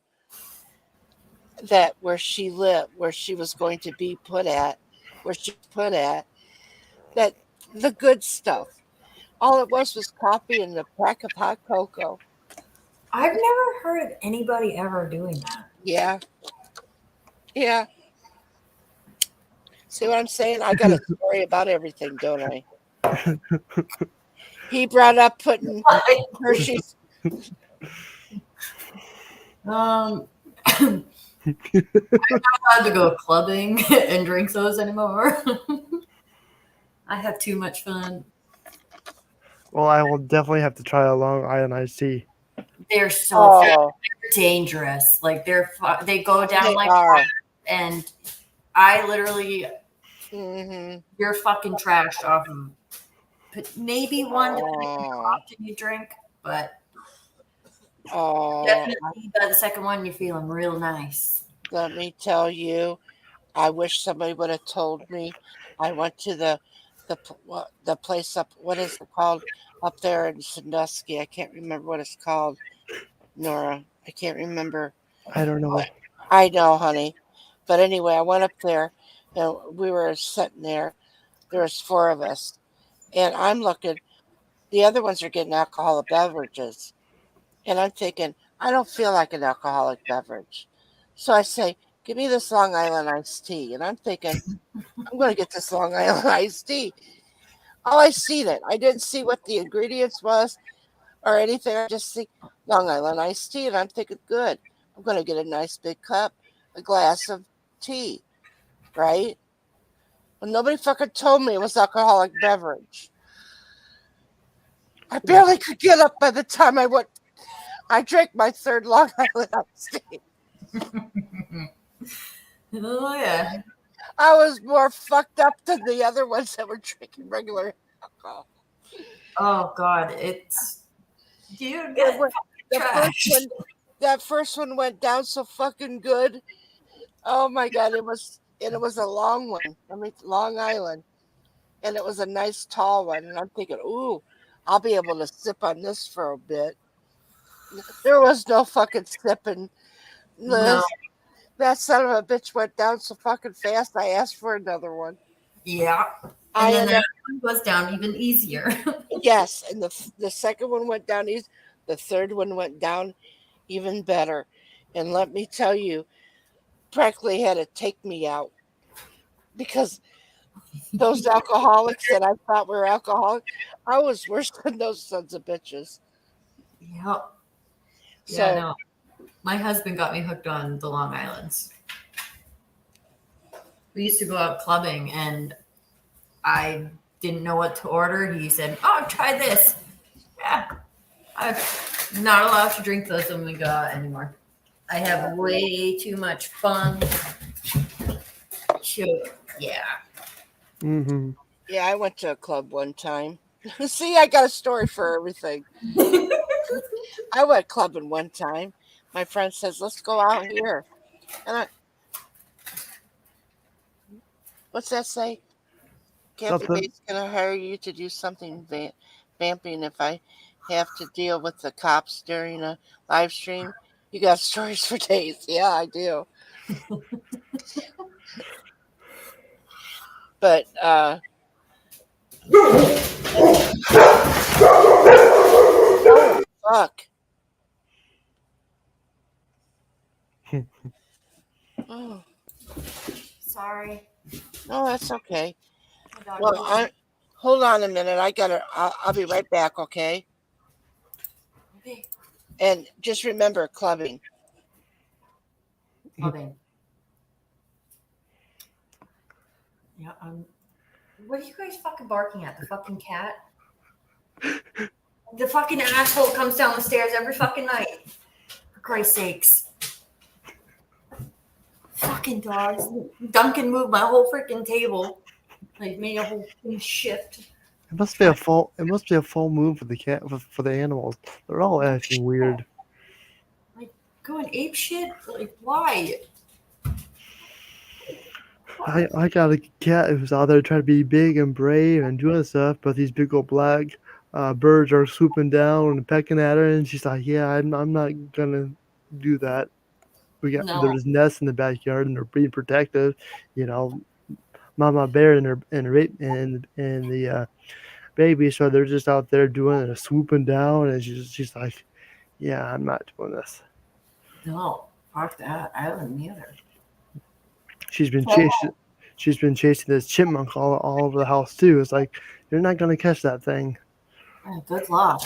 where she lived, where she was going to be put at, that the good stuff. All it was coffee and a pack of hot cocoa. I've never heard of anybody ever doing that. Yeah. Yeah. See what I'm saying? I got a story about everything, don't I? He brought up putting Hershey's. I'm not allowed to go clubbing and drink those anymore. I have too much fun. Well, I will definitely have to try a Long Island iced tea. They're so dangerous. Like they go down that, and I literally, you're fucking trashed off of maybe one depending on how often you drink, but definitely by the second one you're feeling real nice. Let me tell you, I wish somebody would have told me. I went to the place up. What is it called up there in Sandusky? I can't remember what it's called. Nora, I can't remember. I don't know. I know, honey. But anyway, I went up there, and we were sitting there. There was 4 of us, and I'm looking. The other ones are getting alcoholic beverages, and I'm thinking, I don't feel like an alcoholic beverage. So I say, give me this Long Island iced tea. And I'm thinking, I'm going to get this Long Island iced tea. Oh, I seen it. I didn't see what the ingredients was or anything. I just see Long Island iced tea. And I'm thinking, good. I'm going to get a nice big cup, a glass of tea, right? Well, nobody fucking told me it was alcoholic beverage. I barely could get up by the time I drank my 3rd Long Island iced tea. Oh, yeah. I was more fucked up than the other ones that were drinking regular alcohol. Oh, God. It's... Dude, that first one went down so fucking good. Oh, my God. It was a long one. I mean, Long Island. And it was a nice tall one. And I'm thinking, ooh, I'll be able to sip on this for a bit. There was no fucking sipping, Liz. No. That son of a bitch went down so fucking fast, I asked for another one. Yeah. And then that one goes down even easier. Yes. And the second one went down easy. The third one went down even better. And let me tell you, practically had to take me out. Because those alcoholics that I thought were alcoholics, I was worse than those sons of bitches. Yep. So, no. My husband got me hooked on the Long Islands. We used to go out clubbing, and I didn't know what to order. He said, oh, try this. Yeah. I'm not allowed to drink those when we go out anymore. I have way too much fun. Yeah. Mm-hmm. Yeah, I went to a club one time. See, I got a story for everything. I went clubbing one time. My friend says, let's go out here. And what's that say? Kathy Bates going to hire you to do something vamping if I have to deal with the cops during a live stream. You got stories for days. Yeah, I do. But, oh, fuck. Oh. Sorry. No, that's okay. Well, hold on a minute. I'll be right back, okay? Okay. And just remember clubbing. Clubbing. Yeah. What are you guys fucking barking at? The fucking cat? The fucking asshole comes down the stairs every fucking night. For Christ's sakes. Fucking dogs. Duncan moved my whole freaking table. Like made a whole shift. It must be a full. It must be a full moon for the cat for the animals. They're all acting weird. Like going ape shit. Like why? I got a cat who's out there trying to be big and brave and doing stuff, but these big old black birds are swooping down and pecking at her, and she's like, "Yeah, I'm not gonna do that." There's nests in the backyard, and they're being protective. You know, Mama Bear and the baby, so they're just out there doing it, swooping down, and she's like, "Yeah, I'm not doing this." No, fuck that. I wouldn't either. She's been chasing this chipmunk all over the house too. It's like, you're not gonna catch that thing. Oh, good luck.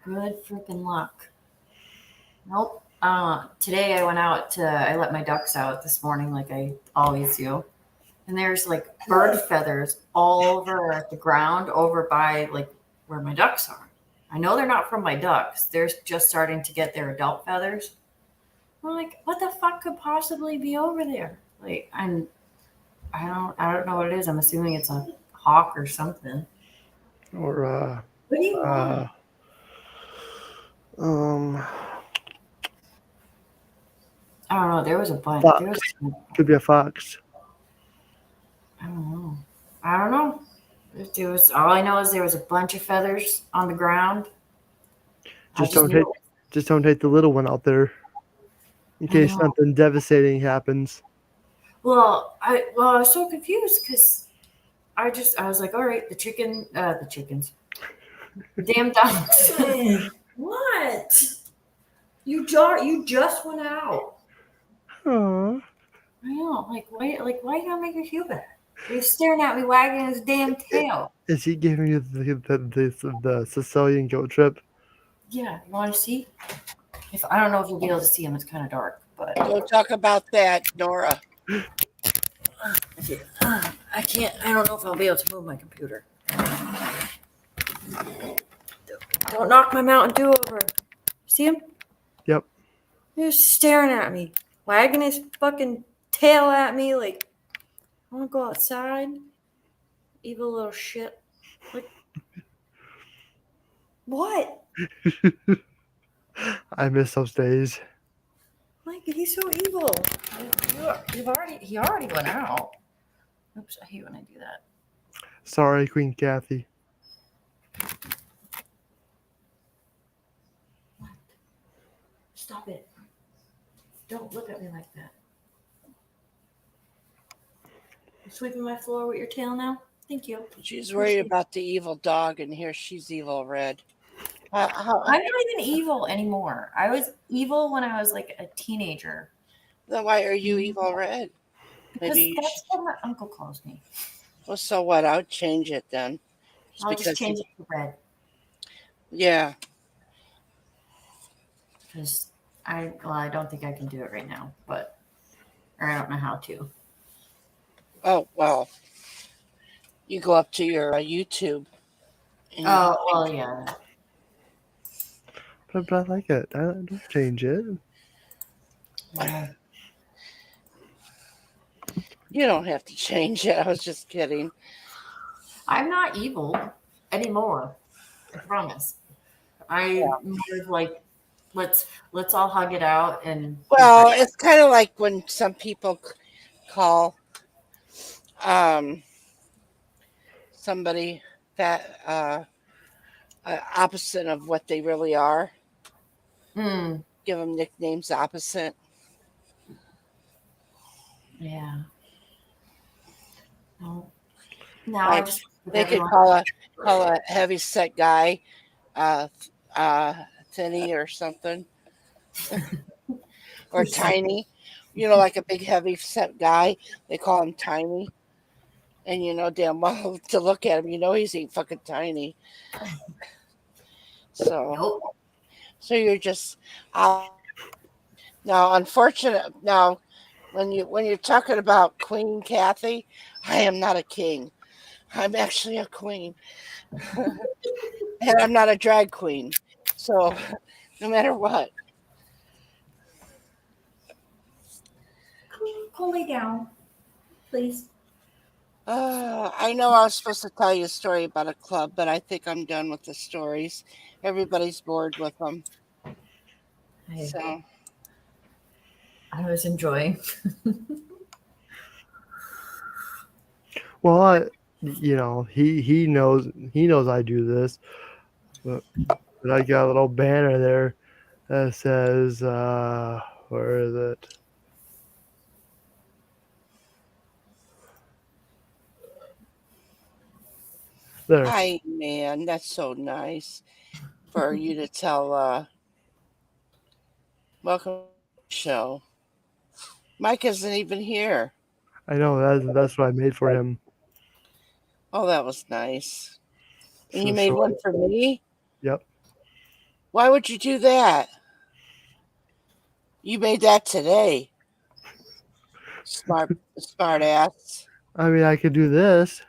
Good freaking luck. Nope. Today I went out I let my ducks out this morning like I always do. And there's like bird feathers all over the ground over by like where my ducks are. I know they're not from my ducks. They're just starting to get their adult feathers. I'm like, what the fuck could possibly be over there? Like, I don't know what it is. I'm assuming it's a hawk or something. Or what do you want? I don't know. There was a bunch. Could be a fox. I don't know. There was all I know is there was a bunch of feathers on the ground. Just don't take the little one out there in case something devastating happens. Well, I was so confused because I was like, all right, the chickens, the damn dogs. What? You just went out. Aww. I know, why you gotta make me feel bad? He's staring at me, wagging his damn tail. Is he giving you the Sicilian goat trip? Yeah, you want to see? I don't know if you'll be able to see him. It's kind of dark, but don't talk about that, Nora. I can't. I don't know if I'll be able to move my computer. Don't knock my Mountain Dew over. See him? Yep. He's staring at me, wagging his fucking tail at me like, I want to go outside. Evil little shit. Like, what? I miss those days. Like, he's so evil. He already went out. Oops, I hate when I do that. Sorry, Queen Kathy. What? Stop it. Don't look at me like that. You sweeping my floor with your tail now? Thank you. She's worried about the evil dog, and here she's evil red. I'm not even evil anymore. I was evil when I was like a teenager. Then why are you evil red? Because that's what my uncle calls me. Well, so what? I would change it then. I'll just change it to red. Yeah. Because I don't think I can do it right now, or I don't know how to. Oh, well. You go up to your YouTube. Oh, well, yeah. But I like it. I don't change it. Yeah. You don't have to change it. I was just kidding. I'm not evil anymore. I promise. Like, let's all hug it out and. Well, it's kind of like when some people call somebody that opposite of what they really are. Give them nicknames opposite. Yeah. No. Now Like, they could call a heavy set guy thinny or something. Or tiny. Like a big heavy set guy. They call him tiny. And damn well to look at him, he's ain't fucking tiny. So you're just now when you're talking about Queen Kathy, I am not a king. I'm actually a queen. And I'm not a drag queen. So no matter what. Cool me down, please. I know I was supposed to tell you a story about a club, but I think I'm done with the stories. Everybody's bored with them. So I was enjoying. Well, he knows I do this, but I got a little banner there that says, where is it? There. Hi, man. That's so nice for you to tell. Welcome to the show. Mike isn't even here. I know that's what I made for him. Oh, that was nice. And you So, made one for me? Yep. Why would you do that? You made that today. Smart ass. I mean, I could do this.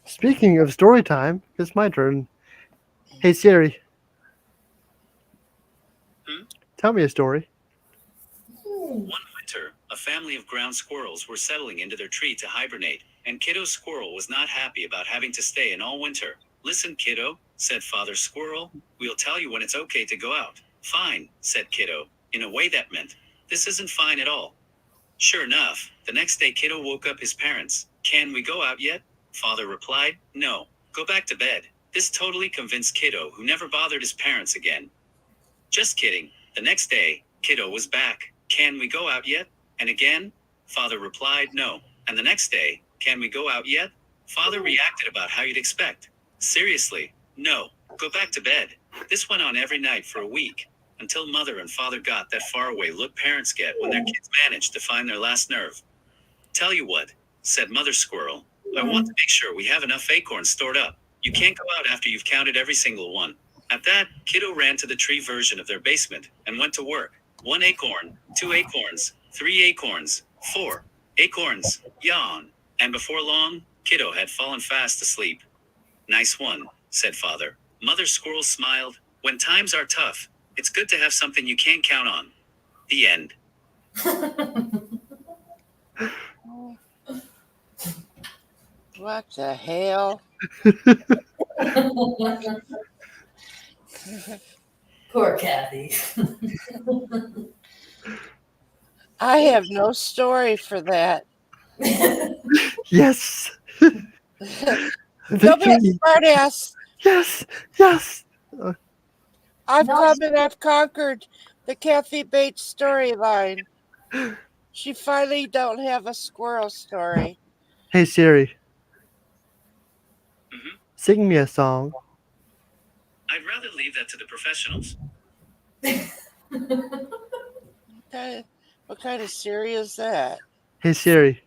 Speaking of story time, it's my turn. Hey Siri, tell me a story. One winter, a family of ground squirrels were settling into their tree to hibernate, and Kiddo Squirrel was not happy about having to stay in all winter. Listen, Kiddo, said Father Squirrel, we'll tell you when it's okay to go out. Fine, said Kiddo, in a way that meant, this isn't fine at all. Sure enough, the next day Kiddo woke up his parents. Can we go out yet? Father replied, no, go back to bed. This totally convinced Kiddo, who never bothered his parents again. Just kidding. The next day, Kiddo was back. Can we go out yet? And again, Father replied, no. And the next day, can we go out yet? Father reacted about how you'd expect. Seriously, no. Go back to bed. This went on every night for a week, until Mother and Father got that far away look parents get when their kids manage to find their last nerve. Tell you what, said Mother Squirrel, I want to make sure we have enough acorns stored up. You can't go out after you've counted every single one. At that, Kiddo ran to the tree version of their basement and went to work. 1 acorn, 2 acorns, 3 acorns, 4 acorns, yawn. And before long, Kiddo had fallen fast asleep. Nice one, said Father. Mother Squirrel smiled. When times are tough, it's good to have something you can count on. The end. What the hell? Poor Kathy. I have no story for that. Yes. Don't be a smart ass. Yes. I've come and I've conquered the Kathy Bates storyline. She finally don't have a squirrel story. Hey Siri, sing me a song. I'd rather leave that to the professionals. What kind of Siri is that? Hey Siri,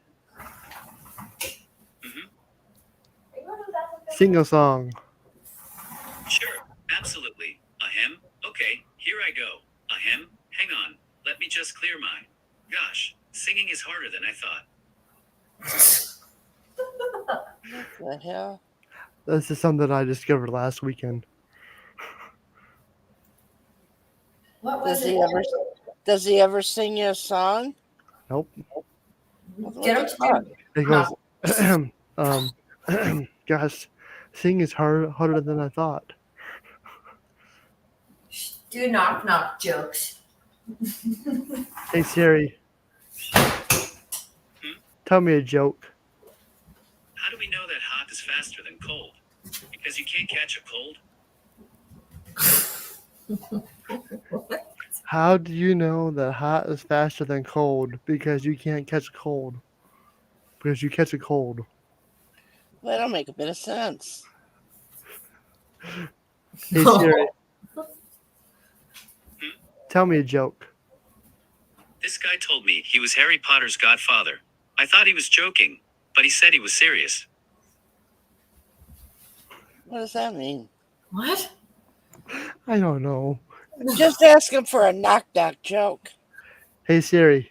sing a song. Sure, absolutely. Ahem. Okay, here I go. Ahem. Hang on. Let me just clear my. Gosh, singing is harder than I thought. What the hell? This is something I discovered last weekend. What was Does he ever sing you a song? Nope. Get him to It goes, gosh, singing is harder than I thought. do knock knock jokes. Hey Siri, tell me a joke. How do we know that hot is faster than cold? Because you can't catch a cold? How do you know that hot is faster than cold? Because you can't catch a cold. Because you catch a cold. Well, that don't make a bit of sense. Hey Siri, tell me a joke. This guy told me he was Harry Potter's godfather. I thought he was joking, but he said he was serious. What does that mean? What? I don't know. Just ask him for a knock-knock joke. Hey Siri,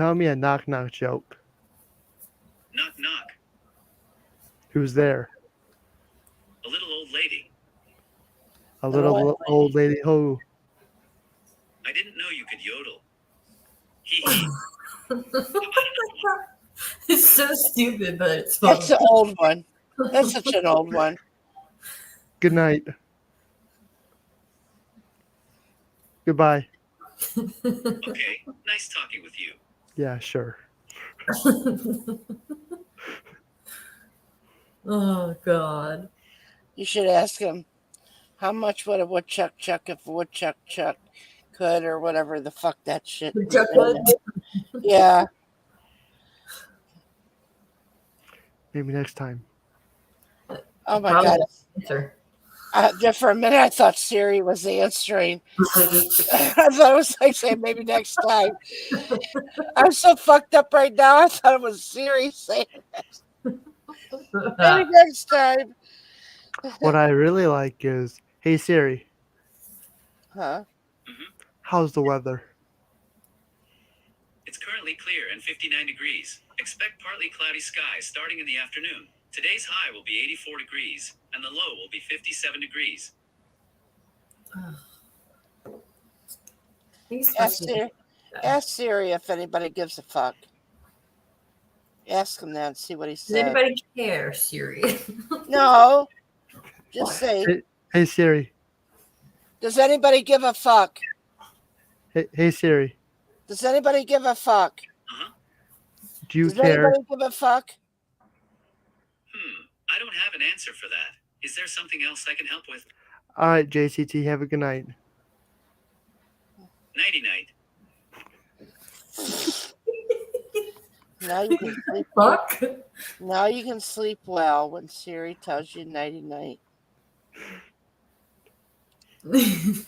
tell me a knock-knock joke. Knock, knock. Who's there? A little old lady. A little old lady who? I didn't know you could yodel. Hee hee. It's so stupid, but it's funny. That's an old one. That's such an old one. Good night. Goodbye. Okay, nice talking with you. Yeah, sure. Oh, God. You should ask him, how much would a woodchuck chuck if a woodchuck chuck could, or whatever the fuck that shit. Yeah. Maybe next time. Oh my God. Answer. There for a minute, I thought Siri was answering. I thought it was like saying maybe next time. I'm so fucked up right now. I thought it was Siri saying that. Maybe next time. What I really like is, hey Siri, Huh? how's the weather? It's currently clear and 59 degrees. Expect partly cloudy skies starting in the afternoon. Today's high will be 84 degrees, and the low will be 57 degrees. Ask Siri if anybody gives a fuck. Ask him that and see what he says. Does anybody care, Siri? No. Just say. Hey Siri. Does anybody give a fuck? Hey Siri. Does anybody give a fuck? Do you Does care? anybody give a fuck? I don't have an answer for that. Is there something else I can help with? All right, JCT, have a good night. Nighty-night. Now you can sleep. Fuck. Now you can sleep well when Siri tells you nighty night. There's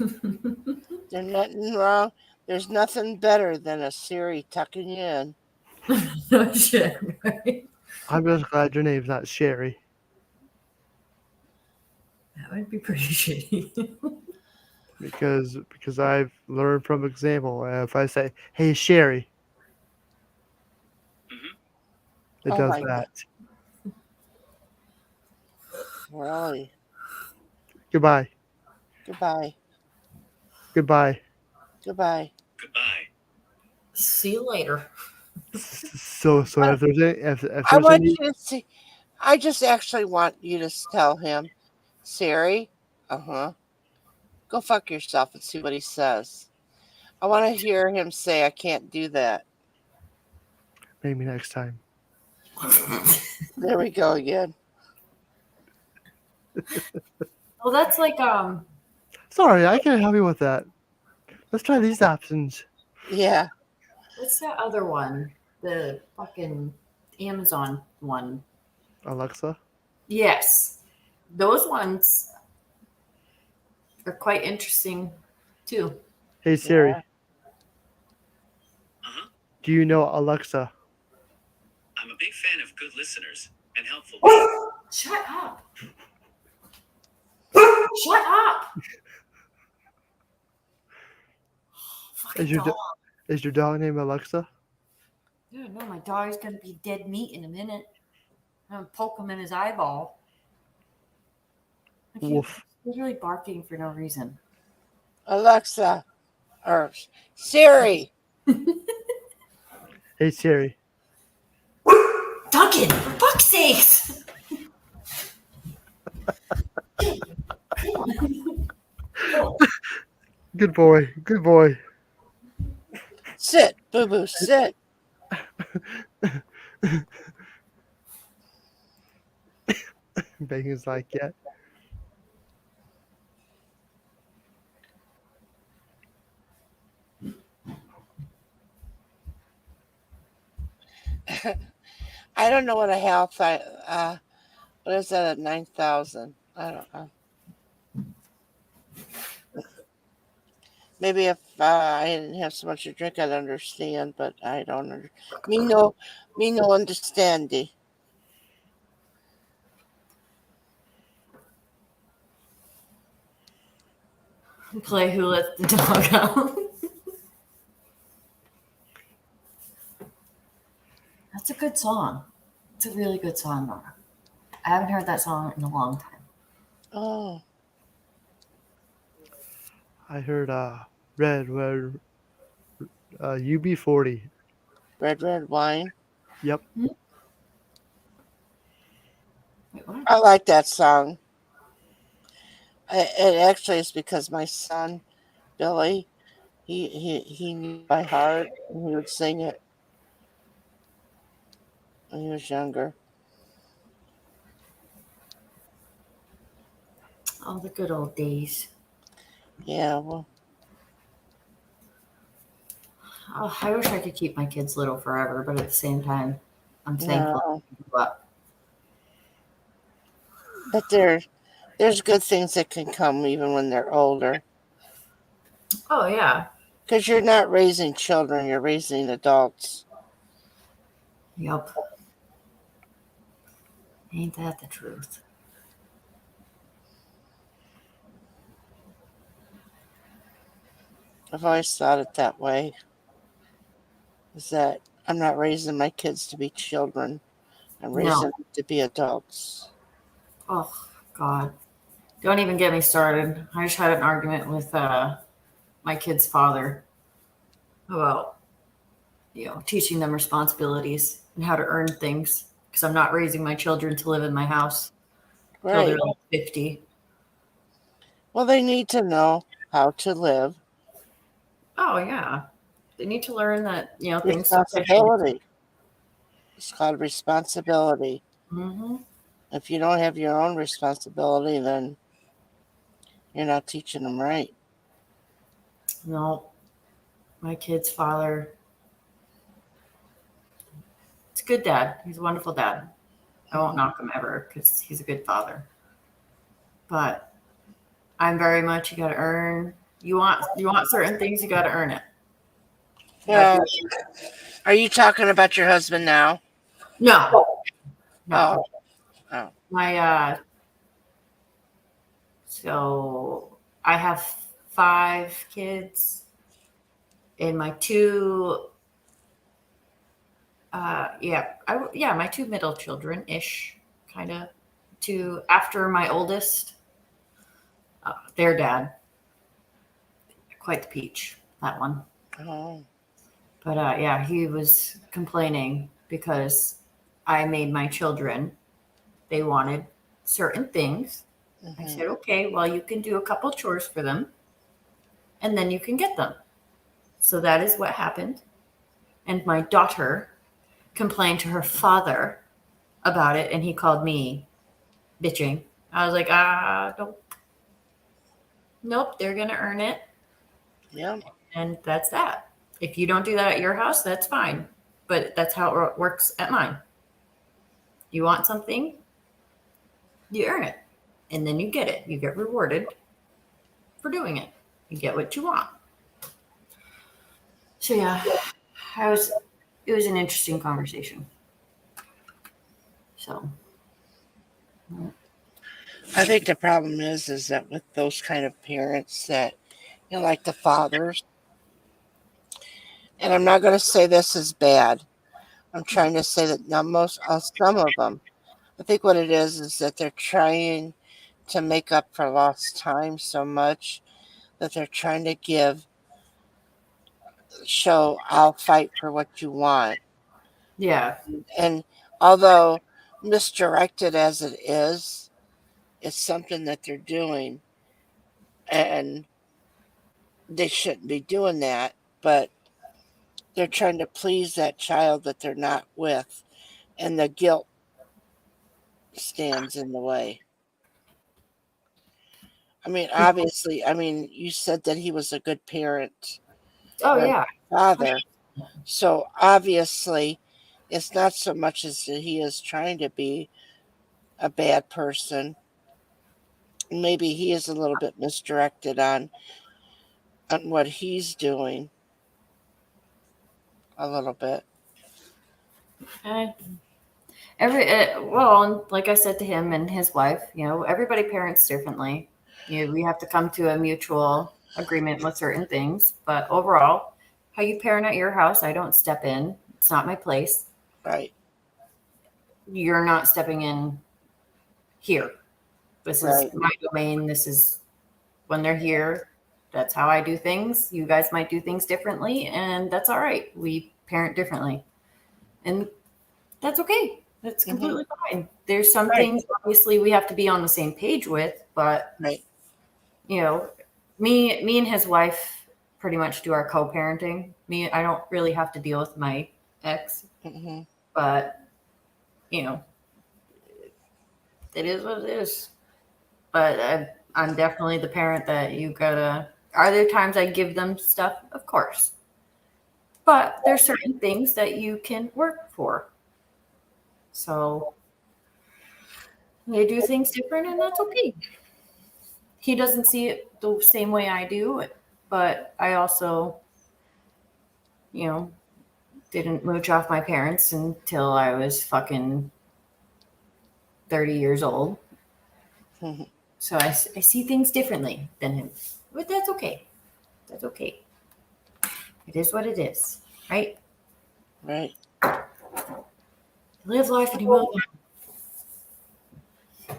nothing wrong. There's nothing better than a Siri tucking you in. No shit, right? I'm just glad your name's not Sherry. That would be pretty shitty. Because I've learned from example. If I say, "Hey Sherry," it Oh does my that. Really? Goodbye. Goodbye. Goodbye. Goodbye. Goodbye. See you later. So if there's any, if I there's want any, you to see. I just actually want you to tell him, Siri, go fuck yourself and see what he says. I want to hear him say, I can't do that. maybe next time. There we go again. Well, that's like Sorry, I can't help you with that. Let's try these options. Yeah. what's that other one? The fucking Amazon one. Alexa? Yes. Those ones are quite interesting too. Hey Siri. Yeah. Do you know Alexa? I'm a big fan of good listeners and helpful. Shut up. Shut up. Is your dog named Alexa? Yeah, no, my dog's gonna be dead meat in a minute. I'm gonna poke him in his eyeball. Woof. He's really barking for no reason. Alexa. Or Siri. Hey Siri. Duncan, for fuck's sakes! Good boy. Good boy. Sit, boo boo, sit. Bacon's like, yeah. I don't know what a health. What is that at 9,000? I don't know. Maybe if I didn't have so much to drink, I'd understand, but I don't. Me no understanding. Play Who Let the Dog Out. That's a good song. It's a really good song, Nora. I haven't heard that song in a long time. Oh. I heard Red UB40. Red wine. Yep. Wait, I like that song. It actually is because my son Billy, he knew by heart and he would sing it when he was younger. Oh, the good old days. Yeah, well. Oh, I wish I could keep my kids little forever, but at the same time, I'm thankful. No. But there's good things that can come even when they're older. Oh yeah. Because you're not raising children, you're raising adults. Yep. Ain't that the truth? I've always thought it that way. Is that I'm not raising my kids to be children. I'm raising them to be adults. Oh God. Don't even get me started. I just had an argument with my kid's father about, teaching them responsibilities and how to earn things, because I'm not raising my children to live in my house till they're like 50. Well, they need to know how to live. Oh yeah, they need to learn that things. Responsibility. It's called responsibility. Mm-hmm. If you don't have your own responsibility, then you're not teaching them right. No, my kid's father. It's a good dad. He's a wonderful dad. I won't knock him ever because he's a good father. But I'm very much, you got to earn. You want certain things, you got to earn it. Well, are you talking about your husband now? No. Oh. My so I have 5 kids, and my 2 my 2 middle children ish, kind of, 2 after my oldest, their dad, quite the peach, that one. Oh. But he was complaining because I made my children, they wanted certain things. I said, okay, well, you can do a couple chores for them and then you can get them. So that is what happened. And my daughter complained to her father about it, and he called me bitching. I was like, nope, they're going to earn it. Yeah. And that's that. If you don't do that at your house, that's fine. But that's how it works at mine. You want something, you earn it. And then you get it. You get rewarded for doing it. You get what you want. So yeah, it was an interesting conversation. So I think the problem is that with those kind of parents that, like the fathers, and I'm not going to say this is bad. I'm trying to say that some of them, I think what it is that they're trying to make up for lost time so much that they're trying to show I'll fight for what you want. Yeah. And although misdirected as it is, it's something that they're doing, and they shouldn't be doing that, but they're trying to please that child that they're not with, and the guilt stands in the way. I mean, obviously, you said that he was a good parent. Oh, yeah. Father. So obviously, it's not so much as that he is trying to be a bad person. Maybe he is a little bit misdirected on what he's doing. A little bit. Well, like I said to him and his wife, everybody parents differently. We have to come to a mutual agreement with certain things. But overall, how you parent at your house, I don't step in. It's not my place. Right. You're not stepping in here. This is my domain. This is when they're here. That's how I do things. You guys might do things differently, and that's all right. We parent differently, and that's okay. That's completely fine. There's some things obviously we have to be on the same page with, but you know, me and his wife pretty much do our co-parenting. I don't really have to deal with my ex, but you know, it is what it is. But I'm definitely the parent that you gotta. Are there times I give them stuff? Of course. But there's certain things that you can work for. So they do things different, and that's okay. He doesn't see it the same way I do, but I also, didn't mooch off my parents until I was fucking 30 years old. So I see things differently than him. But that's okay. That's okay. It is what it is, right? Right. Live life and you move on.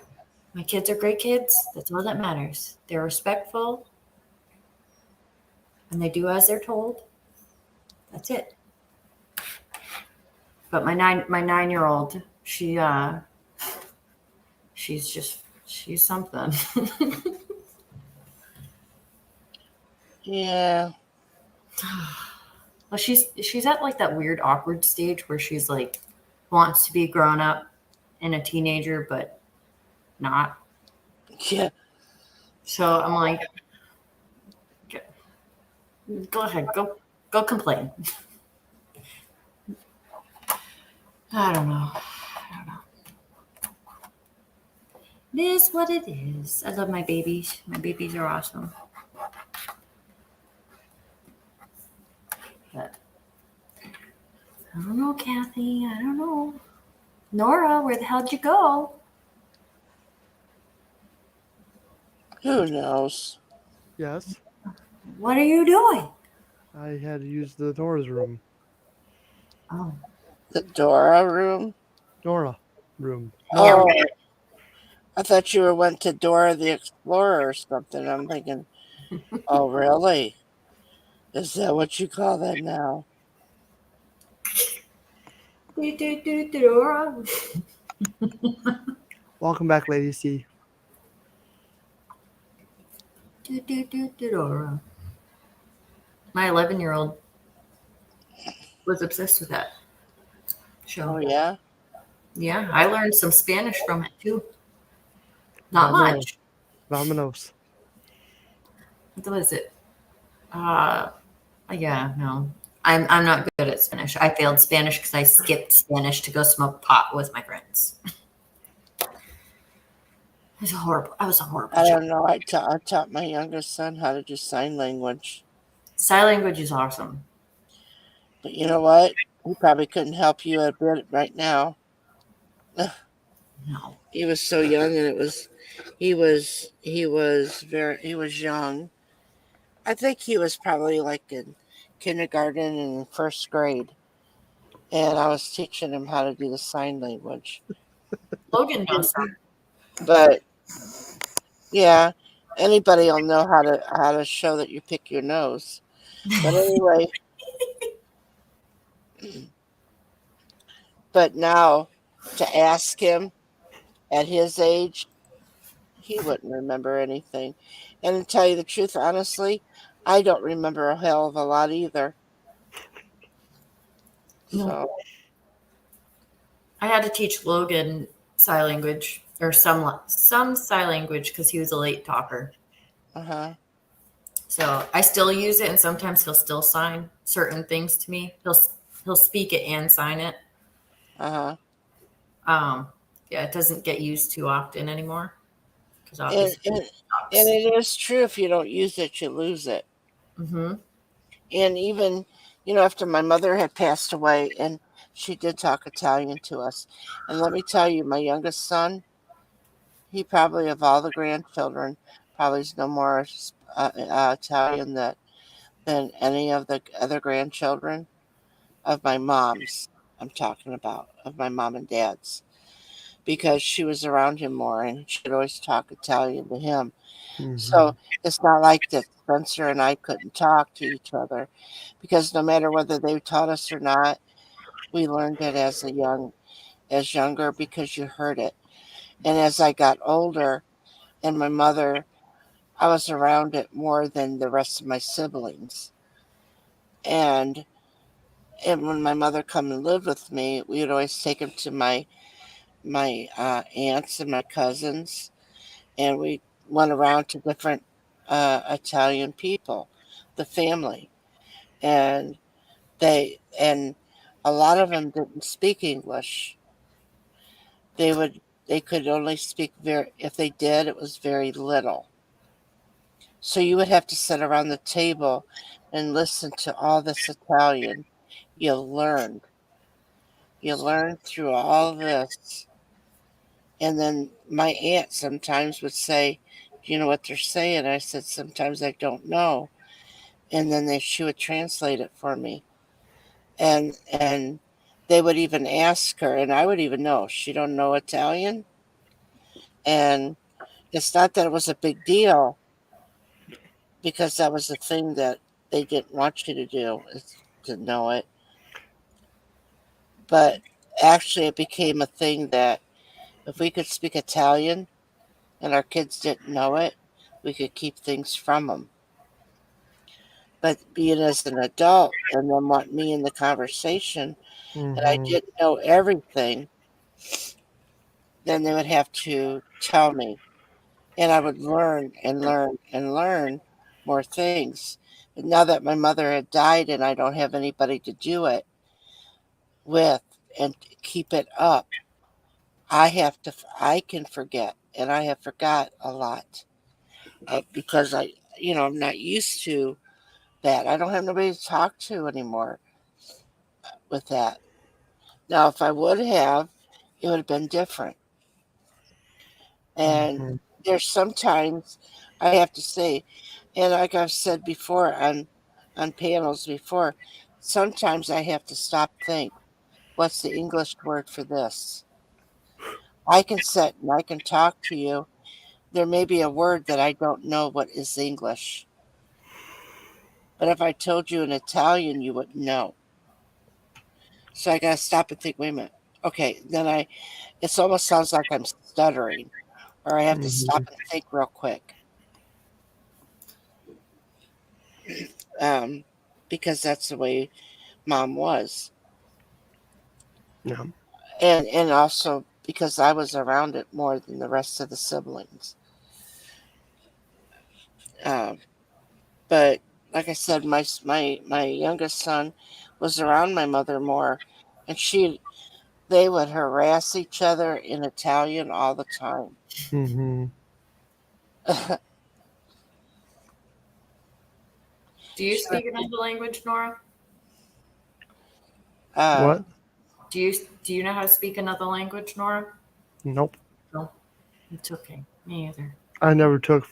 My kids are great kids. That's all that matters. They're respectful and they do as they're told. That's it. But my 9-year-old, she's something. Yeah. Well, she's at like that weird awkward stage where she's like wants to be grown up and a teenager, but not. Yeah. So I'm like, go ahead, go complain. I don't know. It is what it is. I love my babies. My babies are awesome. But I don't know, Kathy. I don't know. Nora, where the hell did you go? Who knows? Yes. What are you doing? I had to use the Nora's room. Oh. The Dora room? N.O.R.A. room. Oh. I thought you went to Dora the Explorer or something. I'm thinking, oh, really? Is that what you call that now? Dora. Welcome back, Lady C. Dora. My 11-year-old was obsessed with that show. Oh, yeah? Yeah, I learned some Spanish from it too. Not much. Vámonos. What was it? Yeah, no. I'm not good at Spanish. I failed Spanish because I skipped Spanish to go smoke pot with my friends. It was horrible. I was a horrible. I don't know. I taught my youngest son how to do sign language. Sign language is awesome. But you know what? He probably couldn't help you a bit right now. No. He was so young, and he was young. I think he was probably like in kindergarten and first grade. And I was teaching him how to do the sign language. Logan knows that. But yeah, anybody will know how to show that you pick your nose. But anyway, but now to ask him at his age, he wouldn't remember anything. And to tell you the truth, honestly, I don't remember a hell of a lot either. No. So I had to teach Logan sign language or some sign language because he was a late talker. So I still use it, and sometimes he'll still sign certain things to me. He'll speak it and sign it. Yeah, it doesn't get used too often anymore. And it is true, if you don't use it, you lose it. And even, after my mother had passed away, and she did talk Italian to us. And let me tell you, my youngest son, he probably, of all the grandchildren, probably is no more Italian than any of the other grandchildren of my mom's. I'm talking about, of my mom and dad's, because she was around him more and she would always talk Italian to him. So it's not like that Spencer and I couldn't talk to each other, because no matter whether they taught us or not, we learned it as younger, because you heard it. And as I got older and my mother, I was around it more than the rest of my siblings. And when my mother come and lived with me, we would always take him to my aunts and my cousins, and we went around to different Italian people, the family, and and a lot of them didn't speak English. They could only speak very, if they did, it was very little. So you would have to sit around the table and listen to all this Italian. You learned. You learned through all this. And then my aunt sometimes would say, "Do you know what they're saying?" I said, "Sometimes I don't know." And then she would translate it for me. And they would even ask her, and I would even know, "She don't know Italian?" And it's not that it was a big deal, because that was the thing that they didn't want you to do, is to know it. But actually, it became a thing that if we could speak Italian and our kids didn't know it, we could keep things from them. But being as an adult and them want me in the conversation, and I didn't know everything, then they would have to tell me. And I would learn and learn and learn more things. But now that my mother had died and I don't have anybody to do it with and keep it up, I can forget. And I have forgot a lot, because I'm not used to that. I don't have nobody to talk to anymore with that. Now, if I would have, it would have been different. And there's sometimes I have to say, and like I've said before on panels before, sometimes I have to stop and think, what's the English word for this? I can sit and I can talk to you. There may be a word that I don't know what is English. But if I told you in Italian, you wouldn't know. So I gotta stop and think, wait a minute. Okay, then it almost sounds like I'm stuttering, or I have to stop and think real quick. Because that's the way mom was. Yeah. And also because I was around it more than the rest of the siblings. But like I said, my youngest son was around my mother more, and they would harass each other in Italian all the time. Do you speak another language, Nora? What? Do you know how to speak another language, Nora? Nope. No, it's okay. Me either. I never took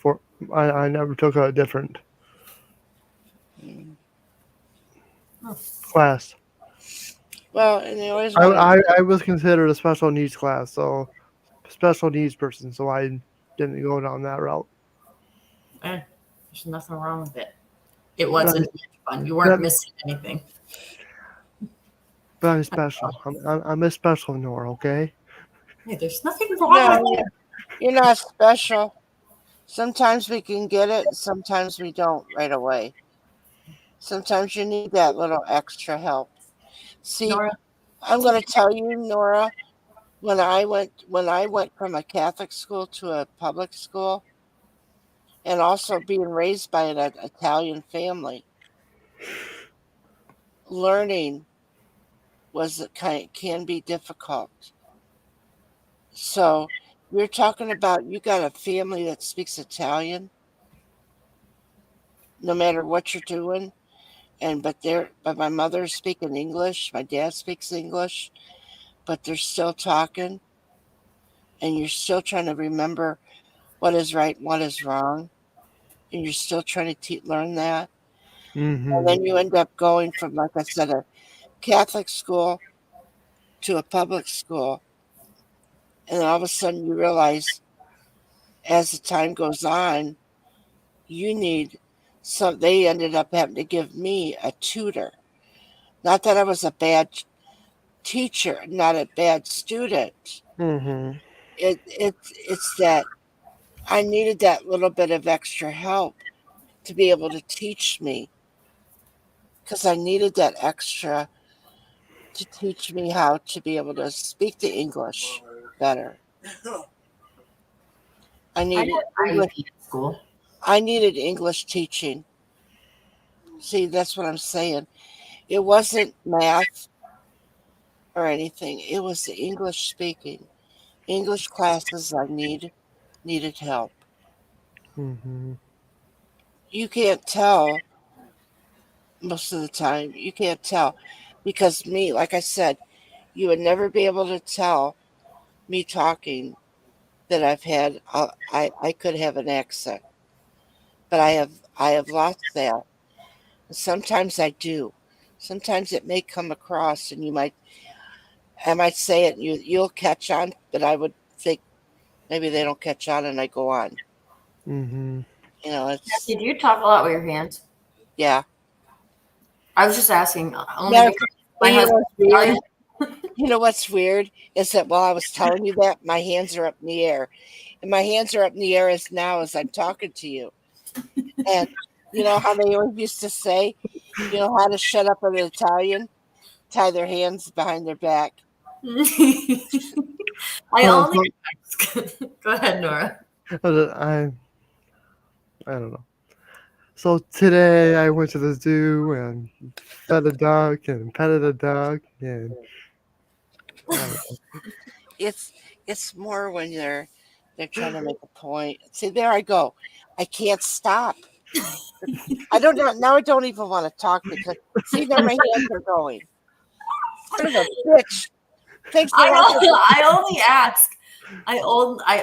I never took a different class. Well, and they always I was considered a special needs class, so special needs person, so I didn't go down that route. There's nothing wrong with it. It wasn't fun. You weren't missing anything. But I'm special. I'm a special N.O.R.A, okay? Hey, there's nothing wrong with it. You're not special. Sometimes we can get it, and sometimes we don't right away. Sometimes you need that little extra help. See, Nora? I'm going to tell you, Nora, when I went from a Catholic school to a public school, and also being raised by an Italian family, learning can be difficult. So you're talking about, you got a family that speaks Italian, no matter what you're doing, but my mother's speaking English, my dad speaks English, but they're still talking, and you're still trying to remember what is right and what is wrong, and you're still trying to learn that. And then you end up going from, like I said, a Catholic school to a public school, and all of a sudden you realize as the time goes on, you need some. They ended up having to give me a tutor. Not that I was a bad teacher, not a bad student. Mm-hmm. It's that I needed that little bit of extra help to be able to teach me, because I needed that extra to teach me how to be able to speak the English better. I needed English. School. I needed English teaching. See, that's what I'm saying. It wasn't math or anything. It was the English speaking. English classes I needed help. Mm-hmm. You can't tell most of the time. You can't tell because me, like I said, you would never be able to tell me talking that I've had. I could have an accent, but I have lost that. Sometimes I do. Sometimes it may come across, and I might say it, and you'll catch on, but I would think maybe they don't catch on, and I go on. Mm-hmm. It's Did you talk a lot with your hands? yeah. I was just asking only Matter, because my you know husband. what's weird? You know what's weird is that while I was telling you that, my hands are up in the air, and my hands are up in the air as now as I'm talking to you. And you know how they always used to say, you know how to shut up an Italian? Tie their hands behind their back. I only go ahead, Nora. I don't know. So today I went to the zoo and fed a duck and petted a duck and I don't know. It's more when they're trying to make a point. See, there I go. I can't stop. I don't know now. I don't even want to talk because see, there my hands are going. Son of a bitch. Thanks a lot. I only ask. I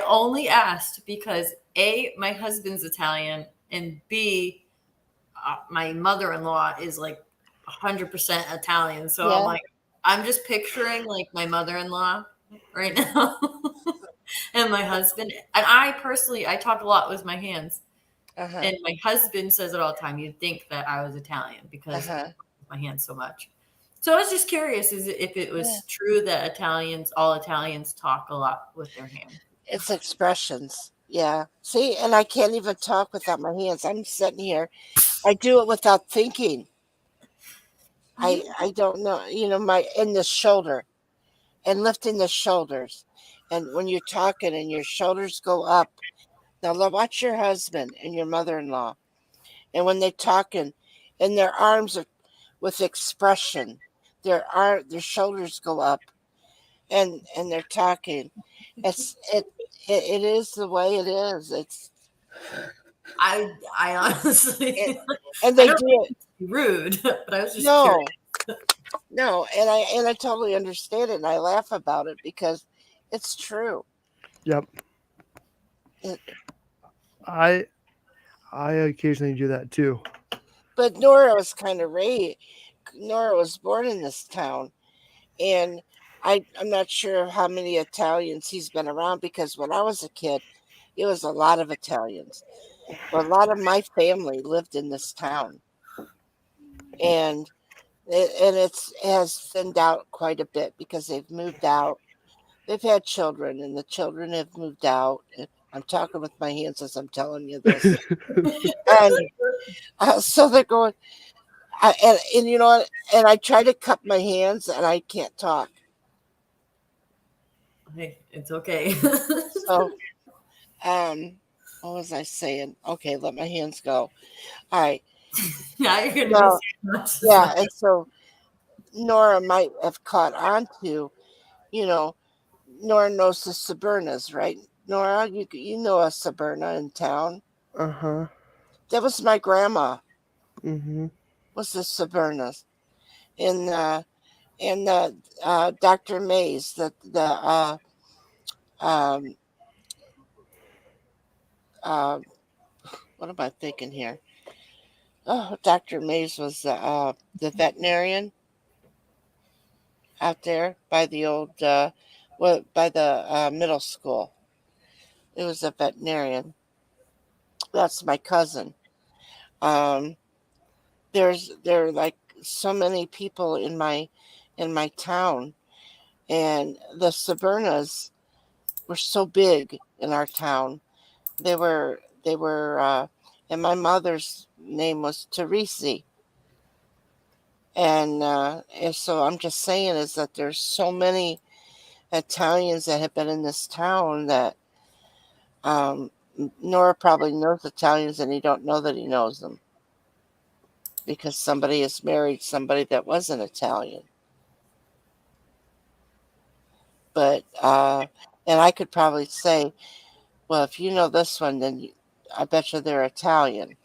only asked because A, my husband's Italian, and B, my mother-in-law is like 100% Italian. So Yeah. I'm like, I'm just picturing like my mother-in-law right now and my husband. And I personally, I talk a lot with my hands. And my husband says it all the time. You'd think that I was Italian because I talk with my hands so much. So I was just curious if it was true that all Italians talk a lot with their hands. It's expressions. Yeah. See, and I can't even talk without my hands. I'm sitting here. I do it without thinking. I don't know, my in the shoulder and lifting the shoulders. And when you're talking and your shoulders go up, now watch your husband and your mother-in-law. And when they're talking and their arms are with expression, their shoulders go up and they're talking. It is the way it is. It's I honestly and they I don't do it rude, but I was just no. curious. No, and I totally understand it and I laugh about it because it's true. Yep. It, I occasionally do that too. but Nora was kind of raised. Nora was born in this town, and I'm not sure how many Italians he's been around because when I was a kid, it was a lot of Italians. But a lot of my family lived in this town, and it has thinned out quite a bit because they've moved out. They've had children, and the children have moved out. And I'm talking with my hands as I'm telling you this, and so they're going. And you know what? And I try to cup my hands, and I can't talk. Hey, it's okay. So, what was I saying? Okay, let my hands go. All right. Now you're gonna Well, be much. yeah, and so Nora might have caught on to, you know, Nora knows the Sabernas, right? Nora, you know a Saberna in town. Uh-huh. That was my grandma. Mm-hmm. Was the Sabernas. And Dr. Mays, um what am I thinking here? Oh, Dr. Mays was the veterinarian. out there by the old, by the middle school. It was a veterinarian. That's my cousin. Um, there are like so many people in my town, and the Sabernas were so big in our town. They were, and my mother's name was Teresi. And so I'm just saying is that there's so many Italians that have been in this town that um, Nora probably knows Italians and he don't know that he knows them because somebody has married somebody that wasn't Italian. But and I could probably say, well, if you know this one, then I bet you they're Italian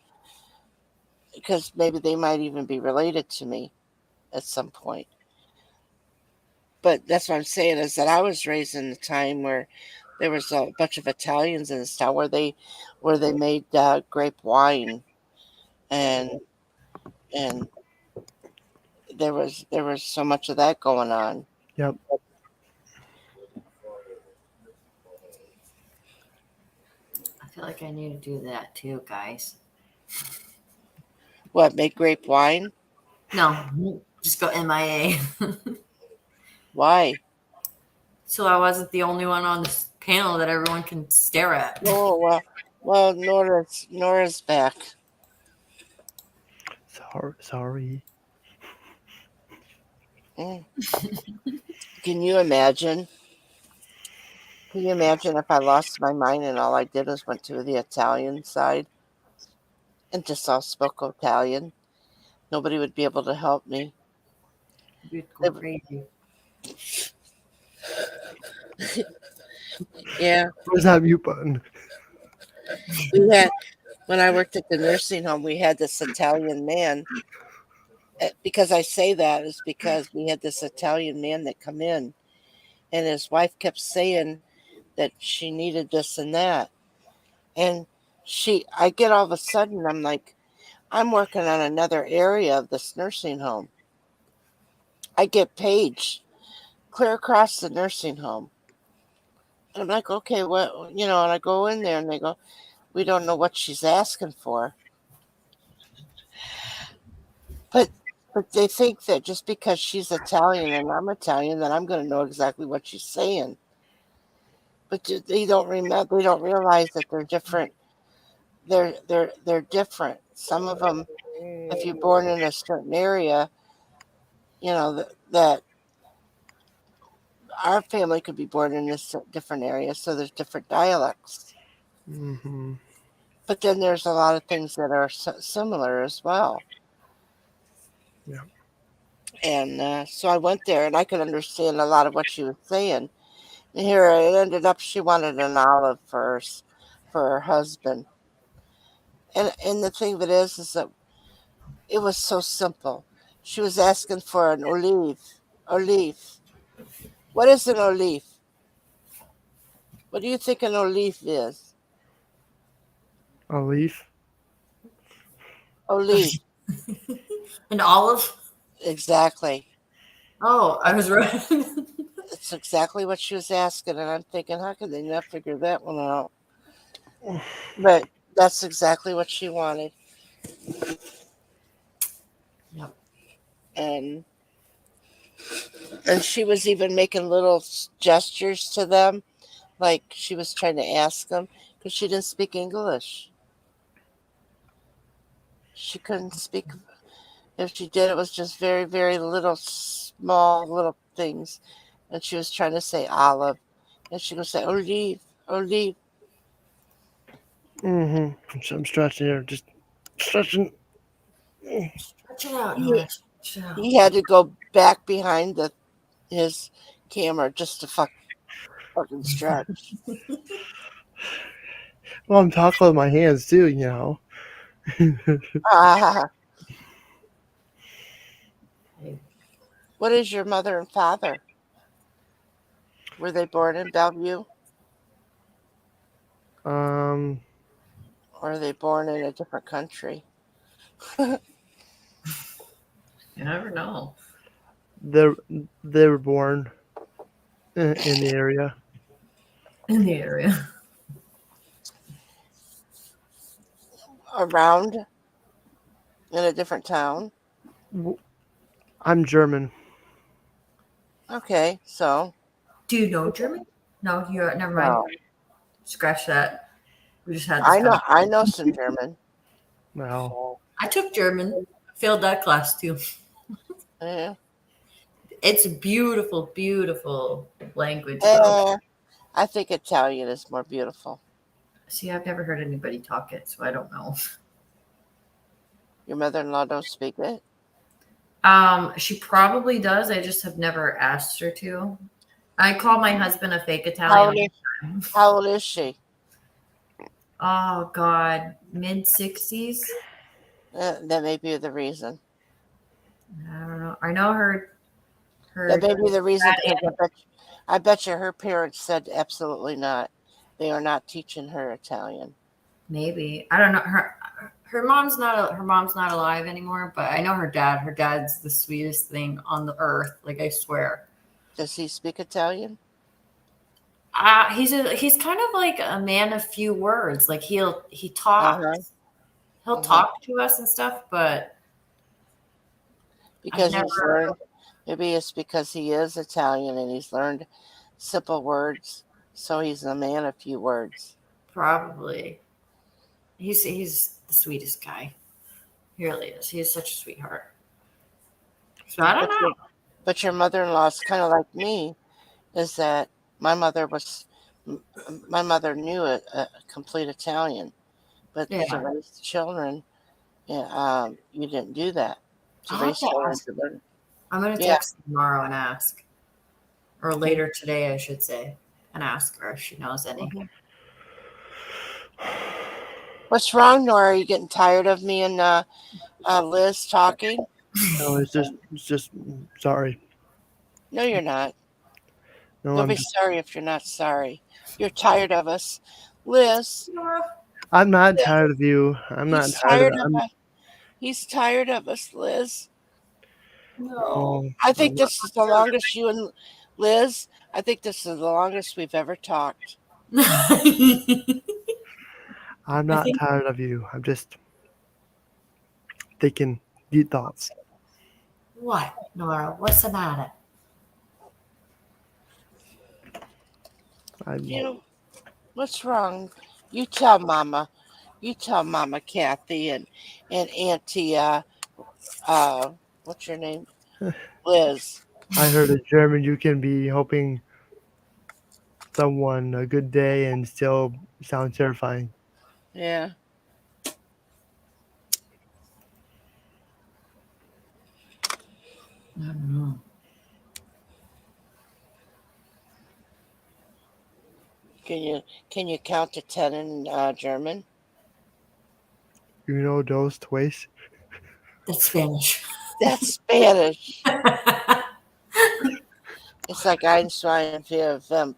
because maybe they might even be related to me at some point. But that's what I'm saying is that I was raised in a time where there was a bunch of Italians in this town where they made grape wine, and and there was so much of that going on. Yep. I feel like I need to do that too, guys. What, make grape wine? No, just go MIA. Why? So I wasn't the only one on this panel that everyone can stare at. Oh well, Nora's back. Sorry. Mm. Can you imagine? Can you imagine if I lost my mind and all I did was went to the Italian side and just all spoke Italian? Nobody would be able to help me. You'd go crazy. Yeah. Where's that mute button? We had, when I worked at the nursing home, we had this Italian man. Because I say that is because we had this Italian man that come in, and his wife kept saying that she needed this and that. And I get all of a sudden, I'm like, I'm working on another area of this nursing home. I get paged clear across the nursing home. And I'm like, okay, what, and I go in there and they go, we don't know what she's asking for. But they think that just because she's Italian and I'm Italian, that I'm going to know exactly what she's saying. But they don't remember. They don't realize that they're different. They're different. Some of them, if you're born in a certain area, that our family could be born in this different area, so there's different dialects. Mm-hmm. But then there's a lot of things that are similar as well. Yeah. And so I went there, and I could understand a lot of what she was saying. And here it ended up, she wanted an olive for her husband. And the thing of it is that it was so simple. She was asking for an olive. Olive. What is an olive? What do you think an olive is? A leaf. Olive. An olive? Exactly. Oh, I was right. It's exactly what she was asking, and I'm thinking, how could they not figure that one out? But that's exactly what she wanted. Yep. And she was even making little gestures to them, like she was trying to ask them, because she didn't speak English. She couldn't speak. If she did, it was just very, very little, small little things. And she was trying to say olive, and she would say olive, olive. Mm-hmm. So I'm stretching here, just stretching. Stretch it out, He, Nora. Stretch it out. he had to go back behind his camera just to fucking stretch. Well, I'm talking with my hands too, Ah, what is your mother and father? Were they born in Bellevue? Um, Or are they born in a different country? You never know. They they were born in the area. In the area. Around in a different town. I'm German. Okay, so. Do you know German? No, you're never mind. No. Scratch that. We just had this I know some German. Wow. I took German. Failed that class too. Yeah. It's a beautiful, beautiful language though. I think Italian is more beautiful. See, I've never heard anybody talk it, so I don't know. Your mother-in-law don't speak it? She probably does. I just have never asked her to. I call my husband a fake Italian. How old is she? Oh God, mid-60s. That may be the reason. I don't know. I know her. That may be the reason because I bet you her parents said absolutely not. They are not teaching her Italian. Maybe, I don't know. Her mom's not alive anymore, but I know her dad. Her dad's the sweetest thing on the earth. Like, I swear. Does he speak Italian? He's kind of like a man of few words. Like, he talks. He'll talk to us and stuff, but because he's learned. Maybe it's because he is Italian and he's learned simple words, so he's a man of few words. Probably. He's the sweetest guy. He really is. He is such a sweetheart. So I don't know. But your mother-in-law is kind of like me, is that my mother knew a complete Italian, but to raise children, you didn't do that. To raise children to learn. I'm going to text tomorrow and ask. Or later today, I should say, and ask her if she knows any. What's wrong, Nora? Are you getting tired of me and Liz talking? No, it's just sorry. No, you're not. No, Don't be sorry if you're not sorry. You're tired of us. Liz. I'm not tired of you. I'm not tired of us. He's tired of us, Liz. No. I think this is the longest you and Liz. I think this is the longest we've ever talked. I'm not tired of you. I'm just thinking deep thoughts. What, Nora? What's the matter? What's wrong? You tell Mama. You tell Mama Kathy and Auntie what's your name? Liz. I heard in German you can be hoping someone a good day and still sound terrifying. Yeah. I don't know. Can you count to 10 in German? You know those twice? That's Spanish. That's Spanish. It's like Einstein via them.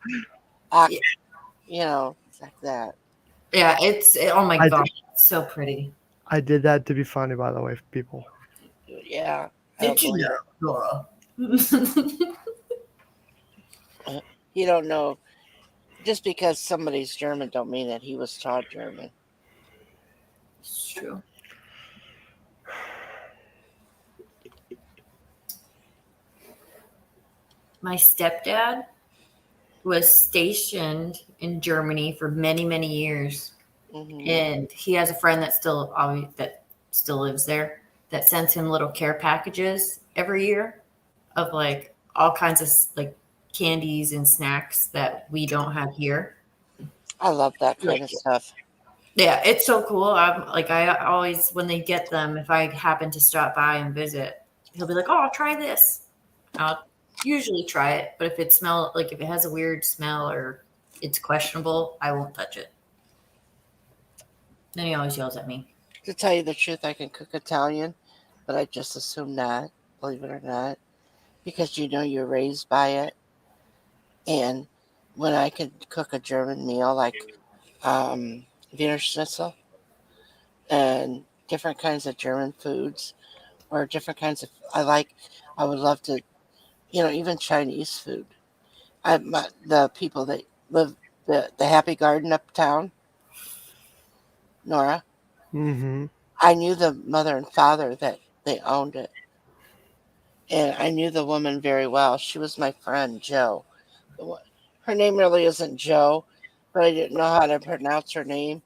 You know, it's like that. Yeah, oh my God, it's so pretty. I did that to be funny, by the way, people. Yeah. Did you know, Nora? You don't know. Just because somebody's German don't mean that he was taught German. It's true. My stepdad was stationed in Germany for many, many years. Mm-hmm. And he has a friend that still lives there that sends him little care packages every year of like all kinds of like candies and snacks that we don't have here. I love that kind of stuff. Yeah, it's so cool. I always, when they get them, if I happen to stop by and visit, he'll be like, "Oh, I'll try this." I'll usually try it, but if it has a weird smell or it's questionable, I won't touch it. Then he always yells at me. To tell you the truth, I can cook Italian, but I just assume not, believe it or not, because you're raised by it. And when I could cook a German meal like Wiener Schnitzel and different kinds of German foods or different kinds of, I would love to Even Chinese food. The people that live the Happy Garden uptown, Nora. Mm-hmm. I knew the mother and father that they owned it, and I knew the woman very well. She was my friend Jo. Her name really isn't Joe, but I didn't know how to pronounce her name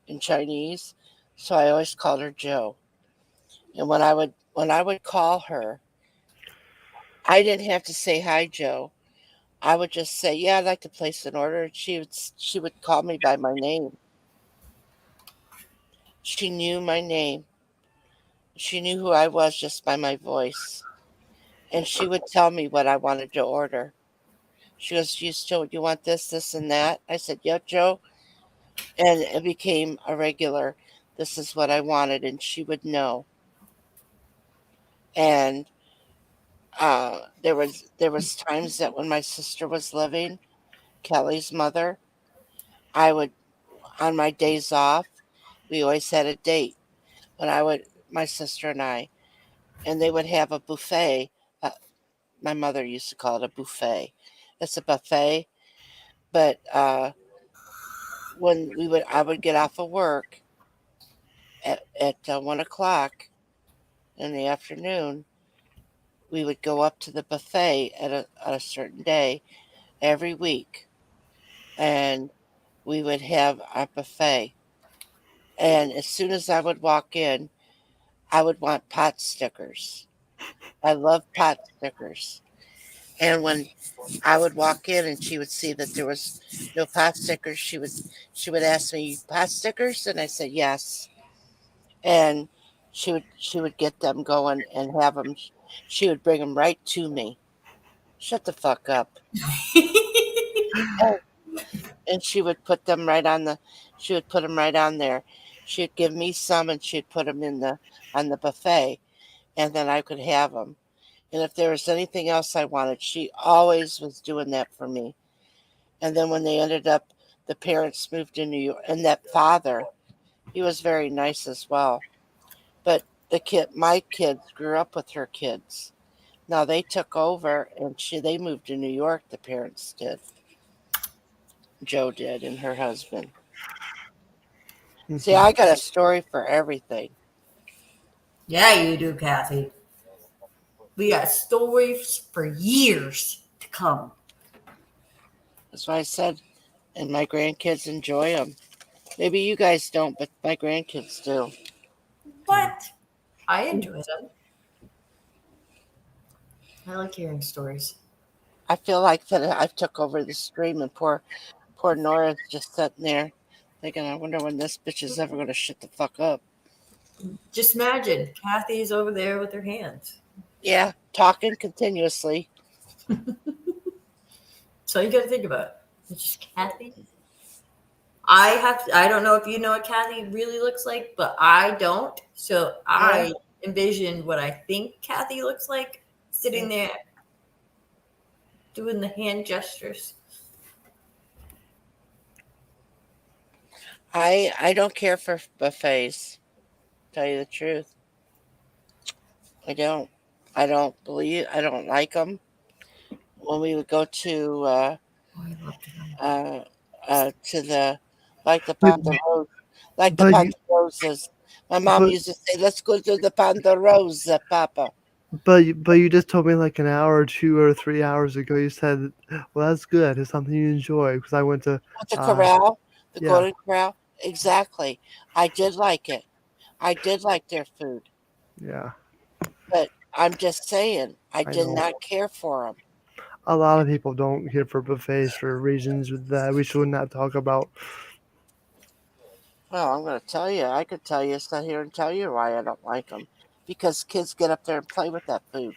in Chinese, so I always called her Joe. And when I would call her, I didn't have to say hi, Joe. I would just say, "Yeah, I'd like to place an order." And she would call me by my name. She knew my name. She knew who I was just by my voice, and she would tell me what I wanted to order. She goes, "You want this, this, and that?" I said, "Yep, Joe." And it became a regular. This is what I wanted, and she would know. And there was times that when my sister was living, Kelly's mother, I would on my days off, we always had a date when my sister and I, and they would have a buffet. Uh, my mother used to call it a buffet. It's a buffet, but I would get off of work at 1 o'clock in the afternoon. We would go up to the buffet at a certain day every week, and we would have our buffet. And as soon as I would walk in, I would want pot stickers. I love pot stickers. And when I would walk in and she would see that there was no pot stickers, she would ask me, "Pot stickers?" And I said, "Yes." And she would get them going and have them. She would bring them right to me. Shut the fuck up. Oh, and she would put them right on there. She'd give me some and she'd put them on the buffet, and then I could have them. And if there was anything else I wanted, she always was doing that for me. And then when they ended up, the parents moved to New York, and that father, he was very nice as well. But my kids grew up with her kids. Now they took over, and they moved to New York. The parents did. Joe did, and her husband. See, Mm-hmm. I got a story for everything. Yeah, you do, Kathy. We got stories for years to come. That's why I said, and my grandkids enjoy them. Maybe you guys don't, but my grandkids do. What? I enjoy them. I like hearing stories. I feel like that I took over the stream, and poor Nora's just sitting there thinking, I wonder when this bitch is ever going to shut the fuck up. Just imagine Kathy's over there with her hands. Yeah, talking continuously. So you got to think about it. It's just Kathy. I don't know if you know what Kathy really looks like, but I don't. So I envision what I think Kathy looks like sitting there doing the hand gestures. I don't care for buffets. Tell you the truth, I don't. I don't like them. When we would go Oh, I love to know. to the like the But but you Ponderosas. My mom but used to say, "Let's go to the Ponderosa, Papa." but you just told me like an hour or 2 or 3 hours ago. You said, "Well, that's good. It's something you enjoy." Because I went to, At the uh, corral, the yeah, Golden Corral. Exactly. I did like it. I did like their food, yeah, but I'm just saying, I I did know. not care for them. A lot of people don't care for buffets for reasons that we should not talk about. Well, I'm going to tell you. I could tell you, sit here and tell you why I don't like them. Because kids get up there and play with that food.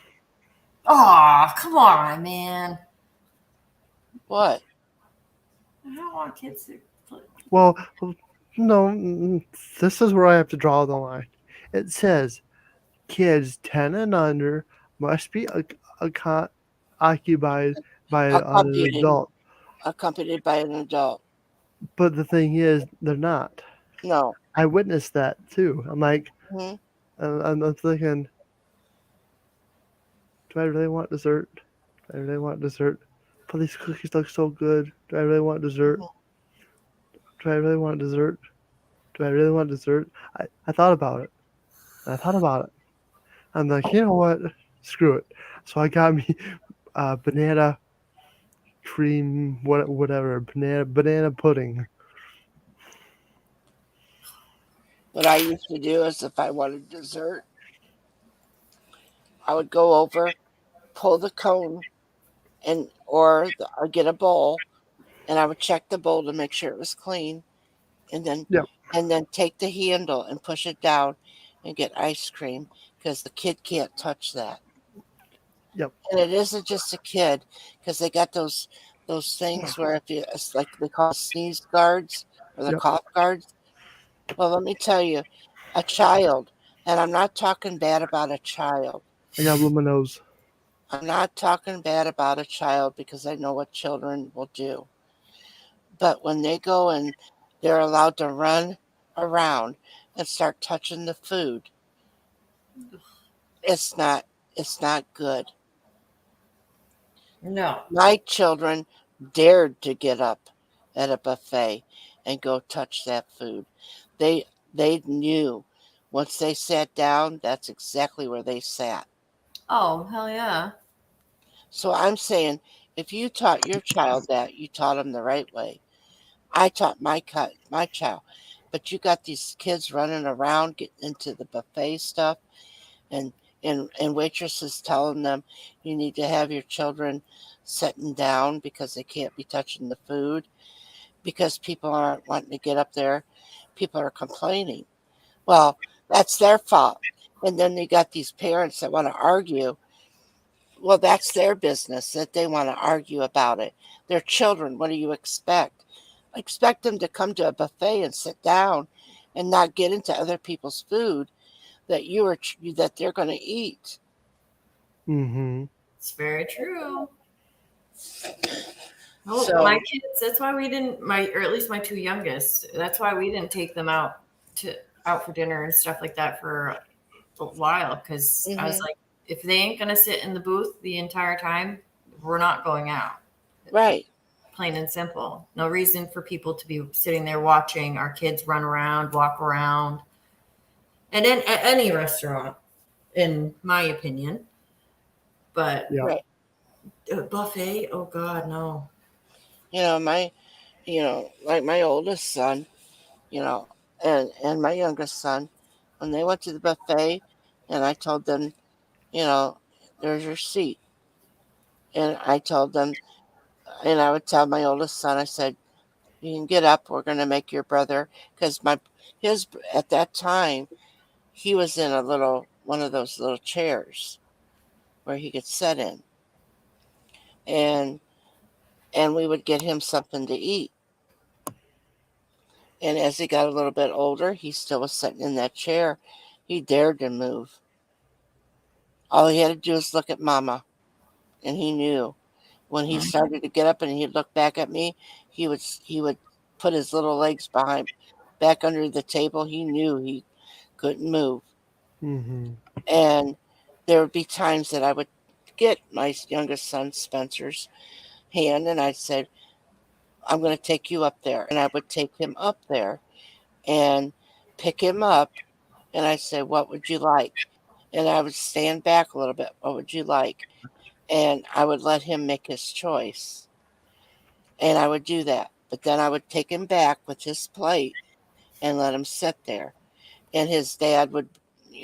Aw, come on, man. What? I don't want kids to play. Well, no, this is where I have to draw the line. It says kids 10 and under must be occupied by an Accompanied, adult. accompanied by an adult. But the thing is, they're not. No. I witnessed that too. I'm like, Hmm. I'm thinking, do I really want dessert? Do I really want dessert? But these cookies look so good. Do I really want dessert? Do I really want dessert? Do I really want dessert? I thought about it. I thought about it. I'm like, you know what? Screw it. So I got me banana cream, whatever, banana pudding. What I used to do is if I wanted dessert, I would go over, pull the cone, or get a bowl, and I would check the bowl to make sure it was clean, and then Yep. and then take the handle and push it down and get ice cream because the kid can't touch that. Yep. And it isn't just a kid because they got those things where if you it's like they call sneeze guards or the Yep. cough guards. Well, let me tell you, a child, and I'm not talking bad about a child. I got blue my nose. I'm not talking bad about a child because I know what children will do. But when they go and they're allowed to run around and start touching the food, it's not it's not good. No. My children dared to get up at a buffet and go touch that food. They they knew once they sat down, that's exactly where they sat. Oh, hell yeah. So I'm saying if you taught your child that, you taught them the right way. I taught my child, but you got these kids running around getting into the buffet stuff, and and waitresses telling them you need to have your children sitting down because they can't be touching the food because people aren't wanting to get up there. People are complaining. Well, that's their fault. And then they got these parents that want to argue. Well, that's their business that they want to argue about it. They're children. What do you expect? Expect them to come to a buffet and sit down and not get into other people's food that they're going to eat. Mm-hmm. It's very true. Oh, So my kids, that's why we didn't or at least my two youngest, that's why we didn't take them out for dinner and stuff like that for a while because I was like, if they ain't gonna sit in the booth the entire time, we're not going out. Right. Plain and simple. No reason for people to be sitting there watching our kids run around, walk around. And then at any restaurant, in my opinion. But Yeah. Right. a buffet, oh God, no. Like my oldest son, and my youngest son, when they went to the buffet, and I told them, you know, there's your seat, and I told them, and I would tell my oldest son, I said, you can get up. We're going to make your brother, because his at that time he was in one of those little chairs where he could sit in, and we would get him something to eat. And as he got a little bit older, he still was sitting in that chair. He dared to move. All he had to do was look at Mama, and he knew. When he started to get up and he'd look back at me, he would put his little legs back under the table. He knew he couldn't move. Mm-hmm. And there would be times that I would get my youngest son Spencer's hand, and I said, I'm going to take you up there. And I would take him up there and pick him up. And I said, what would you like? And I would stand back a little bit. What would you like? And I would let him make his choice. And I would do that. But then I would take him back with his plate and let him sit there. And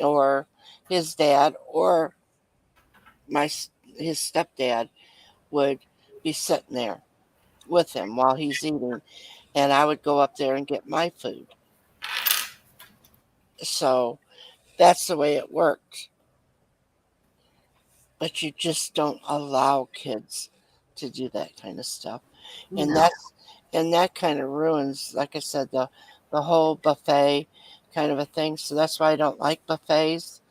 or his dad, or his stepdad would be sitting there with him while he's eating. And I would go up there and get my food. So that's the way it worked. But you just don't allow kids to do that kind of stuff. And No. that kind of ruins, like I said, the whole buffet kind of a thing. So that's why I don't like buffets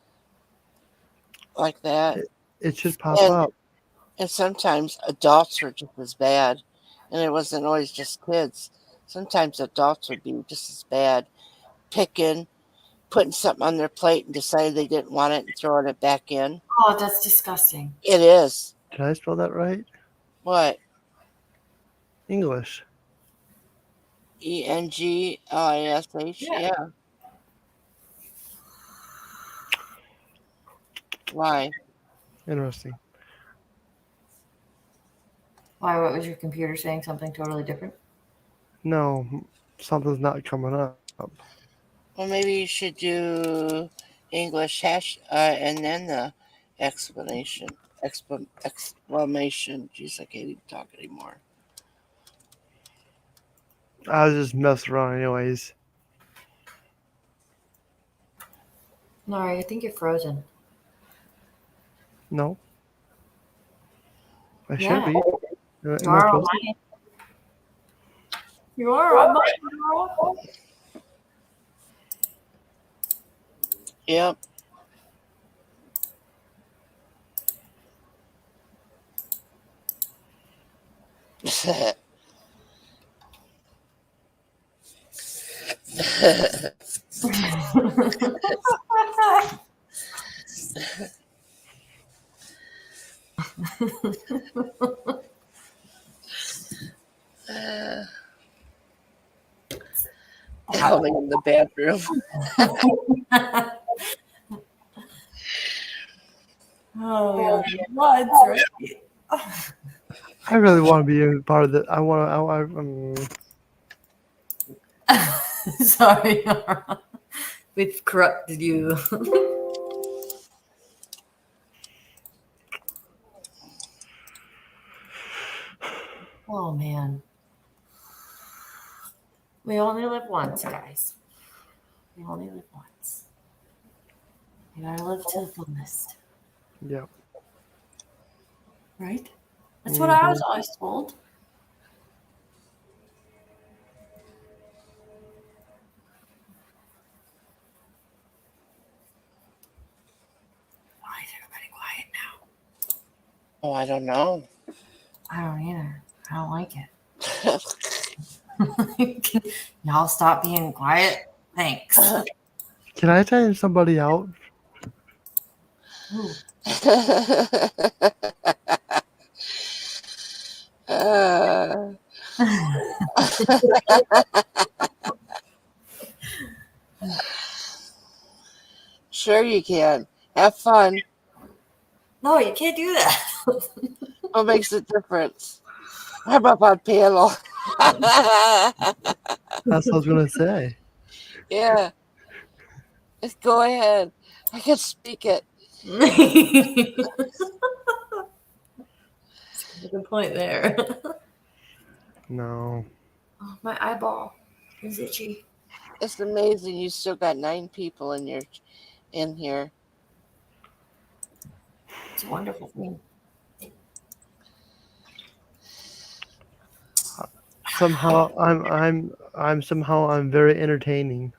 like that. It should pop And up. and sometimes adults are just as bad. And it wasn't always just kids. Sometimes adults would be just as bad, picking, putting something on their plate and deciding they didn't want it and throwing it back in. Oh, that's disgusting. It is. Did I spell that right? What? English. English. Yeah. Why? Interesting. Why? What was your computer saying? Something totally different? No, something's not coming up. Well, maybe you should do English and then the explanation. Exclamation. Jeez, I can't even talk anymore. I was just messing around, anyways. N.O.R.A, I think you're frozen. No. I Yeah. should be. You Am I are on frozen? mine. You are on mine, N.O.R.A. Yep. Howling in the bathroom. Oh, yeah. Floods, right? I really want to be a part of it. I want to. Sorry, N.O.R.A. We've corrupted you. Oh, man. We only live once, guys. We only live once. You gotta live to the fullest. Yeah. Right? That's what I was always told. Why is everybody quiet now? Oh, I don't know. I don't either. I don't like it. Y'all stop being quiet. Thanks. Can I time somebody out? Sure you can. Have fun. No, you can't do that. What makes a difference? I'm up on panel. That's what I was gonna say. Yeah. Just go ahead. I can speak it. Good point there. No. Oh, my eyeball is itchy. It's amazing you still got 9 people in here. It's a wonderful thing. Somehow I'm very entertaining.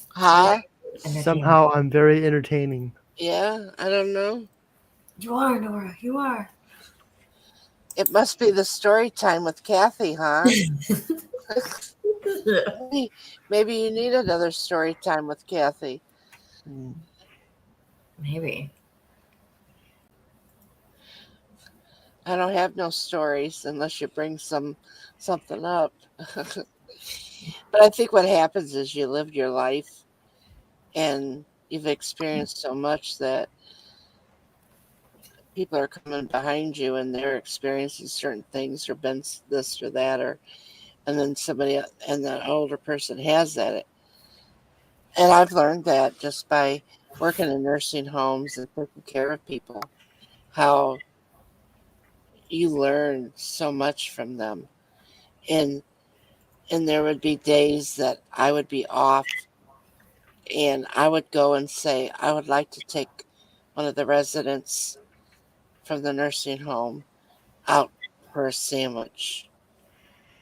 Huh? Somehow I'm very entertaining. Yeah, I don't know. You are, N.O.R.A. You are. It must be the story time with Kathy, huh? Maybe you need another story time with Kathy. Maybe. I don't have no stories unless you bring something up. But I think what happens is you live your life and you've experienced so much that people are coming behind you and they're experiencing certain things or been this or that, and then and the older person has that. And I've learned that just by working in nursing homes and taking care of people, how you learn so much from them. And there would be days that I would be off and I would go and say, I would like to take one of the residents from the nursing home out for a sandwich.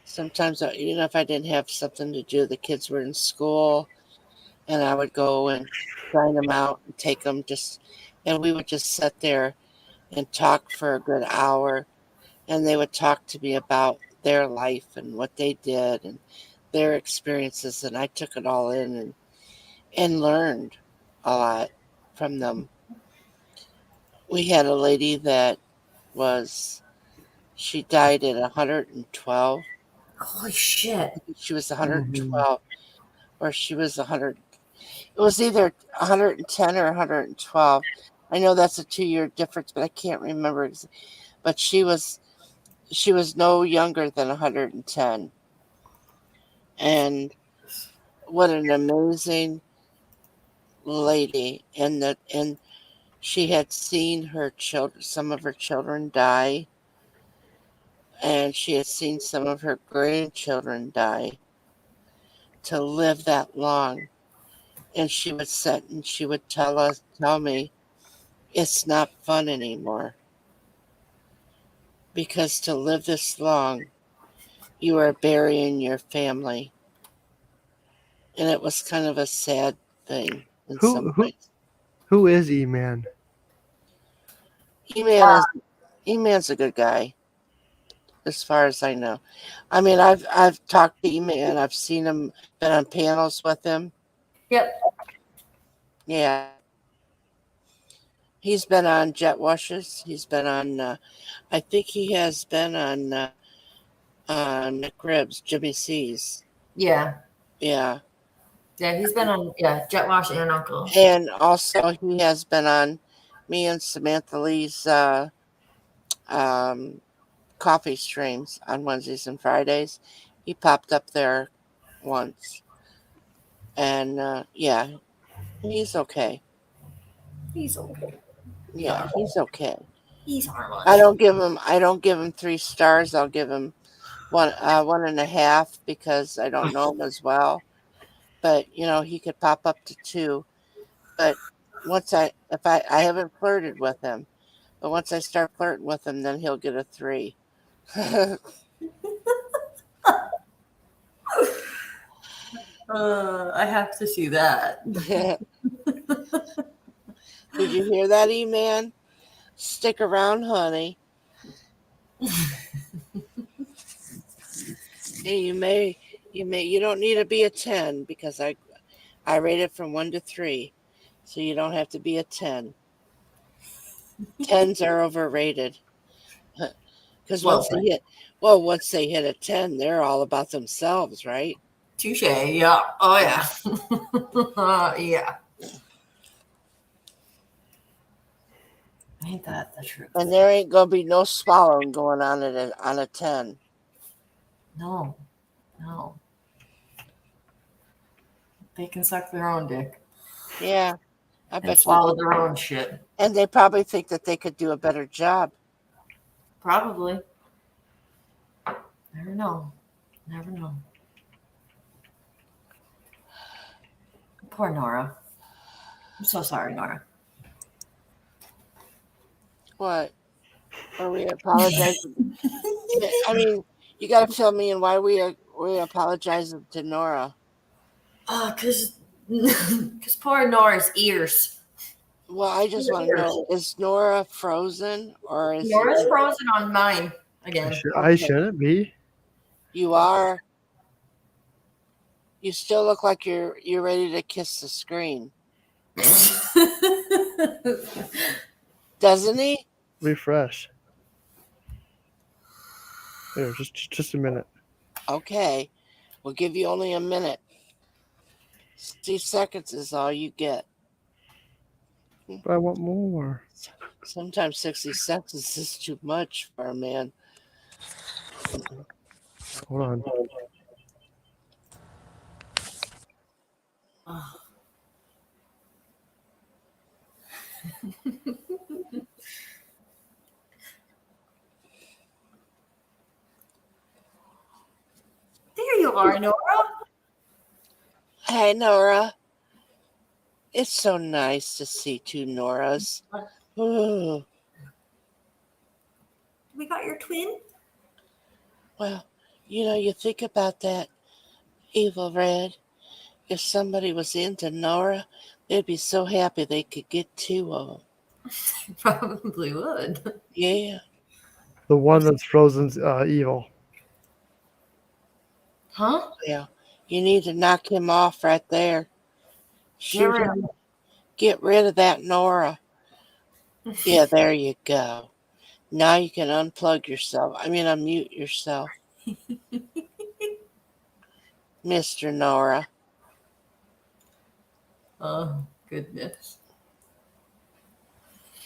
Sometimes, if I didn't have something to do, the kids were in school, and I would go and sign them out and take them and we would just sit there and talk for a good hour, and they would talk to me about their life and what they did and their experiences, and I took it all in and learned a lot from them. We had a lady that was she died at 112. Holy shit. She was 112, or she was 100. It was either 110 or 112. I know that's a 2-year difference, but I can't remember. But she was no younger than 110. And what an amazing lady. And she had seen her children, some of her children die, and she had seen some of her grandchildren die. To live that long, and she would sit and she would tell me, it's not fun anymore, because to live this long, you are burying your family. And it was kind of a sad thing in some ways. Who is E-Man? E-Man's a good guy, as far as I know. I mean, I've talked to E-Man. I've seen him, been on panels with him. Yep. Yeah. He's been on Jet Washes. He's been on, I think he has been on McRibs, Jimmy C's. Yeah. Yeah. Yeah, he's been on Jet Wash and Uncle. And also he has been on me and Samantha Lee's coffee streams on Wednesdays and Fridays. He popped up there once. And yeah, he's okay. He's okay. Yeah, he's okay. He's harmless. I don't give him 3 stars. I'll give him 1.5, because I don't know him as well. But he could pop up to 2. But if I haven't flirted with him, but once I start flirting with him, then he'll get a 3. I have to see that. Did you hear that, E-Man? Stick around, honey. You don't need to be a 10, because I rate it from 1 to 3, so you don't have to be a 10. 10s are overrated, because once they hit a 10, they're all about themselves, right? Touche. Yeah. Oh yeah. Yeah. Ain't that the truth? And there ain't gonna be no swallowing going on on a 10. No. They can suck their own dick. Yeah. I bet swallow their own shit. And they probably think that they could do a better job. Probably. Never know. Poor Nora. I'm so sorry, Nora. What? Are we apologizing? I mean, you got to fill me in why we apologizing to Nora. Because poor Nora's ears. Well, I just want to know, is Nora frozen, or is Nora's frozen on mine again? I shouldn't be. You are. You still look like you're ready to kiss the screen. Doesn't he? Refresh. There, just a minute. Okay. We'll give you only a minute. 60 seconds is all you get. But I want more. Sometimes 60 seconds is too much for a man. Hold on. There you are, Nora. Hey, Nora. It's so nice to see 2 Noras. Ooh. We got your twin? Well, you think about that, Evil Red. If somebody was into N.O.R.A, they'd be so happy they could get 2 of them. Probably would. Yeah. The one that's frozen's evil. Huh? Yeah. You need to knock him off right there. Shoot Get rid of that N.O.R.A. Yeah, there you go. Now you can unplug yourself. I mean, unmute yourself. Mr. N.O.R.A. Oh, goodness.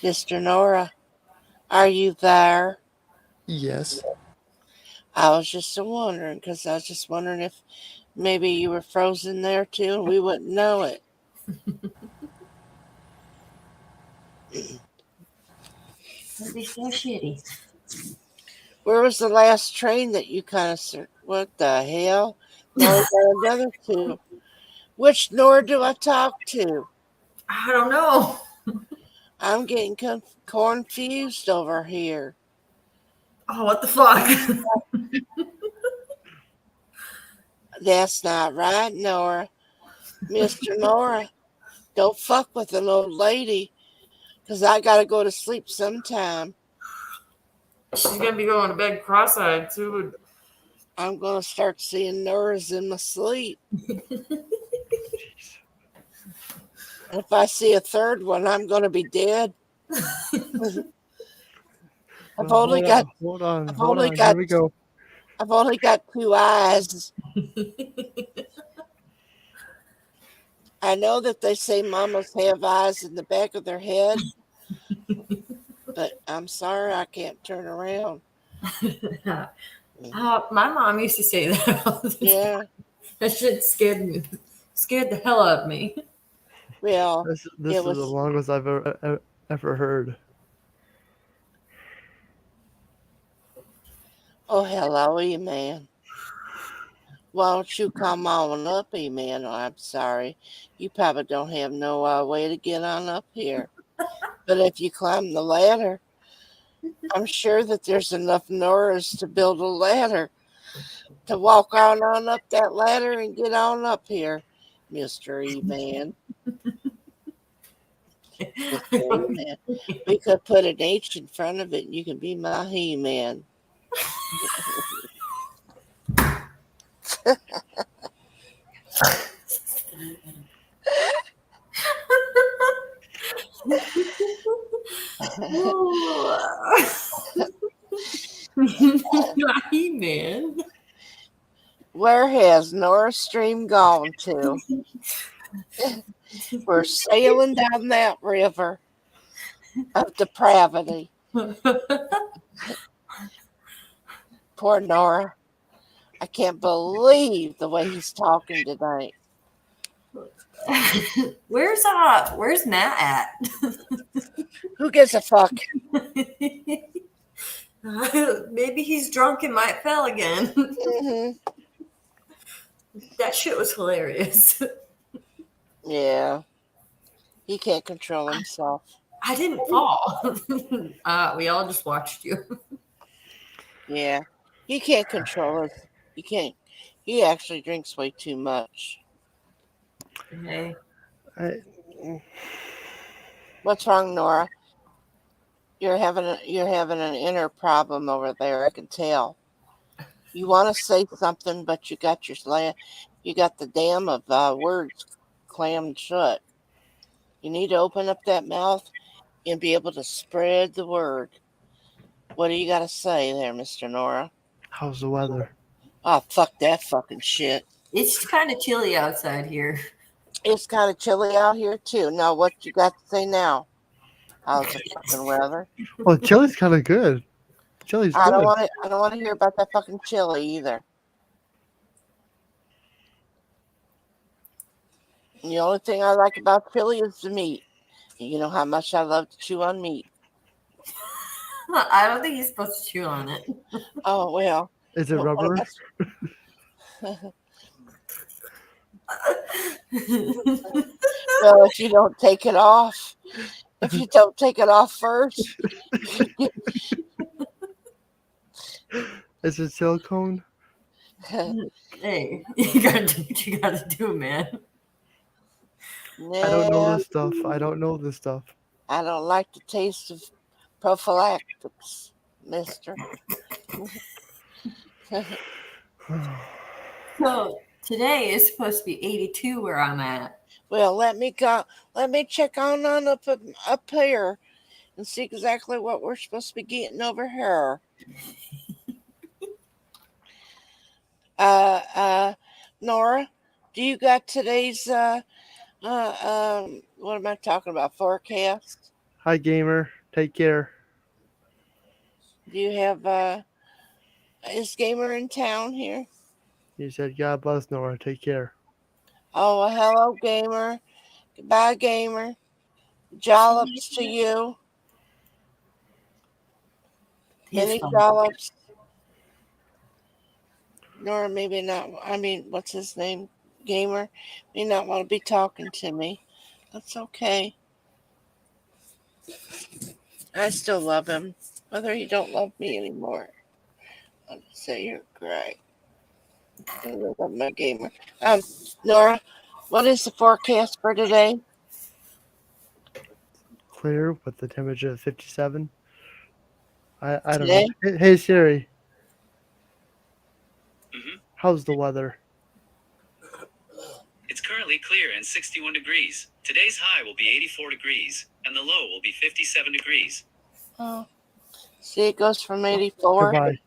Mr. N.O.R.A., are you there? Yes. I was just wondering, because I was just wondering if maybe you were frozen there too and we wouldn't know it. That'd be so shitty. Where was the last train that you kind of... What the hell? Now we got another two. Which N.O.R.A. do I talk to? I don't know. I'm getting confused over here. Oh, what the fuck? That's not right, N.O.R.A. Mr. N.O.R.A., don't fuck with an old lady, because I got to go to sleep sometime. She's gonna be going to bed cross-eyed too. I'm going to start seeing N.O.R.A.'s in my sleep. If I see a third one, I'm going to be dead. I've only got Here we go. I've only got 2 eyes. I know that they say mamas have eyes in the back of their head, but I'm sorry I can't turn around. My mom used to say that all the time. Yeah. That shit scared the hell out of me. Well, this is the longest I've ever heard. Oh, hello, E-Man. Why don't you come on up, E-Man? Oh, I'm sorry. You probably don't have no way to get on up here. But if you climb the ladder, I'm sure that there's enough N.O.R.As to build a ladder to walk on up that ladder and get on up here, Mr. E-Man. Mr. E-Man. We could put an H in front of it and you can be my He-Man. He-Man. Where has N.O.R.A. Stream gone to? We're sailing down that river of depravity. Poor N.O.R.A. I can't believe the way he's talking tonight. Where's Matt at? Who gives a fuck? Maybe he's drunk and might fell again. Mm-hmm. That shit was hilarious. Yeah. He can't control himself. I didn't fall. We all just watched you. Yeah. He can't control it. He can't. He actually drinks way too much. Hey. What's wrong, N.O.R.A.? You're having an inner problem over there. I can tell. You want to say something, but you got the dam of words clammed shut. You need to open up that mouth and be able to spread the word. What do you got to say there, Mr. N.O.R.A.? How's the weather? Oh, fuck that fucking shit. It's kind of chilly outside here. It's kind of chilly out here too. Now, what you got to say now? How's the fucking weather? Well, chili's kind of good. Chili's good. I don't want to hear about that fucking chili either. The only thing I like about chili is the meat. You know how much I love to chew on meat. I don't think he's supposed to chew on it. Oh, well. Is it rubber? Well, if you don't take it off first. Is it silicone? Hey, you gotta do what you gotta do, man. I don't know this stuff. I don't know this stuff. I don't like the taste of prophylactics, mister. So today is supposed to be 82 where I'm at. Well, let me check on up here and see exactly what we're supposed to be getting over here. Nora, do you got today's what am I talking about? Forecast? Hi, gamer. Take care. Do you have is Gamer in town here? He said, God bless Nora. Take care. Oh, well, hello, Gamer. Goodbye, Gamer. Jollops to you. Any jollops? Nora maybe not. I mean, what's his name? Gamer may not want to be talking to me. That's okay. I still love him, whether he don't love me anymore. I'll just say you're great. I love my Gamer. Nora, what is the forecast for today? Clear with the temperature of 57. I don't Today? know. Hey Siri, Mm-hmm. how's the weather? It's currently clear and 61 degrees. Today's high will be 84 degrees, and the low will be 57 degrees. Oh, see, it goes from 84 Goodbye.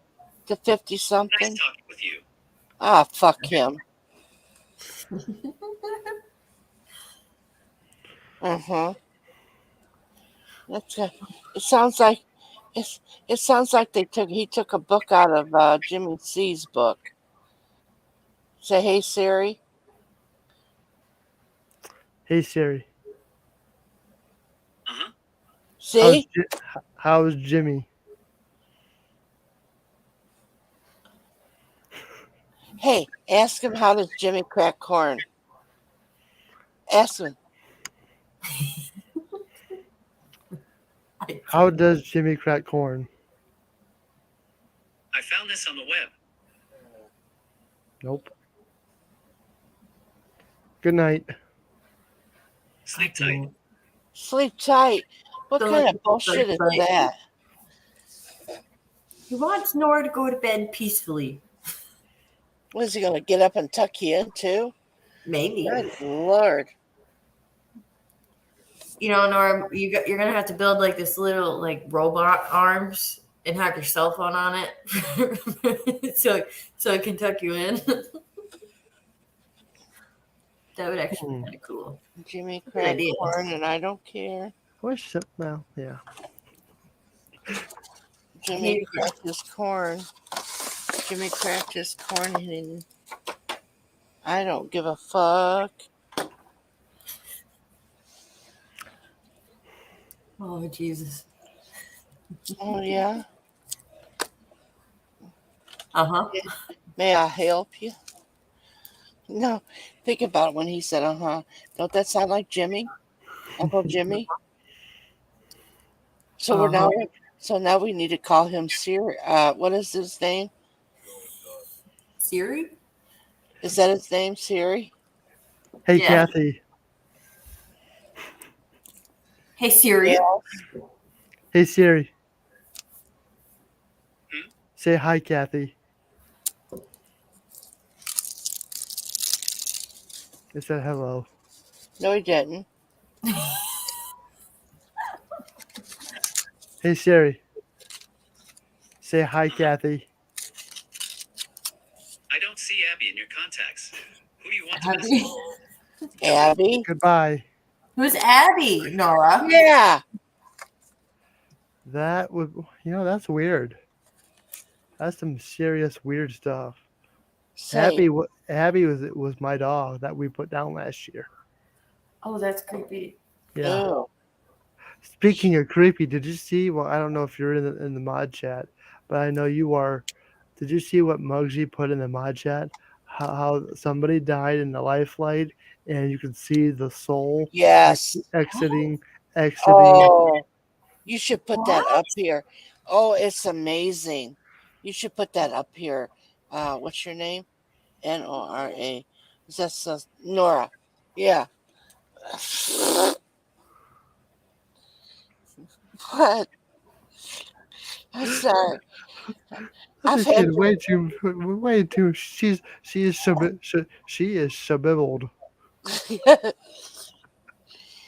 to 50 something. Nice talking with you. Ah, fuck him. That's a, it sounds like it sounds like he took a book out of Jimmy C's book. Say, hey Siri. Hey Siri. Uh-huh. See? How's Jimmy? Hey, ask him how does Jimmy crack corn. Ask him. How does Jimmy crack corn? I found this on the web. Nope. Good night. Sleep tight. Sleep tight. What Don't kind let of bullshit is that? He wants Nora to go to bed peacefully. What is he gonna get up and tuck you in too? Maybe. Good Lord. You know, Nora, you're gonna have to build like this little like robot arms and have your cell phone on it, so it can tuck you in. That would actually be kind of cool. Jimmy cracked corn, and I don't care. Wish well, yeah. Jimmy cracked his corn. Jimmy cracked his corn, and I don't give a fuck. Oh Jesus. Oh yeah. Uh-huh. May I help you? No, think about it when he said, uh-huh. Don't that sound like Jimmy? Uncle Jimmy? So now we need to call him Siri. What is his name? Siri? Is that his name, Siri? Hey Kathy. Hey Siri. Yes. Hey Siri. Say hi, Kathy. It said hello. No, he didn't. Hey Siri. Say hi, Kathy. I don't see Abby in your contacts. Who do you want to message? Abby? Goodbye. Who's Abby, Nora? Yeah. That would, that's weird. That's some serious weird stuff. Abby was my dog that we put down last year. Oh, that's creepy. Yeah. Oh. Speaking of creepy, did you see? Well, I don't know if you're in the mod chat, but I know you are. Did you see what Muggsy put in the mod chat? How somebody died in the lifeline, and you could see the soul. Yes. Exiting. Oh, you should put that up here. Oh, it's amazing. You should put that up here. What's your name? N.O.R.A. Is that Nora? Yeah. What? I'm sorry. I've had way too. She is shabibbled.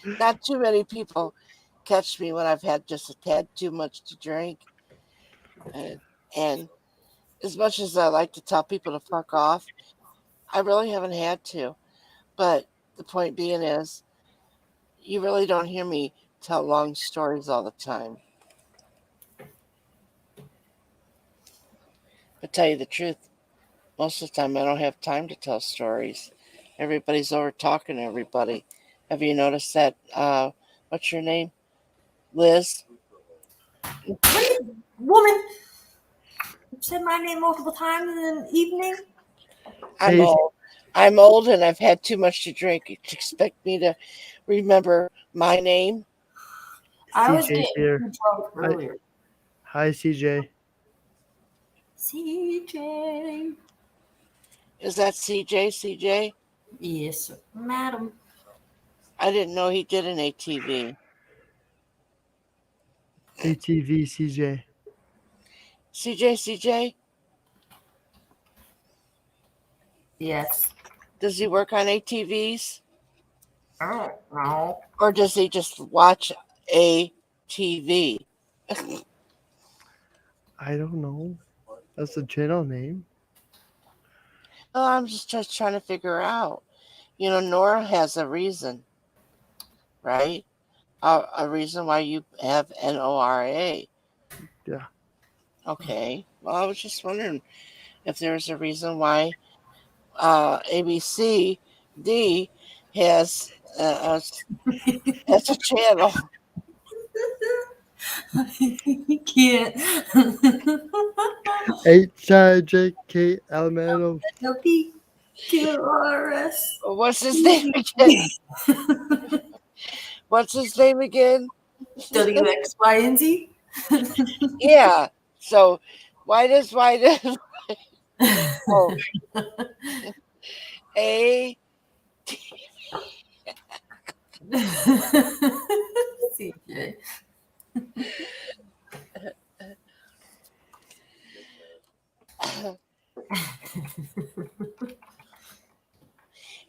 Not too many people catch me when I've had just a tad too much to drink. And as much as I like to tell people to fuck off, I really haven't had to. But the point being is, you really don't hear me tell long stories all the time. But tell you the truth, most of the time I don't have time to tell stories. Everybody's over talking to everybody. Have you noticed that? What's your name? Liz? Woman, you said my name multiple times in an evening. I'm old. I'm old and I've had too much to drink. You expect me to remember my name? I was CJ's getting here. drunk earlier. Hi, CJ. CJ. Is that CJ? CJ? Yes, madam. I didn't know he did an ATV. ATV CJ. CJ? Yes. Does he work on ATVs? I don't know. Or does he just watch ATV? I don't know. That's the channel name. Oh, I'm just trying to figure out. You know, NORA has a reason, right? A reason why you have NORA. Yeah. Okay. Well, I was just wondering if there's a reason why ABCD has a channel. You can't. HIJK Elemental. QRS. What's his name again? What's his name again? WX, Y, and Z. Yeah. So why does oh, A CJ.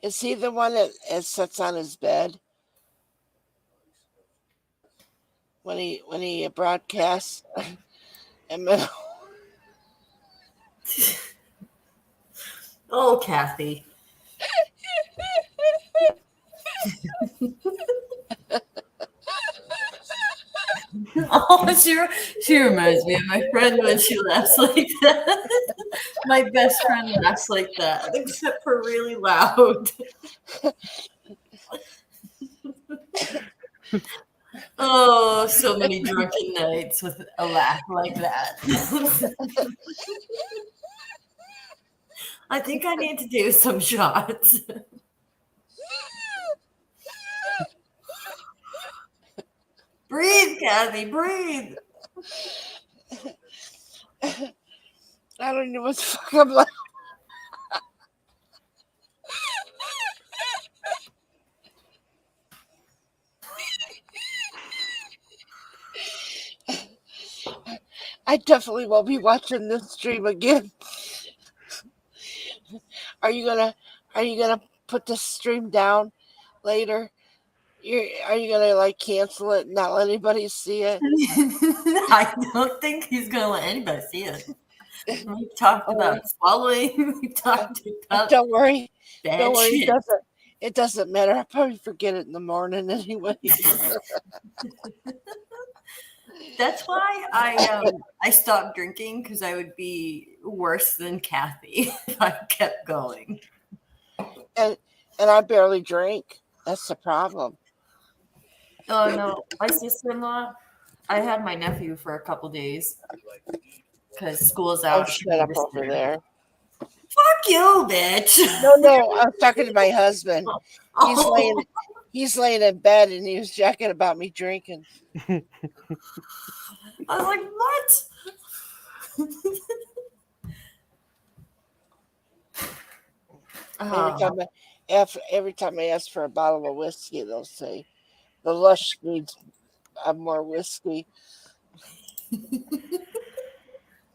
is he the one that sits on his bed when he broadcasts? And Oh, Kathy. Oh, she reminds me of my friend when she laughs like that. My best friend laughs like that, except for really loud. Oh, so many drunken nights with a laugh like that. I think I need to do some shots. Breathe, Kathy, breathe. I don't know what the fuck I'm like. I definitely won't be watching this stream again. Are you gonna put this stream down later? Are you gonna like cancel it and not let anybody see it? I don't think he's gonna let anybody see it. We talked about swallowing. We talked about don't worry. bad Don't worry. shit. It doesn't matter. I'll probably forget it in the morning anyway. That's why I stopped drinking, because I would be worse than Kathy if I kept going. And I barely drink. That's the problem. Oh no, my sister-in-law. I had my nephew for a couple days because school's out. Oh, shut up over there. Fuck you, bitch. No, I'm talking to my husband. He's laying in bed and he was jacking about me drinking. I was like, what? Every time I ask for a bottle of whiskey, they'll say the lush needs more whiskey.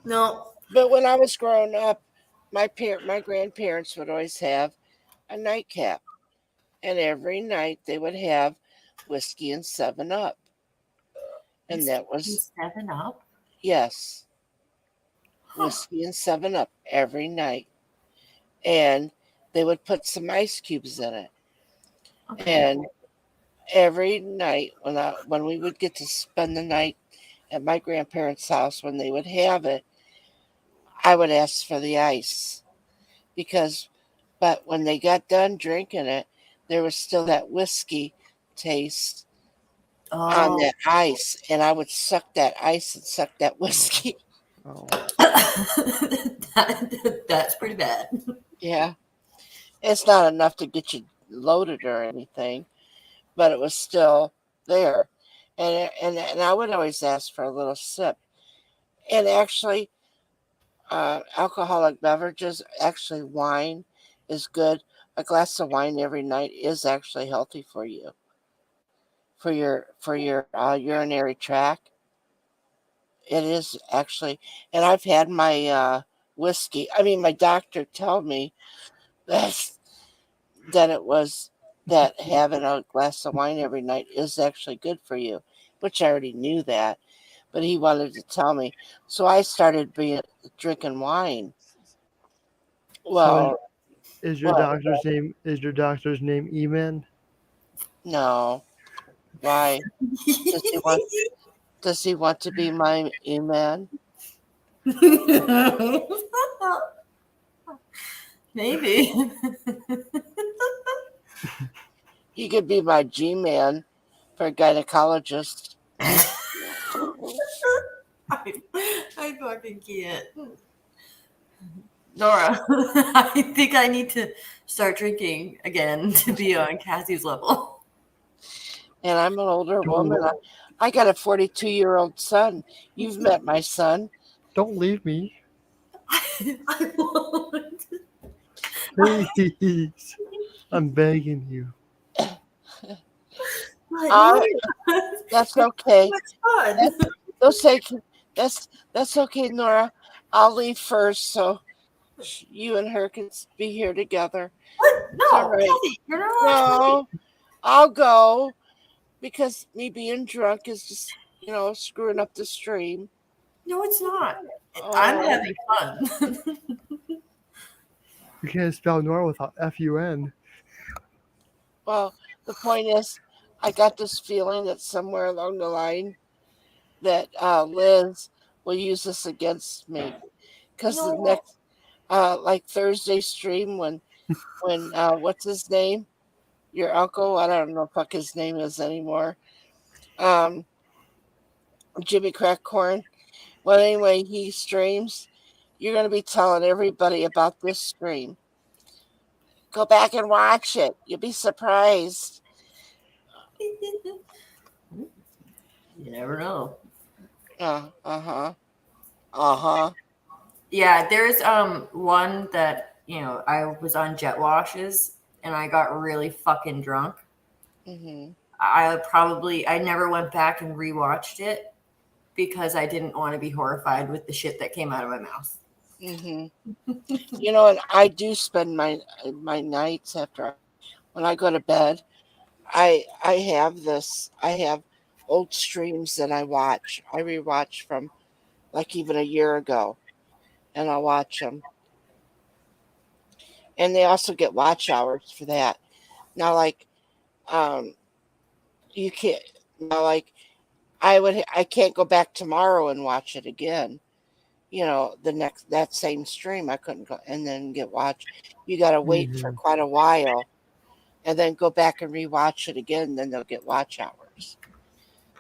No. But when I was growing up, my grandparents would always have a nightcap, and every night they would have whiskey and 7-Up. And that was 7-Up. Yes, whiskey and 7-Up every night, and they would put some ice cubes in it. Okay. And every night when we would get to spend the night at my grandparents' house, when they would have it, I would ask for the ice but when they got done drinking it, there was still that whiskey taste on that ice, and I would suck that ice and suck that whiskey. Oh. That's pretty bad. Yeah, it's not enough to get you loaded or anything, but it was still there, and I would always ask for a little sip. And actually, alcoholic beverages, actually wine is good. A glass of wine every night is actually healthy for you, for your urinary tract. It is actually, and I've had my whiskey. I mean, my doctor told me that it was that having a glass of wine every night is actually good for you, which I already knew that, but he wanted to tell me, so I started drinking wine. So Well, is your doctor's name Eman? no. Why does he want? Does he want to be my man? Maybe. He could be my G-man for a gynecologist. I fucking can't. Nora, I think I need to start drinking again to be on Cassie's level. And I'm an older woman. I got a 42-year-old son. You've met my son. Don't leave me. I won't. Please. I'm begging you. That's okay. That's fun. That's okay, Nora. I'll leave first so you and her can be here together. What? No, right. Kathy, you're not allowed No, I'll go because me being drunk is just, screwing up the stream. No, it's not. I'm having fun. You can't spell NORA without F-U-N. Well, the point is, I got this feeling that somewhere along the line that Liz will use this against me. Because the next, like Thursday stream when what's his name? Your uncle? I don't know what his name is anymore. Jimmy Crackcorn. Well, anyway, he streams. You're going to be telling everybody about this stream. Go back and watch it. You'll be surprised. You never know. Uh-huh. Yeah, there's one that, I was on jet washes and I got really fucking drunk. Mm-hmm. I never went back and rewatched it because I didn't want to be horrified with the shit that came out of my mouth. Mm-hmm. And I do spend my nights when I go to bed. I have old streams that I watch. I rewatch from like even a year ago, and I'll watch them. And they also get watch hours for that. Now, like, you can't. Now, like, I can't go back tomorrow and watch it again. That same stream I couldn't go and then get watched. You got to wait for quite a while, and then go back and rewatch it again. Then they'll get watch hours.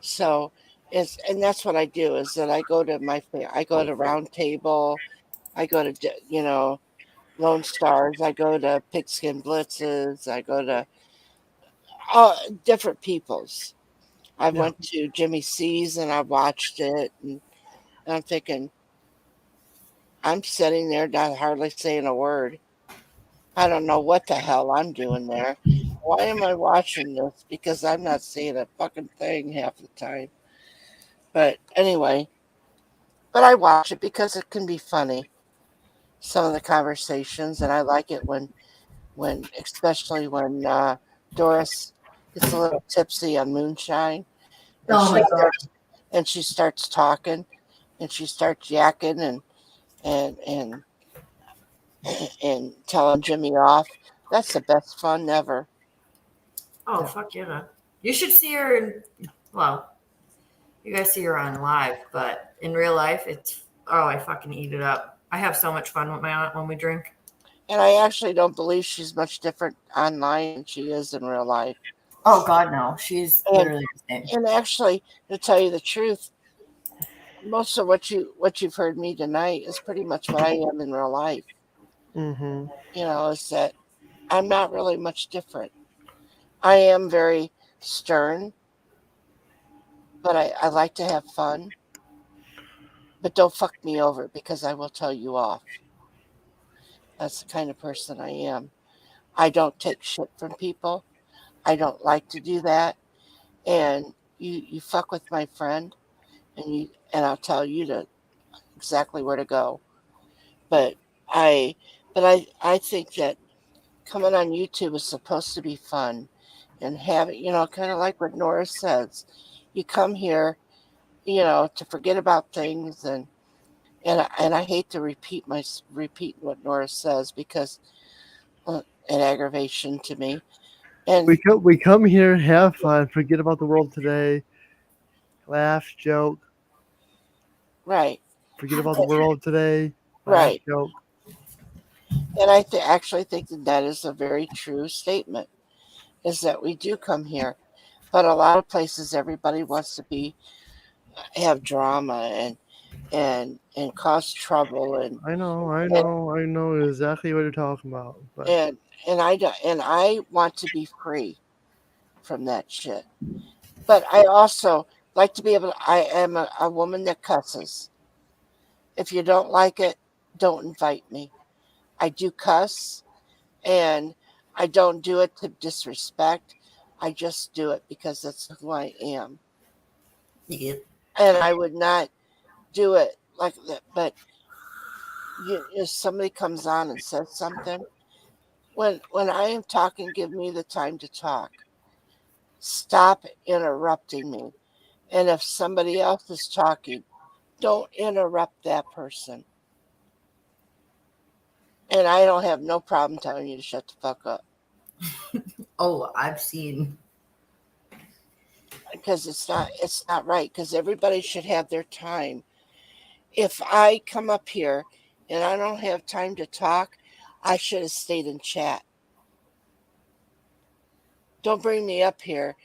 So and that's what I do is that I go to Round Table, I go to Lone Stars, I go to Pigskin Blitzes, I go to different people's. I went to Jimmy C's and I watched it, and I'm thinking, I'm sitting there not hardly saying a word. I don't know what the hell I'm doing there. Why am I watching this? Because I'm not seeing a fucking thing half the time. But anyway, I watch it because it can be funny. Some of the conversations, and I like it when especially when Doris gets a little tipsy on moonshine. Oh my God. and she starts talking, and she starts yakking and and telling Jimmy off. That's the best fun ever. Oh, fuck yeah. You should see her well, you guys see her on live, but in real life, I fucking eat it up. I have so much fun with my aunt when we drink. And I actually don't believe she's much different online than she is in real life. Oh, God, no. She's literally the same. And actually, to tell you the truth, most of what you've heard me tonight is pretty much what I am in real life. Mm-hmm. Is that I'm not really much different. I am very stern, but I like to have fun. But don't fuck me over because I will tell you off. That's the kind of person I am. I don't take shit from people. I don't like to do that. And you fuck with my friend, and I'll tell you to exactly where to go. But I I think that coming on YouTube is supposed to be fun and having, kind of like what Nora says. You come here, to forget about things, and I hate to repeat what Nora says because an aggravation to me. And we come here, have fun, forget about the world today, laugh, joke. right, Forget about the world today, laugh, right. joke. And I actually think that is a very true statement. Is that we do come here, but a lot of places everybody wants to have drama and cause trouble I know, and I know exactly what you're talking about. But I want to be free from that shit. But I also like to be able to, I am a woman that cusses. If you don't like it, don't invite me. I do cuss, and I don't do it to disrespect. I just do it because that's who I am. Yeah. And I would not do it like that. But if somebody comes on and says something, when I am talking, give me the time to talk. Stop interrupting me. And if somebody else is talking, don't interrupt that person. And I don't have no problem telling you to shut the fuck up. Oh, I've seen. Because it's not right. Because everybody should have their time. If I come up here and I don't have time to talk, I should have stayed in chat. Don't bring me up here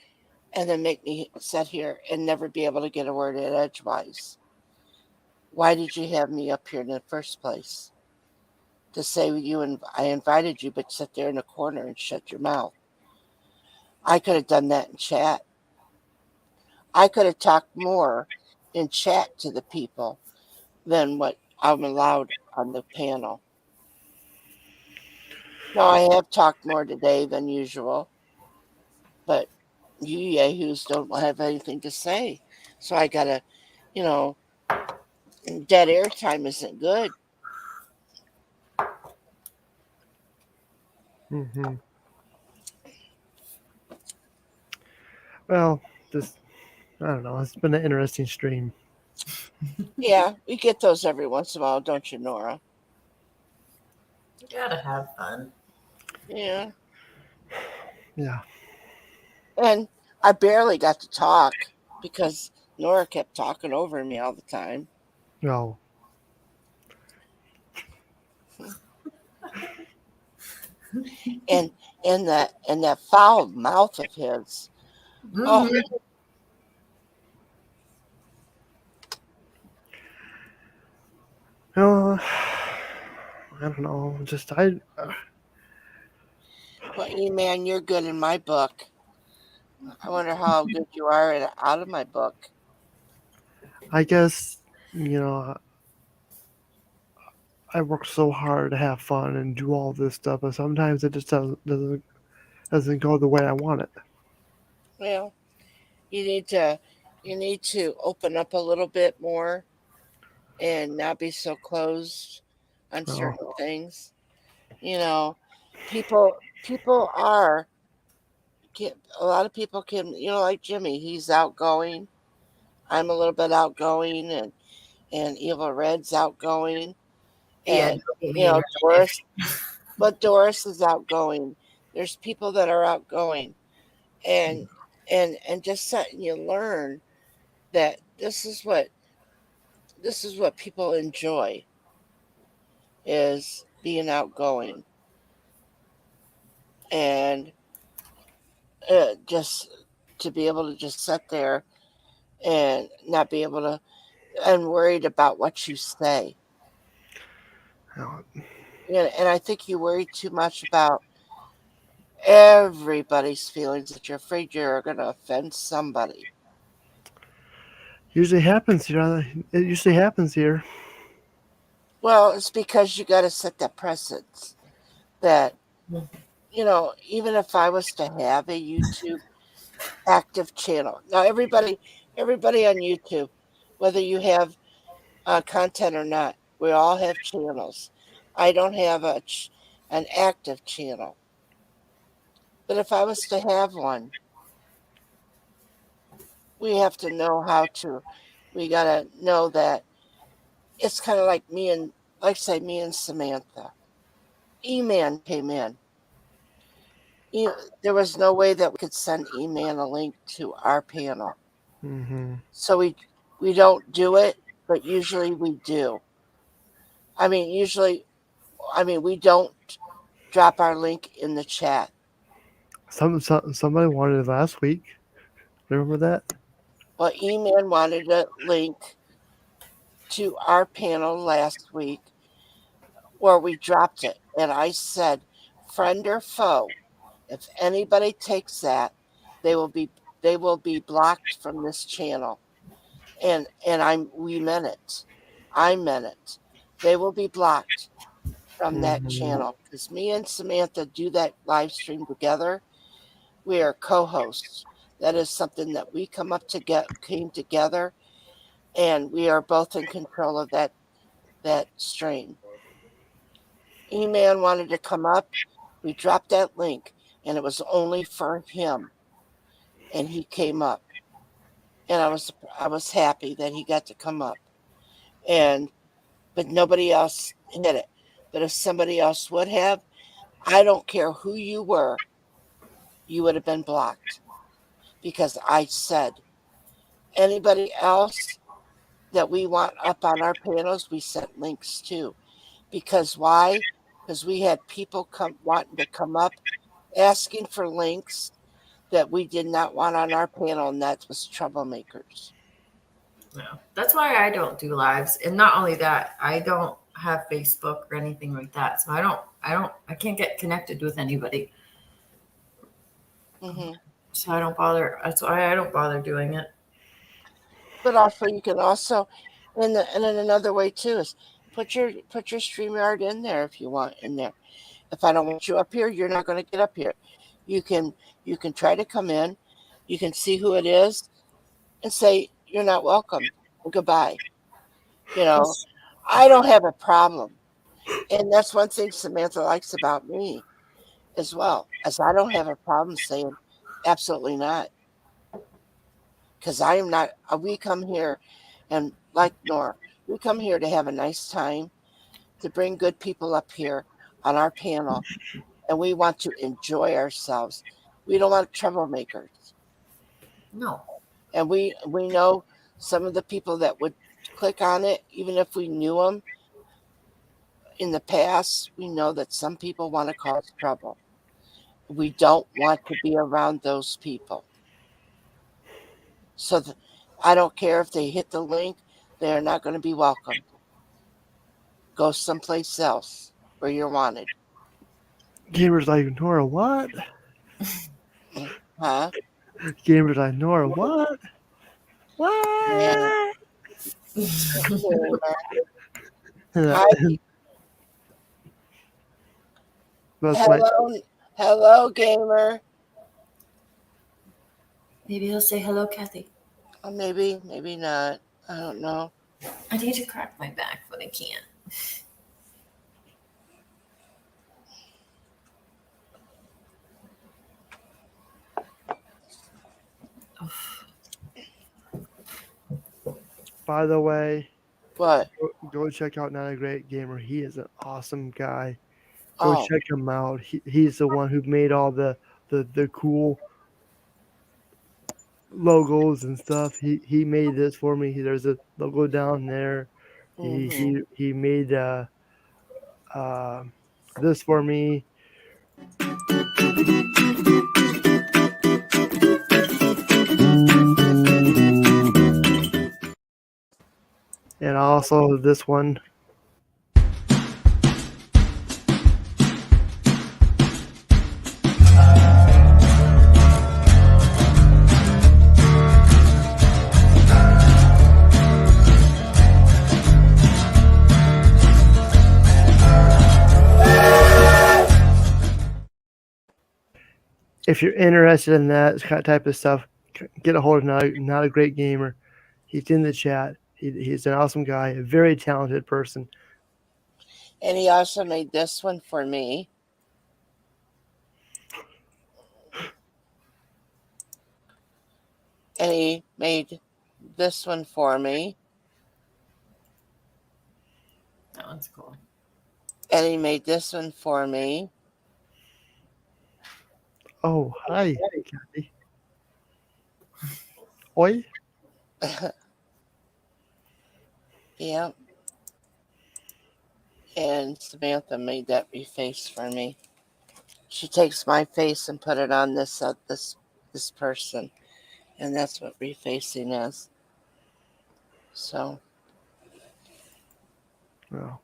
and then make me sit here and never be able to get a word in edgewise. Why did you have me up here in the first place? To say I invited you, but sit there in a corner and shut your mouth. I could have done that in chat. I could have talked more in chat to the people than what I'm allowed on the panel. Now, I have talked more today than usual, but you yahoos don't have anything to say. So I gotta, dead air time isn't good. mm-hmm. Well, just I don't know. It's been an interesting stream. Yeah, we get those every once in a while, don't you, Nora? You gotta have fun. Yeah. Yeah. And I barely got to talk because Nora kept talking over me all the time. No. And that foul mouth of his. Oh, No. I don't know. Just well, man, you're good in my book. I wonder how good you are out of my book. I guess I work so hard to have fun and do all this stuff, but sometimes it just doesn't go the way I want it. Well, you need to open up a little bit more and not be so closed on Oh. certain things. You know, people a lot of people can, like Jimmy, he's outgoing. I'm a little bit outgoing, and Evil Red's outgoing, Yeah, and Doris. But Doris is outgoing. There's people that are outgoing, and just you learn that this is what people enjoy, is being outgoing, and just to be able to just sit there and not be able to, and worried about what you say. Oh, Yeah, and I think you worry too much about everybody's feelings, that you're afraid you're going to offend somebody. usually happens here. It usually happens here. Well, it's because you got to set that precedence that, even if I was to have a YouTube active channel. Now, everybody on YouTube, whether you have content or not, we all have channels. I don't have an active channel. But if I was to have one, we have to know we got to know that it's kind of like say me and Samantha. E-Man came in. There was no way that we could send E-Man a link to our panel. Mm-hmm. So we don't do it, but usually we do. I mean, we don't drop our link in the chat. Somebody wanted it last week. Remember that? Well, E-Man wanted a link to our panel last week where we dropped it. And I said, friend or foe, if anybody takes that, they will be blocked from this channel. And we meant it. I meant it. They will be blocked from that channel, because me and Samantha do that live stream together. We are co-hosts. That is something that we came together, and we are both in control of that stream. E-Man wanted to come up. We dropped that link, and it was only for him. And he came up, and I was happy that he got to come up. But nobody else did it. But if somebody else would have, I don't care who you were, you would have been blocked, because I said anybody else that we want up on our panels, we sent links to. Because why? Because we had people wanting to come up asking for links that we did not want on our panel, and that was troublemakers. Yeah. That's why I don't do lives. And not only that, I don't have Facebook or anything like that. So I can't get connected with anybody. Mm-hmm. So I don't bother. That's why I don't bother doing it. But also, you can also, and then another way too is put your StreamYard in there if you want in there. If I don't want you up here, you're not going to get up here. You can try to come in. You can see who it is and say you're not welcome. Goodbye. I don't have a problem, and that's one thing Samantha likes about me as well, as I don't have a problem saying absolutely not, because I am not. We come here, and like N.O.R.A, we come here to have a nice time, to bring good people up here on our panel, and we want to enjoy ourselves. We don't want troublemakers. No. And we know some of the people that would click on it, even if we knew them in the past. We know that some people want to cause trouble. We don't want to be around those people. So I don't care if they hit the link, they're not going to be welcome. Go someplace else where you're wanted. Gamers like N.O.R.A, what? Huh? Gamers like N.O.R.A, what? Yeah. What? Hi. Hello, gamer. Maybe he'll say hello, Kathy. Maybe not. I don't know. I need to crack my back, but I can't. By the way, what? Go check out Not a Great Gamer. He is an awesome guy. Go check him out. He's the one who made all the cool logos and stuff. He made this for me. There's a logo down there. He made this for me. And also this one. If you're interested in that type of stuff, get a hold of Not a Great Gamer. He's in the chat. He's an awesome guy, a very talented person. And he also made this one for me. And he made this one for me. That one's cool. And he made this one for me. Oh, hi, Kathy. Oi. Yep. And Samantha made that reface for me. She takes my face and put it on this person, and that's what refacing is. So. Well.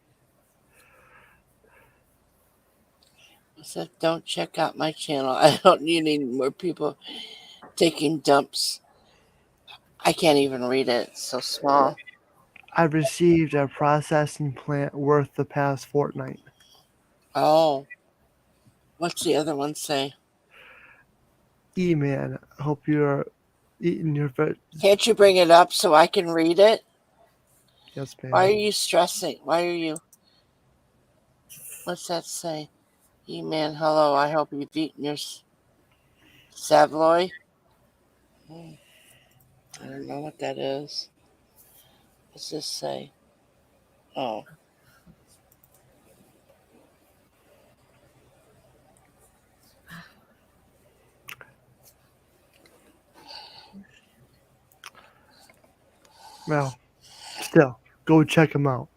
I said, don't check out my channel. I don't need any more people taking dumps. I can't even read it. It's so small. I received a processing plant worth the past fortnight. Oh. What's the other one say? E-man, hope you're eating your food. Can't you bring it up so I can read it? Yes, ma'am. Why are you stressing? Why are you... What's that say? E-man, hello. I hope you've eaten your Savoy. I don't know what that is. What's this say? Oh. Well, still, go check him out.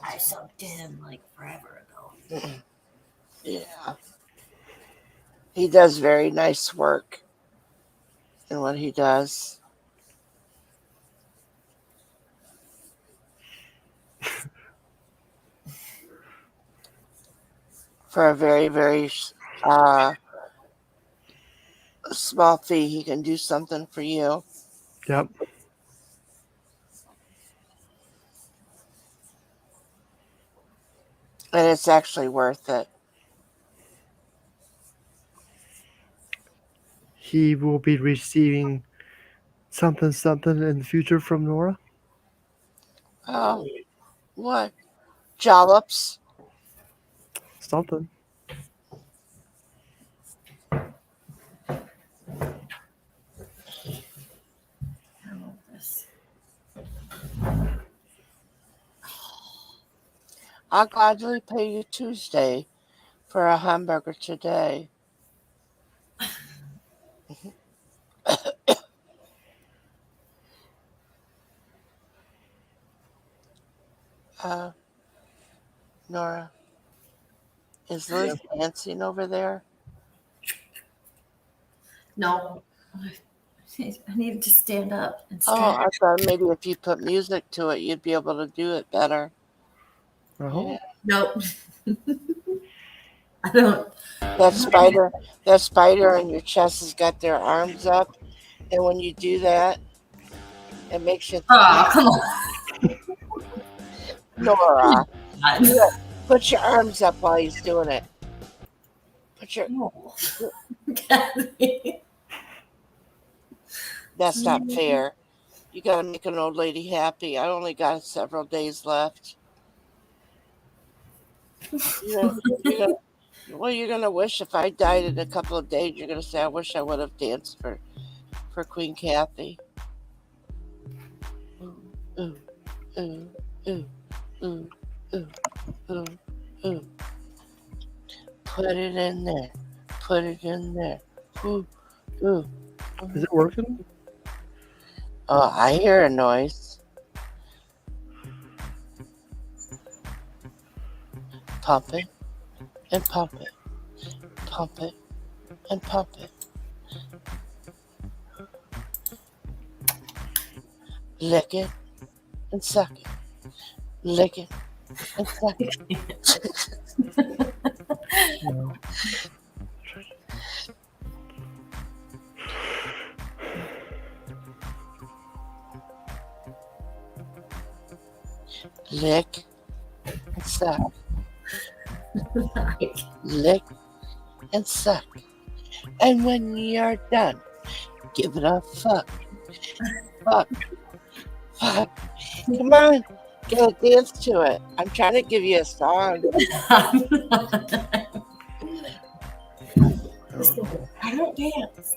I sucked in like forever ago. Yeah. He does very nice work in what he does. For a very, very small fee, he can do something for you. Yep. And it's actually worth it. He will be receiving something in the future from NORA. Oh, what? Jollops? Something. I'll gladly pay you Tuesday for a hamburger today. Nora, is Liz dancing over there? No. I needed to stand up and stretch. Oh, I thought maybe if you put music to it, you'd be able to do it better. Oh. Nope. I don't. That spider on your chest has got their arms up, and when you do that, it makes you. Oh, come on, Nora. Put your arms up while he's doing it. Put your. That's not fair. You got to make an old lady happy. I only got several days left. You're going to wish if I died in a couple of days, you're going to say, I wish I would have danced for Queen Kathy. ooh, ooh, ooh, ooh, ooh, ooh, ooh. Put it in there. Put it in there. Ooh, ooh. Is it working? Oh, I hear a noise. Pump it and pump it. Pump it and pump it. Lick it and suck it. Lick it and suck it. No. Lick and suck. Lick and suck. And when you're done, give it a fuck. Fuck. Fuck. Come on. Get a dance to it. I'm trying to give you a song. I don't dance.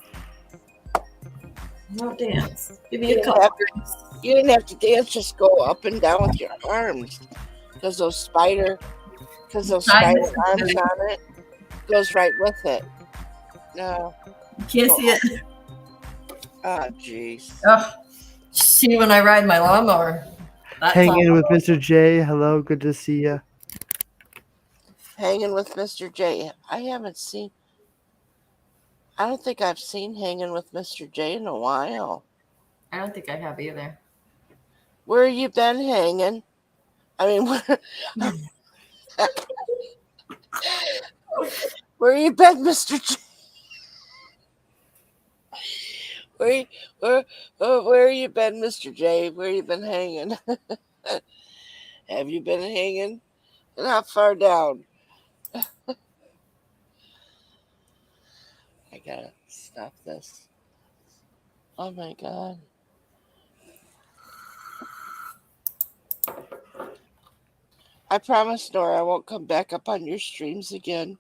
I don't dance. Give me a couple. You didn't have to dance, just go up and down with your arms. Because those spider arms on it goes right with it. No. You can't see it. Oh, jeez. Oh, see when I ride my lawnmower. Hanging with Mr. J. Hello, good to see you. Hanging with Mr. J. I don't think I've seen Hanging with Mr. J in a while. I don't think I have either. Where you been hanging? I mean, where you been, Mr. J? Where you been, Mr. J? Where you been hanging? Have you been hanging? And how far down? I gotta stop this. Oh my God. I promise, Nora, I won't come back up on your streams again.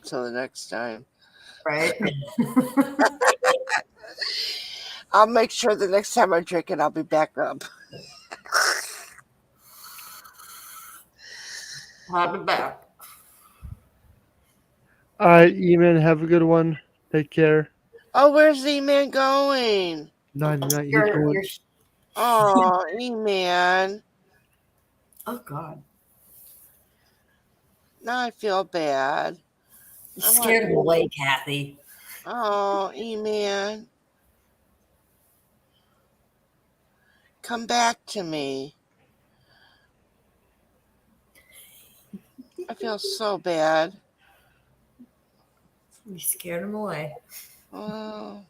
Till the next time. Right. I'll make sure the next time I drink it, I'll be back up. I'll be back. All right, E-Man, have a good one. Take care. Oh, where's E-Man going? Not he's going. Oh, E-Man. Oh, God. Now I feel bad. You scared him away, Kathy. Oh, E-Man. Come back to me. I feel so bad. You scared him away. Oh.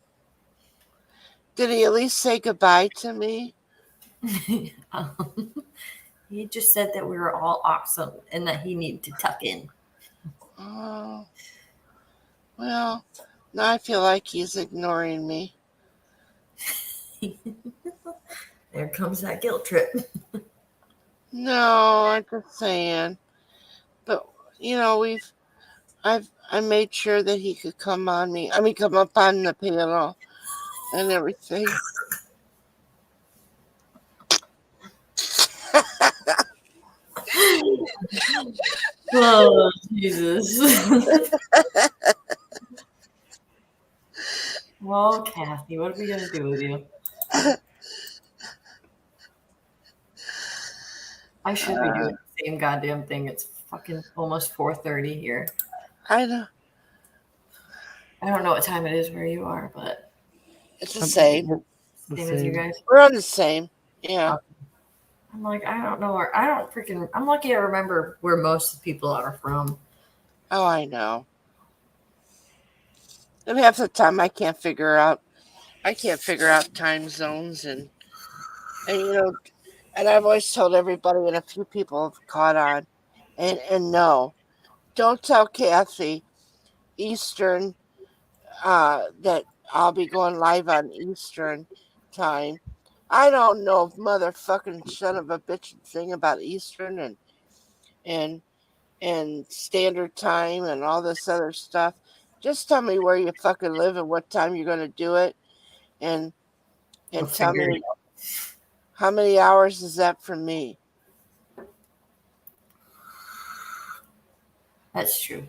Did he at least say goodbye to me? He just said that we were all awesome and that he needed to tuck in. Oh. Well, now I feel like he's ignoring me. There comes that guilt trip. No, I'm just saying. But I made sure that he could come up on the panel and everything. Oh, Jesus. Well, Kathy, what are we going to do with you? I should be doing the same goddamn thing. It's fucking almost 4:30 here. I know. I don't know what time it is where you are, but it's the same. Same as you guys. We're on the same. Yeah. I'm like, I don't know where. I'm lucky I remember where most of the people are from. Oh, I know. And half the time I can't figure out time zones and and I've always told everybody, and a few people have caught on, and no, don't tell Kathy Eastern that I'll be going live on Eastern time. I don't know motherfucking son of a bitch thing about Eastern and standard time and all this other stuff. Just tell me where you fucking live and what time you're going to do it. And tell me how many hours is that for me? That's true.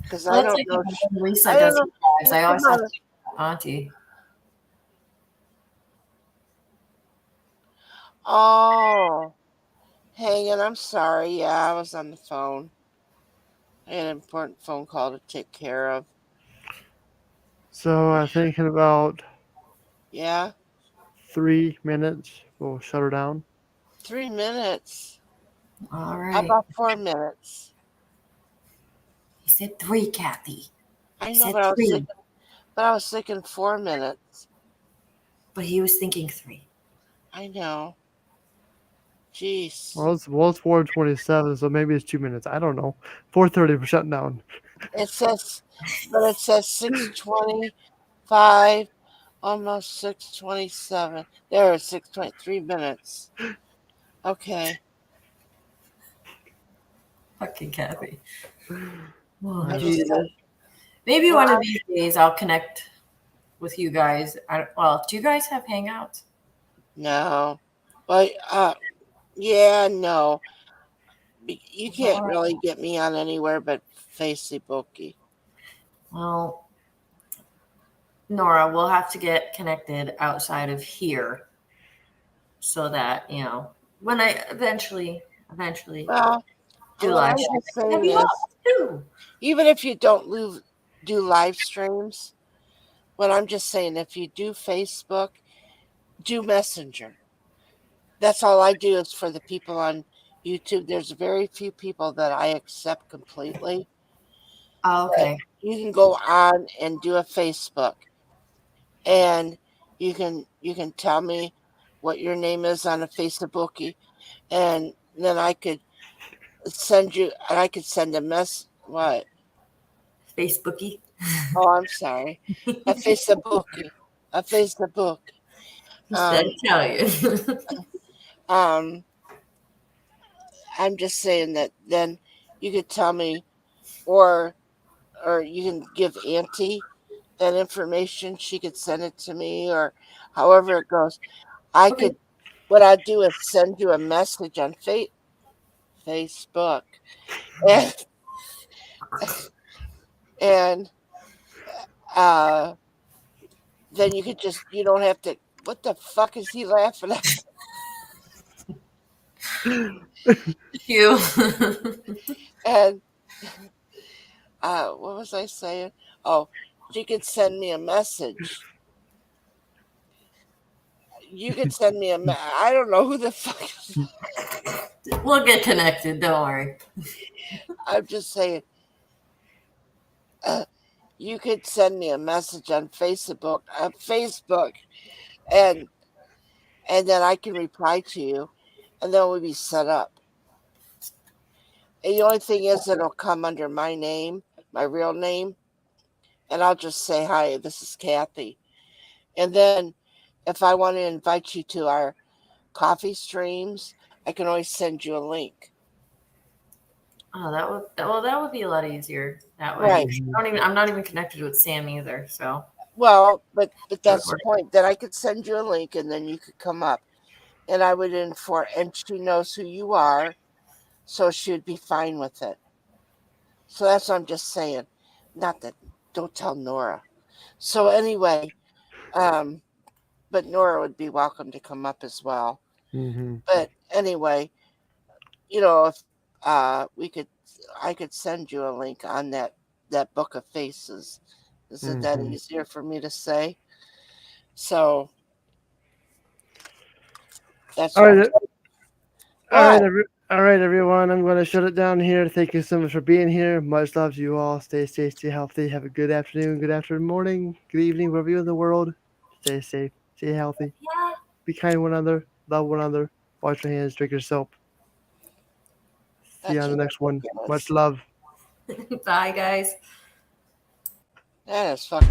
Because I don't know. Lisa does. I always have to Auntie. Oh, hanging. I'm sorry. Yeah, I was on the phone. I had an important phone call to take care of. So I think in about 3 minutes we'll shut her down. 3 minutes. All right. How about 4 minutes? He said 3, Kathy. I know, but I was thinking 4 minutes. But he was thinking 3. I know. Jeez. Well, it's 4:27, so maybe it's 2 minutes. I don't know. 4:30 we're shutting down. It says 6:25, almost 6:27. There it's 6:23 minutes. Okay. Fucking Kathy. Jesus. Maybe one of these days I'll connect with you guys. Do you guys have Hangouts? No. But yeah, no. You can't really get me on anywhere but Facebook. Well, Nora, we'll have to get connected outside of here so that, when I eventually do live streams. Even if you don't do live streams, what I'm just saying, if you do Facebook, do Messenger. That's all I do is for the people on YouTube. There's very few people that I accept completely. Oh, okay. But you can go on and do a Facebook, and you can tell me what your name is on a Facebook, and then I could send you, and I could send a what? Facebooky. Oh, I'm sorry. A Facebook. A Facebook. Italian. I'm just saying that then you could tell me, or you can give Auntie that information. She could send it to me, or however it goes. What I'd do is send you a message on Facebook, and then you don't have to. What the fuck is he laughing at? You. And what was I saying? Oh, she could send me a message. You could send me I don't know who the fuck. We'll get connected. Don't worry. I'm just saying. You could send me a message on Facebook, and then I can reply to you, and then we'll be set up. And the only thing is, it'll come under my name, my real name, and I'll just say, hi, this is Kathy. And then if I want to invite you to our coffee streams, I can always send you a link. Oh, that would be a lot easier that way. Right. I'm not even connected with Sam either, so. Well, but that's the point, that I could send you a link and then you could come up, and I would inform, and she knows who you are, so she would be fine with it. So that's what I'm just saying. Not that, don't tell Nora. So anyway, but Nora would be welcome to come up as well. Mm-hmm. But anyway, if I could send you a link on that book of faces. Isn't that easier for me to say? So that's all right. All right, everyone. I'm going to shut it down here. Thank you so much for being here. Much love to you all. Stay safe, stay healthy. Have a good afternoon, good morning, good evening, wherever you're in the world. Stay safe, stay healthy. Yeah. Be kind to one another. Love one another. Wash your hands. Drink your soap. See you on the next one. Much love. Bye, guys. That is fucking.